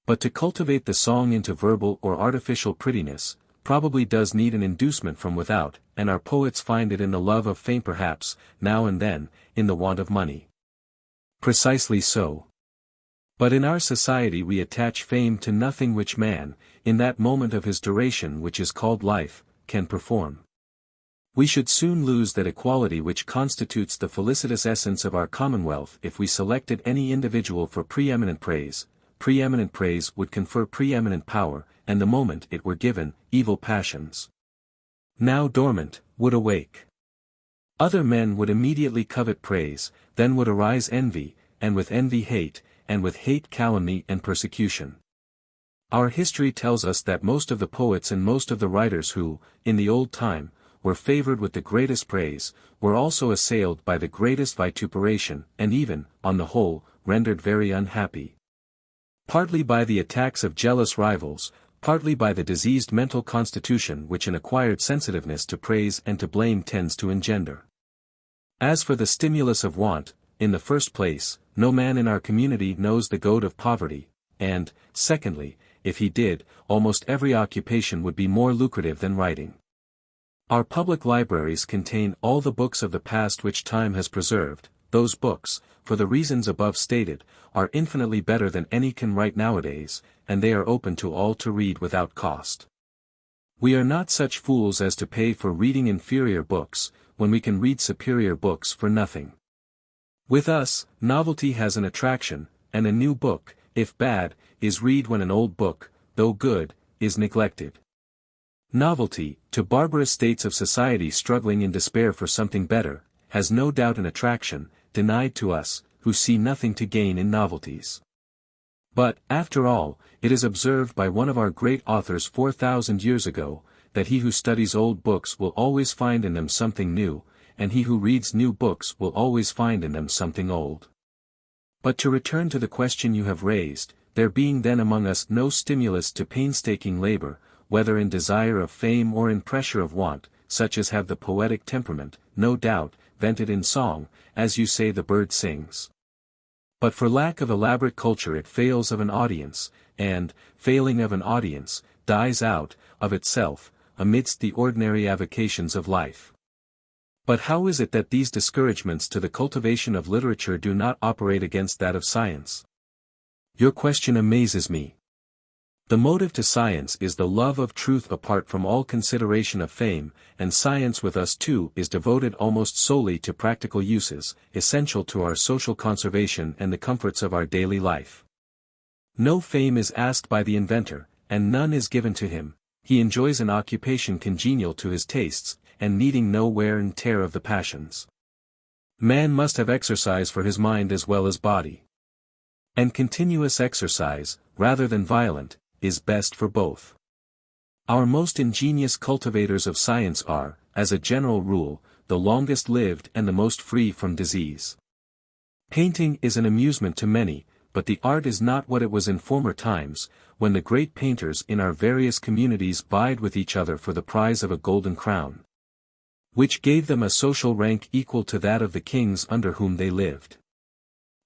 But to cultivate the song into verbal or artificial prettiness, probably does need an inducement from without, and our poets find it in the love of fame, perhaps, now and then, in the want of money. Precisely so. But in our society we attach fame to nothing which man, in that moment of his duration which is called life, can perform. We should soon lose that equality which constitutes the felicitous essence of our commonwealth if we selected any individual for preeminent praise. Preeminent praise would confer preeminent power, and the moment it were given, evil passions, now dormant, would awake. Other men would immediately covet praise, then would arise envy, and with envy hate, and with hate calumny and persecution. Our history tells us that most of the poets and most of the writers who, in the old time, were favored with the greatest praise, were also assailed by the greatest vituperation, and even, on the whole, rendered very unhappy. Partly by the attacks of jealous rivals, partly by the diseased mental constitution which an acquired sensitiveness to praise and to blame tends to engender. As for the stimulus of want, in the first place, no man in our community knows the goad of poverty, and, secondly, if he did, almost every occupation would be more lucrative than writing. Our public libraries contain all the books of the past which time has preserved. Those books, for the reasons above stated, are infinitely better than any can write nowadays, and they are open to all to read without cost. We are not such fools as to pay for reading inferior books, when we can read superior books for nothing. With us, novelty has an attraction, and a new book, if bad, is read when an old book, though good, is neglected. Novelty, to barbarous states of society struggling in despair for something better, has no doubt an attraction, denied to us, who see nothing to gain in novelties. But, after all, it is observed by one of our great authors 4,000 years ago, that he who studies old books will always find in them something new, and he who reads new books will always find in them something old. But to return to the question you have raised, there being then among us no stimulus to painstaking labor, whether in desire of fame or in pressure of want, such as have the poetic temperament, no doubt, vented in song, as you say the bird sings. But for lack of elaborate culture it fails of an audience, and, failing of an audience, dies out, of itself, amidst the ordinary avocations of life. But how is it that these discouragements to the cultivation of literature do not operate against that of science? Your question amazes me. The motive to science is the love of truth apart from all consideration of fame, and science with us too is devoted almost solely to practical uses, essential to our social conservation and the comforts of our daily life. No fame is asked by the inventor, and none is given to him. He enjoys an occupation congenial to his tastes, and needing no wear and tear of the passions. Man must have exercise for his mind as well as body. And continuous exercise, rather than violent, is best for both. Our most ingenious cultivators of science are, as a general rule, the longest lived and the most free from disease. Painting is an amusement to many, but the art is not what it was in former times, when the great painters in our various communities vied with each other for the prize of a golden crown, which gave them a social rank equal to that of the kings under whom they lived.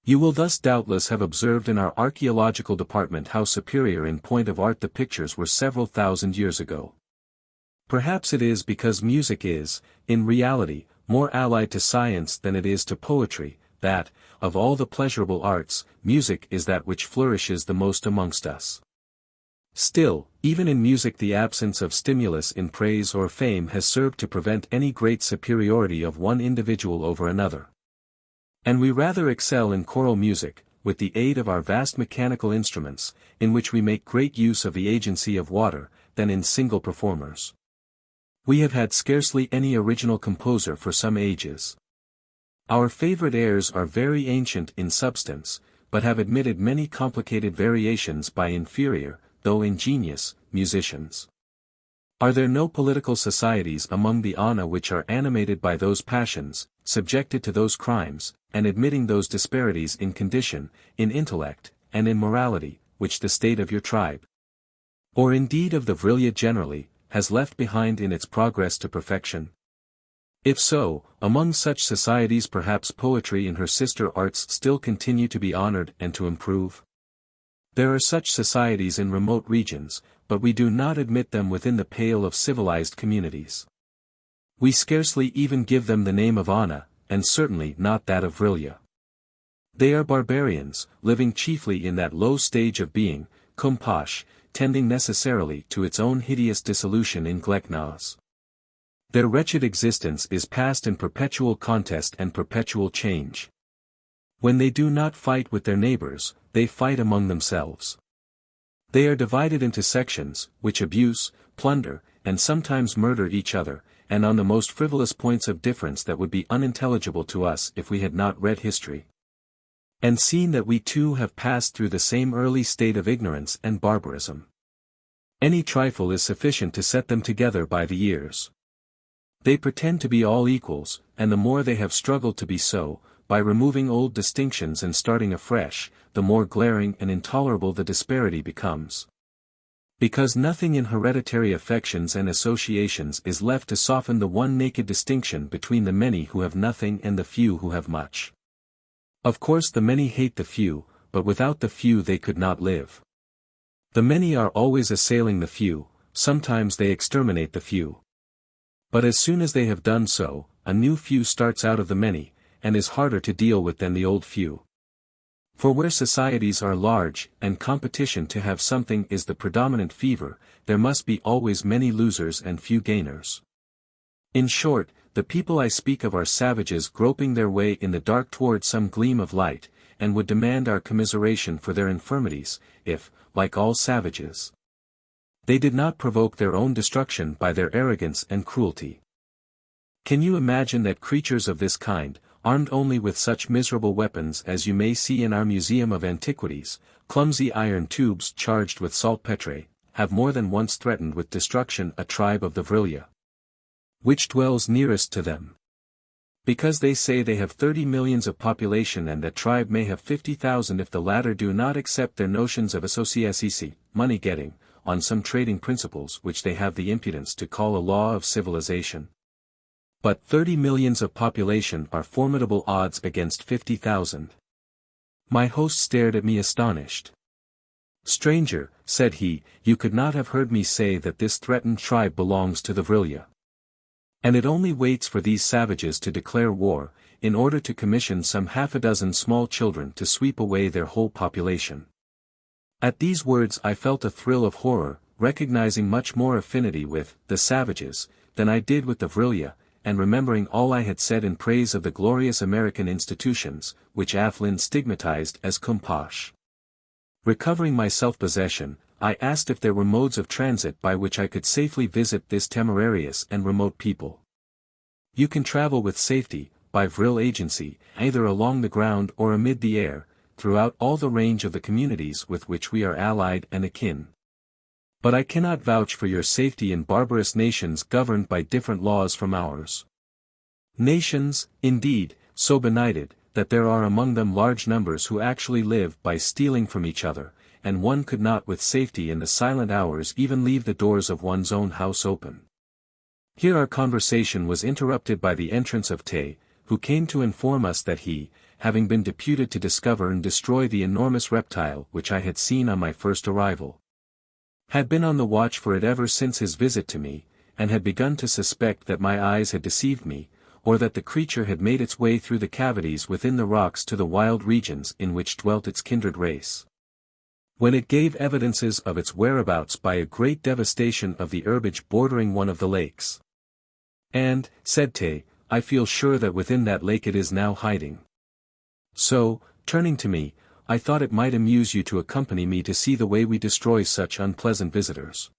You will thus doubtless have observed in our archaeological department how superior in point of art the pictures were several thousand years ago. Perhaps it is because music is, in reality, more allied to science than it is to poetry, that, of all the pleasurable arts, music is that which flourishes the most amongst us. Still, even in music the absence of stimulus in praise or fame has served to prevent any great superiority of one individual over another. And we rather excel in choral music, with the aid of our vast mechanical instruments, in which we make great use of the agency of water, than in single performers. We have had scarcely any original composer for some ages. Our favorite airs are very ancient in substance, but have admitted many complicated variations by inferior, though ingenious, musicians. Are there no political societies among the Ana which are animated by those passions, subjected to those crimes, and admitting those disparities in condition, in intellect, and in morality, which the state of your tribe, or indeed of the Vril-ya generally, has left behind in its progress to perfection? If so, among such societies perhaps poetry and her sister arts still continue to be honored and to improve. There are such societies in remote regions, but we do not admit them within the pale of civilized communities. We scarcely even give them the name of Ana, and certainly not that of Vril-ya. They are barbarians, living chiefly in that low stage of being, Kumpash, tending necessarily to its own hideous dissolution in Gleknas. Their wretched existence is passed in perpetual contest and perpetual change. When they do not fight with their neighbors, they fight among themselves. They are divided into sections, which abuse, plunder, and sometimes murder each other, and on the most frivolous points of difference that would be unintelligible to us if we had not read history, and seen that we too have passed through the same early state of ignorance and barbarism. Any trifle is sufficient to set them together by the ears. They pretend to be all equals, and the more they have struggled to be so, by removing old distinctions and starting afresh, the more glaring and intolerable the disparity becomes. Because nothing in hereditary affections and associations is left to soften the one naked distinction between the many who have nothing and the few who have much. Of course the many hate the few, but without the few they could not live. The many are always assailing the few, sometimes they exterminate the few. But as soon as they have done so, a new few starts out of the many, and is harder to deal with than the old few. For where societies are large, and competition to have something is the predominant fever, there must be always many losers and few gainers. In short, the people I speak of are savages groping their way in the dark toward some gleam of light, and would demand our commiseration for their infirmities, if, like all savages, they did not provoke their own destruction by their arrogance and cruelty. Can you imagine that creatures of this kind, armed only with such miserable weapons as you may see in our Museum of Antiquities, clumsy iron tubes charged with saltpetre, have more than once threatened with destruction a tribe of the Vril-ya, which dwells nearest to them? Because they say they have 30 millions of population and that tribe may have 50,000 if the latter do not accept their notions of associacy, money-getting, on some trading principles which they have the impudence to call a law of civilization. But 30 millions of population are formidable odds against 50,000. My host stared at me astonished. "Stranger," said he, "you could not have heard me say that this threatened tribe belongs to the Vril-ya. And it only waits for these savages to declare war, in order to commission some half a dozen small children to sweep away their whole population." At these words I felt a thrill of horror, recognizing much more affinity with the savages than I did with the Vril-ya, and remembering all I had said in praise of the glorious American institutions, which Athlin stigmatized as kumposh. Recovering my self-possession, I asked if there were modes of transit by which I could safely visit this temerarious and remote people. "You can travel with safety, by Vril agency, either along the ground or amid the air, throughout all the range of the communities with which we are allied and akin. But I cannot vouch for your safety in barbarous nations governed by different laws from ours. Nations, indeed, so benighted, that there are among them large numbers who actually live by stealing from each other, and one could not with safety in the silent hours even leave the doors of one's own house open." Here our conversation was interrupted by the entrance of Tay, who came to inform us that he, having been deputed to discover and destroy the enormous reptile which I had seen on my first arrival, had been on the watch for it ever since his visit to me, and had begun to suspect that my eyes had deceived me, or that the creature had made its way through the cavities within the rocks to the wild regions in which dwelt its kindred race. When it gave evidences of its whereabouts by a great devastation of the herbage bordering one of the lakes. "And," said Tay, "I feel sure that within that lake it is now hiding. So," turning to me, "I thought it might amuse you to accompany me to see the way we destroy such unpleasant visitors."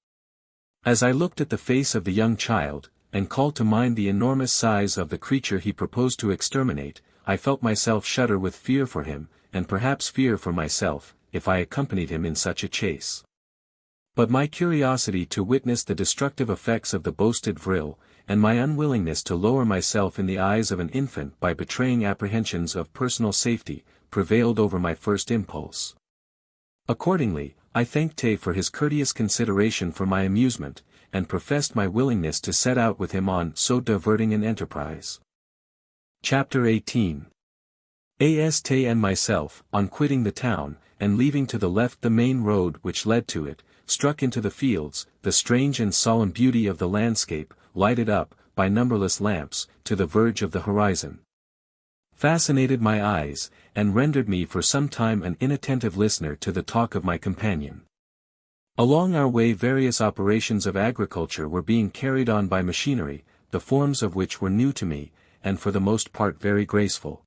As I looked at the face of the young child, and called to mind the enormous size of the creature he proposed to exterminate, I felt myself shudder with fear for him, and perhaps fear for myself, if I accompanied him in such a chase. But my curiosity to witness the destructive effects of the boasted Vril, and my unwillingness to lower myself in the eyes of an infant by betraying apprehensions of personal safety, prevailed over my first impulse. Accordingly, I thanked Tay for his courteous consideration for my amusement, and professed my willingness to set out with him on so diverting an enterprise. Chapter 18. As Tay and myself, on quitting the town, and leaving to the left the main road which led to it, struck into the fields, the strange and solemn beauty of the landscape, lighted up, by numberless lamps, to the verge of the horizon, fascinated my eyes, and rendered me for some time an inattentive listener to the talk of my companion. Along our way various operations of agriculture were being carried on by machinery, the forms of which were new to me, and for the most part very graceful.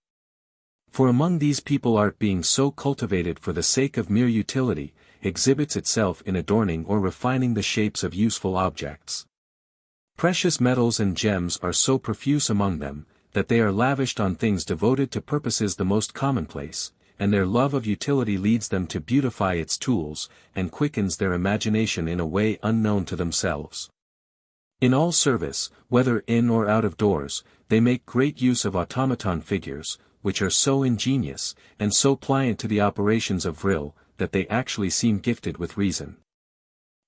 For among these people art being so cultivated for the sake of mere utility, exhibits itself in adorning or refining the shapes of useful objects. Precious metals and gems are so profuse among them, that they are lavished on things devoted to purposes the most commonplace, and their love of utility leads them to beautify its tools, and quickens their imagination in a way unknown to themselves. In all service, whether in or out of doors, they make great use of automaton figures, which are so ingenious, and so pliant to the operations of Vril, that they actually seem gifted with reason.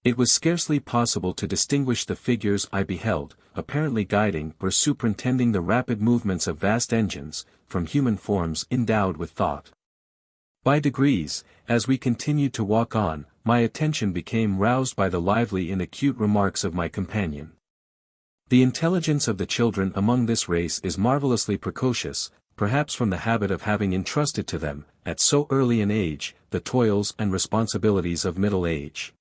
It was scarcely possible to distinguish the figures I beheld, apparently guiding or superintending the rapid movements of vast engines, from human forms endowed with thought. By degrees, as we continued to walk on, my attention became roused by the lively and acute remarks of my companion. The intelligence of the children among this race is marvelously precocious, perhaps from the habit of having entrusted to them, at so early an age, the toils and responsibilities of middle age.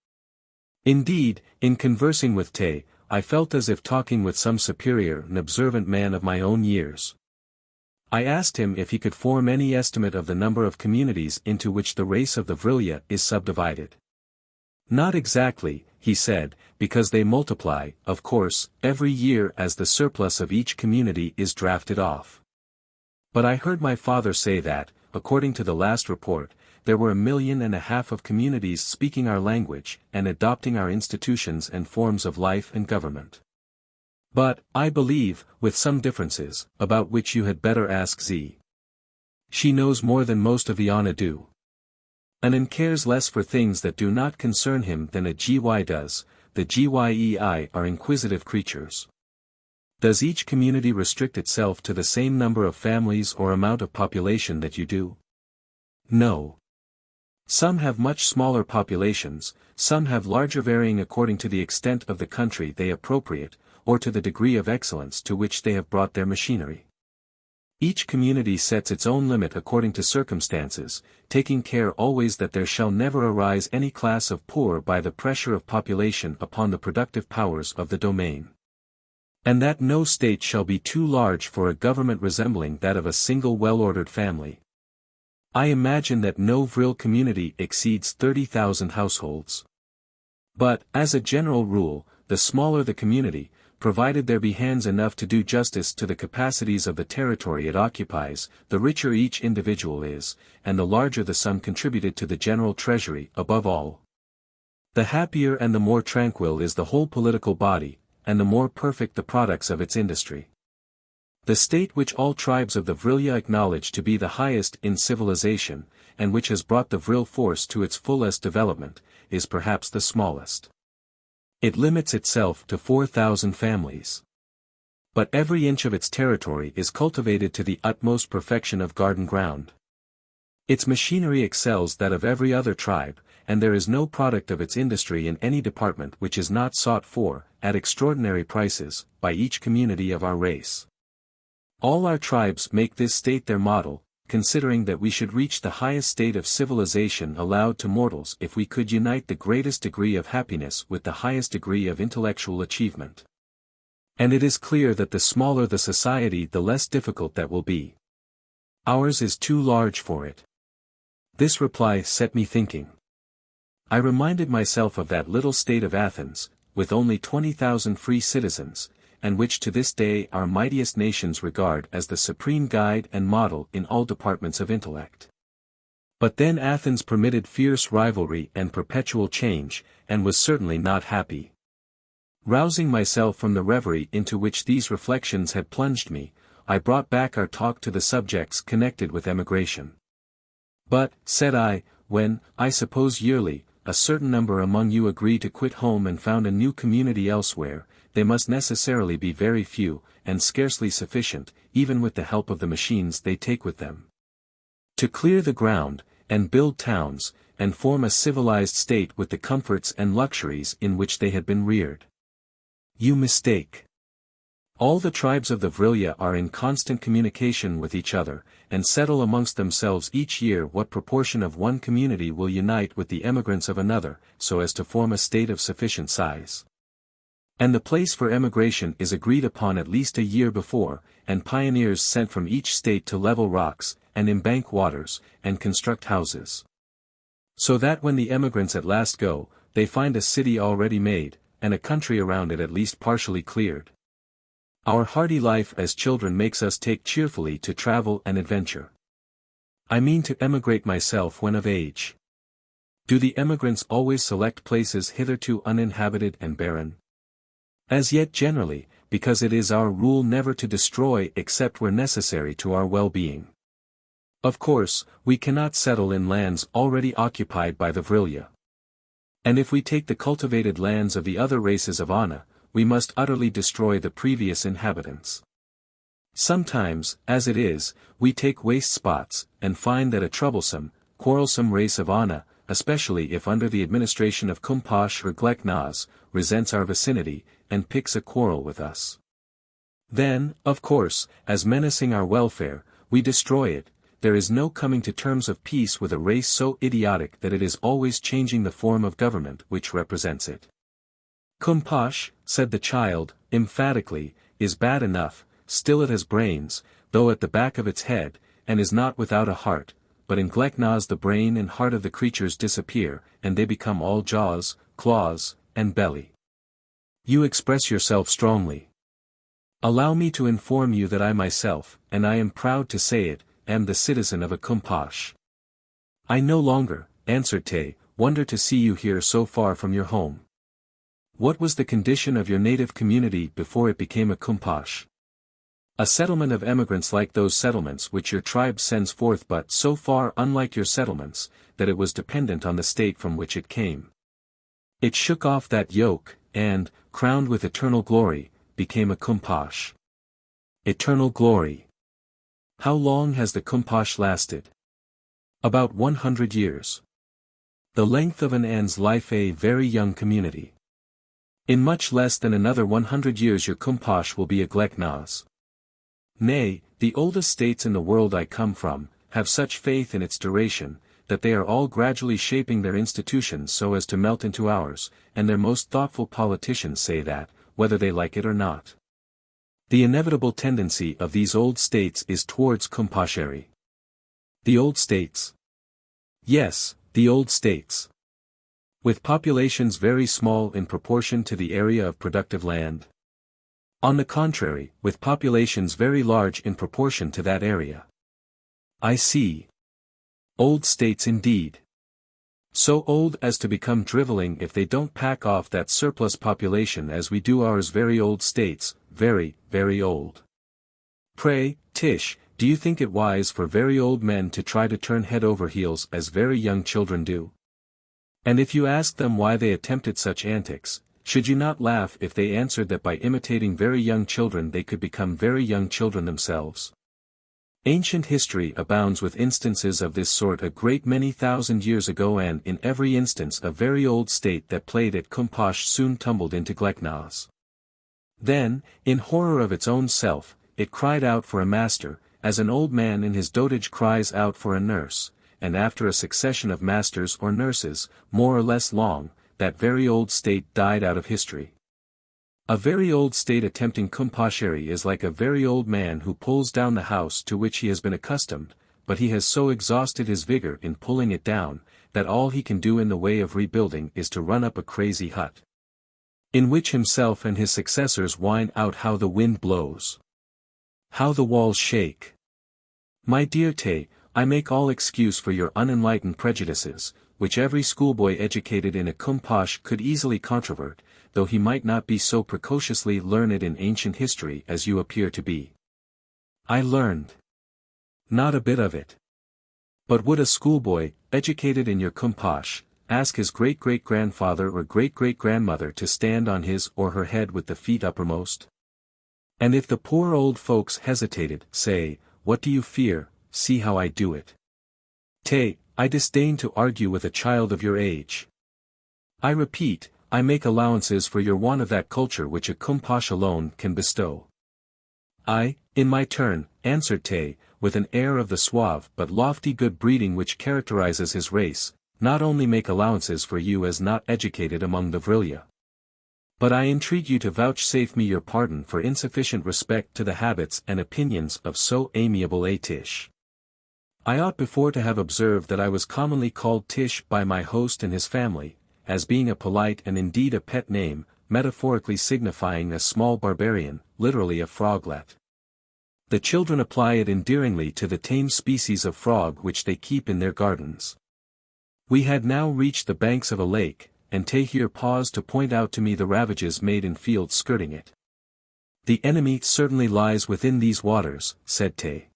Indeed, in conversing with Tay, I felt as if talking with some superior and observant man of my own years. I asked him if he could form any estimate of the number of communities into which the race of the Vril-ya is subdivided. "Not exactly," he said, "because they multiply, of course, every year as the surplus of each community is drafted off. But I heard my father say that, according to the last report, there were 1.5 million of communities speaking our language, and adopting our institutions and forms of life and government. But, I believe, with some differences, about which you had better ask Z. She knows more than most of the Ana do. And cares less for things that do not concern him than a GY does. The GYEI are inquisitive creatures. Does each community restrict itself to the same number of families or amount of population that you do?" No. Some have much smaller populations, some have larger, varying according to the extent of the country they appropriate, or to the degree of excellence to which they have brought their machinery. Each community sets its own limit according to circumstances, taking care always that there shall never arise any class of poor by the pressure of population upon the productive powers of the domain. And that no state shall be too large for a government resembling that of a single well-ordered family. I imagine that no Vril community exceeds 30,000 households. But, as a general rule, the smaller the community, provided there be hands enough to do justice to the capacities of the territory it occupies, the richer each individual is, and the larger the sum contributed to the general treasury. Above all, the happier and the more tranquil is the whole political body, and the more perfect the products of its industry. The state which all tribes of the Vril-ya acknowledge to be the highest in civilization, and which has brought the Vril force to its fullest development, is perhaps the smallest. It limits itself to 4,000 families. But every inch of its territory is cultivated to the utmost perfection of garden ground. Its machinery excels that of every other tribe, and there is no product of its industry in any department which is not sought for, at extraordinary prices, by each community of our race. All our tribes make this state their model, considering that we should reach the highest state of civilization allowed to mortals if we could unite the greatest degree of happiness with the highest degree of intellectual achievement. And it is clear that the smaller the society, the less difficult that will be. Ours is too large for it. This reply set me thinking. I reminded myself of that little state of Athens, with only 20,000 free citizens, and which to this day our mightiest nations regard as the supreme guide and model in all departments of intellect. But then Athens permitted fierce rivalry and perpetual change, and was certainly not happy. Rousing myself from the reverie into which these reflections had plunged me, I brought back our talk to the subjects connected with emigration. But, said I, when, I suppose yearly, a certain number among you agree to quit home and found a new community elsewhere, they must necessarily be very few, and scarcely sufficient, even with the help of the machines they take with them, to clear the ground, and build towns, and form a civilized state with the comforts and luxuries in which they had been reared. You mistake. All the tribes of the Vril-ya are in constant communication with each other, and settle amongst themselves each year what proportion of one community will unite with the emigrants of another, so as to form a state of sufficient size. And the place for emigration is agreed upon at least a year before, and pioneers sent from each state to level rocks, and embank waters, and construct houses. So that when the emigrants at last go, they find a city already made, and a country around it at least partially cleared. Our hardy life as children makes us take cheerfully to travel and adventure. I mean to emigrate myself when of age. Do the emigrants always select places hitherto uninhabited and barren? As yet generally, because it is our rule never to destroy except where necessary to our well-being. Of course, we cannot settle in lands already occupied by the Vril-ya. And if we take the cultivated lands of the other races of Anna, we must utterly destroy the previous inhabitants. Sometimes, as it is, we take waste spots, and find that a troublesome, quarrelsome race of Anna, especially if under the administration of Kumpash or Gleknaz, resents our vicinity, and picks a quarrel with us. Then, of course, as menacing our welfare, we destroy it. There is no coming to terms of peace with a race so idiotic that it is always changing the form of government which represents it. Kumpash, said the child, emphatically, is bad enough, still it has brains, though at the back of its head, and is not without a heart, but in Gleknaz the brain and heart of the creatures disappear, and they become all jaws, claws, and belly. You express yourself strongly. Allow me to inform you that I myself, and I am proud to say it, am the citizen of a Kumpash. I no longer, answered Te, wonder to see you here so far from your home. What was the condition of your native community before it became a Kumpash? A settlement of emigrants like those settlements which your tribe sends forth, but so far unlike your settlements, that it was dependent on the state from which it came. It shook off that yoke, and, crowned with eternal glory, became a Kumpash. Eternal glory. How long has the Kumpash lasted? About 100 years. The length of an Anne's life, a very young community. In much less than another 100 years your Kumpash will be a Gleknaz. Nay, the oldest states in the world I come from, have such faith in its duration, that they are all gradually shaping their institutions so as to melt into ours, and their most thoughtful politicians say that, whether they like it or not. The inevitable tendency of these old states is towards Kumpasheri. The old states. Yes, the old states. With populations very small in proportion to the area of productive land. On the contrary, with populations very large in proportion to that area. I see. Old states indeed. So old as to become driveling if they don't pack off that surplus population as we do ours. Very old states, very, very old. Pray, Tish, do you think it wise for very old men to try to turn head over heels as very young children do? And if you asked them why they attempted such antics, should you not laugh if they answered that by imitating very young children they could become very young children themselves? Ancient history abounds with instances of this sort a great many thousand years ago, and in every instance a very old state that played at Kumpash soon tumbled into Gleknaz. Then, in horror of its own self, it cried out for a master, as an old man in his dotage cries out for a nurse, and after a succession of masters or nurses, more or less long, that very old state died out of history. A very old state attempting Kumpasheri is like a very old man who pulls down the house to which he has been accustomed, but he has so exhausted his vigor in pulling it down, that all he can do in the way of rebuilding is to run up a crazy hut, in which himself and his successors whine out how the wind blows, how the walls shake. My dear Tay, I make all excuse for your unenlightened prejudices, which every schoolboy educated in a Kumpash could easily controvert, though he might not be so precociously learned in ancient history as you appear to be. I learned not a bit of it. But would a schoolboy, educated in your Kumpash, ask his great-great-grandfather or great-great-grandmother to stand on his or her head with the feet uppermost? And if the poor old folks hesitated, say, what do you fear, see how I do it. Tay, I disdain to argue with a child of your age. I repeat, I make allowances for your want of that culture which a Kumpash alone can bestow. I, in my turn, answered Tay, with an air of the suave but lofty good breeding which characterizes his race, not only make allowances for you as not educated among the Vril-ya, but I entreat you to vouchsafe me your pardon for insufficient respect to the habits and opinions of so amiable a Tish. I ought before to have observed that I was commonly called Tish by my host and his family, as being a polite and indeed a pet name, metaphorically signifying a small barbarian, literally a froglet. The children apply it endearingly to the tame species of frog which they keep in their gardens. We had now reached the banks of a lake, and Tay here paused to point out to me the ravages made in fields skirting it. The enemy certainly lies within these waters, said Tay.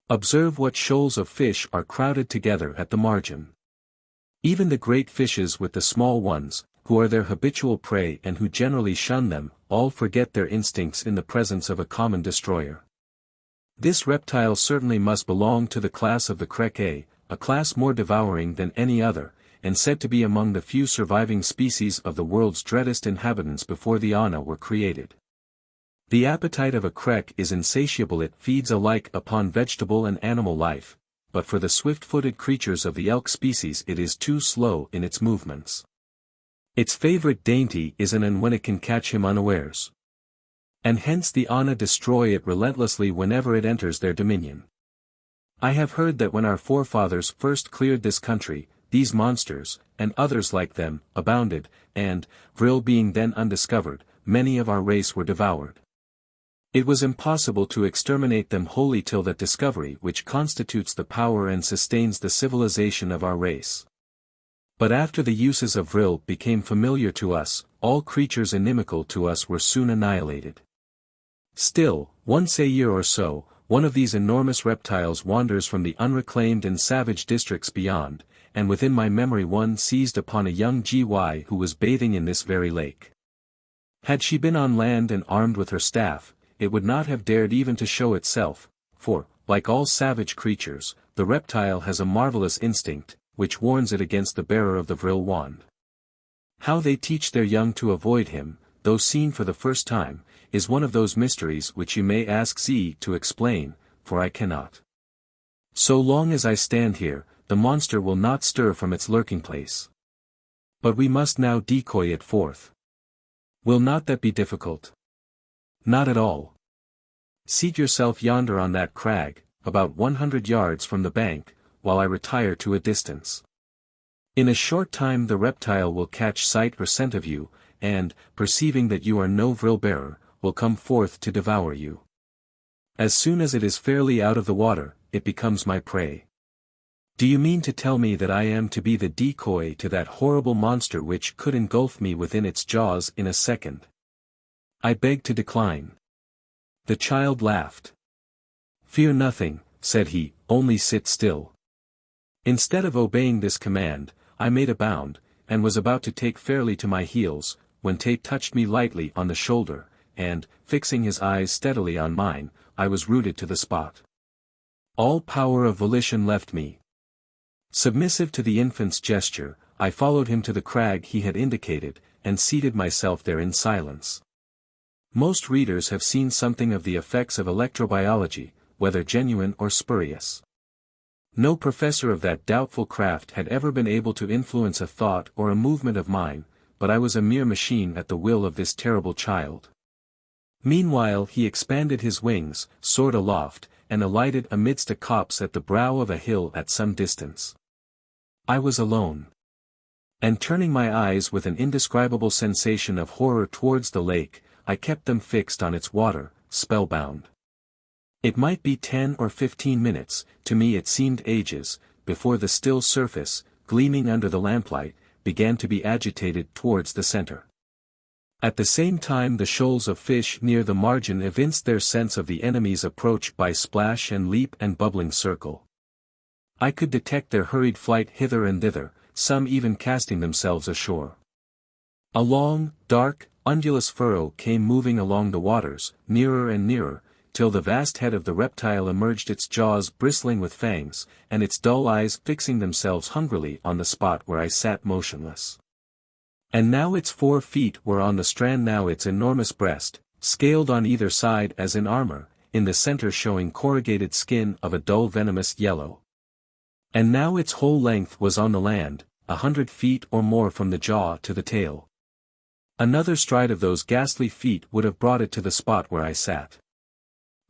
Observe what shoals of fish are crowded together at the margin. Even the great fishes with the small ones, who are their habitual prey and who generally shun them, all forget their instincts in the presence of a common destroyer. This reptile certainly must belong to the class of the Kreke, a class more devouring than any other, and said to be among the few surviving species of the world's dreadest inhabitants before the Ana were created. The appetite of a Krek is insatiable. It feeds alike upon vegetable and animal life, but for the swift-footed creatures of the elk species it is too slow in its movements. Its favorite dainty is an when it can catch him unawares. And hence the Ana destroy it relentlessly whenever it enters their dominion. I have heard that when our forefathers first cleared this country, these monsters, and others like them, abounded, and, Vril being then undiscovered, many of our race were devoured. It was impossible to exterminate them wholly till that discovery which constitutes the power and sustains the civilization of our race. But after the uses of Vril became familiar to us, all creatures inimical to us were soon annihilated. Still, once a year or so, one of these enormous reptiles wanders from the unreclaimed and savage districts beyond, and within my memory one seized upon a young GY who was bathing in this very lake. Had she been on land and armed with her staff, it would not have dared even to show itself, for, like all savage creatures, the reptile has a marvelous instinct, which warns it against the bearer of the Vril wand. How they teach their young to avoid him, though seen for the first time, is one of those mysteries which you may ask Z to explain, for I cannot. So long as I stand here, the monster will not stir from its lurking place. But we must now decoy it forth. Will not that be difficult? Not at all. Seat yourself yonder on that crag, about 100 yards from the bank, while I retire to a distance. In a short time the reptile will catch sight or scent of you, and, perceiving that you are no Vril-bearer, will come forth to devour you. As soon as it is fairly out of the water, it becomes my prey. Do you mean to tell me that I am to be the decoy to that horrible monster which could engulf me within its jaws in a second? I beg to decline. The child laughed. Fear nothing, said he, only sit still. Instead of obeying this command, I made a bound, and was about to take fairly to my heels, when Tate touched me lightly on the shoulder, and, fixing his eyes steadily on mine, I was rooted to the spot. All power of volition left me. Submissive to the infant's gesture, I followed him to the crag he had indicated, and seated myself there in silence. Most readers have seen something of the effects of electrobiology, whether genuine or spurious. No professor of that doubtful craft had ever been able to influence a thought or a movement of mine, but I was a mere machine at the will of this terrible child. Meanwhile he expanded his wings, soared aloft, and alighted amidst a copse at the brow of a hill at some distance. I was alone. And turning my eyes with an indescribable sensation of horror towards the lake, I kept them fixed on its water, spellbound. It might be 10 or 15 minutes, to me it seemed ages, before the still surface, gleaming under the lamplight, began to be agitated towards the center. At the same time the shoals of fish near the margin evinced their sense of the enemy's approach by splash and leap and bubbling circle. I could detect their hurried flight hither and thither, some even casting themselves ashore. A long, dark, undulous furrow came moving along the waters, nearer and nearer, till the vast head of the reptile emerged, its jaws bristling with fangs, and its dull eyes fixing themselves hungrily on the spot where I sat motionless. And now its 4 feet were on the strand, now its enormous breast, scaled on either side as in armor, in the center showing corrugated skin of a dull venomous yellow. And now its whole length was on the land, 100 feet or more from the jaw to the tail. Another stride of those ghastly feet would have brought it to the spot where I sat.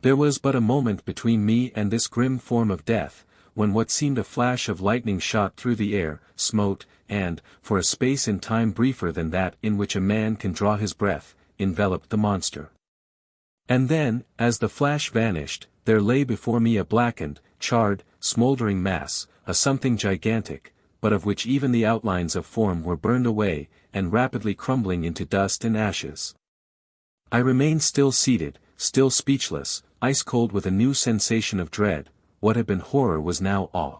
There was but a moment between me and this grim form of death, when what seemed a flash of lightning shot through the air, smote, and, for a space in time briefer than that in which a man can draw his breath, enveloped the monster. And then, as the flash vanished, there lay before me a blackened, charred, smoldering mass, a something gigantic, but of which even the outlines of form were burned away, and rapidly crumbling into dust and ashes. I remained still seated, still speechless, ice-cold with a new sensation of dread. What had been horror was now awe.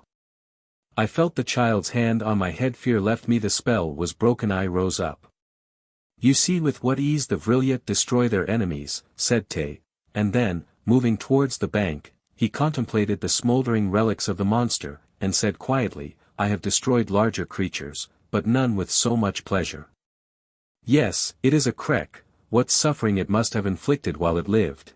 I felt the child's hand on my head. Fear left me. The spell was broken. I rose up. You see with what ease the Vril-ya destroy their enemies, said Tay, and then, moving towards the bank, he contemplated the smoldering relics of the monster, and said quietly, I have destroyed larger creatures, but none with so much pleasure. Yes, it is a crek, what suffering it must have inflicted while it lived.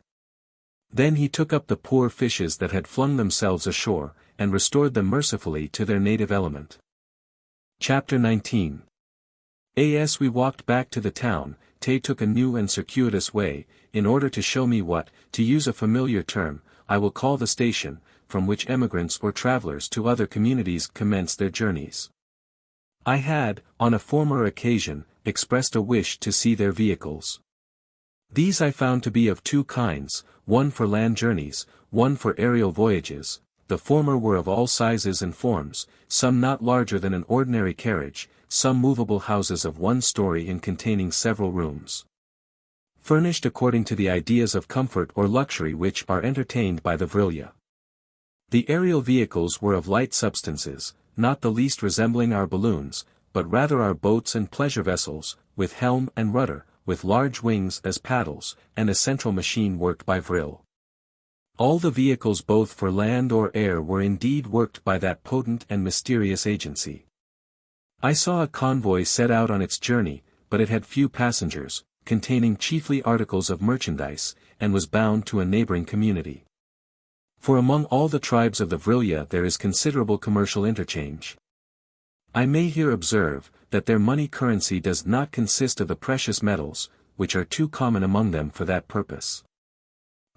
Then he took up the poor fishes that had flung themselves ashore, and restored them mercifully to their native element. Chapter 19. As we walked back to the town, Tay took a new and circuitous way, in order to show me what, to use a familiar term, I will call the station, from which emigrants or travelers to other communities commence their journeys. I had, on a former occasion, expressed a wish to see their vehicles. These I found to be of 2 kinds, one for land journeys, one for aerial voyages. The former were of all sizes and forms, some not larger than an ordinary carriage, some movable houses of 1 story and containing several rooms, furnished according to the ideas of comfort or luxury which are entertained by the Vril-ya. The aerial vehicles were of light substances, not the least resembling our balloons, but rather our boats and pleasure vessels, with helm and rudder, with large wings as paddles, and a central machine worked by Vril. All the vehicles both for land or air were indeed worked by that potent and mysterious agency. I saw a convoy set out on its journey, but it had few passengers, containing chiefly articles of merchandise, and was bound to a neighboring community. For among all the tribes of the Vril-ya there is considerable commercial interchange. I may here observe, that their money currency does not consist of the precious metals, which are too common among them for that purpose.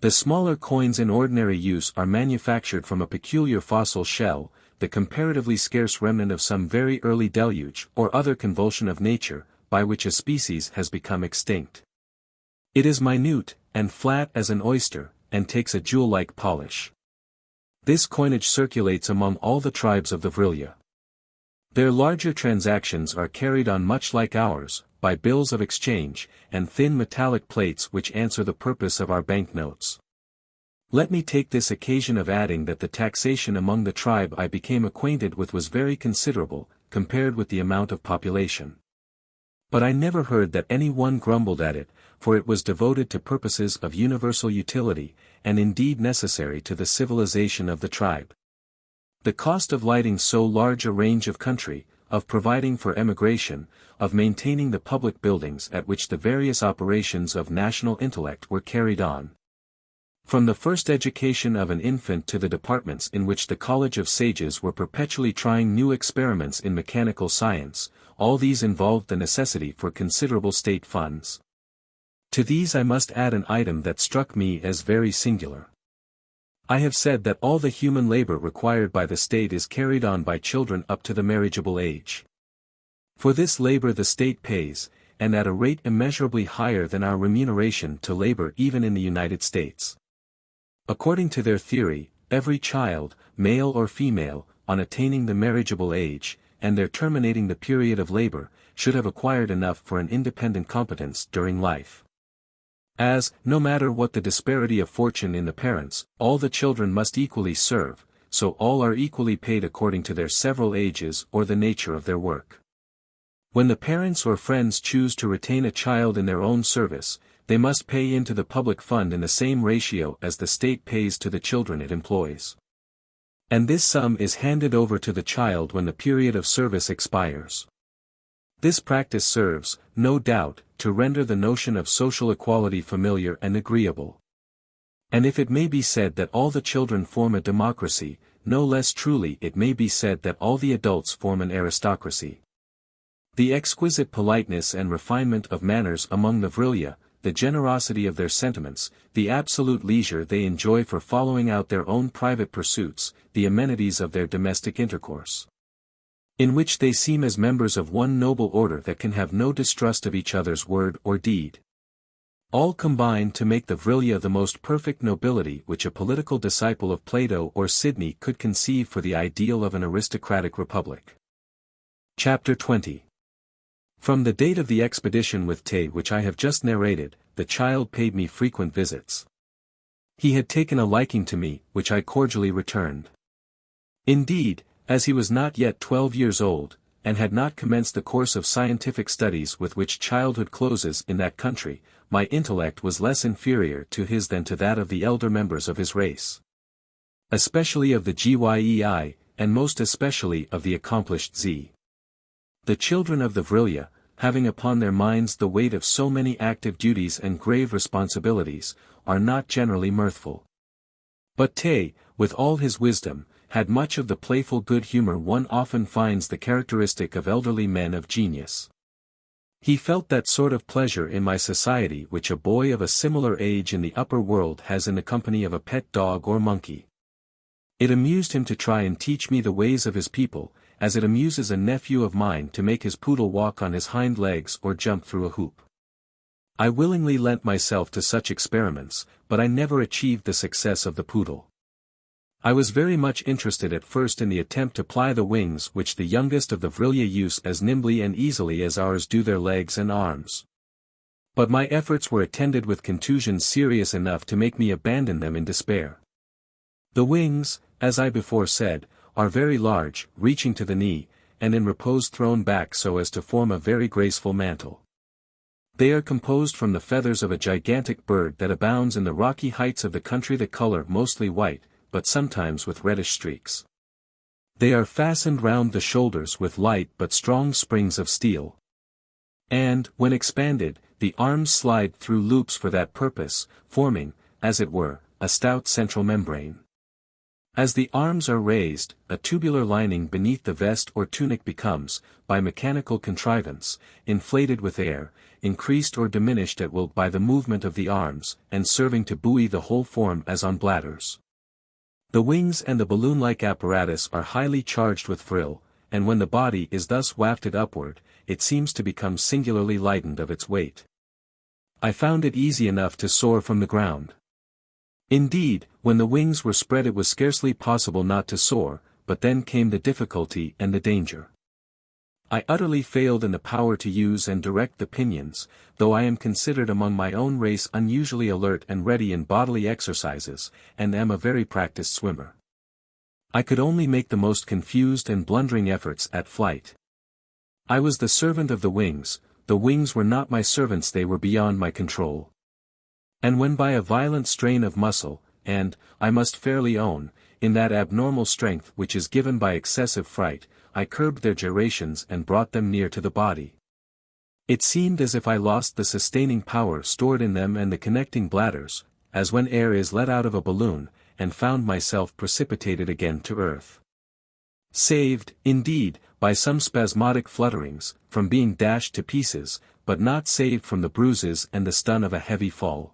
The smaller coins in ordinary use are manufactured from a peculiar fossil shell, the comparatively scarce remnant of some very early deluge or other convulsion of nature, by which a species has become extinct. It is minute, and flat as an oyster, and takes a jewel-like polish. This coinage circulates among all the tribes of the Vril-ya. Their larger transactions are carried on much like ours, by bills of exchange, and thin metallic plates which answer the purpose of our banknotes. Let me take this occasion of adding that the taxation among the tribe I became acquainted with was very considerable, compared with the amount of population. But I never heard that any one grumbled at it, for it was devoted to purposes of universal utility, and indeed necessary to the civilization of the tribe. The cost of lighting so large a range of country, of providing for emigration, of maintaining the public buildings at which the various operations of national intellect were carried on. From the first education of an infant to the departments in which the College of Sages were perpetually trying new experiments in mechanical science, all these involved the necessity for considerable state funds. To these I must add an item that struck me as very singular. I have said that all the human labor required by the state is carried on by children up to the marriageable age. For this labor the state pays, and at a rate immeasurably higher than our remuneration to labor even in the United States. According to their theory, every child, male or female, on attaining the marriageable age, and their terminating the period of labor, should have acquired enough for an independent competence during life. As, no matter what the disparity of fortune in the parents, all the children must equally serve, so all are equally paid according to their several ages or the nature of their work. When the parents or friends choose to retain a child in their own service, they must pay into the public fund in the same ratio as the state pays to the children it employs. And this sum is handed over to the child when the period of service expires. This practice serves, no doubt, to render the notion of social equality familiar and agreeable. And if it may be said that all the children form a democracy, no less truly it may be said that all the adults form an aristocracy. The exquisite politeness and refinement of manners among the Vril-ya, the generosity of their sentiments, the absolute leisure they enjoy for following out their own private pursuits, the amenities of their domestic intercourse, in which they seem as members of one noble order that can have no distrust of each other's word or deed. All combine to make the Vril-ya the most perfect nobility which a political disciple of Plato or Sidney could conceive for the ideal of an aristocratic republic. Chapter 20. From the date of the expedition with Tay which I have just narrated, the child paid me frequent visits. He had taken a liking to me, which I cordially returned. Indeed, as he was not yet 12 years old, and had not commenced the course of scientific studies with which childhood closes in that country, my intellect was less inferior to his than to that of the elder members of his race. Especially of the Gyei, and most especially of the accomplished Z. The children of the Vril-ya, having upon their minds the weight of so many active duties and grave responsibilities, are not generally mirthful. But Tay, with all his wisdom, had much of the playful good humor one often finds the characteristic of elderly men of genius. He felt that sort of pleasure in my society which a boy of a similar age in the upper world has in the company of a pet dog or monkey. It amused him to try and teach me the ways of his people, as it amuses a nephew of mine to make his poodle walk on his hind legs or jump through a hoop. I willingly lent myself to such experiments, but I never achieved the success of the poodle. I was very much interested at first in the attempt to ply the wings which the youngest of the Vril-ya use as nimbly and easily as ours do their legs and arms. But my efforts were attended with contusions serious enough to make me abandon them in despair. The wings, as I before said, are very large, reaching to the knee, and in repose thrown back so as to form a very graceful mantle. They are composed from the feathers of a gigantic bird that abounds in the rocky heights of the country, the color mostly white, but sometimes with reddish streaks. They are fastened round the shoulders with light but strong springs of steel. And, when expanded, the arms slide through loops for that purpose, forming, as it were, a stout central membrane. As the arms are raised, a tubular lining beneath the vest or tunic becomes, by mechanical contrivance, inflated with air, increased or diminished at will by the movement of the arms, and serving to buoy the whole form as on bladders. The wings and the balloon-like apparatus are highly charged with vril, and when the body is thus wafted upward, it seems to become singularly lightened of its weight. I found it easy enough to soar from the ground. Indeed, when the wings were spread it was scarcely possible not to soar, but then came the difficulty and the danger. I utterly failed in the power to use and direct the pinions, though I am considered among my own race unusually alert and ready in bodily exercises, and am a very practiced swimmer. I could only make the most confused and blundering efforts at flight. I was the servant of the wings were not my servants, they were beyond my control. And when by a violent strain of muscle, and, I must fairly own, in that abnormal strength which is given by excessive fright, I curbed their gyrations and brought them near to the body, it seemed as if I lost the sustaining power stored in them and the connecting bladders, as when air is let out of a balloon, and found myself precipitated again to earth. Saved, indeed, by some spasmodic flutterings, from being dashed to pieces, but not saved from the bruises and the stun of a heavy fall.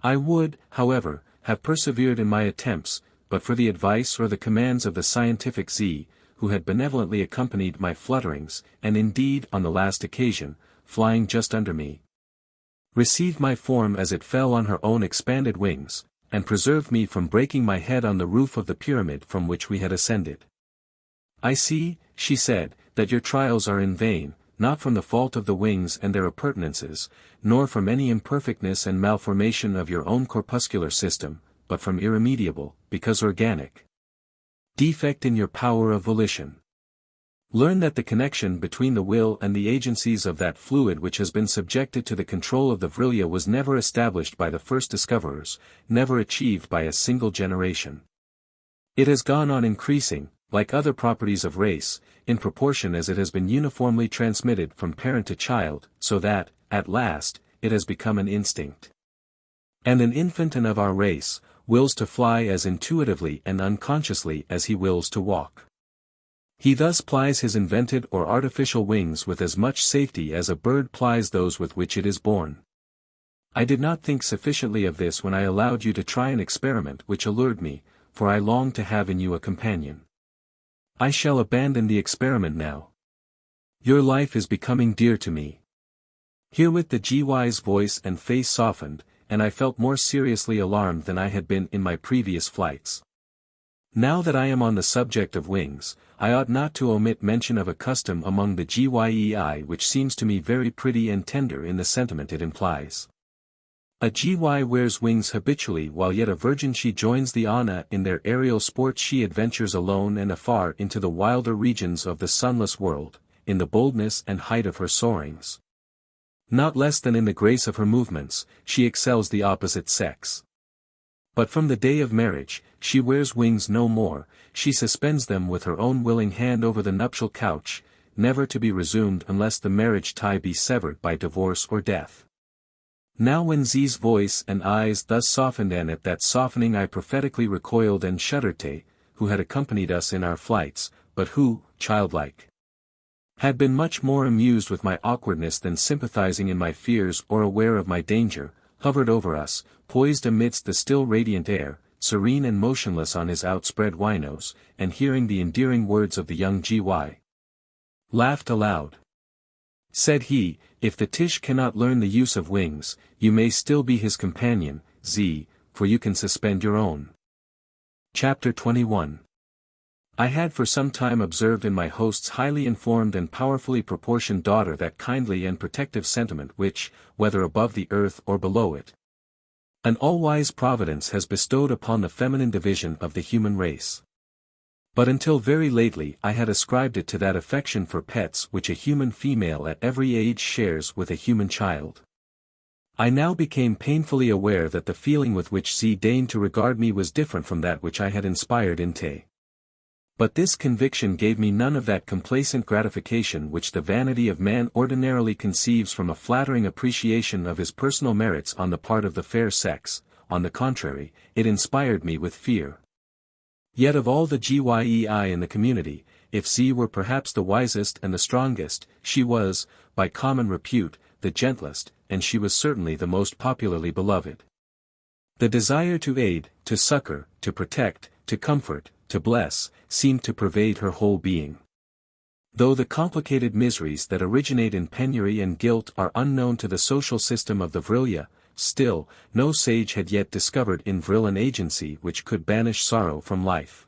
I would, however, have persevered in my attempts, but for the advice or the commands of the scientific Z, who had benevolently accompanied my flutterings, and indeed on the last occasion, flying just under me, received my form as it fell on her own expanded wings, and preserved me from breaking my head on the roof of the pyramid from which we had ascended. I see, she said, that your trials are in vain, not from the fault of the wings and their appurtenances, nor from any imperfectness and malformation of your own corpuscular system, but from irremediable, because organic, defect in your power of volition. Learn that the connection between the will and the agencies of that fluid which has been subjected to the control of the Vril-ya was never established by the first discoverers, never achieved by a single generation. It has gone on increasing, like other properties of race, in proportion as it has been uniformly transmitted from parent to child, so that, at last, it has become an instinct. And an infant of our race, wills to fly as intuitively and unconsciously as he wills to walk. He thus plies his invented or artificial wings with as much safety as a bird plies those with which it is born. I did not think sufficiently of this when I allowed you to try an experiment which allured me, for I longed to have in you a companion. I shall abandon the experiment now. Your life is becoming dear to me. Herewith the GY's voice and face softened, and I felt more seriously alarmed than I had been in my previous flights. Now that I am on the subject of wings, I ought not to omit mention of a custom among the GYEI which seems to me very pretty and tender in the sentiment it implies. A GY wears wings habitually while yet a virgin she joins the Ana in their aerial sports she adventures alone and afar into the wilder regions of the sunless world, in the boldness and height of her soarings. Not less than in the grace of her movements, she excels the opposite sex. But from the day of marriage, she wears wings no more, she suspends them with her own willing hand over the nuptial couch, never to be resumed unless the marriage tie be severed by divorce or death. Now when Z's voice and eyes thus softened, and at that softening I prophetically recoiled and shuddered, who had accompanied us in our flights, but who, childlike, had been much more amused with my awkwardness than sympathizing in my fears or aware of my danger, hovered over us, poised amidst the still radiant air, serene and motionless on his outspread winos, and hearing the endearing words of the young GY, laughed aloud. Said he, if the Tish cannot learn the use of wings, you may still be his companion, Z, for you can suspend your own. Chapter 21. I had for some time observed in my host's highly informed and powerfully proportioned daughter that kindly and protective sentiment which, whether above the earth or below it, an all-wise providence has bestowed upon the feminine division of the human race. But until very lately I had ascribed it to that affection for pets which a human female at every age shares with a human child. I now became painfully aware that the feeling with which Z deigned to regard me was different from that which I had inspired in Te. But this conviction gave me none of that complacent gratification which the vanity of man ordinarily conceives from a flattering appreciation of his personal merits on the part of the fair sex. On the contrary, it inspired me with fear. Yet of all the Gyei in the community, if Z were perhaps the wisest and the strongest, she was, by common repute, the gentlest, and she was certainly the most popularly beloved. The desire to aid, to succor, to protect, to comfort, to bless, seemed to pervade her whole being. Though the complicated miseries that originate in penury and guilt are unknown to the social system of the Vril-ya, still, no sage had yet discovered in Vril an agency which could banish sorrow from life.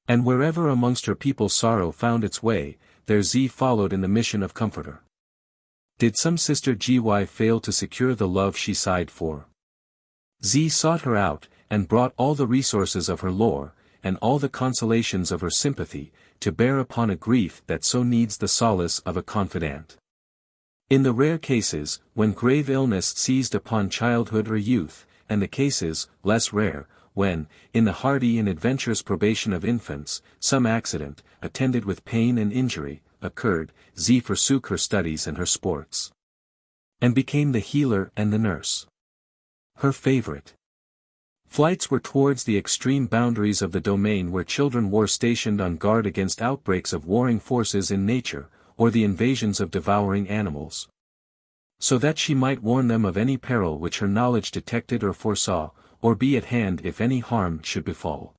And wherever amongst her people sorrow found its way, there Z followed in the mission of comforter. Did some sister Gy fail to secure the love she sighed for? Z sought her out, and brought all the resources of her lore, and all the consolations of her sympathy, to bear upon a grief that so needs the solace of a confidant. In the rare cases, when grave illness seized upon childhood or youth, and the cases, less rare, when, in the hardy and adventurous probation of infants, some accident, attended with pain and injury, occurred, Z forsook her studies and her sports, and became the healer and the nurse. Her favorite flights were towards the extreme boundaries of the domain where children were stationed on guard against outbreaks of warring forces in nature, or the invasions of devouring animals. So that she might warn them of any peril which her knowledge detected or foresaw, or be at hand if any harm should befall.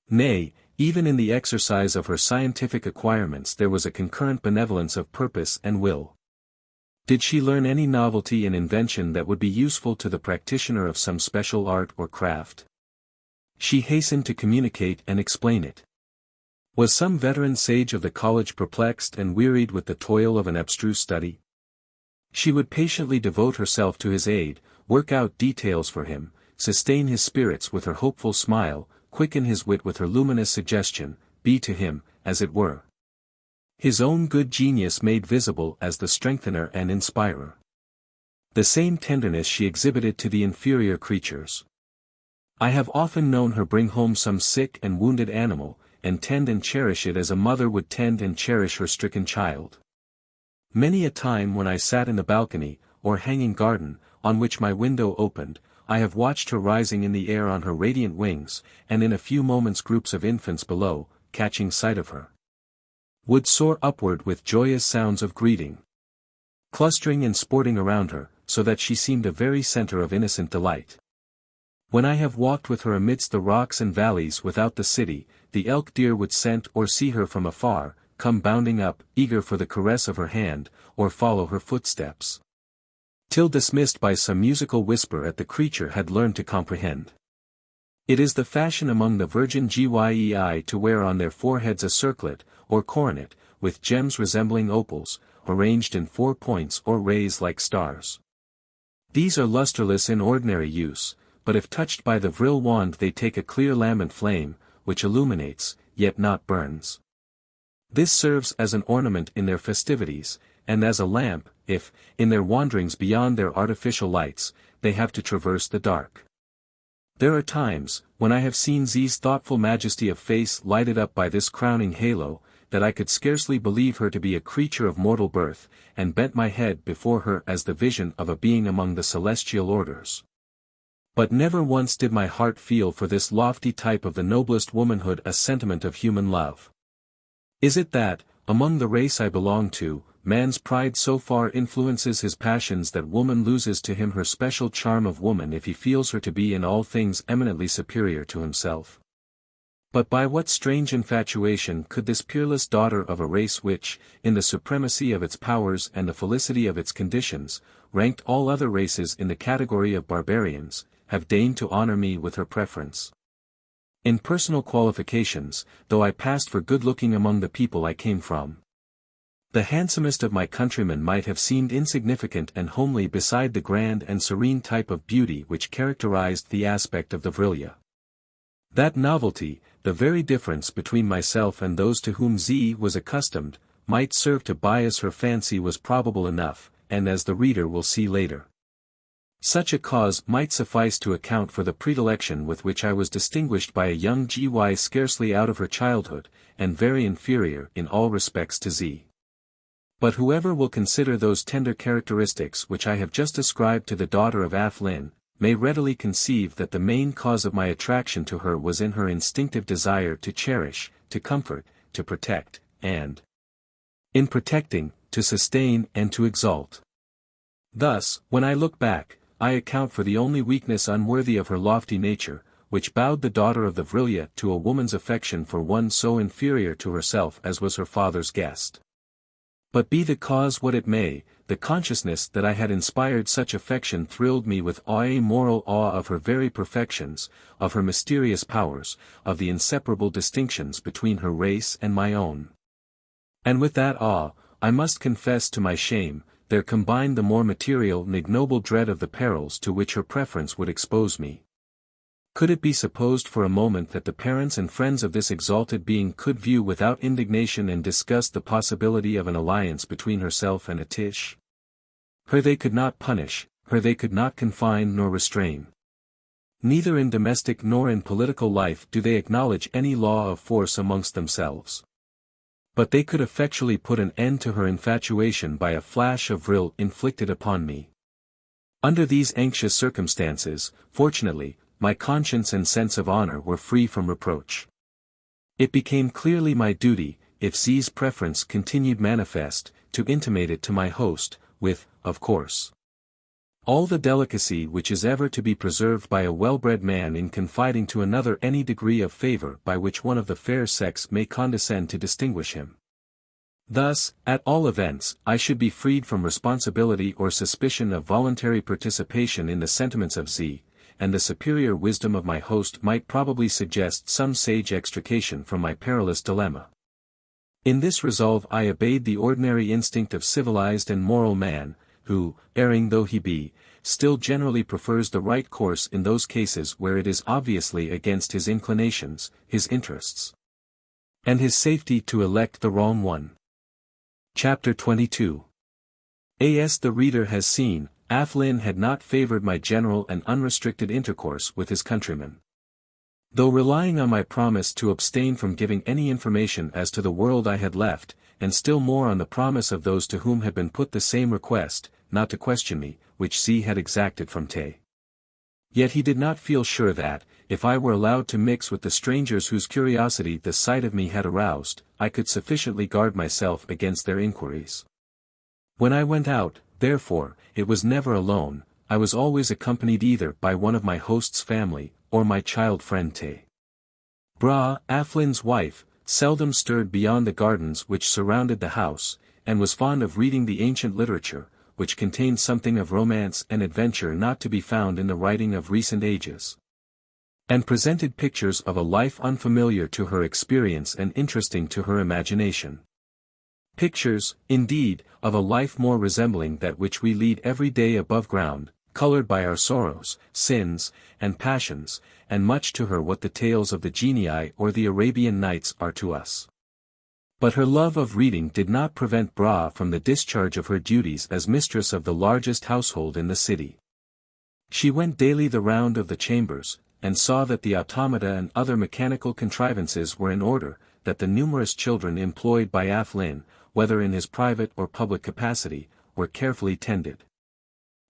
Nay, even in the exercise of her scientific acquirements there was a concurrent benevolence of purpose and will. Did she learn any novelty in invention that would be useful to the practitioner of some special art or craft? She hastened to communicate and explain it. Was some veteran sage of the college perplexed and wearied with the toil of an abstruse study? She would patiently devote herself to his aid, work out details for him, sustain his spirits with her hopeful smile, quicken his wit with her luminous suggestion, be to him, as it were, his own good genius made visible as the strengthener and inspirer. The same tenderness she exhibited to the inferior creatures. I have often known her bring home some sick and wounded animal, and tend and cherish it as a mother would tend and cherish her stricken child. Many a time when I sat in the balcony, or hanging garden, on which my window opened, I have watched her rising in the air on her radiant wings, and in a few moments groups of infants below, catching sight of her, would soar upward with joyous sounds of greeting, clustering and sporting around her, so that she seemed a very center of innocent delight. When I have walked with her amidst the rocks and valleys without the city, the elk deer would scent or see her from afar, come bounding up, eager for the caress of her hand, or follow her footsteps, till dismissed by some musical whisper at the creature had learned to comprehend. It is the fashion among the virgin Gyei to wear on their foreheads a circlet, or coronet, with gems resembling opals, arranged in 4 points or rays like stars. These are lusterless in ordinary use, but if touched by the Vril wand they take a clear lambent flame, which illuminates, yet not burns. This serves as an ornament in their festivities, and as a lamp, if, in their wanderings beyond their artificial lights, they have to traverse the dark. There are times, when I have seen Z's thoughtful majesty of face lighted up by this crowning halo, that I could scarcely believe her to be a creature of mortal birth, and bent my head before her as the vision of a being among the celestial orders. But never once did my heart feel for this lofty type of the noblest womanhood a sentiment of human love. Is it that, among the race I belong to, man's pride so far influences his passions that woman loses to him her special charm of woman if he feels her to be in all things eminently superior to himself? But by what strange infatuation could this peerless daughter of a race which, in the supremacy of its powers and the felicity of its conditions, ranked all other races in the category of barbarians, have deigned to honor me with her preference? In personal qualifications, though I passed for good-looking among the people I came from, the handsomest of my countrymen might have seemed insignificant and homely beside the grand and serene type of beauty which characterized the aspect of the Vril-ya. That novelty, the very difference between myself and those to whom Z was accustomed, might serve to bias her fancy was probable enough, and as the reader will see later. Such a cause might suffice to account for the predilection with which I was distinguished by a young Gy scarcely out of her childhood, and very inferior in all respects to Z. But whoever will consider those tender characteristics which I have just ascribed to the daughter of Athlin, may readily conceive that the main cause of my attraction to her was in her instinctive desire to cherish, to comfort, to protect, and, in protecting, to sustain and to exalt. Thus, when I look back, I account for the only weakness unworthy of her lofty nature, which bowed the daughter of the Vril-ya to a woman's affection for one so inferior to herself as was her father's guest. But be the cause what it may, the consciousness that I had inspired such affection thrilled me with a moral awe of her very perfections, of her mysterious powers, of the inseparable distinctions between her race and my own. And with that awe, I must confess to my shame, there combined the more material and ignoble dread of the perils to which her preference would expose me. Could it be supposed for a moment that the parents and friends of this exalted being could view without indignation and disgust the possibility of an alliance between herself and Atish? Her they could not punish, her they could not confine nor restrain. Neither in domestic nor in political life do they acknowledge any law of force amongst themselves. But they could effectually put an end to her infatuation by a flash of vril inflicted upon me. Under these anxious circumstances, fortunately, my conscience and sense of honor were free from reproach. It became clearly my duty, if Z's preference continued manifest, to intimate it to my host, with, of course, all the delicacy which is ever to be preserved by a well-bred man in confiding to another any degree of favor by which one of the fair sex may condescend to distinguish him. Thus, at all events, I should be freed from responsibility or suspicion of voluntary participation in the sentiments of Z, and the superior wisdom of my host might probably suggest some sage extrication from my perilous dilemma. In this resolve I obeyed the ordinary instinct of civilized and moral man, who, erring though he be, still generally prefers the right course in those cases where it is obviously against his inclinations, his interests, and his safety to elect the wrong one. Chapter 22. As the reader has seen, Athlin had not favored my general and unrestricted intercourse with his countrymen. Though relying on my promise to abstain from giving any information as to the world I had left, and still more on the promise of those to whom had been put the same request, not to question me, which Z had exacted from Te. Yet he did not feel sure that, if I were allowed to mix with the strangers whose curiosity the sight of me had aroused, I could sufficiently guard myself against their inquiries. When I went out, therefore, it was never alone, I was always accompanied either by one of my host's family, or my child friend Te. Bra, Athlin's wife, seldom stirred beyond the gardens which surrounded the house, and was fond of reading the ancient literature, which contained something of romance and adventure not to be found in the writing of recent ages, and presented pictures of a life unfamiliar to her experience and interesting to her imagination. Pictures, indeed, of a life more resembling that which we lead every day above ground, colored by our sorrows, sins, and passions, and much to her what the tales of the genii or the Arabian Nights are to us. But her love of reading did not prevent Bra from the discharge of her duties as mistress of the largest household in the city. She went daily the round of the chambers, and saw that the automata and other mechanical contrivances were in order, that the numerous children employed by Athlin, whether in his private or public capacity, were carefully tended.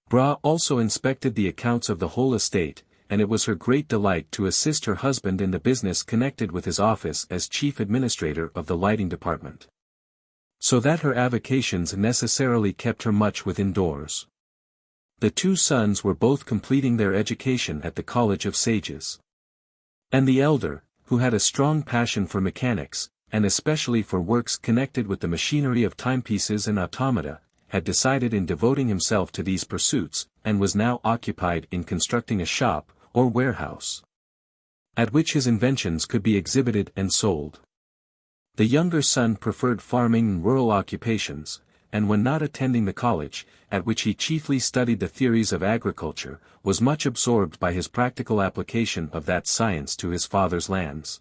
Bra also inspected the accounts of the whole estate, and it was her great delight to assist her husband in the business connected with his office as chief administrator of the lighting department. So that her avocations necessarily kept her much within doors. The two sons were both completing their education at the College of Sages. And the elder, who had a strong passion for mechanics, and especially for works connected with the machinery of timepieces and automata, had decided in devoting himself to these pursuits, and was now occupied in constructing a shop, or warehouse, at which his inventions could be exhibited and sold. The younger son preferred farming and rural occupations, and when not attending the college, at which he chiefly studied the theories of agriculture, was much absorbed by his practical application of that science to his father's lands.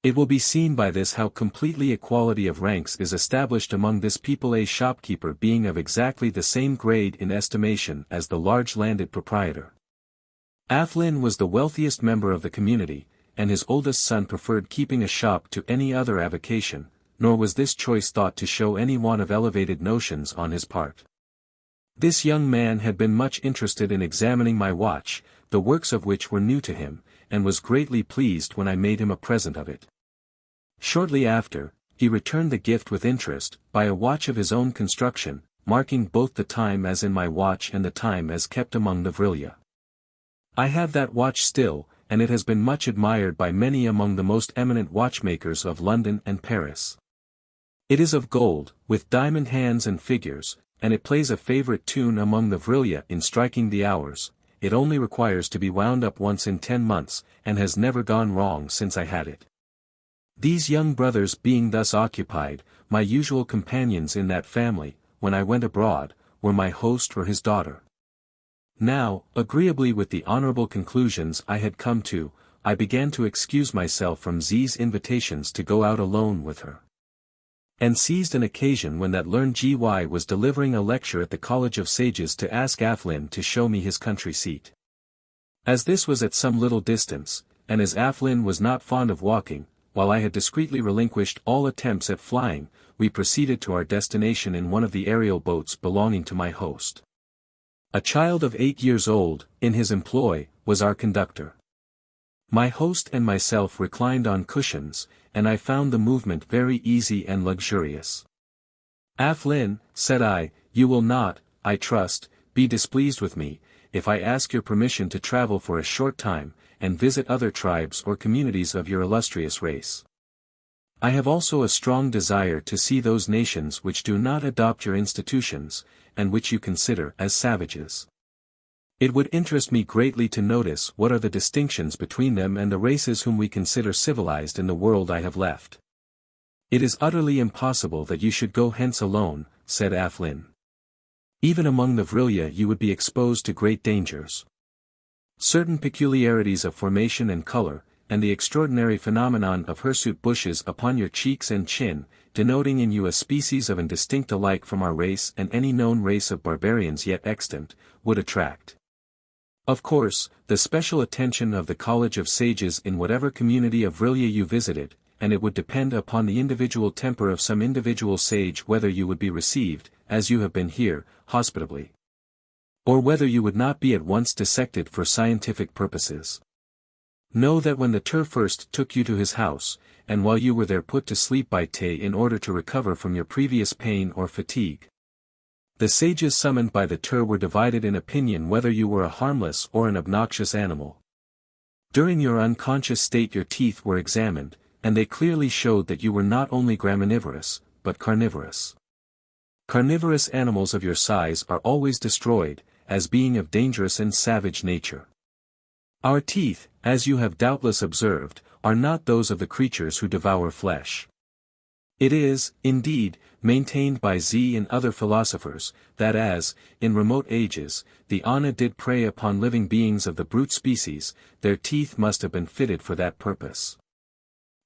It will be seen by this how completely equality of ranks is established among this people, a shopkeeper being of exactly the same grade in estimation as the large landed proprietor. Athlin was the wealthiest member of the community, and his oldest son preferred keeping a shop to any other avocation, nor was this choice thought to show any want of elevated notions on his part. This young man had been much interested in examining my watch, the works of which were new to him, and was greatly pleased when I made him a present of it. Shortly after, he returned the gift with interest, by a watch of his own construction, marking both the time as in my watch and the time as kept among the Vril-ya. I have that watch still, and it has been much admired by many among the most eminent watchmakers of London and Paris. It is of gold, with diamond hands and figures, and it plays a favorite tune among the Vril-ya in striking the hours. It only requires to be wound up once in 10 months, and has never gone wrong since I had it. These young brothers being thus occupied, my usual companions in that family, when I went abroad, were my host or his daughter. Now, agreeably with the honorable conclusions I had come to, I began to excuse myself from Z's invitations to go out alone with her. And seized an occasion when that learned Gy was delivering a lecture at the College of Sages to ask Athlin to show me his country seat. As this was at some little distance, and as Athlin was not fond of walking, while I had discreetly relinquished all attempts at flying, we proceeded to our destination in one of the aerial boats belonging to my host. A child of 8 years old, in his employ, was our conductor. My host and myself reclined on cushions, and I found the movement very easy and luxurious. Athlin, said I, you will not, I trust, be displeased with me, if I ask your permission to travel for a short time, and visit other tribes or communities of your illustrious race. I have also a strong desire to see those nations which do not adopt your institutions, and which you consider as savages. It would interest me greatly to notice what are the distinctions between them and the races whom we consider civilized in the world I have left. It is utterly impossible that you should go hence alone, said Athlin. Even among the Vril-ya you would be exposed to great dangers. Certain peculiarities of formation and color, and the extraordinary phenomenon of hirsute bushes upon your cheeks and chin, denoting in you a species of indistinct alike from our race and any known race of barbarians yet extant, would attract. Of course, the special attention of the College of Sages in whatever community of Vril-ya you visited, and it would depend upon the individual temper of some individual sage whether you would be received, as you have been here, hospitably, or whether you would not be at once dissected for scientific purposes. Know that when the Tur first took you to his house, and while you were there put to sleep by Tay in order to recover from your previous pain or fatigue, the sages summoned by the Tur were divided in opinion whether you were a harmless or an obnoxious animal. During your unconscious state your teeth were examined, and they clearly showed that you were not only graminivorous, but carnivorous. Carnivorous animals of your size are always destroyed, as being of dangerous and savage nature. Our teeth, as you have doubtless observed, are not those of the creatures who devour flesh. It is, indeed, maintained by Z and other philosophers, that as, in remote ages, the Ana did prey upon living beings of the brute species, their teeth must have been fitted for that purpose.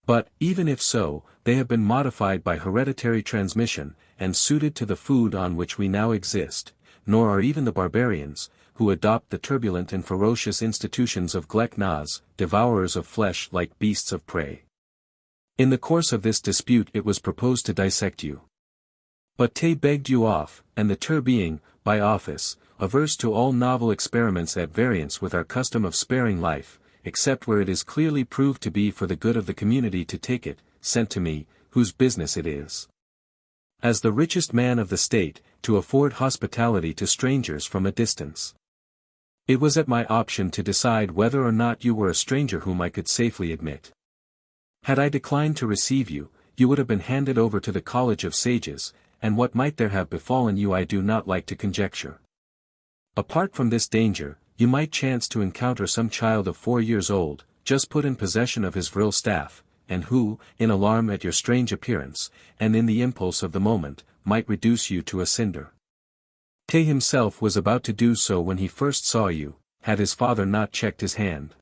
But, even if so, they have been modified by hereditary transmission, and suited to the food on which we now exist, nor are even the barbarians, who adopt the turbulent and ferocious institutions of Glek-Naz, devourers of flesh like beasts of prey. In the course of this dispute it was proposed to dissect you. But Tay begged you off, and the Tur being, by office, averse to all novel experiments at variance with our custom of sparing life, except where it is clearly proved to be for the good of the community to take it, sent to me, whose business it is, as the richest man of the state, to afford hospitality to strangers from a distance. It was at my option to decide whether or not you were a stranger whom I could safely admit. Had I declined to receive you, you would have been handed over to the College of Sages, and what might there have befallen you I do not like to conjecture. Apart from this danger, you might chance to encounter some child of 4 years old, just put in possession of his vril staff, and who, in alarm at your strange appearance, and in the impulse of the moment, might reduce you to a cinder. Te himself was about to do so when he first saw you, had his father not checked his hand.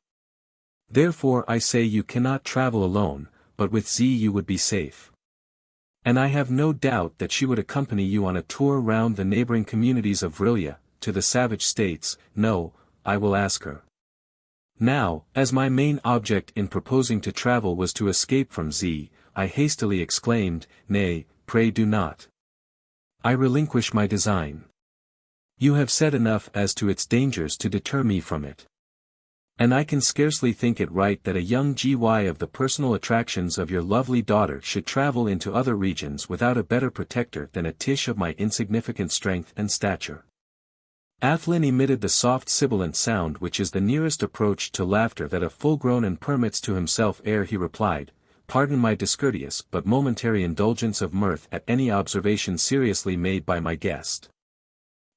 Therefore I say you cannot travel alone, but with Z you would be safe. And I have no doubt that she would accompany you on a tour round the neighboring communities of Vril-ya, to the savage states. No, I will ask her. Now, as my main object in proposing to travel was to escape from Z, I hastily exclaimed, "Nay, pray do not. I relinquish my design. You have said enough as to its dangers to deter me from it. And I can scarcely think it right that a young GY of the personal attractions of your lovely daughter should travel into other regions without a better protector than a Tish of my insignificant strength and stature." Athlin emitted the soft sibilant sound which is the nearest approach to laughter that a full-grown and permits to himself ere he replied, "Pardon my discourteous but momentary indulgence of mirth at any observation seriously made by my guest.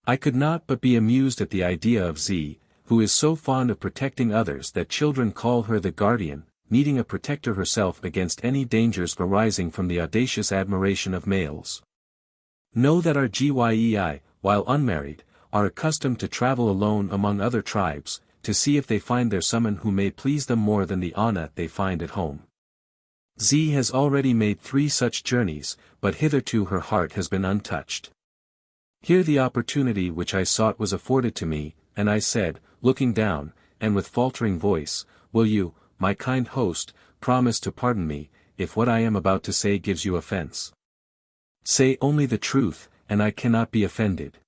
I could not but be amused at the idea of Z, who is so fond of protecting others that children call her the guardian, needing a protector herself against any dangers arising from the audacious admiration of males. Know that our GYEI, while unmarried, are accustomed to travel alone among other tribes, to see if they find there someone who may please them more than the Anna they find at home. Z has already made 3 such journeys, but hitherto her heart has been untouched. Here the opportunity which I sought was afforded to me, and I said, looking down, and with faltering voice, "Will you, my kind host, promise to pardon me, if what I am about to say gives you offense? Say only the truth, and I cannot be offended.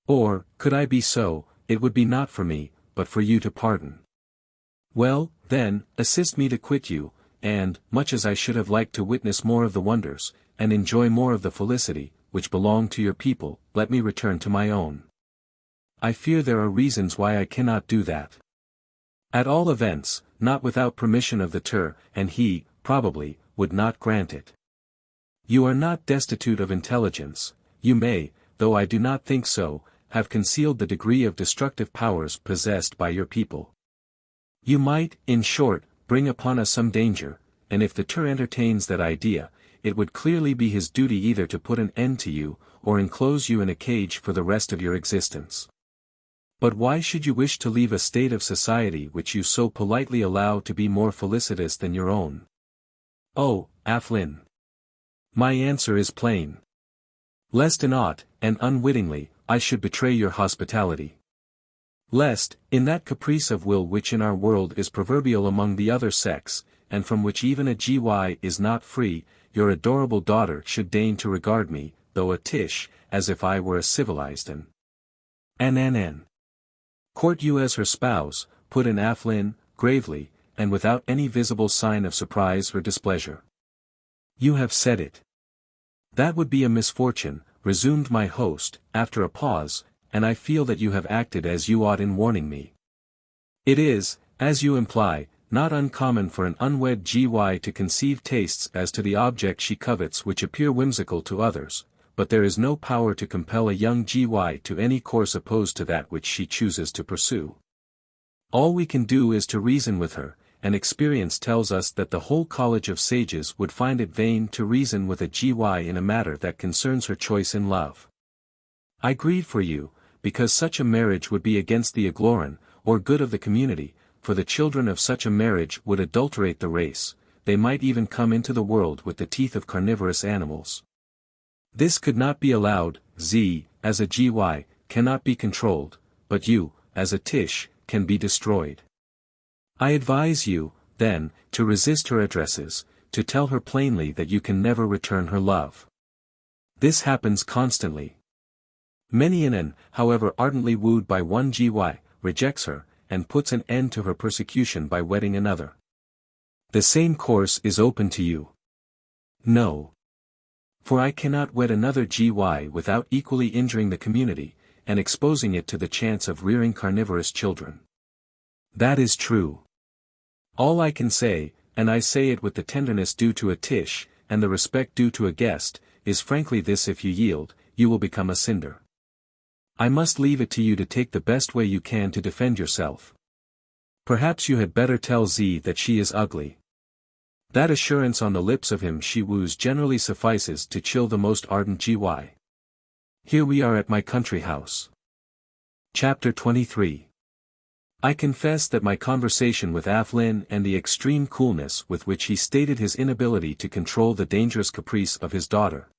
Or, could I be so, it would be not for me, but for you to pardon. Well, then, assist me to quit you, and, much as I should have liked to witness more of the wonders, and enjoy more of the felicity, which belong to your people, let me return to my own. I fear there are reasons why I cannot do that. At all events, not without permission of the Tur, and he, probably, would not grant it. You are not destitute of intelligence, you may, though I do not think so, have concealed the degree of destructive powers possessed by your people. You might, in short, bring upon us some danger, and if the Tur entertains that idea, it would clearly be his duty either to put an end to you, or enclose you in a cage for the rest of your existence. But why should you wish to leave a state of society which you so politely allow to be more felicitous than your own? Oh, Athlin! My answer is plain. Lest in aught, and unwittingly, I should betray your hospitality. Lest, in that caprice of will which in our world is proverbial among the other sex, and from which even a GY is not free, your adorable daughter should deign to regard me, though a Tish, as if I were a civilized NNN. Court you as her spouse, put in Athlin, gravely, and without any visible sign of surprise or displeasure. You have said it. That would be a misfortune, resumed my host, after a pause, and I feel that you have acted as you ought in warning me. It is, as you imply, not uncommon for an unwed GY to conceive tastes as to the object she covets which appear whimsical to others, but there is no power to compel a young GY to any course opposed to that which she chooses to pursue. All we can do is to reason with her, and experience tells us that the whole college of sages would find it vain to reason with a GY in a matter that concerns her choice in love. I grieve for you, because such a marriage would be against the agloran, or good of the community, for the children of such a marriage would adulterate the race, they might even come into the world with the teeth of carnivorous animals. This could not be allowed. Z, as a GY, cannot be controlled, but you, as a Tish, can be destroyed. I advise you, then, to resist her addresses, to tell her plainly that you can never return her love. This happens constantly. Many an, however ardently wooed by one GY, rejects her, and puts an end to her persecution by wedding another. The same course is open to you. No. For I cannot wed another GY without equally injuring the community, and exposing it to the chance of rearing carnivorous children. That is true. All I can say, and I say it with the tenderness due to a Tish, and the respect due to a guest, is frankly this: if you yield, you will become a cinder. I must leave it to you to take the best way you can to defend yourself. Perhaps you had better tell Z that she is ugly. That assurance on the lips of him she woos generally suffices to chill the most ardent GY. Here we are at my country house. Chapter 23. I confess that my conversation with Athlin and the extreme coolness with which he stated his inability to control the dangerous caprice of his daughter,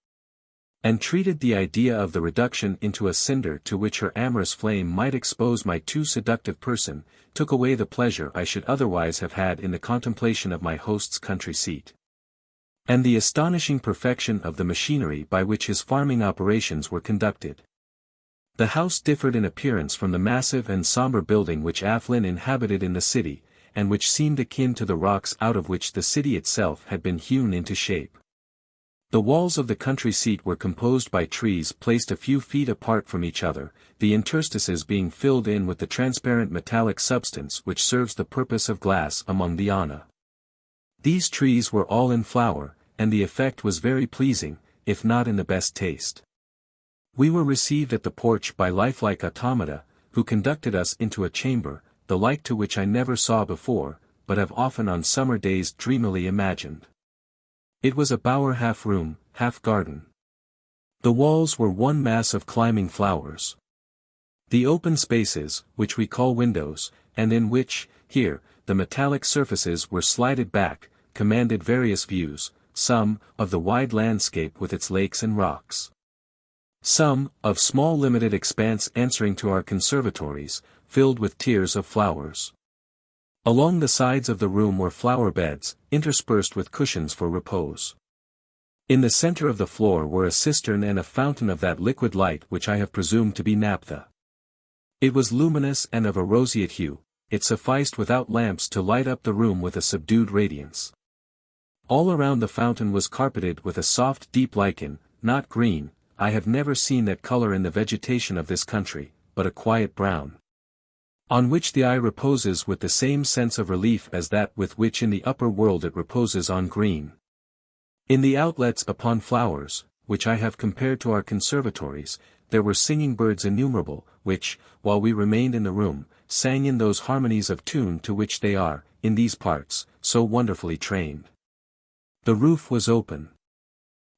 and treated the idea of the reduction into a cinder to which her amorous flame might expose my too seductive person, took away the pleasure I should otherwise have had in the contemplation of my host's country seat, and the astonishing perfection of the machinery by which his farming operations were conducted. The house differed in appearance from the massive and somber building which Athlin inhabited in the city, and which seemed akin to the rocks out of which the city itself had been hewn into shape. The walls of the country seat were composed by trees placed a few feet apart from each other, the interstices being filled in with the transparent metallic substance which serves the purpose of glass among the Ana. These trees were all in flower, and the effect was very pleasing, if not in the best taste. We were received at the porch by lifelike automata, who conducted us into a chamber, the like to which I never saw before, but have often on summer days dreamily imagined. It was a bower half room, half garden. The walls were one mass of climbing flowers. The open spaces, which we call windows, and in which, here, the metallic surfaces were slided back, commanded various views, some, of the wide landscape with its lakes and rocks. Some, of small limited expanse answering to our conservatories, filled with tiers of flowers. Along the sides of the room were flower beds, interspersed with cushions for repose. In the center of the floor were a cistern and a fountain of that liquid light which I have presumed to be naphtha. It was luminous and of a roseate hue, it sufficed without lamps to light up the room with a subdued radiance. All around the fountain was carpeted with a soft deep lichen, not green, I have never seen that color in the vegetation of this country, but a quiet brown, on which the eye reposes with the same sense of relief as that with which in the upper world it reposes on green. In the outlets upon flowers, which I have compared to our conservatories, there were singing birds innumerable, which, while we remained in the room, sang in those harmonies of tune to which they are, in these parts, so wonderfully trained. The roof was open.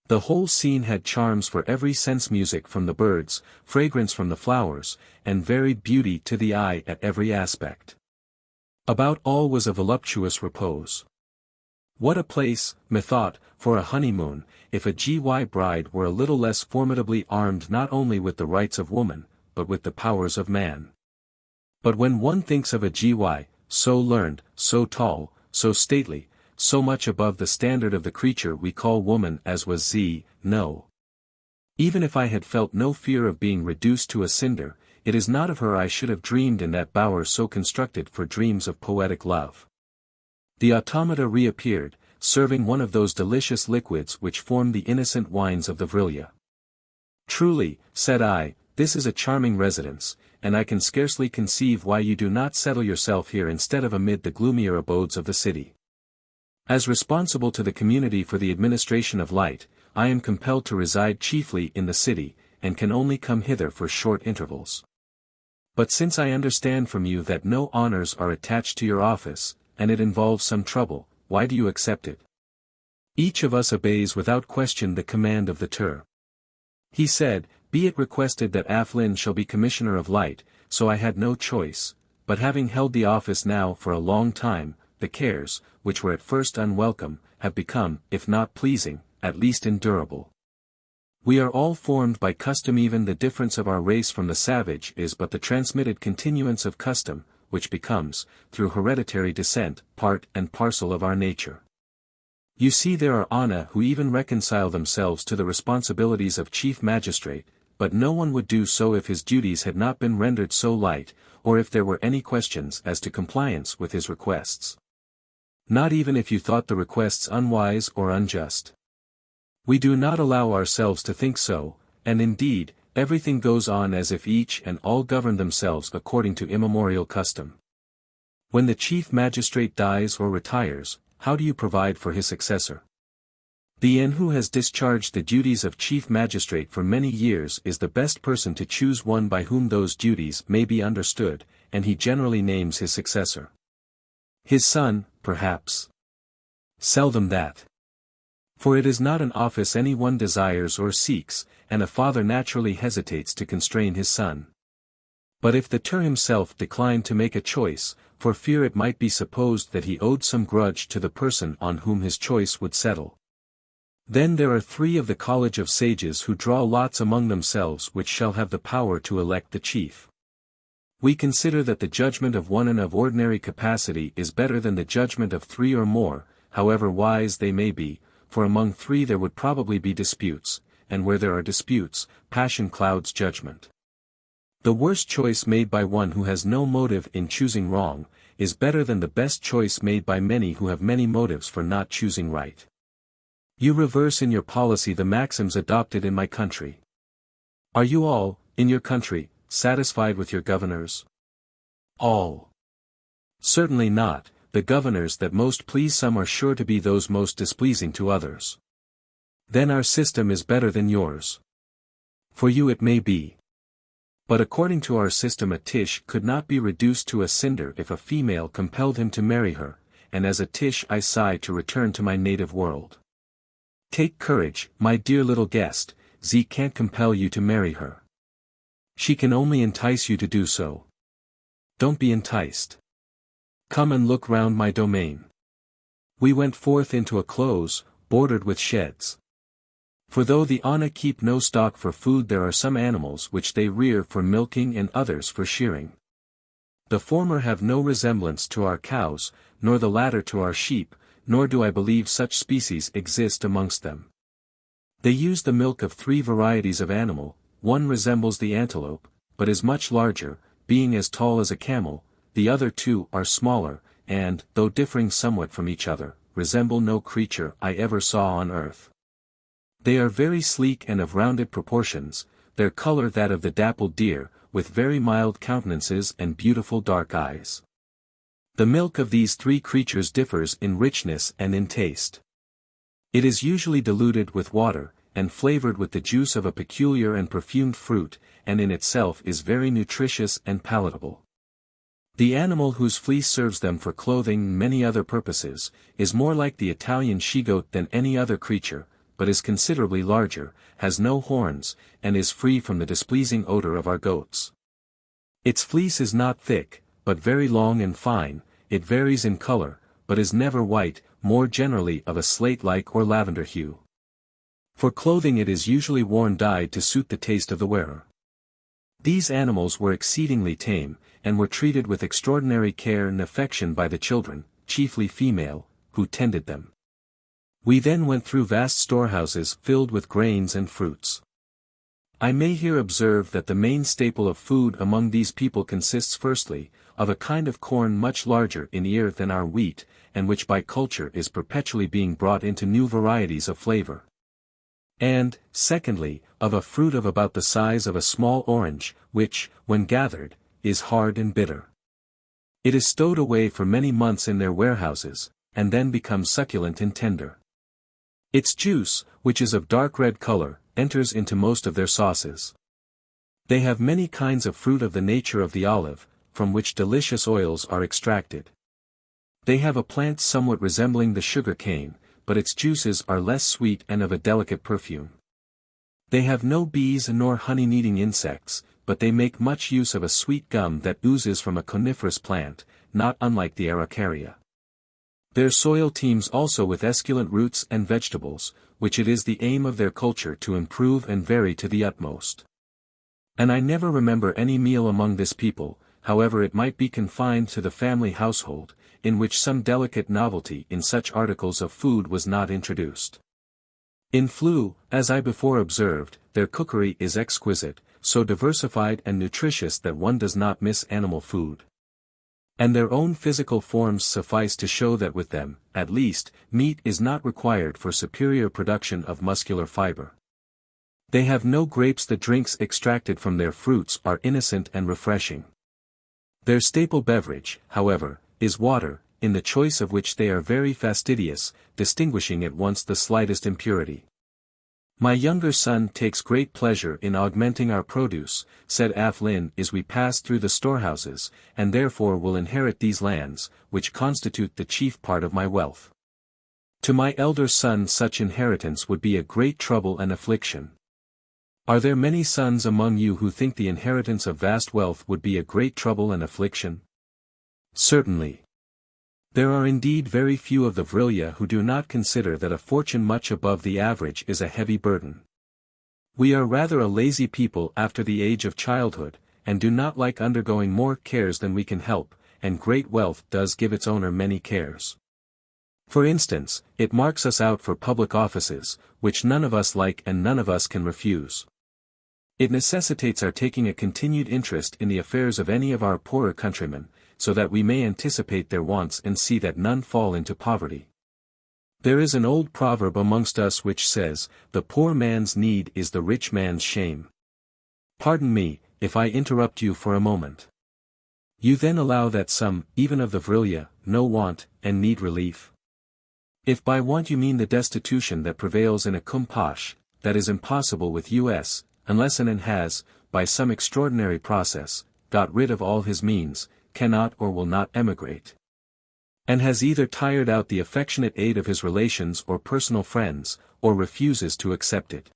The whole scene had charms for every sense, music from the birds, fragrance from the flowers, and varied beauty to the eye at every aspect. About all was a voluptuous repose. What a place, methought, for a honeymoon, if a GY bride were a little less formidably armed not only with the rights of woman, but with the powers of man. But when one thinks of a GY, so learned, so tall, so stately, so much above the standard of the creature we call woman as was no. Even if I had felt no fear of being reduced to a cinder, it is not of her I should have dreamed in that bower so constructed for dreams of poetic love. The automata reappeared, serving one of those delicious liquids which form the innocent wines of the Vril-ya. Truly, said I, this is a charming residence, and I can scarcely conceive why you do not settle yourself here instead of amid the gloomier abodes of the city. As responsible to the community for the administration of light, I am compelled to reside chiefly in the city, and can only come hither for short intervals. But since I understand from you that no honors are attached to your office, and it involves some trouble, why do you accept it? Each of us obeys without question the command of the Tur. He said, be it requested that Athlin shall be Commissioner of Light, so I had no choice, but having held the office now for a long time, the cares, which were at first unwelcome, have become, if not pleasing, at least endurable. We are all formed by custom, even the difference of our race from the savage is but the transmitted continuance of custom, which becomes, through hereditary descent, part and parcel of our nature. You see, there are Ana who even reconcile themselves to the responsibilities of chief magistrate, but no one would do so if his duties had not been rendered so light, or if there were any questions as to compliance with his requests. Not even if you thought the requests unwise or unjust. We do not allow ourselves to think so, and indeed, everything goes on as if each and all governed themselves according to immemorial custom. When the chief magistrate dies or retires, how do you provide for his successor? The N who has discharged the duties of chief magistrate for many years is the best person to choose one by whom those duties may be understood, and he generally names his successor. His son, perhaps. Seldom that. For it is not an office any one desires or seeks, and a father naturally hesitates to constrain his son. But if the Tur himself declined to make a choice, for fear it might be supposed that he owed some grudge to the person on whom his choice would settle. Then there are 3 of the college of sages who draw lots among themselves which shall have the power to elect the chief. We consider that the judgment of one and of ordinary capacity is better than the judgment of 3 or more, however wise they may be, for among 3 there would probably be disputes, and where there are disputes, passion clouds judgment. The worst choice made by one who has no motive in choosing wrong, is better than the best choice made by many who have many motives for not choosing right. You reverse in your policy the maxims adopted in my country. Are you all, in your country, satisfied with your governors? All. Certainly not, the governors that most please some are sure to be those most displeasing to others. Then our system is better than yours. For you it may be. But according to our system a Tish could not be reduced to a cinder if a female compelled him to marry her, and as a Tish I sigh to return to my native world. Take courage, my dear little guest, Z can't compel you to marry her. She can only entice you to do so. Don't be enticed. Come and look round my domain. We went forth into a close, bordered with sheds. For though the Ana keep no stock for food there are some animals which they rear for milking and others for shearing. The former have no resemblance to our cows, nor the latter to our sheep, nor do I believe such species exist amongst them. They use the milk of 3 varieties of animal, one resembles the antelope, but is much larger, being as tall as a camel, the other 2 are smaller, and, though differing somewhat from each other, resemble no creature I ever saw on earth. They are very sleek and of rounded proportions, their color that of the dappled deer, with very mild countenances and beautiful dark eyes. The milk of these 3 creatures differs in richness and in taste. It is usually diluted with water, and flavored with the juice of a peculiar and perfumed fruit, and in itself is very nutritious and palatable. The animal whose fleece serves them for clothing and many other purposes, is more like the Italian she-goat than any other creature, but is considerably larger, has no horns, and is free from the displeasing odor of our goats. Its fleece is not thick, but very long and fine, it varies in color, but is never white, more generally of a slate-like or lavender hue. For clothing it is usually worn dyed to suit the taste of the wearer. These animals were exceedingly tame, and were treated with extraordinary care and affection by the children, chiefly female, who tended them. We then went through vast storehouses filled with grains and fruits. I may here observe that the main staple of food among these people consists firstly, of a kind of corn much larger in ear than our wheat, and which by culture is perpetually being brought into new varieties of flavor. And, secondly, of a fruit of about the size of a small orange, which, when gathered, is hard and bitter. It is stowed away for many months in their warehouses, and then becomes succulent and tender. Its juice, which is of dark red color, enters into most of their sauces. They have many kinds of fruit of the nature of the olive, from which delicious oils are extracted. They have a plant somewhat resembling the sugar cane, but its juices are less sweet and of a delicate perfume. They have no bees nor honey-needing insects, but they make much use of a sweet gum that oozes from a coniferous plant, not unlike the araucaria. Their soil teems also with esculent roots and vegetables, which it is the aim of their culture to improve and vary to the utmost. And I never remember any meal among this people, however it might be confined to the family household, in which some delicate novelty in such articles of food was not introduced. In Flu, as I before observed, their cookery is exquisite, so diversified and nutritious that one does not miss animal food. And their own physical forms suffice to show that with them, at least, meat is not required for superior production of muscular fiber. They have no grapes. The drinks extracted from their fruits are innocent and refreshing. Their staple beverage, however, is water, in the choice of which they are very fastidious, distinguishing at once the slightest impurity. My younger son takes great pleasure in augmenting our produce, said Athlin as we passed through the storehouses, and therefore will inherit these lands, which constitute the chief part of my wealth. To my elder son such inheritance would be a great trouble and affliction. Are there many sons among you who think the inheritance of vast wealth would be a great trouble and affliction? Certainly. There are indeed very few of the Vril-ya who do not consider that a fortune much above the average is a heavy burden. We are rather a lazy people after the age of childhood, and do not like undergoing more cares than we can help, and great wealth does give its owner many cares. For instance, it marks us out for public offices, which none of us like and none of us can refuse. It necessitates our taking a continued interest in the affairs of any of our poorer countrymen, so that we may anticipate their wants and see that none fall into poverty. There is an old proverb amongst us which says, "The poor man's need is the rich man's shame." Pardon me, if I interrupt you for a moment. You then allow that some, even of the Vril-ya, know want, and need relief? If by want you mean the destitution that prevails in a Kumpash, that is impossible with us, unless an has, by some extraordinary process, got rid of all his means, cannot or will not emigrate. And has either tired out the affectionate aid of his relations or personal friends, or refuses to accept it.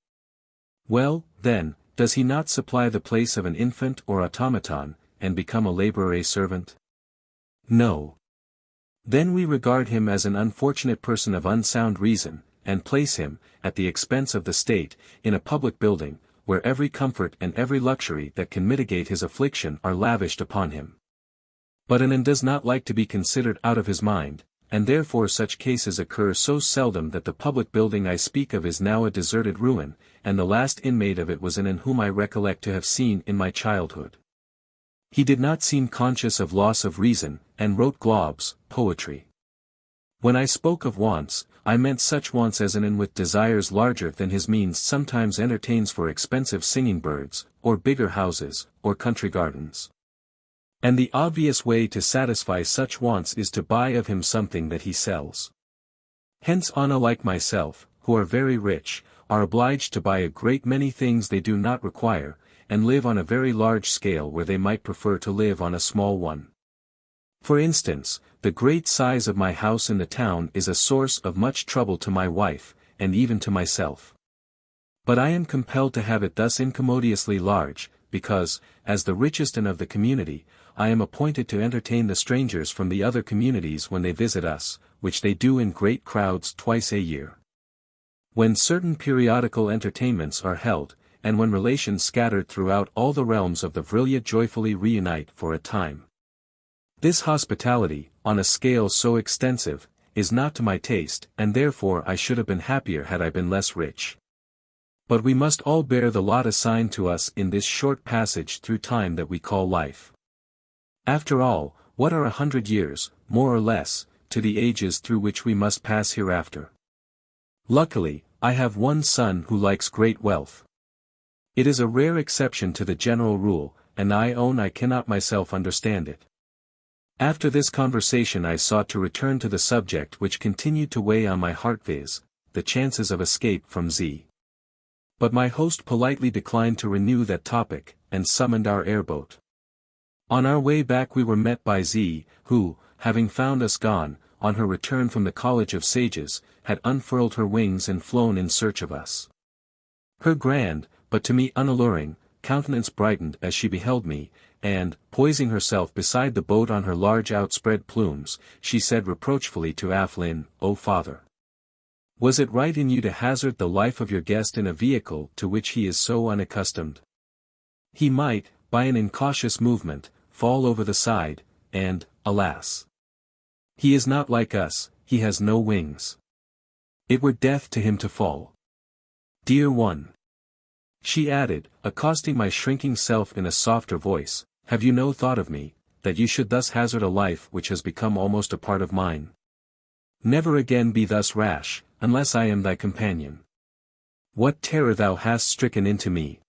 Well, then, does he not supply the place of an infant or automaton, and become a laborer servant? No. Then we regard him as an unfortunate person of unsound reason, and place him, at the expense of the state, in a public building, where every comfort and every luxury that can mitigate his affliction are lavished upon him. But an does not like to be considered out of his mind, and therefore such cases occur so seldom that the public building I speak of is now a deserted ruin, and the last inmate of it was an whom I recollect to have seen in my childhood. He did not seem conscious of loss of reason, and wrote globs, poetry. When I spoke of wants, I meant such wants as an with desires larger than his means sometimes entertains for expensive singing birds, or bigger houses, or country gardens. And the obvious way to satisfy such wants is to buy of him something that he sells. Hence Anna like myself, who are very rich, are obliged to buy a great many things they do not require, and live on a very large scale where they might prefer to live on a small one. For instance, the great size of my house in the town is a source of much trouble to my wife, and even to myself. But I am compelled to have it thus incommodiously large, because, as the richest of the community, I am appointed to entertain the strangers from the other communities when they visit us, which they do in great crowds twice a year. When certain periodical entertainments are held, and when relations scattered throughout all the realms of the Vril-ya joyfully reunite for a time. This hospitality, on a scale so extensive, is not to my taste, and therefore I should have been happier had I been less rich. But we must all bear the lot assigned to us in this short passage through time that we call life. After all, what are 100 years, more or less, to the ages through which we must pass hereafter? Luckily, I have one son who likes great wealth. It is a rare exception to the general rule, and I own I cannot myself understand it. After this conversation I sought to return to the subject which continued to weigh on my heart, viz., the chances of escape from Z. But my host politely declined to renew that topic, and summoned our airboat. On our way back we were met by Z, who, having found us gone, on her return from the College of Sages, had unfurled her wings and flown in search of us. Her grand, but to me unalluring, countenance brightened as she beheld me, and, poising herself beside the boat on her large outspread plumes, she said reproachfully to Aflin, "O father! Was it right in you to hazard the life of your guest in a vehicle to which he is so unaccustomed? He might, by an incautious movement, fall over the side, and, alas! He is not like us, he has no wings. It were death to him to fall. Dear one," she added, accosting my shrinking self in a softer voice, "have you no thought of me, that you should thus hazard a life which has become almost a part of mine? Never again be thus rash, unless I am thy companion. What terror thou hast stricken into me!"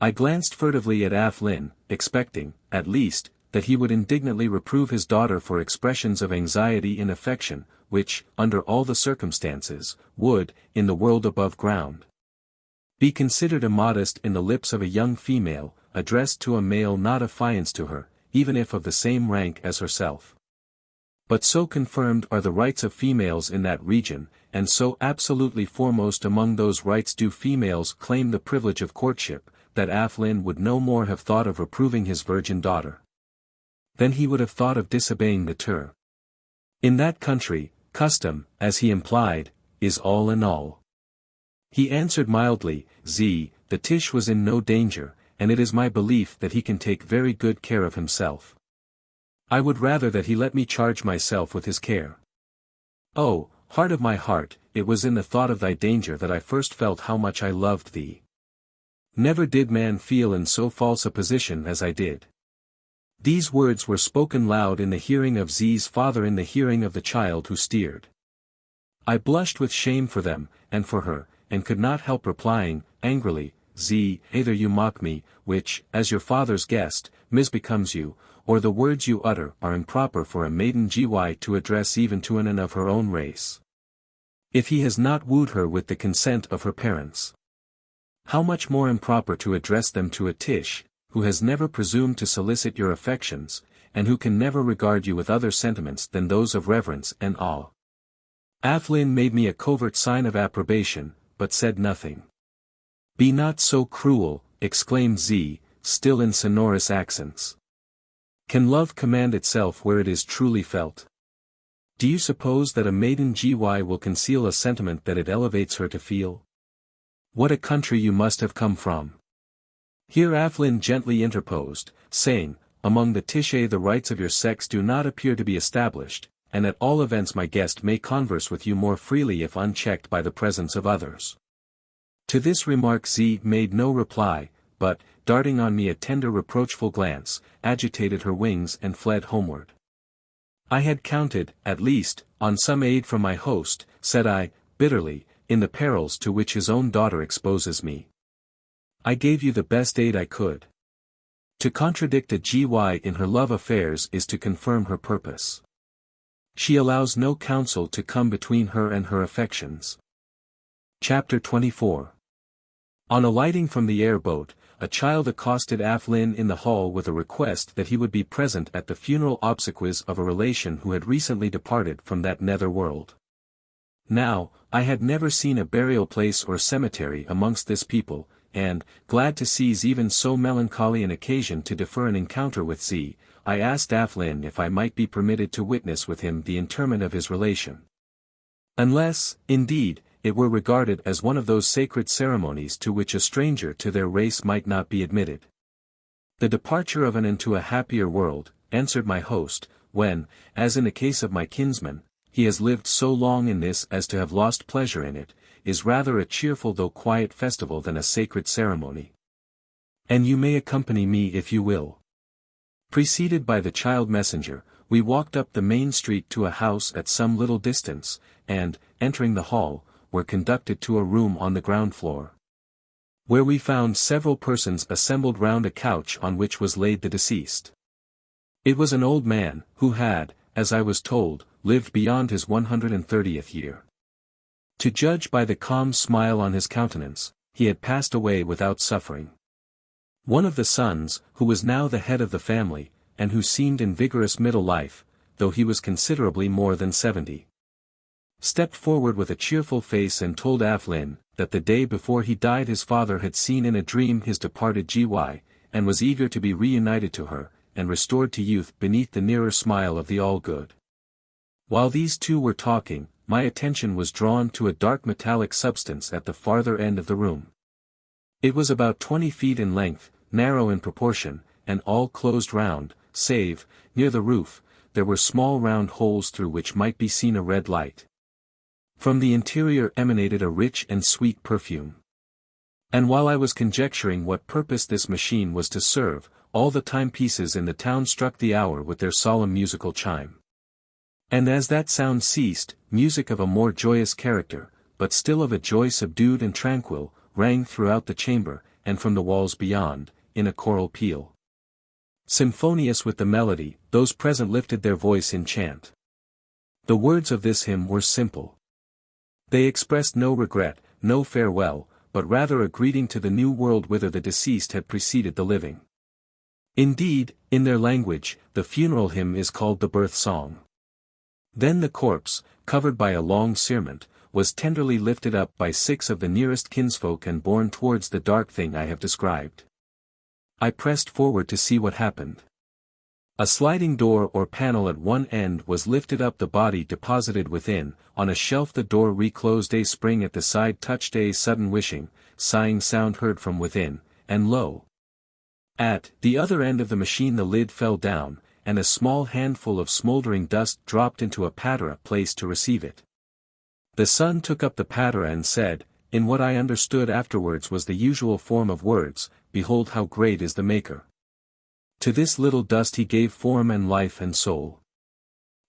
I glanced furtively at Aflin, expecting, at least, that he would indignantly reprove his daughter for expressions of anxiety and affection, which, under all the circumstances, would, in the world above ground, be considered immodest in the lips of a young female, addressed to a male not affianced to her, even if of the same rank as herself. But so confirmed are the rights of females in that region, and so absolutely foremost among those rights do females claim the privilege of courtship, that Athlin would no more have thought of reproving his virgin daughter than he would have thought of disobeying the Tur. In that country, custom, as he implied, is all in all. He answered mildly, the Tish was in no danger, and it is my belief that he can take very good care of himself. I would rather that he let me charge myself with his care. Oh, heart of my heart, it was in the thought of thy danger that I first felt how much I loved thee. Never did man feel in so false a position as I did. These words were spoken loud in the hearing of Z's father, in the hearing of the child who steered. I blushed with shame for them, and for her, and could not help replying, angrily, either you mock me, which, as your father's guest, misbecomes you, or the words you utter are improper for a maiden to address even to an of her own race. If he has not wooed her with the consent of her parents, how much more improper to address them to a Tish, who has never presumed to solicit your affections, and who can never regard you with other sentiments than those of reverence and awe. Athlin made me a covert sign of approbation, but said nothing. Be not so cruel, exclaimed Z, still in sonorous accents. Can love command itself where it is truly felt? Do you suppose that a maiden will conceal a sentiment that it elevates her to feel? What a country you must have come from! Here Athlin gently interposed, saying, among the Tishe the rights of your sex do not appear to be established, and at all events my guest may converse with you more freely if unchecked by the presence of others. To this remark Z made no reply, but, darting on me a tender reproachful glance, agitated her wings and fled homeward. I had counted, at least, on some aid from my host, said I, bitterly, in the perils to which his own daughter exposes me. I gave you the best aid I could. To contradict a in her love affairs is to confirm her purpose. She allows no counsel to come between her and her affections. Chapter 24. On alighting from the airboat, a child accosted Athlin in the hall with a request that he would be present at the funeral obsequies of a relation who had recently departed from that nether world. Now, I had never seen a burial place or cemetery amongst this people, and, glad to seize even so melancholy an occasion to defer an encounter with Z, I asked Athlin if I might be permitted to witness with him the interment of his relation. Unless, indeed, it were regarded as one of those sacred ceremonies to which a stranger to their race might not be admitted. The departure of an into a happier world, answered my host, when, as in the case of my kinsman, he has lived so long in this as to have lost pleasure in it, is rather a cheerful though quiet festival than a sacred ceremony. And you may accompany me if you will. Preceded by the child messenger, we walked up the main street to a house at some little distance, and, entering the hall, were conducted to a room on the ground floor, where we found several persons assembled round a couch on which was laid the deceased. It was an old man, who had, as I was told, lived beyond his 130th year. To judge by the calm smile on his countenance, he had passed away without suffering. One of the sons, who was now the head of the family, and who seemed in vigorous middle life, though he was considerably more than 70, stepped forward with a cheerful face and told Athlin, that the day before he died his father had seen in a dream his departed and was eager to be reunited to her, and restored to youth beneath the nearer smile of the all-good. While these two were talking, my attention was drawn to a dark metallic substance at the farther end of the room. It was about 20 feet in length, narrow in proportion, and all closed round, save, near the roof, there were small round holes through which might be seen a red light. From the interior emanated a rich and sweet perfume. And while I was conjecturing what purpose this machine was to serve, all the timepieces in the town struck the hour with their solemn musical chime. And as that sound ceased, music of a more joyous character, but still of a joy subdued and tranquil, rang throughout the chamber, and from the walls beyond, in a choral peal. Symphonious with the melody, those present lifted their voice in chant. The words of this hymn were simple. They expressed no regret, no farewell, but rather a greeting to the new world whither the deceased had preceded the living. Indeed, in their language, the funeral hymn is called the birth song. Then the corpse, covered by a long cerement, was tenderly lifted up by 6 of the nearest kinsfolk and borne towards the dark thing I have described. I pressed forward to see what happened. A sliding door or panel at one end was lifted up, the body deposited within. On a shelf the door reclosed, a spring at the side touched, a sudden wishing, sighing sound heard from within, and lo! At the other end of the machine the lid fell down, and a small handful of smoldering dust dropped into a patera placed to receive it. The son took up the patera and said, in what I understood afterwards was the usual form of words, "Behold how great is the Maker. To this little dust he gave form and life and soul.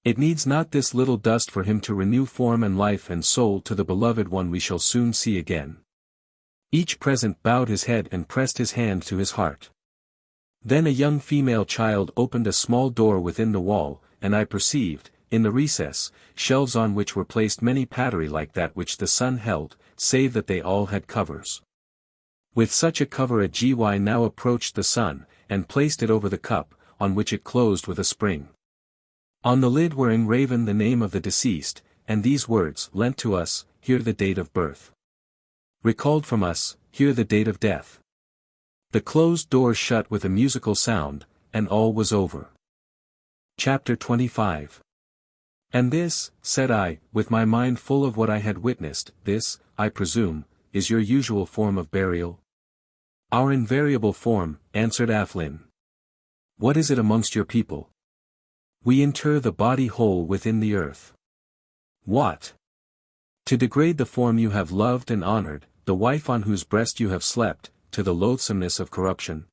It needs not this little dust for him to renew form and life and soul to the beloved one we shall soon see again." Each present bowed his head and pressed his hand to his heart. Then a young female child opened a small door within the wall, and I perceived, in the recess, shelves on which were placed many paterae like that which the son held, save that they all had covers. With such a cover a Gy now approached the son, and placed it over the cup, on which it closed with a spring. On the lid were engraven the name of the deceased, and these words, lent to us, here the date of birth. Recalled from us, here the date of death. The closed door shut with a musical sound, and all was over. Chapter 25. And this, said I, with my mind full of what I had witnessed, this, I presume, is your usual form of burial? Our invariable form, answered Athlin. What is it amongst your people? We inter the body whole within the earth. What? To degrade the form you have loved and honored, the wife on whose breast you have slept, to the loathsomeness of corruption.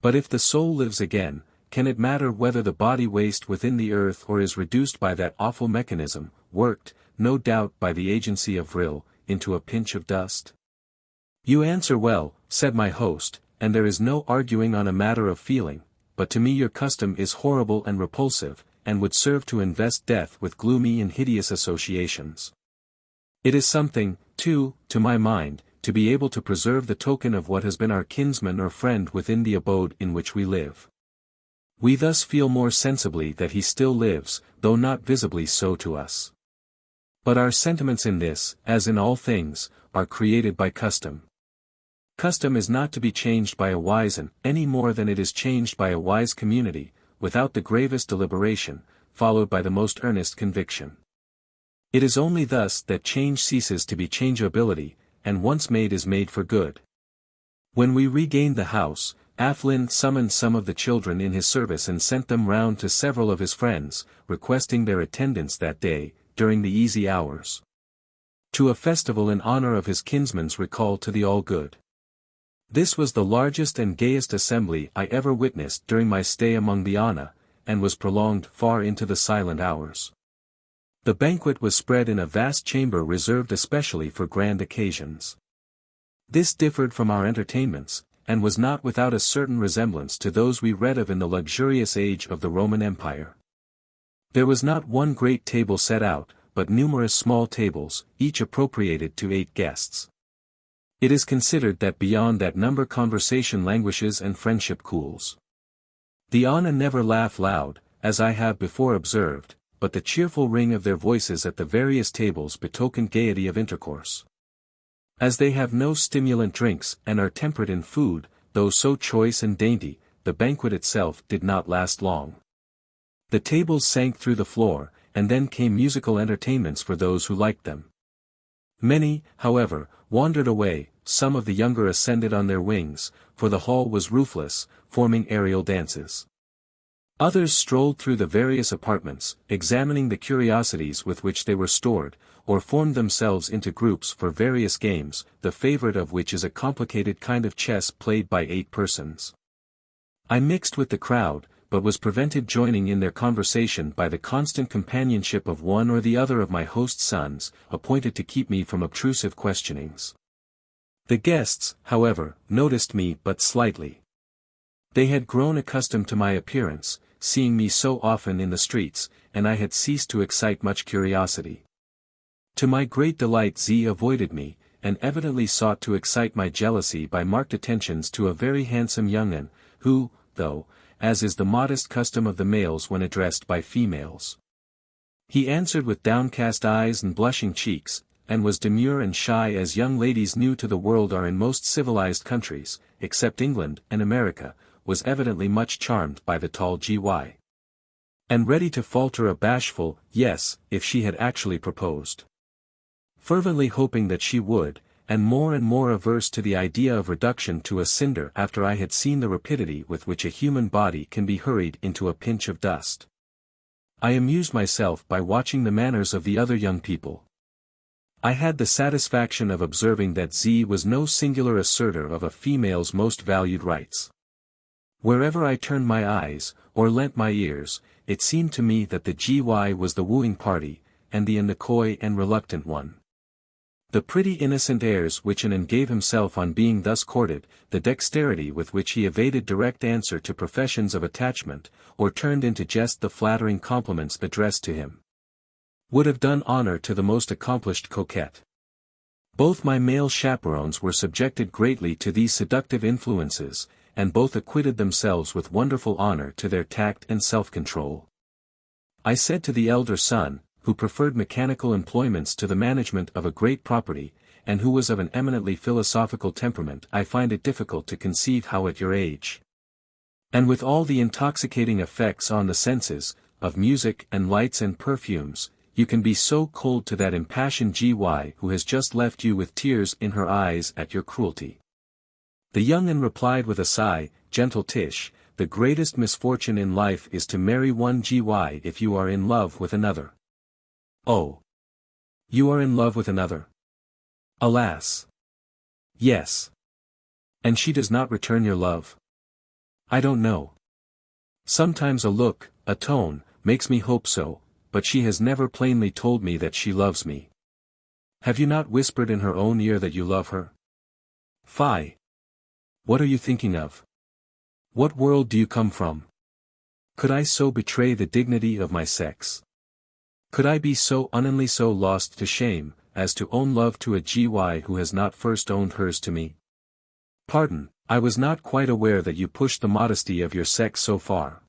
But if the soul lives again, can it matter whether the body waste within the earth or is reduced by that awful mechanism, worked, no doubt by the agency of Vril, into a pinch of dust? You answer well, said my host, and there is no arguing on a matter of feeling, but to me your custom is horrible and repulsive, and would serve to invest death with gloomy and hideous associations. It is something, too, to my mind, to be able to preserve the token of what has been our kinsman or friend within the abode in which we live. We thus feel more sensibly that he still lives, though not visibly so to us. But our sentiments in this, as in all things, are created by custom. Custom is not to be changed by a wizen, any more than it is changed by a wise community, without the gravest deliberation, followed by the most earnest conviction. It is only thus that change ceases to be changeability, and once made is made for good. When we regained the house, Athlin summoned some of the children in his service and sent them round to several of his friends, requesting their attendance that day, during the easy hours, to a festival in honor of his kinsman's recall to the all-good. This was the largest and gayest assembly I ever witnessed during my stay among the Ana, and was prolonged far into the silent hours. The banquet was spread in a vast chamber reserved especially for grand occasions. This differed from our entertainments, and was not without a certain resemblance to those we read of in the luxurious age of the Roman Empire. There was not one great table set out, but numerous small tables, each appropriated to 8 guests. It is considered that beyond that number conversation languishes and friendship cools. The Ana never laugh loud, as I have before observed, but the cheerful ring of their voices at the various tables betokened gaiety of intercourse. As they have no stimulant drinks and are temperate in food, though so choice and dainty, the banquet itself did not last long. The tables sank through the floor, and then came musical entertainments for those who liked them. Many, however, wandered away, some of the younger ascended on their wings, for the hall was roofless, forming aerial dances. Others strolled through the various apartments, examining the curiosities with which they were stored, or formed themselves into groups for various games, the favorite of which is a complicated kind of chess played by 8 persons. I mixed with the crowd, but was prevented joining in their conversation by the constant companionship of one or the other of my host's sons, appointed to keep me from obtrusive questionings. The guests, however, noticed me but slightly. They had grown accustomed to my appearance, seeing me so often in the streets, and I had ceased to excite much curiosity. To my great delight Z avoided me, and evidently sought to excite my jealousy by marked attentions to a very handsome young'un, who, though, as is the modest custom of the males when addressed by females, He answered with downcast eyes and blushing cheeks, and was demure and shy as young ladies new to the world are in most civilized countries, except England and America, was evidently much charmed by the tall G.Y. and ready to falter a bashful yes if she had actually proposed. Fervently hoping that she would, and more averse to the idea of reduction to a cinder after I had seen the rapidity with which a human body can be hurried into a pinch of dust. I amused myself by watching the manners of the other young people. I had the satisfaction of observing that Z was no singular assertor of a female's most valued rights. Wherever I turned my eyes, or lent my ears, it seemed to me that the G.Y. was the wooing party, and the coy and reluctant one. The pretty innocent airs which an gave himself on being thus courted, the dexterity with which he evaded direct answer to professions of attachment, or turned into jest the flattering compliments addressed to him, would have done honor to the most accomplished coquette. Both my male chaperones were subjected greatly to these seductive influences, and both acquitted themselves with wonderful honor to their tact and self-control. I said to the elder son, who preferred mechanical employments to the management of a great property, and who was of an eminently philosophical temperament, I find it difficult to conceive how at your age, and with all the intoxicating effects on the senses, of music and lights and perfumes, you can be so cold to that impassioned G.Y. who has just left you with tears in her eyes at your cruelty. The young un replied with a sigh, gentle Tish, the greatest misfortune in life is to marry one G.Y. if you are in love with another. Oh! You are in love with another? Alas! Yes. And she does not return your love? I don't know. Sometimes a look, a tone, makes me hope so, but she has never plainly told me that she loves me. Have you not whispered in her own ear that you love her? Fie! What are you thinking of? What world do you come from? Could I so betray the dignity of my sex? Could I be so unknowingly so lost to shame, as to own love to a G.Y. who has not first owned hers to me? Pardon, I was not quite aware that you pushed the modesty of your sex so far.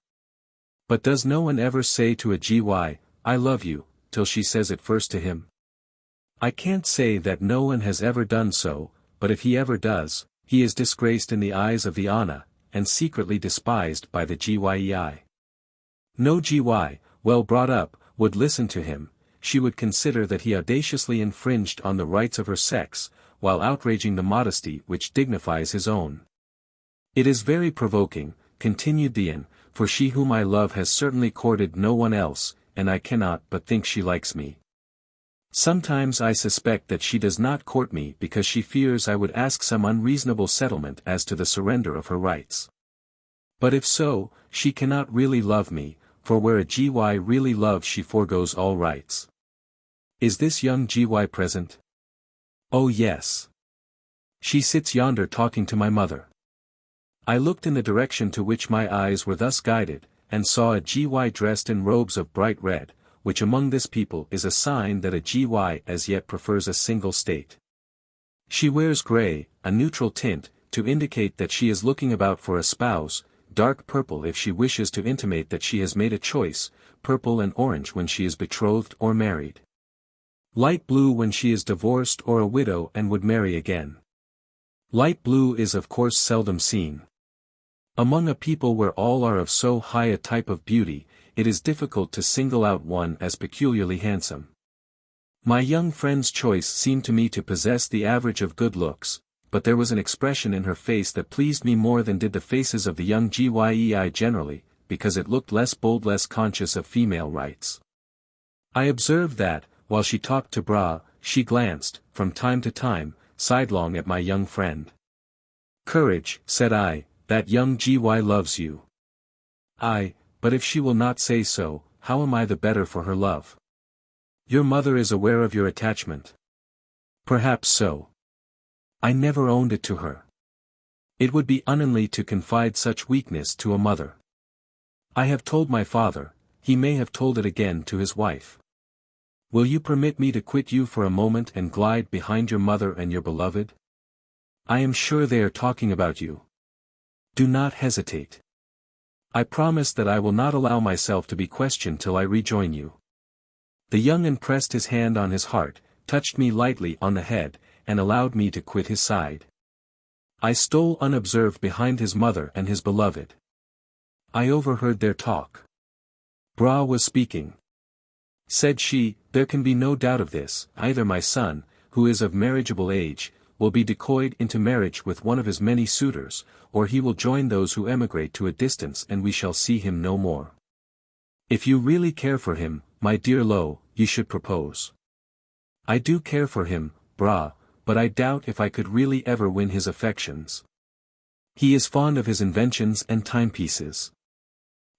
But does no one ever say to a G.Y., I love you, till she says it first to him? I can't say that no one has ever done so, but if he ever does, he is disgraced in the eyes of the Ana, and secretly despised by the Gyei. No Gy, well brought up, would listen to him. She would consider that he audaciously infringed on the rights of her sex, while outraging the modesty which dignifies his own. It is very provoking, continued the Inn, for she whom I love has certainly courted no one else, and I cannot but think she likes me. Sometimes I suspect that she does not court me because she fears I would ask some unreasonable settlement as to the surrender of her rights. But if so, she cannot really love me, for where a Gy really loves she foregoes all rights. Is this young Gy present? Oh yes. She sits yonder talking to my mother. I looked in the direction to which my eyes were thus guided, and saw a Gy dressed in robes of bright red, which among this people is a sign that a Gy as yet prefers a single state. She wears grey, a neutral tint, to indicate that she is looking about for a spouse, dark purple if she wishes to intimate that she has made a choice, purple and orange when she is betrothed or married. Light blue when she is divorced or a widow and would marry again. Light blue is of course seldom seen. Among a people where all are of so high a type of beauty, it is difficult to single out one as peculiarly handsome. My young friend's choice seemed to me to possess the average of good looks, but there was an expression in her face that pleased me more than did the faces of the young Gyei generally, because it looked less bold, less conscious of female rights. I observed that, while she talked to Bra, she glanced, from time to time, sidelong at my young friend. Courage, said I, that young Gy loves you. Aye, but if she will not say so, how am I the better for her love? Your mother is aware of your attachment. Perhaps so. I never owned it to her. It would be unmanly to confide such weakness to a mother. I have told my father, he may have told it again to his wife. Will you permit me to quit you for a moment and glide behind your mother and your beloved? I am sure they are talking about you. Do not hesitate. I promise that I will not allow myself to be questioned till I rejoin you. The young pressed his hand on his heart, touched me lightly on the head, and allowed me to quit his side. I stole unobserved behind his mother and his beloved. I overheard their talk. Bra was speaking. Said she, "There can be no doubt of this, either my son, who is of marriageable age, will be decoyed into marriage with one of his many suitors, or he will join those who emigrate to a distance and we shall see him no more. If you really care for him, my dear Lo, you should propose." "I do care for him, Bra, but I doubt if I could really ever win his affections. He is fond of his inventions and timepieces.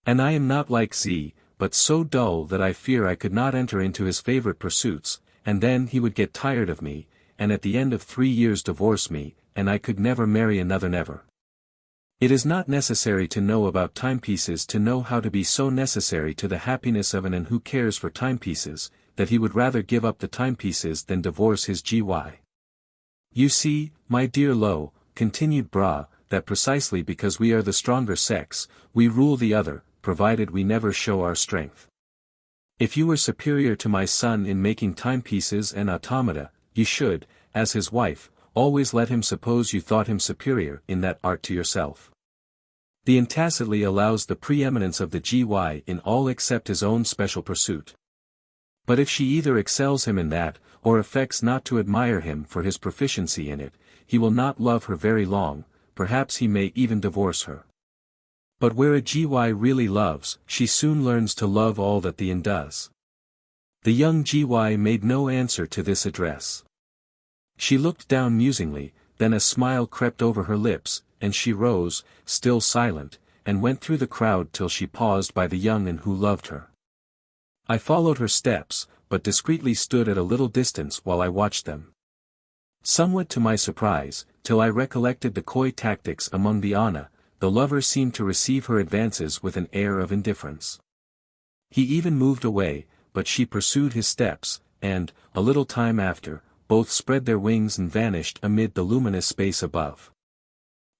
And I am not like Z, but so dull that I fear I could not enter into his favorite pursuits, and then he would get tired of me, and at the end of 3 years divorce me, and I could never marry another never. It is not necessary to know about timepieces to know how to be so necessary to the happiness of an who cares for timepieces, that he would rather give up the timepieces than divorce his GY. You see, my dear Lo, continued Bra, that precisely because we are the stronger sex, we rule the other, provided we never show our strength. If you were superior to my son in making timepieces and automata, you should, as his wife, always let him suppose you thought him superior in that art to yourself. The tacitly allows the preeminence of the GY in all except his own special pursuit. But if she either excels him in that, or affects not to admire him for his proficiency in it, he will not love her very long, perhaps he may even divorce her. But where a GY really loves, she soon learns to love all that the does. The young GY made no answer to this address. She looked down musingly, then a smile crept over her lips, and she rose, still silent, and went through the crowd till she paused by the young who loved her. I followed her steps, but discreetly stood at a little distance while I watched them. Somewhat to my surprise, till I recollected the coy tactics among the Ana, the lover seemed to receive her advances with an air of indifference. He even moved away, but she pursued his steps, and, a little time after, both spread their wings and vanished amid the luminous space above.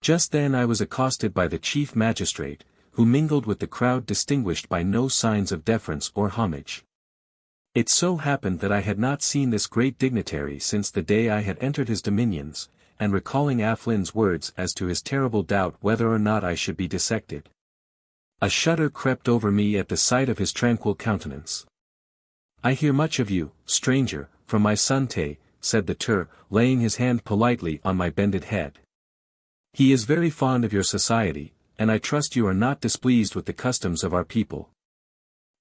Just then I was accosted by the chief magistrate, who mingled with the crowd distinguished by no signs of deference or homage. It so happened that I had not seen this great dignitary since the day I had entered his dominions, and recalling Aflin's words as to his terrible doubt whether or not I should be dissected. A shudder crept over me at the sight of his tranquil countenance. "I hear much of you, stranger, from my son Te," said the Tur, laying his hand politely on my bended head. "He is very fond of your society, and I trust you are not displeased with the customs of our people."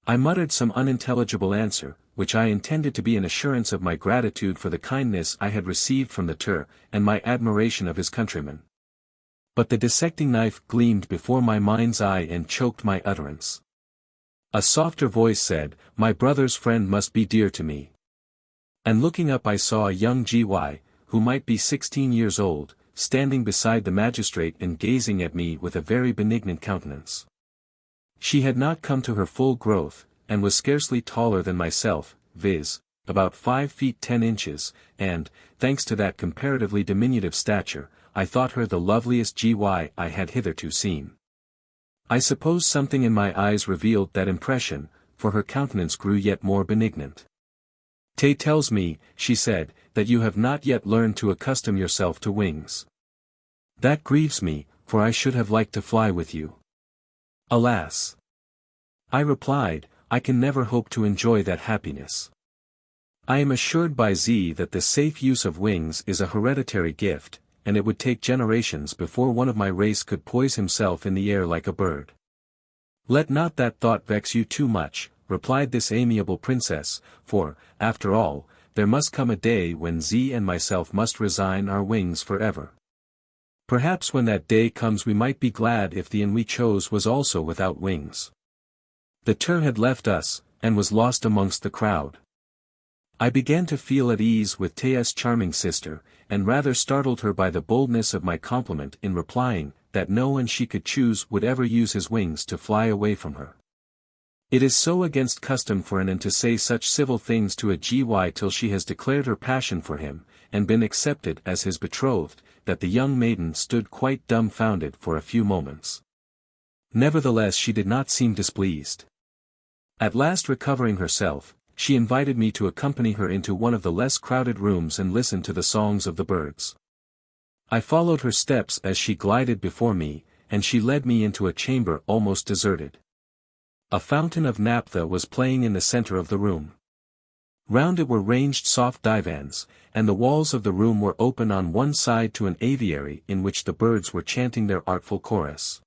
I muttered some unintelligible answer, which I intended to be an assurance of my gratitude for the kindness I had received from the Tur, and my admiration of his countrymen. But the dissecting knife gleamed before my mind's eye and choked my utterance. A softer voice said, "My brother's friend must be dear to me." And looking up I saw a young GY, who might be 16 years old, standing beside the magistrate and gazing at me with a very benignant countenance. She had not come to her full growth, and was scarcely taller than myself, viz., about 5 feet 10 inches, and, thanks to that comparatively diminutive stature, I thought her the loveliest GY I had hitherto seen. I suppose something in my eyes revealed that impression, for her countenance grew yet more benignant. "Te tells me," she said, "that you have not yet learned to accustom yourself to wings. That grieves me, for I should have liked to fly with you." "Alas!" I replied, "I can never hope to enjoy that happiness. I am assured by Z that the safe use of wings is a hereditary gift, and it would take generations before one of my race could poise himself in the air like a bird." "Let not that thought vex you too much," replied this amiable princess, "for, after all, there must come a day when Z and myself must resign our wings forever. Perhaps when that day comes we might be glad if the we chose was also without wings." The Tur had left us, and was lost amongst the crowd. I began to feel at ease with Tea's charming sister, and rather startled her by the boldness of my compliment in replying, that no one she could choose would ever use his wings to fly away from her. It is so against custom for an to say such civil things to a GY till she has declared her passion for him, and been accepted as his betrothed, that the young maiden stood quite dumbfounded for a few moments. Nevertheless she did not seem displeased. At last recovering herself, she invited me to accompany her into one of the less crowded rooms and listen to the songs of the birds. I followed her steps as she glided before me, and she led me into a chamber almost deserted. A fountain of naphtha was playing in the center of the room. Round it were ranged soft divans, and the walls of the room were open on one side to an aviary in which the birds were chanting their artful chorus.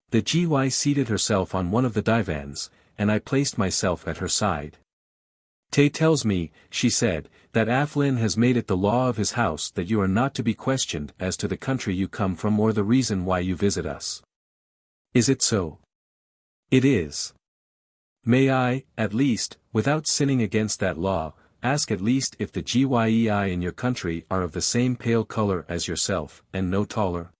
The GY seated herself on one of the divans, and I placed myself at her side. "Tay tells me," she said, "that Aflin has made it the law of his house that you are not to be questioned as to the country you come from or the reason why you visit us. Is it so?" "It is." "May I, at least, without sinning against that law, ask at least if the GYEI in your country are of the same pale color as yourself, and no taller?"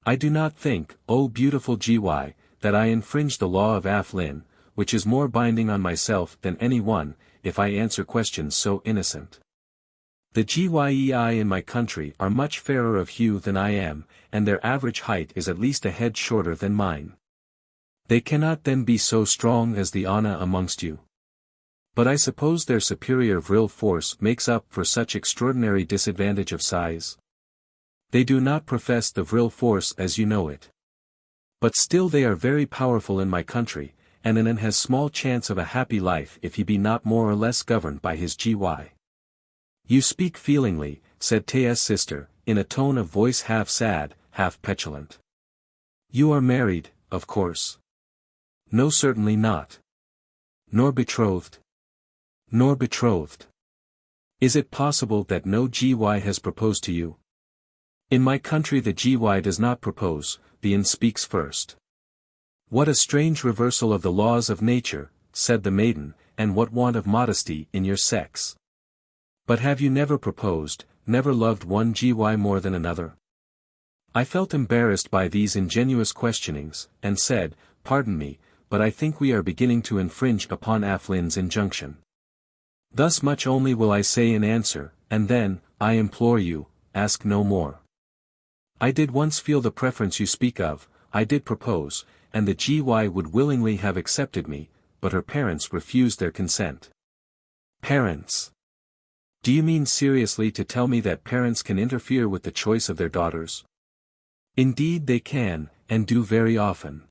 "I do not think, O beautiful GY, that I infringe the law of Aflin, which is more binding on myself than any one, if I answer questions so innocent. The GYEI in my country are much fairer of hue than I am, and their average height is at least a head shorter than mine. They cannot then be so strong as the Ana amongst you. But I suppose their superior Vril force makes up for such extraordinary disadvantage of size. They do not profess the Vril force as you know it. But still they are very powerful in my country, and an has small chance of a happy life if he be not more or less governed by his GY." "You speak feelingly," said Taya's sister, in a tone of voice half sad, half petulant. "You are married, of course?" "No, certainly not." "Nor betrothed?" "Nor betrothed." "Is it possible that no GY has proposed to you?" "In my country the GY does not propose, the An speaks first." "What a strange reversal of the laws of nature," said the maiden, "and what want of modesty in your sex. But have you never proposed, never loved one GY more than another?" I felt embarrassed by these ingenuous questionings, and said, "Pardon me, but I think we are beginning to infringe upon Aflin's injunction. Thus much only will I say in answer, and then, I implore you, ask no more. I did once feel the preference you speak of, I did propose, and the GY would willingly have accepted me, but her parents refused their consent." "Parents? Do you mean seriously to tell me that parents can interfere with the choice of their daughters?" "Indeed they can, and do very often."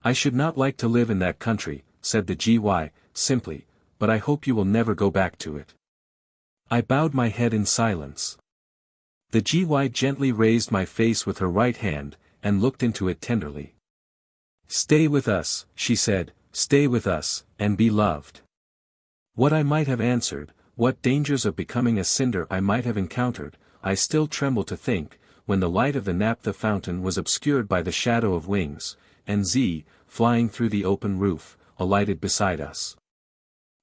"I should not like to live in that country," said the GY, simply, "but I hope you will never go back to it." I bowed my head in silence. The GY gently raised my face with her right hand, and looked into it tenderly. "Stay with us," she said, "stay with us, and be loved." What I might have answered, what dangers of becoming a cinder I might have encountered, I still tremble to think, when the light of the naphtha fountain was obscured by the shadow of wings, and Z, flying through the open roof, alighted beside us.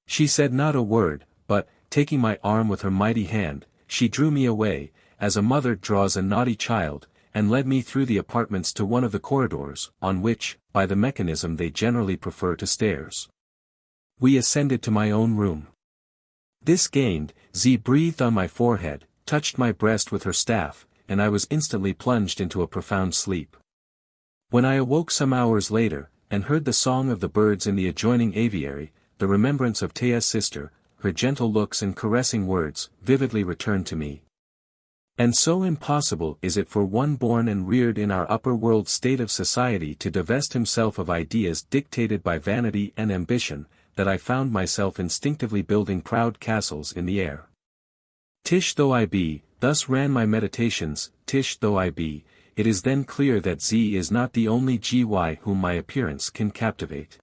She said not a word, but, taking my arm with her mighty hand, she drew me away, as a mother draws a naughty child, and led me through the apartments to one of the corridors, on which, by the mechanism they generally prefer to stairs. We ascended to my own room. This gained, Z breathed on my forehead, touched my breast with her staff, and I was instantly plunged into a profound sleep. When I awoke some hours later, and heard the song of the birds in the adjoining aviary, the remembrance of Taya's sister, her gentle looks and caressing words, vividly returned to me. And so impossible is it for one born and reared in our upper world state of society to divest himself of ideas dictated by vanity and ambition, that I found myself instinctively building proud castles in the air. Tish though I be, thus ran my meditations, Tish though I be, it is then clear that Z is not the only GY whom my appearance can captivate.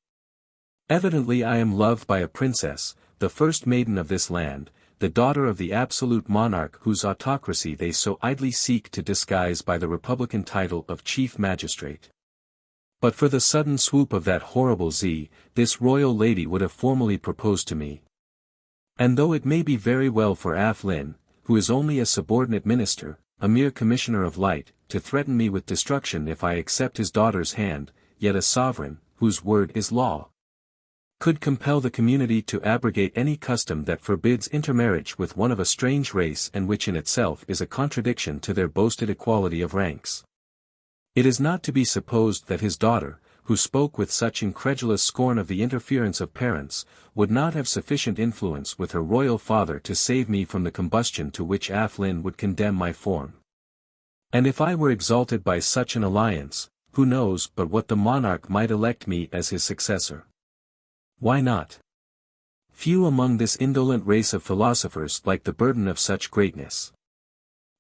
Evidently I am loved by a princess, the first maiden of this land, the daughter of the absolute monarch whose autocracy they so idly seek to disguise by the republican title of chief magistrate. But for the sudden swoop of that horrible Z, this royal lady would have formally proposed to me. And though it may be very well for Aflin, who is only a subordinate minister, a mere commissioner of light, to threaten me with destruction if I accept his daughter's hand, yet a sovereign, whose word is law, could compel the community to abrogate any custom that forbids intermarriage with one of a strange race and which in itself is a contradiction to their boasted equality of ranks. It is not to be supposed that his daughter, who spoke with such incredulous scorn of the interference of parents, would not have sufficient influence with her royal father to save me from the combustion to which Athlin would condemn my form. And if I were exalted by such an alliance, who knows but what the monarch might elect me as his successor? Why not? Few among this indolent race of philosophers like the burden of such greatness.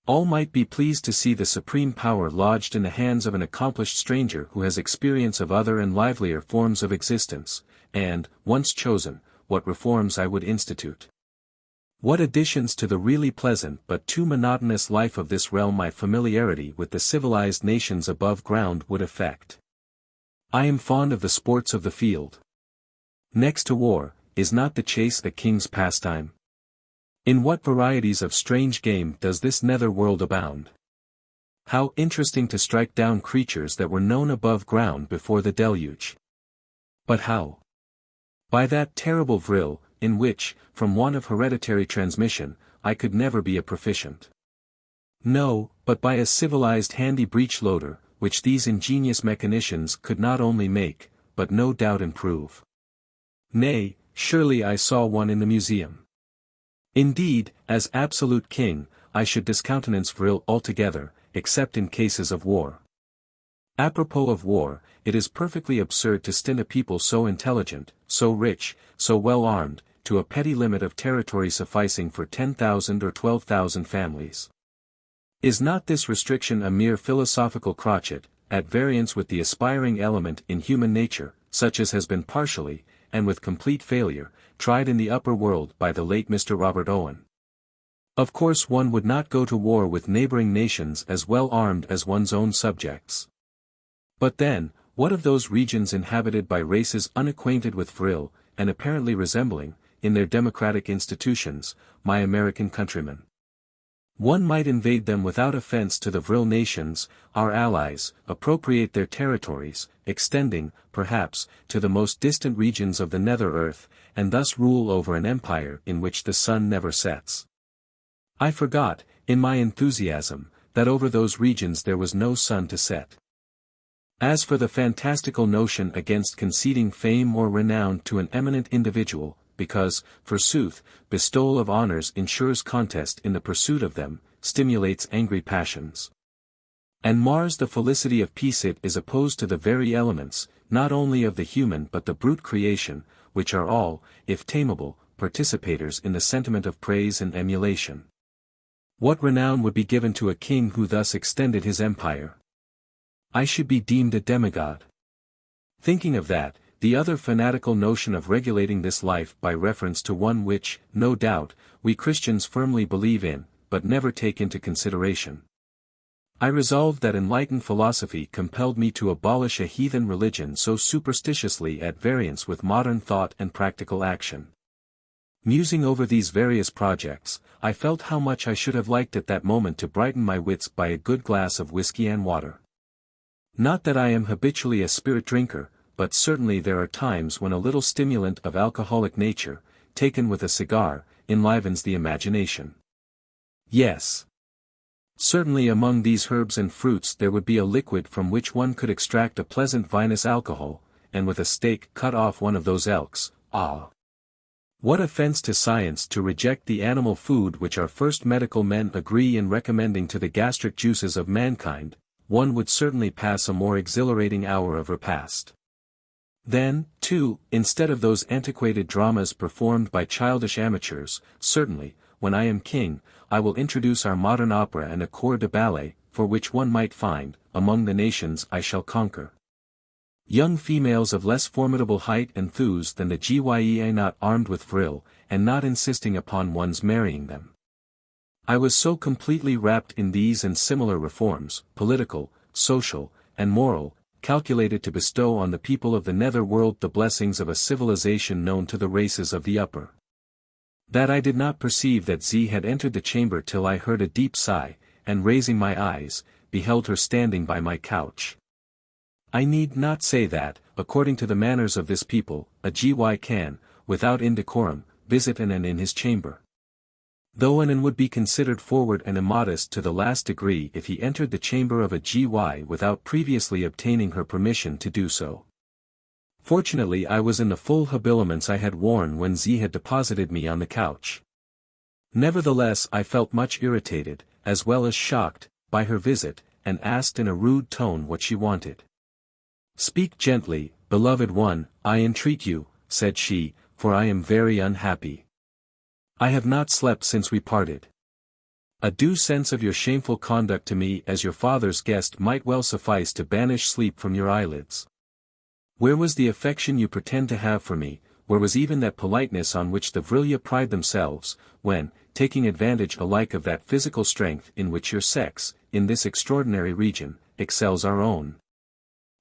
All might be pleased to see the supreme power lodged in the hands of an accomplished stranger who has experience of other and livelier forms of existence, and, once chosen, what reforms I would institute. What additions to the really pleasant but too monotonous life of this realm my familiarity with the civilized nations above ground would effect. I am fond of the sports of the field. Next to war, is not the chase a king's pastime? In what varieties of strange game does this nether world abound? How interesting to strike down creatures that were known above ground before the deluge. But how? By that terrible vril, in which, from want of hereditary transmission, I could never be a proficient. No, but by a civilized handy breech-loader, which these ingenious mechanicians could not only make, but no doubt improve. Nay, surely I saw one in the museum. Indeed, as absolute king, I should discountenance Vril altogether, except in cases of war. Apropos of war, it is perfectly absurd to stint a people so intelligent, so rich, so well armed, to a petty limit of territory sufficing for 10,000 or 12,000 families. Is not this restriction a mere philosophical crotchet, at variance with the aspiring element in human nature, such as has been partially, and with complete failure, tried in the upper world by the late Mr. Robert Owen? Of course one would not go to war with neighboring nations as well armed as one's own subjects. But then, what of those regions inhabited by races unacquainted with Vril, and apparently resembling, in their democratic institutions, my American countrymen? One might invade them without offense to the Vril nations, our allies, appropriate their territories, extending, perhaps, to the most distant regions of the nether earth, and thus rule over an empire in which the sun never sets. I forgot, in my enthusiasm, that over those regions there was no sun to set. As for the fantastical notion against conceding fame or renown to an eminent individual, because, forsooth, bestowal of honors ensures contest in the pursuit of them, stimulates angry passions, and mars the felicity of peace, it is opposed to the very elements, not only of the human but the brute creation, which are all, if tameable, participators in the sentiment of praise and emulation. What renown would be given to a king who thus extended his empire? I should be deemed a demigod. Thinking of that, the other fanatical notion of regulating this life by reference to one which, no doubt, we Christians firmly believe in, but never take into consideration. I resolved that enlightened philosophy compelled me to abolish a heathen religion so superstitiously at variance with modern thought and practical action. Musing over these various projects, I felt how much I should have liked at that moment to brighten my wits by a good glass of whiskey and water. Not that I am habitually a spirit drinker, but certainly there are times when a little stimulant of alcoholic nature, taken with a cigar, enlivens the imagination. Yes. Certainly among these herbs and fruits there would be a liquid from which one could extract a pleasant vinous alcohol, and with a stake cut off one of those elks. Ah! What offense to science to reject the animal food which our first medical men agree in recommending to the gastric juices of mankind, one would certainly pass a more exhilarating hour of repast. Then, too, instead of those antiquated dramas performed by childish amateurs, certainly, when I am king, I will introduce our modern opera and a corps de ballet, for which one might find, among the nations I shall conquer, young females of less formidable height and thews than the Gye not armed with vril, and not insisting upon one's marrying them. I was so completely wrapped in these and similar reforms, political, social, and moral, calculated to bestow on the people of the nether world the blessings of a civilization known to the races of the upper, that I did not perceive that Z had entered the chamber till I heard a deep sigh, and raising my eyes, beheld her standing by my couch. I need not say that, according to the manners of this people, a Gy can, without indecorum, visit an in his chamber. Though an would be considered forward and immodest to the last degree if he entered the chamber of a Gy without previously obtaining her permission to do so. Fortunately I was in the full habiliments I had worn when Z had deposited me on the couch. Nevertheless I felt much irritated, as well as shocked, by her visit, and asked in a rude tone what she wanted. "Speak gently, beloved one, I entreat you," said she, "for I am very unhappy. I have not slept since we parted. A due sense of your shameful conduct to me as your father's guest might well suffice to banish sleep from your eyelids. Where was the affection you pretend to have for me, where was even that politeness on which the Vril-ya pride themselves, when, taking advantage alike of that physical strength in which your sex, in this extraordinary region, excels our own?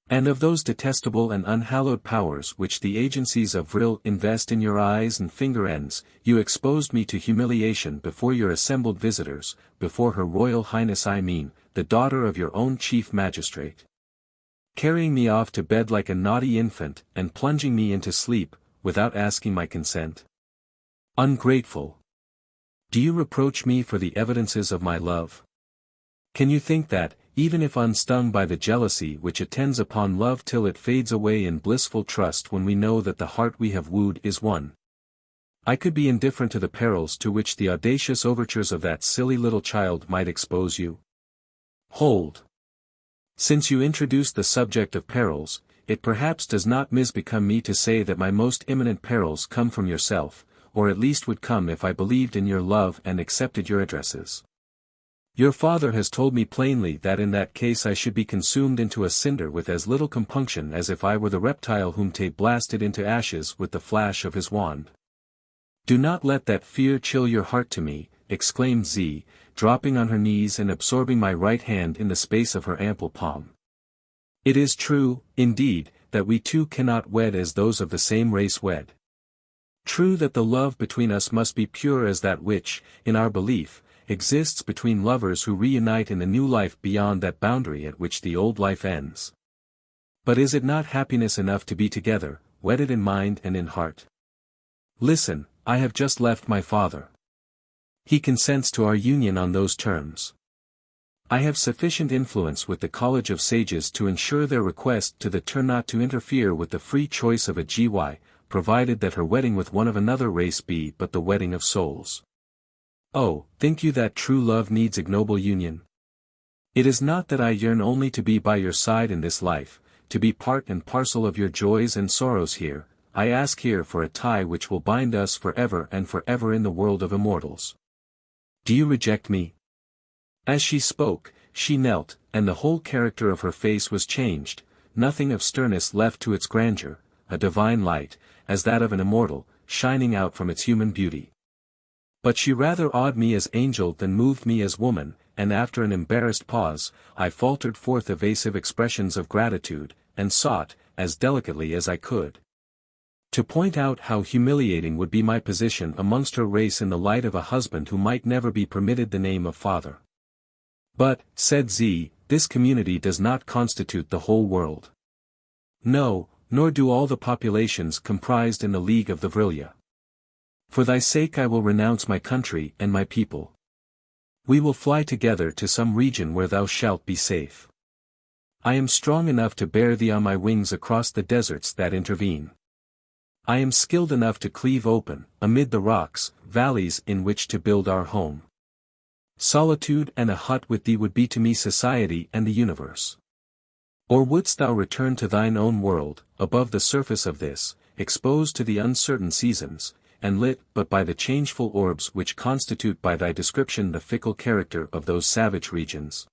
And of those detestable and unhallowed powers which the agencies of Vril invest in your eyes and finger ends, you exposed me to humiliation before your assembled visitors, before Her Royal Highness I mean, the daughter of your own chief magistrate. Carrying me off to bed like a naughty infant, and plunging me into sleep, without asking my consent. Ungrateful! Do you reproach me for the evidences of my love? Can you think that, even if unstung by the jealousy which attends upon love till it fades away in blissful trust when we know that the heart we have wooed is won, I could be indifferent to the perils to which the audacious overtures of that silly little child might expose you? Hold! Since you introduced the subject of perils, it perhaps does not misbecome me to say that my most imminent perils come from yourself, or at least would come if I believed in your love and accepted your addresses. Your father has told me plainly that in that case I should be consumed into a cinder with as little compunction as if I were the reptile whom Te blasted into ashes with the flash of his wand. Do not let that fear chill your heart to me, exclaimed Z, dropping on her knees and absorbing my right hand in the space of her ample palm. It is true, indeed, that we two cannot wed as those of the same race wed. True that the love between us must be pure as that which, in our belief, exists between lovers who reunite in the new life beyond that boundary at which the old life ends. But is it not happiness enough to be together, wedded in mind and in heart? Listen, I have just left my father. He consents to our union on those terms. I have sufficient influence with the College of Sages to ensure their request to the Tur not to interfere with the free choice of a GY, provided that her wedding with one of another race be but the wedding of souls. Oh, think you that true love needs ignoble union? It is not that I yearn only to be by your side in this life, to be part and parcel of your joys and sorrows here, I ask here for a tie which will bind us forever and forever in the world of immortals. Do you reject me? As she spoke, she knelt, and the whole character of her face was changed, nothing of sternness left to its grandeur, a divine light, as that of an immortal, shining out from its human beauty. But she rather awed me as angel than moved me as woman, and after an embarrassed pause, I faltered forth evasive expressions of gratitude, and sought, as delicately as I could, to point out how humiliating would be my position amongst her race in the light of a husband who might never be permitted the name of father. But, said Z, this community does not constitute the whole world. No, nor do all the populations comprised in the League of the Vril-ya. For thy sake I will renounce my country and my people. We will fly together to some region where thou shalt be safe. I am strong enough to bear thee on my wings across the deserts that intervene. I am skilled enough to cleave open, amid the rocks, valleys in which to build our home. Solitude and a hut with thee would be to me society and the universe. Or wouldst thou return to thine own world, above the surface of this, exposed to the uncertain seasons, and lit but by the changeful orbs which constitute by thy description the fickle character of those savage regions?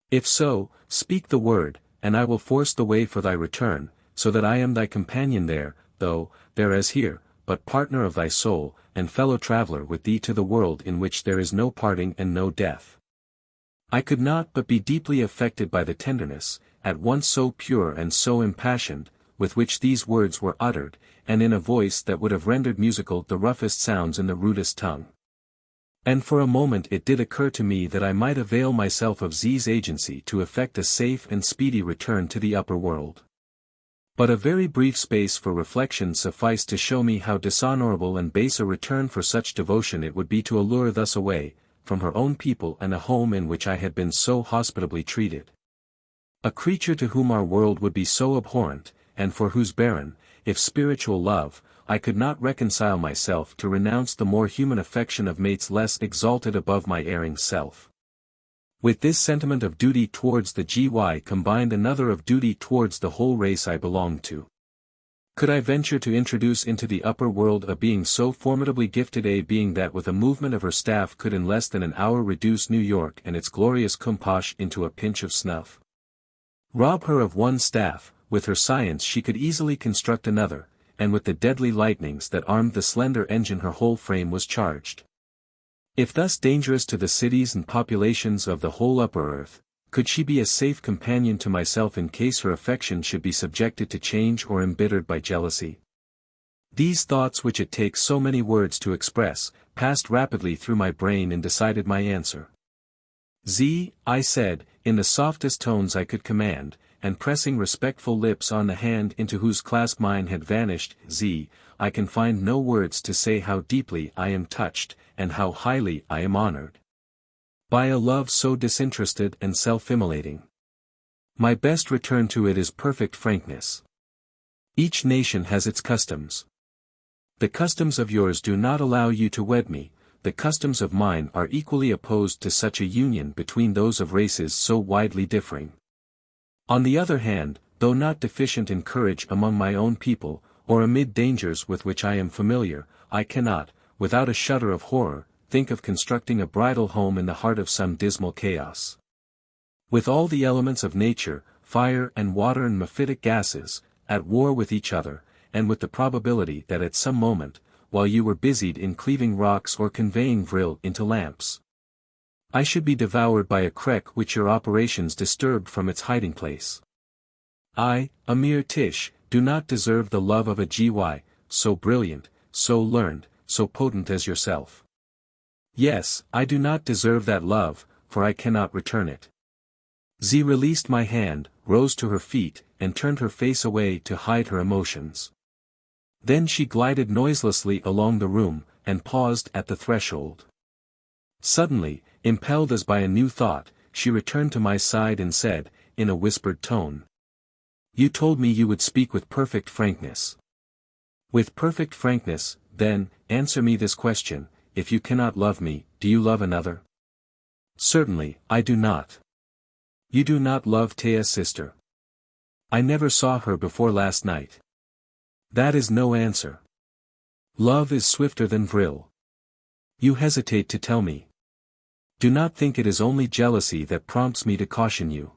If so, speak the word, and I will force the way for thy return, so that I am thy companion there, though, there as here, but partner of thy soul, and fellow traveler with thee to the world in which there is no parting and no death. I could not but be deeply affected by the tenderness, at once so pure and so impassioned, with which these words were uttered, and in a voice that would have rendered musical the roughest sounds in the rudest tongue. And for a moment it did occur to me that I might avail myself of Z's agency to effect a safe and speedy return to the upper world. But a very brief space for reflection sufficed to show me how dishonorable and base a return for such devotion it would be to allure thus away, from her own people and a home in which I had been so hospitably treated. A creature to whom our world would be so abhorrent, and for whose barren, if spiritual love, I could not reconcile myself to renounce the more human affection of mates less exalted above my erring self. With this sentiment of duty towards the GY combined another of duty towards the whole race I belonged to. Could I venture to introduce into the upper world a being so formidably gifted, a being that with a movement of her staff could in less than an hour reduce New York and its glorious Kumpash into a pinch of snuff? Rob her of one staff, with her science she could easily construct another, and with the deadly lightnings that armed the slender engine her whole frame was charged. If thus dangerous to the cities and populations of the whole upper earth, could she be a safe companion to myself in case her affection should be subjected to change or embittered by jealousy? These thoughts, which it takes so many words to express, passed rapidly through my brain and decided my answer. Z, I said, in the softest tones I could command, and pressing respectful lips on the hand into whose clasp mine had vanished. Z, I can find no words to say how deeply I am touched, and how highly I am honored by a love so disinterested and self-immolating. My best return to it is perfect frankness. Each nation has its customs. The customs of yours do not allow you to wed me, the customs of mine are equally opposed to such a union between those of races so widely differing. On the other hand, though not deficient in courage among my own people, or amid dangers with which I am familiar, I cannot, without a shudder of horror, think of constructing a bridal home in the heart of some dismal chaos. With all the elements of nature, fire and water and mephitic gases, at war with each other, and with the probability that at some moment, while you were busied in cleaving rocks or conveying Vril into lamps, I should be devoured by a crek which your operations disturbed from its hiding place. I, a mere Tish, do not deserve the love of a GY, so brilliant, so learned, so potent as yourself. Yes, I do not deserve that love, for I cannot return it. Z released my hand, rose to her feet, and turned her face away to hide her emotions. Then she glided noiselessly along the room, and paused at the threshold. Suddenly, impelled as by a new thought, she returned to my side and said, in a whispered tone, "You told me you would speak with perfect frankness. With perfect frankness, then, answer me this question. If you cannot love me, do you love another?" "Certainly, I do not." "You do not love Taya's sister?" "I never saw her before last night." "That is no answer. Love is swifter than Vril. You hesitate to tell me. Do not think it is only jealousy that prompts me to caution you.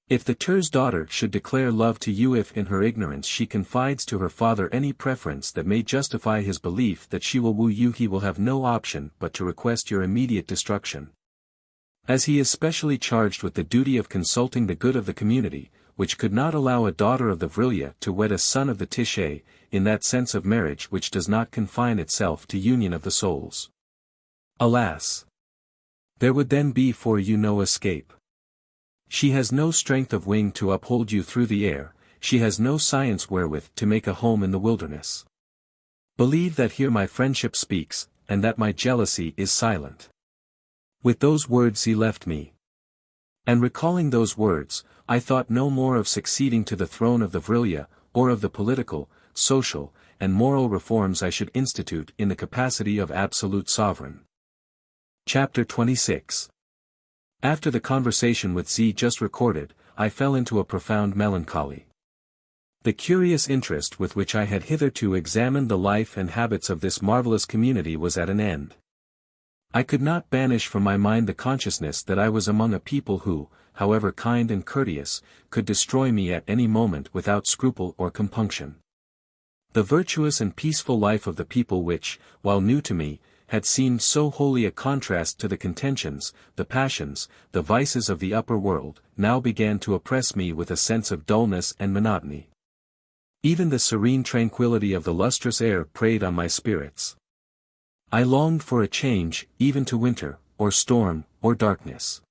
If the Tur's daughter should declare love to you, if in her ignorance she confides to her father any preference that may justify his belief that she will woo you, he will have no option but to request your immediate destruction. As he is specially charged with the duty of consulting the good of the community, which could not allow a daughter of the Vril-ya to wed a son of the Tishe, in that sense of marriage which does not confine itself to union of the souls. Alas! There would then be for you no escape. She has no strength of wing to uphold you through the air, she has no science wherewith to make a home in the wilderness. Believe that here my friendship speaks, and that my jealousy is silent." With those words he left me. And recalling those words, I thought no more of succeeding to the throne of the Vril-ya, or of the political, social, and moral reforms I should institute in the capacity of absolute sovereign. Chapter 26. After the conversation with Z just recorded, I fell into a profound melancholy. The curious interest with which I had hitherto examined the life and habits of this marvelous community was at an end. I could not banish from my mind the consciousness that I was among a people who, however kind and courteous, could destroy me at any moment without scruple or compunction. The virtuous and peaceful life of the people which, while new to me, had seemed so wholly a contrast to the contentions, the passions, the vices of the upper world, now began to oppress me with a sense of dullness and monotony. Even the serene tranquility of the lustrous air preyed on my spirits. I longed for a change, even to winter, or storm, or darkness.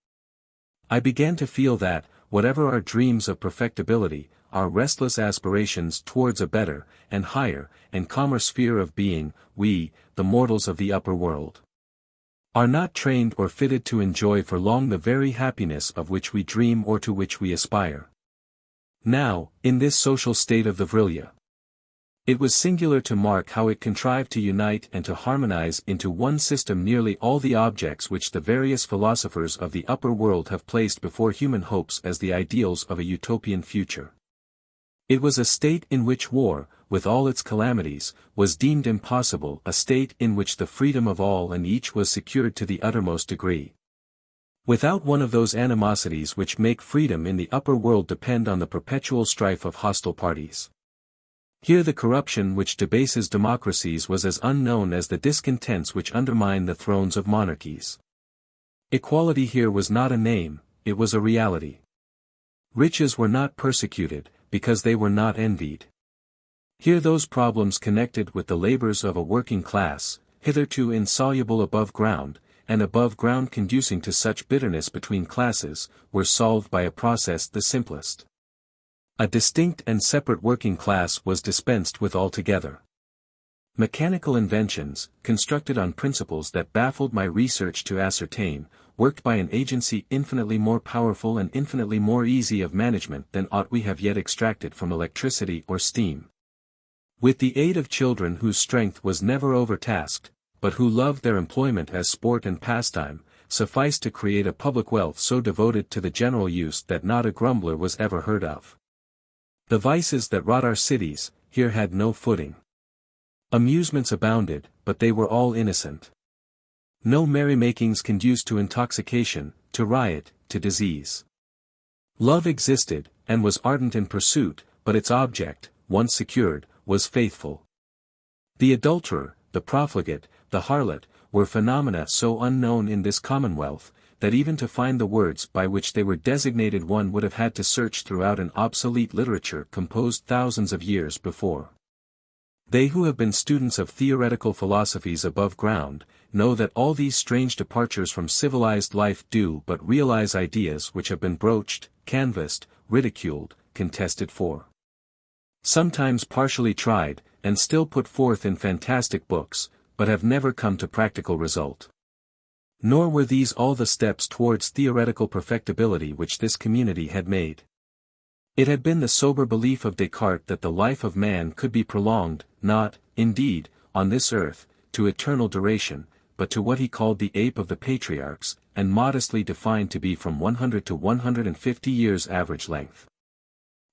I began to feel that, whatever our dreams of perfectibility, our restless aspirations towards a better, and higher, and calmer sphere of being, we, the mortals of the upper world, are not trained or fitted to enjoy for long the very happiness of which we dream or to which we aspire. Now, in this social state of the Vril-ya, it was singular to mark how it contrived to unite and to harmonize into one system nearly all the objects which the various philosophers of the upper world have placed before human hopes as the ideals of a utopian future. It was a state in which war, with all its calamities, was deemed impossible, a state in which the freedom of all and each was secured to the uttermost degree. Without one of those animosities which make freedom in the upper world depend on the perpetual strife of hostile parties. Here the corruption which debases democracies was as unknown as the discontents which undermine the thrones of monarchies. Equality here was not a name, it was a reality. Riches were not persecuted, because they were not envied. Here those problems connected with the labors of a working class, hitherto insoluble above ground, and above ground conducing to such bitterness between classes, were solved by a process the simplest. A distinct and separate working class was dispensed with altogether. Mechanical inventions, constructed on principles that baffled my research to ascertain, worked by an agency infinitely more powerful and infinitely more easy of management than aught we have yet extracted from electricity or steam. With the aid of children whose strength was never overtasked, but who loved their employment as sport and pastime, sufficed to create a public wealth so devoted to the general use that not a grumbler was ever heard of. The vices that wrought our cities, here had no footing. Amusements abounded, but they were all innocent. No merrymakings conduced to intoxication, to riot, to disease. Love existed, and was ardent in pursuit, but its object, once secured, was faithful. The adulterer, the profligate, the harlot, were phenomena so unknown in this commonwealth, that even to find the words by which they were designated one would have had to search throughout an obsolete literature composed thousands of years before. They who have been students of theoretical philosophies above ground, know that all these strange departures from civilized life do but realize ideas which have been broached, canvassed, ridiculed, contested for. Sometimes partially tried, and still put forth in fantastic books, but have never come to practical result. Nor were these all the steps towards theoretical perfectibility which this community had made. It had been the sober belief of Descartes that the life of man could be prolonged, not, indeed, on this earth, to eternal duration, but to what he called the ape of the patriarchs, and modestly defined to be from 100 to 150 years average length.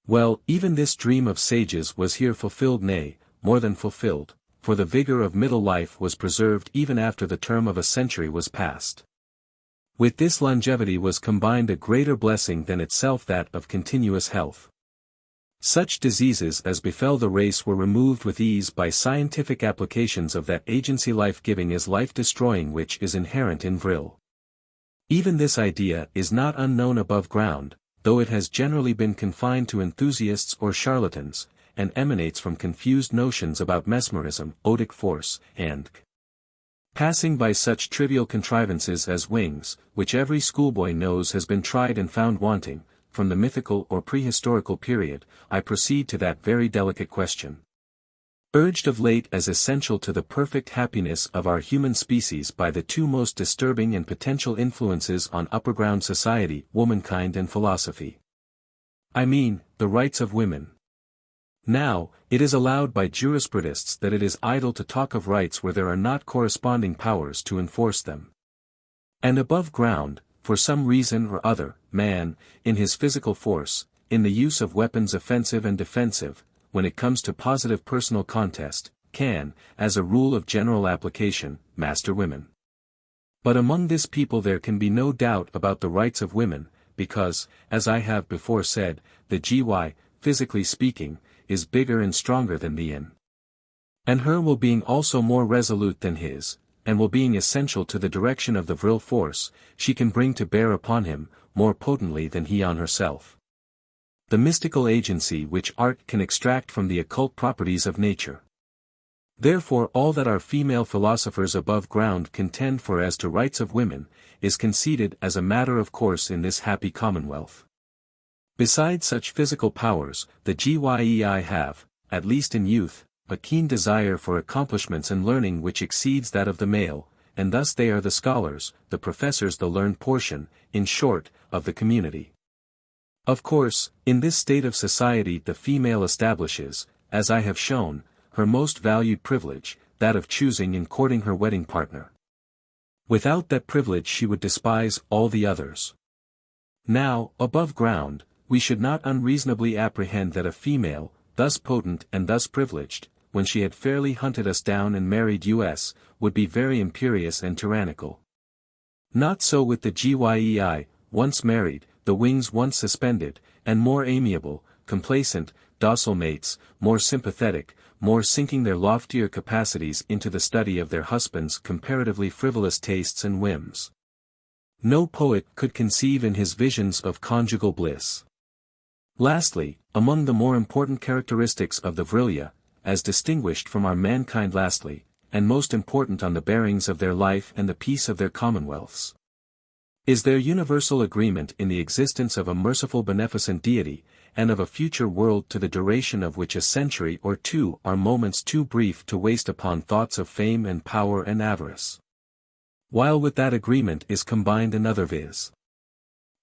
Well, even this dream of sages was here fulfilled, nay, more than fulfilled, for the vigor of middle life was preserved even after the term of a century was past. With this longevity was combined a greater blessing than itself, that of continuous health. Such diseases as befell the race were removed with ease by scientific applications of that agency life-giving as life-destroying which is inherent in Vril. Even this idea is not unknown above ground, though it has generally been confined to enthusiasts or charlatans, and emanates from confused notions about mesmerism, odic force, and passing by such trivial contrivances as wings, which every schoolboy knows has been tried and found wanting. From the mythical or prehistorical period, I proceed to that very delicate question. Urged of late as essential to the perfect happiness of our human species by the two most disturbing and potential influences on upper-ground society, womankind and philosophy. I mean, the rights of women. Now, it is allowed by jurisprudists that it is idle to talk of rights where there are not corresponding powers to enforce them. And above ground, for some reason or other, man, in his physical force, in the use of weapons offensive and defensive, when it comes to positive personal contest, can, as a rule of general application, master women. But among this people there can be no doubt about the rights of women, because, as I have before said, the GY, physically speaking, is bigger and stronger than the in. And her will being also more resolute than his, and will being essential to the direction of the Vril force, she can bring to bear upon him, more potently than he on herself. The mystical agency which art can extract from the occult properties of nature. Therefore all that our female philosophers above ground contend for as to rights of women, is conceded as a matter of course in this happy commonwealth. Besides such physical powers, the GYEI have, at least in youth, a keen desire for accomplishments and learning which exceeds that of the male, and thus they are the scholars, the professors, the learned portion, in short, of the community. Of course, in this state of society the female establishes, as I have shown, her most valued privilege, that of choosing and courting her wedding partner. Without that privilege she would despise all the others. Now, above ground, we should not unreasonably apprehend that a female, thus potent and thus privileged, when she had fairly hunted us down and married us, would be very imperious and tyrannical. Not so with the Gyei, once married, the wings once suspended, and more amiable, complacent, docile mates, more sympathetic, more sinking their loftier capacities into the study of their husbands' comparatively frivolous tastes and whims. No poet could conceive in his visions of conjugal bliss. Lastly, among the more important characteristics of the Vril-ya, as distinguished from our mankind lastly, and most important on the bearings of their life and the peace of their commonwealths, is their universal agreement in the existence of a merciful beneficent deity, and of a future world to the duration of which a century or two are moments too brief to waste upon thoughts of fame and power and avarice. While with that agreement is combined another viz.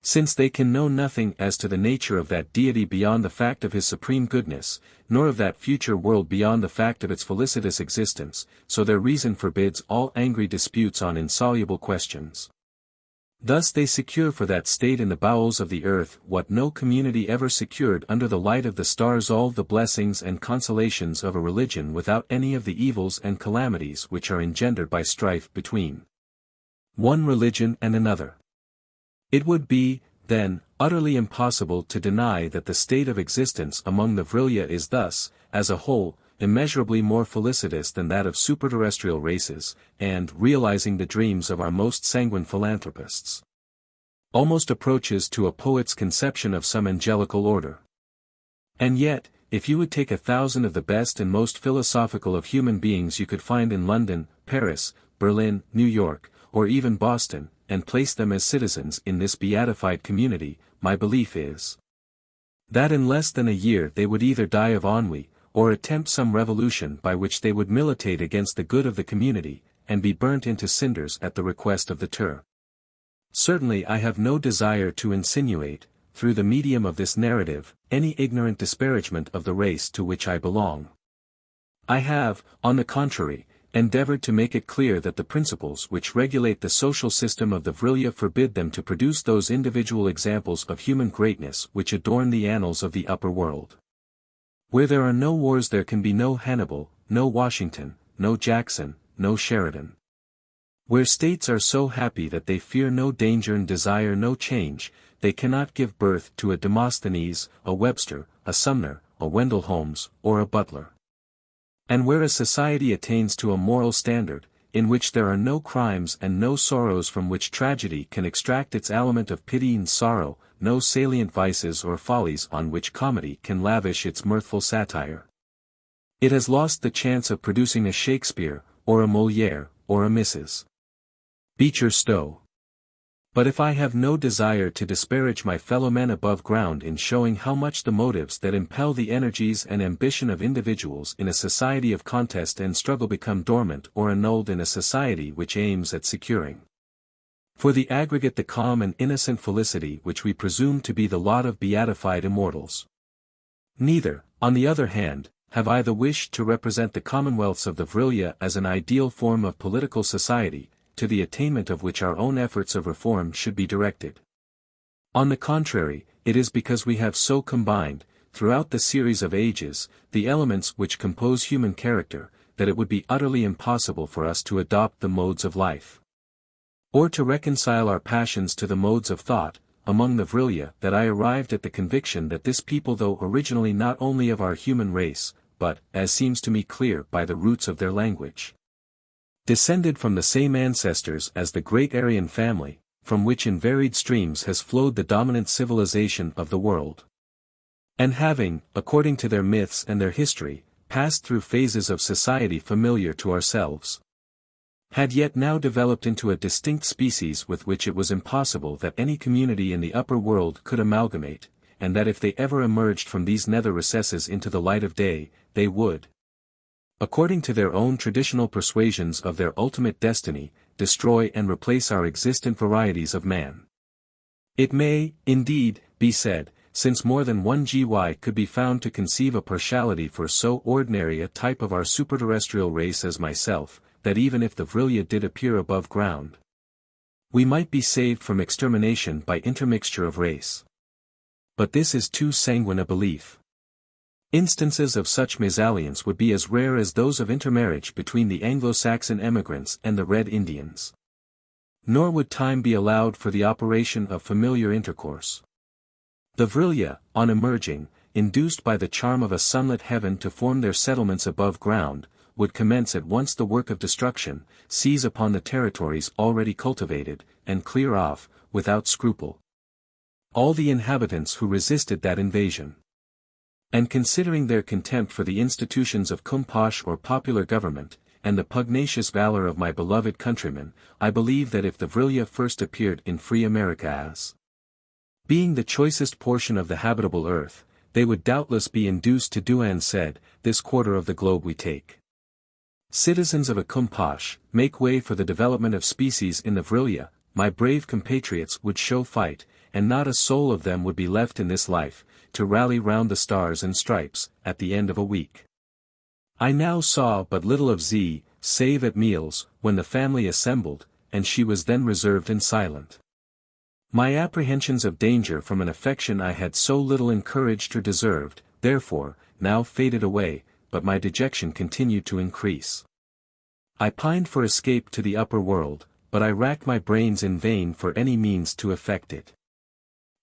Since they can know nothing as to the nature of that deity beyond the fact of his supreme goodness, nor of that future world beyond the fact of its felicitous existence, so their reason forbids all angry disputes on insoluble questions. Thus they secure for that state in the bowels of the earth what no community ever secured under the light of the stars, all the blessings and consolations of a religion without any of the evils and calamities which are engendered by strife between one religion and another. It would be, then, utterly impossible to deny that the state of existence among the Vril-ya is thus, as a whole, immeasurably more felicitous than that of superterrestrial races, and, realizing the dreams of our most sanguine philanthropists, almost approaches to a poet's conception of some angelical order. And yet, if you would take 1,000 of the best and most philosophical of human beings you could find in London, Paris, Berlin, New York, or even Boston, and place them as citizens in this beatified community, my belief is that in less than a year they would either die of ennui, or attempt some revolution by which they would militate against the good of the community, and be burnt into cinders at the request of the Tur. Certainly I have no desire to insinuate, through the medium of this narrative, any ignorant disparagement of the race to which I belong. I have, on the contrary, endeavored to make it clear that the principles which regulate the social system of the Vril-ya forbid them to produce those individual examples of human greatness which adorn the annals of the upper world. Where there are no wars there can be no Hannibal, no Washington, no Jackson, no Sheridan. Where states are so happy that they fear no danger and desire no change, they cannot give birth to a Demosthenes, a Webster, a Sumner, a Wendell Holmes, or a Butler. And where a society attains to a moral standard, in which there are no crimes and no sorrows from which tragedy can extract its aliment of pity and sorrow, no salient vices or follies on which comedy can lavish its mirthful satire, it has lost the chance of producing a Shakespeare, or a Molière, or a Mrs. Beecher Stowe. But if I have no desire to disparage my fellow men above ground in showing how much the motives that impel the energies and ambition of individuals in a society of contest and struggle become dormant or annulled in a society which aims at securing for the aggregate the calm and innocent felicity which we presume to be the lot of beatified immortals. Neither, on the other hand, have I the wish to represent the commonwealths of the Vril-ya as an ideal form of political society, to the attainment of which our own efforts of reform should be directed. On the contrary, it is because we have so combined, throughout the series of ages, the elements which compose human character, that it would be utterly impossible for us to adopt the modes of life, or to reconcile our passions to the modes of thought, among the Vril-ya, that I arrived at the conviction that this people, though originally not only of our human race, but, as seems to me clear by the roots of their language, descended from the same ancestors as the great Aryan family, from which in varied streams has flowed the dominant civilization of the world, and having, according to their myths and their history, passed through phases of society familiar to ourselves, had yet now developed into a distinct species with which it was impossible that any community in the upper world could amalgamate, and that if they ever emerged from these nether recesses into the light of day, they would, according to their own traditional persuasions of their ultimate destiny, destroy and replace our existent varieties of man. It may, indeed, be said, since more than one GY could be found to conceive a partiality for so ordinary a type of our superterrestrial race as myself, that even if the Vril-ya did appear above ground, we might be saved from extermination by intermixture of race. But this is too sanguine a belief. Instances of such mésalliance would be as rare as those of intermarriage between the Anglo-Saxon emigrants and the Red Indians. Nor would time be allowed for the operation of familiar intercourse. The Vril-ya, on emerging, induced by the charm of a sunlit heaven to form their settlements above ground, would commence at once the work of destruction, seize upon the territories already cultivated, and clear off, without scruple, all the inhabitants who resisted that invasion. And considering their contempt for the institutions of Kumpash or popular government, and the pugnacious valor of my beloved countrymen, I believe that if the Vril-ya first appeared in free America as being the choicest portion of the habitable earth, they would doubtless be induced to do and said, this quarter of the globe we take. Citizens of a Kumpash, make way for the development of species in the Vril-ya, my brave compatriots would show fight, and not a soul of them would be left in this life, to rally round the stars and stripes, at the end of a week. I now saw but little of Z, save at meals, when the family assembled, and she was then reserved and silent. My apprehensions of danger from an affection I had so little encouraged or deserved, therefore, now faded away, but my dejection continued to increase. I pined for escape to the upper world, but I racked my brains in vain for any means to effect it.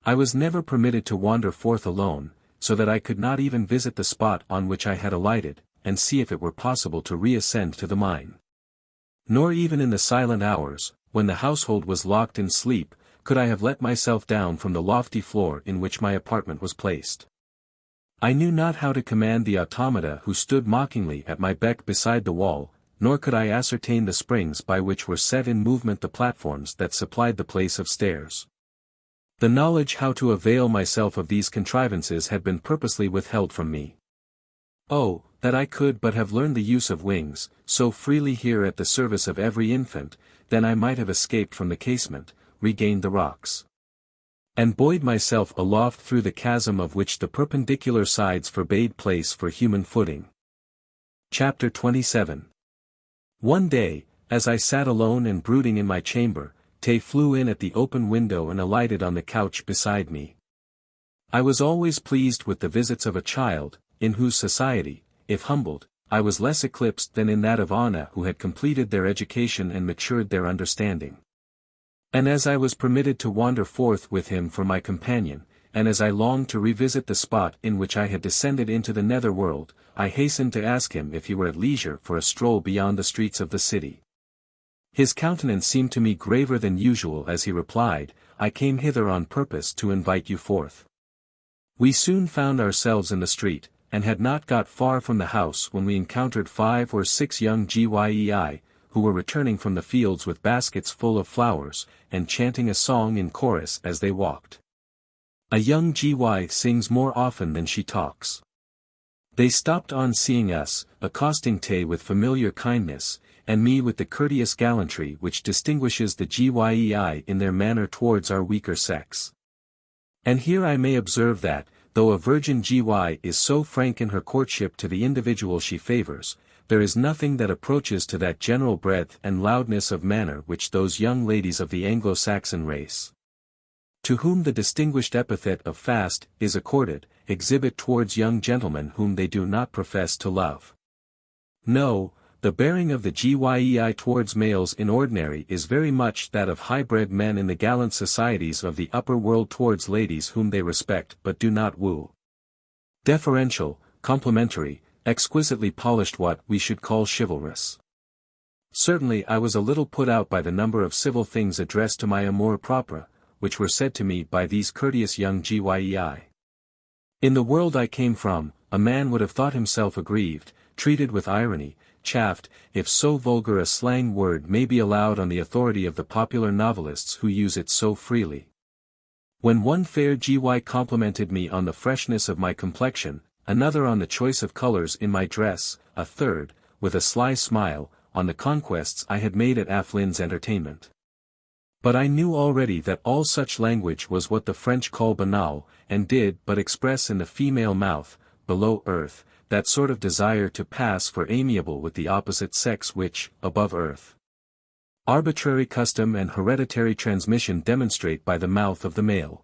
I was never permitted to wander forth alone, so that I could not even visit the spot on which I had alighted, and see if it were possible to reascend to the mine. Nor even in the silent hours, when the household was locked in sleep, could I have let myself down from the lofty floor in which my apartment was placed. I knew not how to command the automata who stood mockingly at my beck beside the wall, nor could I ascertain the springs by which were set in movement the platforms that supplied the place of stairs. The knowledge how to avail myself of these contrivances had been purposely withheld from me. Oh, that I could but have learned the use of wings, so freely here at the service of every infant, then I might have escaped from the casement, regained the rocks, and buoyed myself aloft through the chasm of which the perpendicular sides forbade place for human footing. Chapter 27. One day, as I sat alone and brooding in my chamber, Tay flew in at the open window and alighted on the couch beside me. I was always pleased with the visits of a child, in whose society, if humbled, I was less eclipsed than in that of Anna who had completed their education and matured their understanding. And as I was permitted to wander forth with him for my companion, and as I longed to revisit the spot in which I had descended into the nether world, I hastened to ask him if he were at leisure for a stroll beyond the streets of the city. His countenance seemed to me graver than usual as he replied, I came hither on purpose to invite you forth. We soon found ourselves in the street, and had not got far from the house when we encountered 5 or 6 young Gyei, who were returning from the fields with baskets full of flowers, and chanting a song in chorus as they walked. A young GY sings more often than she talks. They stopped on seeing us, accosting Tay with familiar kindness, and me with the courteous gallantry which distinguishes the Gyei in their manner towards our weaker sex. And here I may observe that, though a virgin GY is so frank in her courtship to the individual she favors, there is nothing that approaches to that general breadth and loudness of manner which those young ladies of the Anglo-Saxon race, to whom the distinguished epithet of fast is accorded, exhibit towards young gentlemen whom they do not profess to love. No, the bearing of the Gyei towards males in ordinary is very much that of high-bred men in the gallant societies of the upper world towards ladies whom they respect but do not woo. Deferential, complimentary, exquisitely polished, what we should call chivalrous. Certainly I was a little put out by the number of civil things addressed to my amour propre, which were said to me by these courteous young Gyei. In the world I came from, a man would have thought himself aggrieved, treated with irony, chaffed, if so vulgar a slang word may be allowed on the authority of the popular novelists who use it so freely. When one fair GY complimented me on the freshness of my complexion, another on the choice of colors in my dress, a third, with a sly smile, on the conquests I had made at Aflin's entertainment. But I knew already that all such language was what the French call banal, and did but express in the female mouth, below earth, that sort of desire to pass for amiable with the opposite sex which, above earth, arbitrary custom and hereditary transmission demonstrate by the mouth of the male.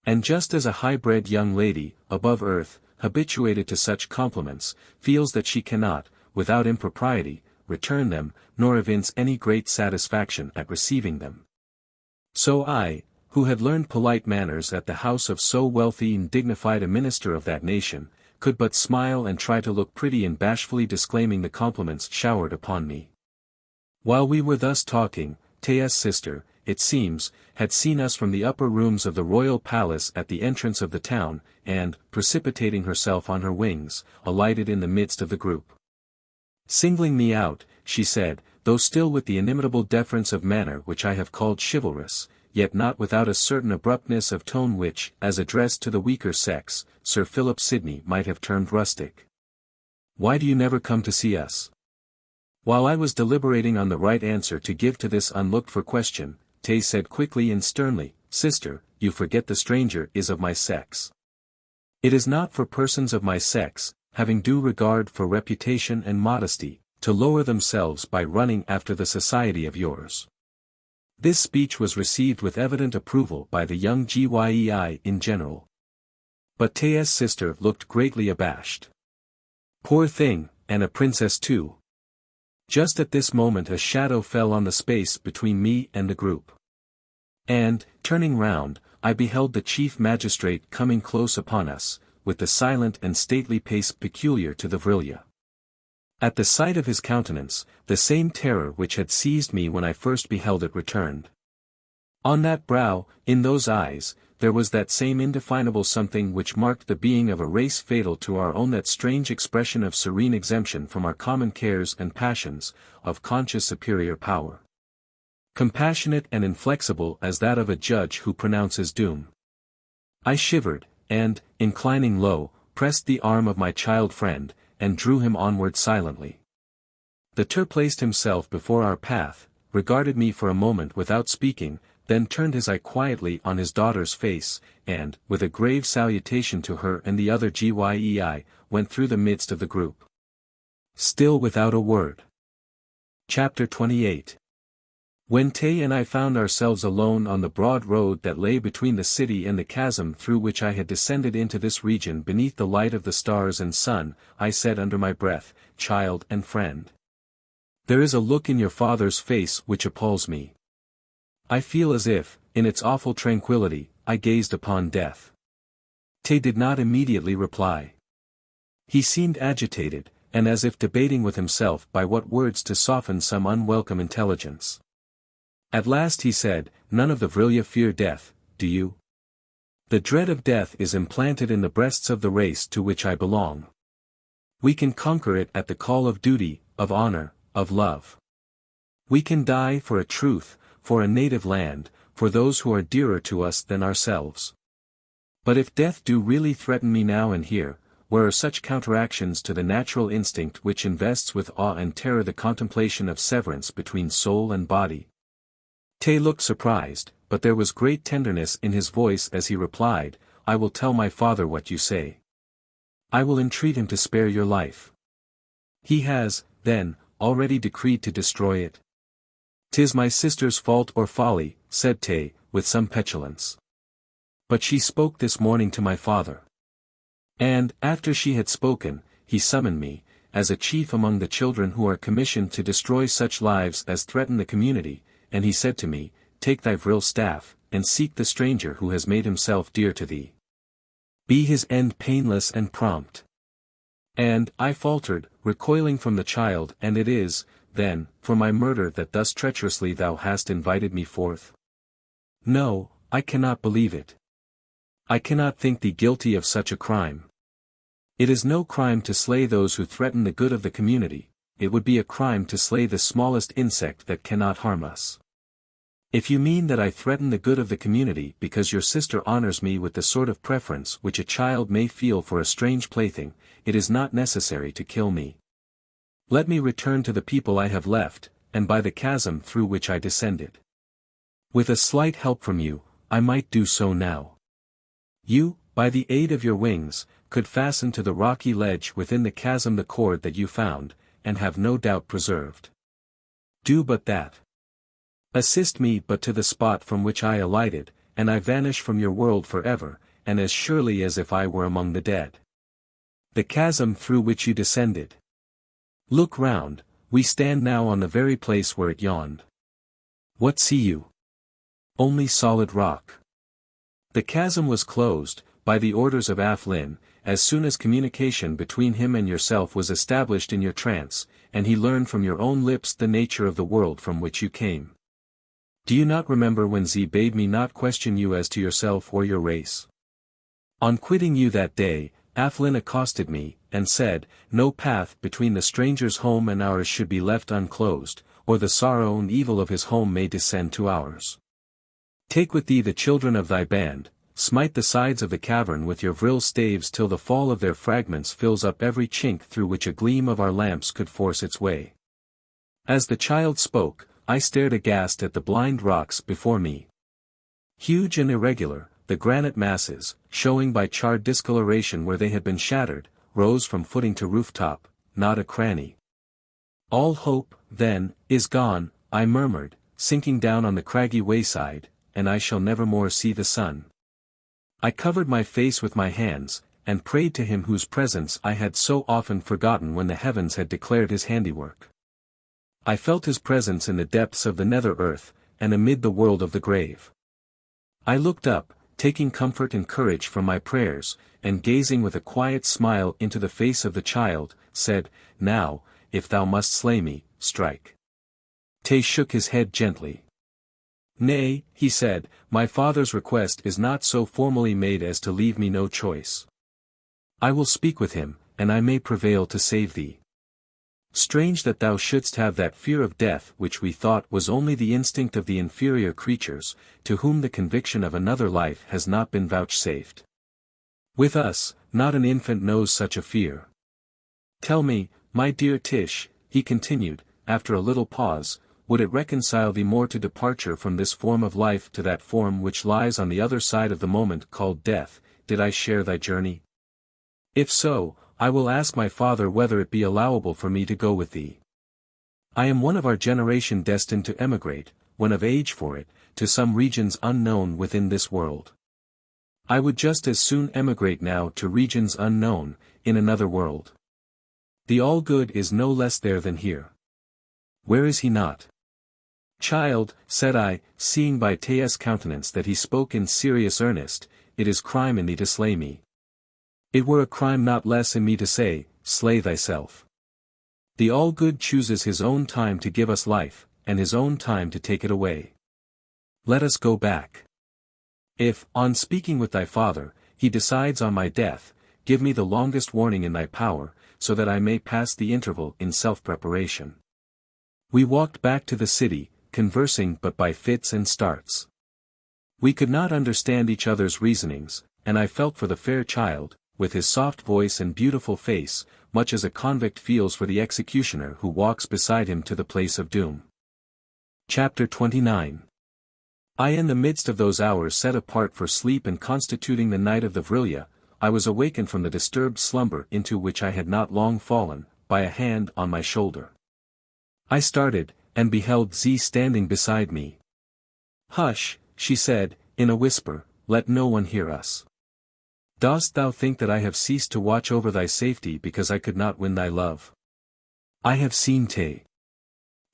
And just as a high-bred young lady, above earth, habituated to such compliments, feels that she cannot, without impropriety, return them, nor evince any great satisfaction at receiving them, so I, who had learned polite manners at the house of so wealthy and dignified a minister of that nation, could but smile and try to look pretty in bashfully disclaiming the compliments showered upon me. While we were thus talking, Tea's sister, it seems, had seen us from the upper rooms of the royal palace at the entrance of the town, and, precipitating herself on her wings, alighted in the midst of the group. Singling me out, she said, though still with the inimitable deference of manner which I have called chivalrous, yet not without a certain abruptness of tone which, as addressed to the weaker sex, Sir Philip Sidney might have termed rustic. "Why do you never come to see us?" While I was deliberating on the right answer to give to this unlooked-for question, Tay said quickly and sternly, "Sister, you forget the stranger is of my sex. It is not for persons of my sex, having due regard for reputation and modesty, to lower themselves by running after the society of yours." This speech was received with evident approval by the young Gyei in general. But Taya's sister looked greatly abashed. Poor thing, and a princess too. Just at this moment a shadow fell on the space between me and the group. And, turning round, I beheld the chief magistrate coming close upon us, with the silent and stately pace peculiar to the Vril-ya. At the sight of his countenance, the same terror which had seized me when I first beheld it returned. On that brow, in those eyes, there was that same indefinable something which marked the being of a race fatal to our own, that strange expression of serene exemption from our common cares and passions, of conscious superior power. Compassionate and inflexible as that of a judge who pronounces doom. I shivered, and, inclining low, pressed the arm of my child friend, and drew him onward silently. The Tur placed himself before our path, regarded me for a moment without speaking, then turned his eye quietly on his daughter's face, and, with a grave salutation to her and the other Gyei, went through the midst of the group. Still without a word. Chapter 28. When Tay and I found ourselves alone on the broad road that lay between the city and the chasm through which I had descended into this region beneath the light of the stars and sun, I said under my breath, "Child and friend, there is a look in your father's face which appalls me. I feel as if, in its awful tranquility, I gazed upon death." Tay did not immediately reply. He seemed agitated, and as if debating with himself by what words to soften some unwelcome intelligence. At last he said, "None of the Vril-ya fear death, do you? The dread of death is implanted in the breasts of the race to which I belong. We can conquer it at the call of duty, of honor, of love. We can die for a truth, for a native land, for those who are dearer to us than ourselves. But if death do really threaten me now and here, where are such counteractions to the natural instinct which invests with awe and terror the contemplation of severance between soul and body?" Tay looked surprised, but there was great tenderness in his voice as he replied, "I will tell my father what you say. I will entreat him to spare your life." "He has, then, already decreed to destroy it?" "'Tis my sister's fault or folly," said Tay, with some petulance. "But she spoke this morning to my father. And, after she had spoken, he summoned me, as a chief among the children who are commissioned to destroy such lives as threaten the community, and he said to me, 'Take thy Vril staff, and seek the stranger who has made himself dear to thee. Be his end painless and prompt.' And, I faltered, recoiling from the child, 'And it is, then, for my murder that thus treacherously thou hast invited me forth? No, I cannot believe it. I cannot think thee guilty of such a crime. It is no crime to slay those who threaten the good of the community, it would be a crime to slay the smallest insect that cannot harm us. If you mean that I threaten the good of the community because your sister honors me with the sort of preference which a child may feel for a strange plaything, it is not necessary to kill me. Let me return to the people I have left, and by the chasm through which I descended. With a slight help from you, I might do so now. You, by the aid of your wings, could fasten to the rocky ledge within the chasm the cord that you found, and have no doubt preserved. Do but that. Assist me but to the spot from which I alighted, and I vanish from your world forever, and as surely as if I were among the dead. The chasm through which you descended. Look round, we stand now on the very place where it yawned. What see you? Only solid rock. The chasm was closed, by the orders of Athlin, as soon as communication between him and yourself was established in your trance, and he learned from your own lips the nature of the world from which you came. Do you not remember when Z bade me not question you as to yourself or your race? On quitting you that day, Athlin accosted me, and said, no path between the stranger's home and ours should be left unclosed, or the sorrow and evil of his home may descend to ours. Take with thee the children of thy band, smite the sides of the cavern with your vril staves till the fall of their fragments fills up every chink through which a gleam of our lamps could force its way. As the child spoke, I stared aghast at the blind rocks before me. Huge and irregular, the granite masses, showing by charred discoloration where they had been shattered, rose from footing to rooftop, not a cranny. All hope, then, is gone, I murmured, sinking down on the craggy wayside, and I shall never more see the sun. I covered my face with my hands, and prayed to him whose presence I had so often forgotten when the heavens had declared his handiwork. I felt his presence in the depths of the nether earth, and amid the world of the grave. I looked up, taking comfort and courage from my prayers, and gazing with a quiet smile into the face of the child, said, now, if thou must slay me, strike. Tay shook his head gently. Nay, he said, my father's request is not so formally made as to leave me no choice. I will speak with him, and I may prevail to save thee. Strange that thou shouldst have that fear of death which we thought was only the instinct of the inferior creatures, to whom the conviction of another life has not been vouchsafed. With us, not an infant knows such a fear. Tell me, my dear Tish, he continued, after a little pause, would it reconcile thee more to departure from this form of life to that form which lies on the other side of the moment called death, did I share thy journey? If so, I will ask my father whether it be allowable for me to go with thee. I am one of our generation destined to emigrate, when of age for it, to some regions unknown within this world. I would just as soon emigrate now to regions unknown, in another world. The all-good is no less there than here. Where is he not? Child, said I, seeing by Tay's countenance that he spoke in serious earnest, it is crime in thee to slay me. It were a crime not less in me to say, slay thyself. The all-good chooses his own time to give us life, and his own time to take it away. Let us go back. If, on speaking with thy father, he decides on my death, give me the longest warning in thy power, so that I may pass the interval in self-preparation. We walked back to the city, conversing but by fits and starts. We could not understand each other's reasonings, and I felt for the fair child, with his soft voice and beautiful face, much as a convict feels for the executioner who walks beside him to the place of doom. Chapter 29. In the midst of those hours set apart for sleep and constituting the night of the Vril-ya, I was awakened from the disturbed slumber into which I had not long fallen, by a hand on my shoulder. I started, and beheld Z standing beside me. Hush, she said, in a whisper, let no one hear us. Dost thou think that I have ceased to watch over thy safety because I could not win thy love? I have seen Tay.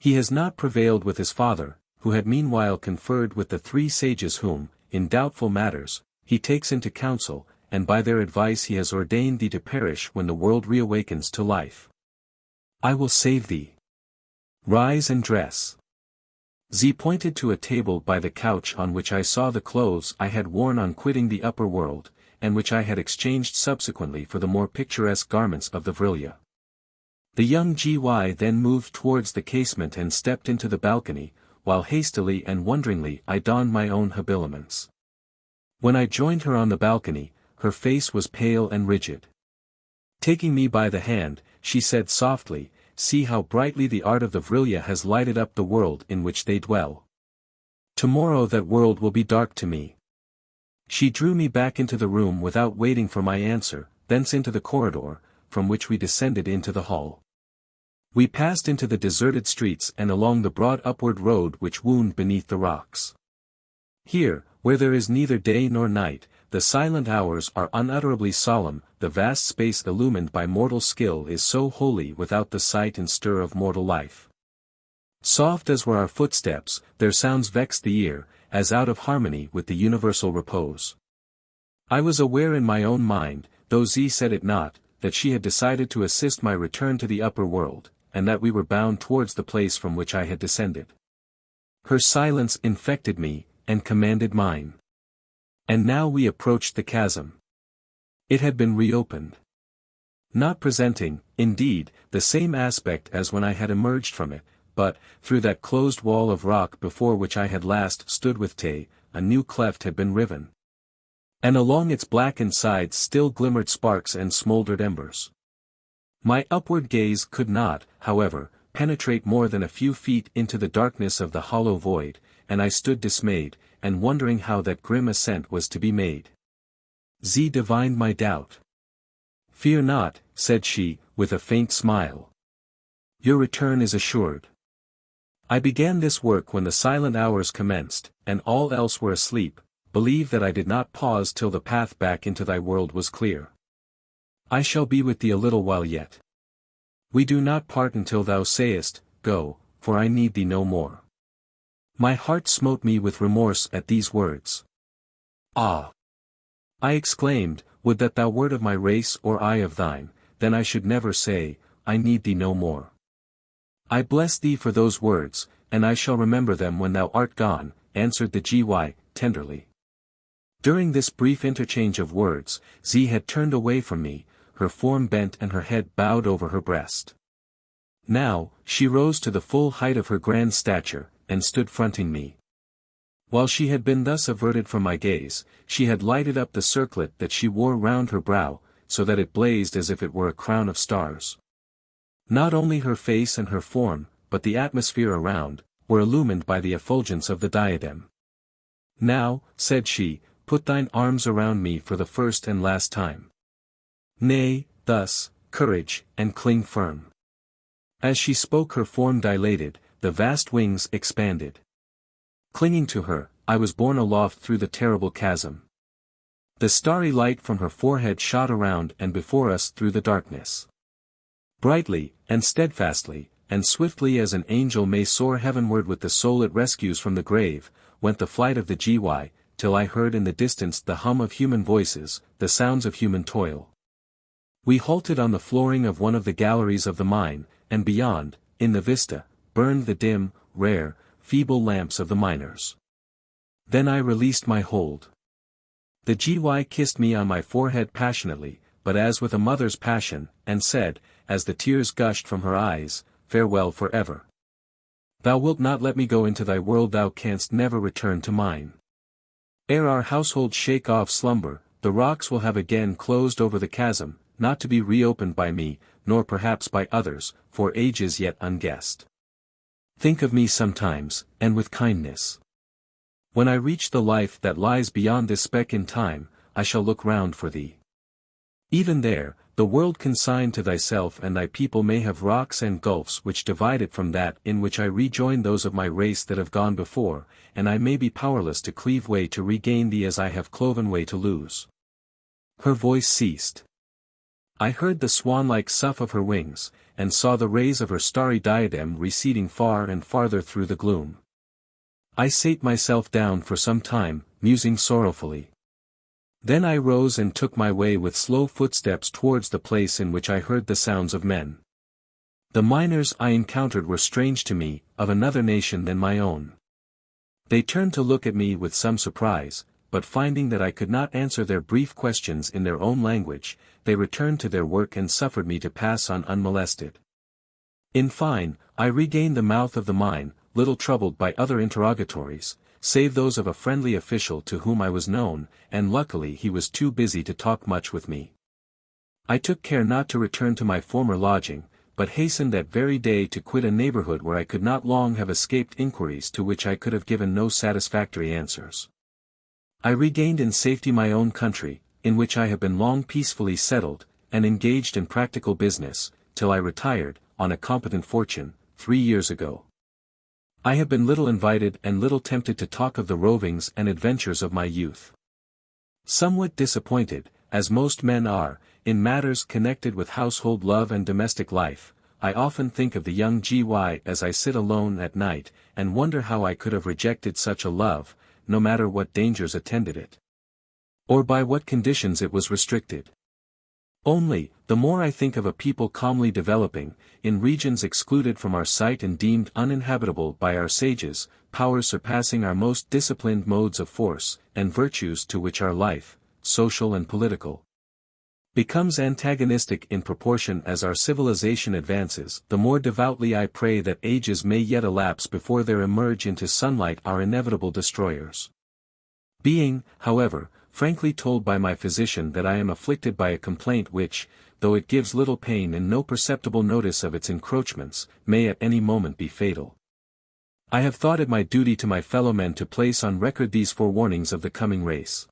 He has not prevailed with his father, who had meanwhile conferred with the 3 sages whom, in doubtful matters, he takes into counsel, and by their advice he has ordained thee to perish when the world reawakens to life. I will save thee. Rise and dress. Z pointed to a table by the couch on which I saw the clothes I had worn on quitting the upper world, and which I had exchanged subsequently for the more picturesque garments of the Vril-ya. The young Gy then moved towards the casement and stepped into the balcony, while hastily and wonderingly I donned my own habiliments. When I joined her on the balcony, her face was pale and rigid. Taking me by the hand, she said softly, see how brightly the art of the Vril-ya has lighted up the world in which they dwell. Tomorrow that world will be dark to me. She drew me back into the room without waiting for my answer, thence into the corridor, from which we descended into the hall. We passed into the deserted streets and along the broad upward road which wound beneath the rocks. Here, where there is neither day nor night, the silent hours are unutterably solemn, the vast space illumined by mortal skill is so holy without the sight and stir of mortal life. Soft as were our footsteps, their sounds vexed the ear, as out of harmony with the universal repose. I was aware in my own mind, though Z said it not, that she had decided to assist my return to the upper world, and that we were bound towards the place from which I had descended. Her silence infected me, and commanded mine. And now we approached the chasm. It had been reopened. Not presenting, indeed, the same aspect as when I had emerged from it, but, through that closed wall of rock before which I had last stood with Tay, a new cleft had been riven. And along its blackened sides still glimmered sparks and smouldered embers. My upward gaze could not, however, penetrate more than a few feet into the darkness of the hollow void, and I stood dismayed, and wondering how that grim ascent was to be made. Z divined my doubt. "Fear not," said she, with a faint smile. "Your return is assured." I began this work when the silent hours commenced, and all else were asleep. Believe that I did not pause till the path back into thy world was clear. I shall be with thee a little while yet. We do not part until thou sayest, "Go, for I need thee no more." My heart smote me with remorse at these words. "Ah!" I exclaimed, "would that thou wert of my race or I of thine, then I should never say, I need thee no more." "I bless thee for those words, and I shall remember them when thou art gone," answered the GY, tenderly. During this brief interchange of words, Z had turned away from me, her form bent and her head bowed over her breast. Now, she rose to the full height of her grand stature, and stood fronting me. While she had been thus averted from my gaze, she had lighted up the circlet that she wore round her brow, so that it blazed as if it were a crown of stars. Not only her face and her form, but the atmosphere around, were illumined by the effulgence of the diadem. "Now," said she, "put thine arms around me for the first and last time. Nay, thus, courage, and cling firm." As she spoke her form dilated, the vast wings expanded. Clinging to her, I was borne aloft through the terrible chasm. The starry light from her forehead shot around and before us through the darkness. Brightly, and steadfastly, and swiftly as an angel may soar heavenward with the soul it rescues from the grave, went the flight of the GY, till I heard in the distance the hum of human voices, the sounds of human toil. We halted on the flooring of one of the galleries of the mine, and beyond, in the vista, burned the dim, rare, feeble lamps of the miners. Then I released my hold. The GY kissed me on my forehead passionately, but as with a mother's passion, and said, as the tears gushed from her eyes, "Farewell forever. Thou wilt not let me go into thy world, thou canst never return to mine. Ere our household shake off slumber, the rocks will have again closed over the chasm, not to be reopened by me, nor perhaps by others, for ages yet unguessed. Think of me sometimes, and with kindness. When I reach the life that lies beyond this speck in time, I shall look round for thee. Even there, the world consigned to thyself and thy people may have rocks and gulfs which divide it from that in which I rejoin those of my race that have gone before, and I may be powerless to cleave way to regain thee as I have cloven way to lose." Her voice ceased. I heard the swan-like sough of her wings, and saw the rays of her starry diadem receding far and farther through the gloom. I sate myself down for some time, musing sorrowfully. Then I rose and took my way with slow footsteps towards the place in which I heard the sounds of men. The miners I encountered were strange to me, of another nation than my own. They turned to look at me with some surprise, but finding that I could not answer their brief questions in their own language, they returned to their work and suffered me to pass on unmolested. In fine, I regained the mouth of the mine, little troubled by other interrogatories, save those of a friendly official to whom I was known, and luckily he was too busy to talk much with me. I took care not to return to my former lodging, but hastened that very day to quit a neighborhood where I could not long have escaped inquiries to which I could have given no satisfactory answers. I regained in safety my own country, in which I have been long peacefully settled, and engaged in practical business, till I retired, on a competent fortune, 3 years ago. I have been little invited and little tempted to talk of the rovings and adventures of my youth. Somewhat disappointed, as most men are, in matters connected with household love and domestic life, I often think of the young G.Y. as I sit alone at night, and wonder how I could have rejected such a love, no matter what dangers attended it, or by what conditions it was restricted. Only, the more I think of a people calmly developing, in regions excluded from our sight and deemed uninhabitable by our sages, powers surpassing our most disciplined modes of force, and virtues to which our life, social and political, becomes antagonistic in proportion as our civilization advances, the more devoutly I pray that ages may yet elapse before there emerge into sunlight our inevitable destroyers. Being, however, frankly told by my physician that I am afflicted by a complaint which, though it gives little pain and no perceptible notice of its encroachments, may at any moment be fatal, I have thought it my duty to my fellow men to place on record these forewarnings of the coming race.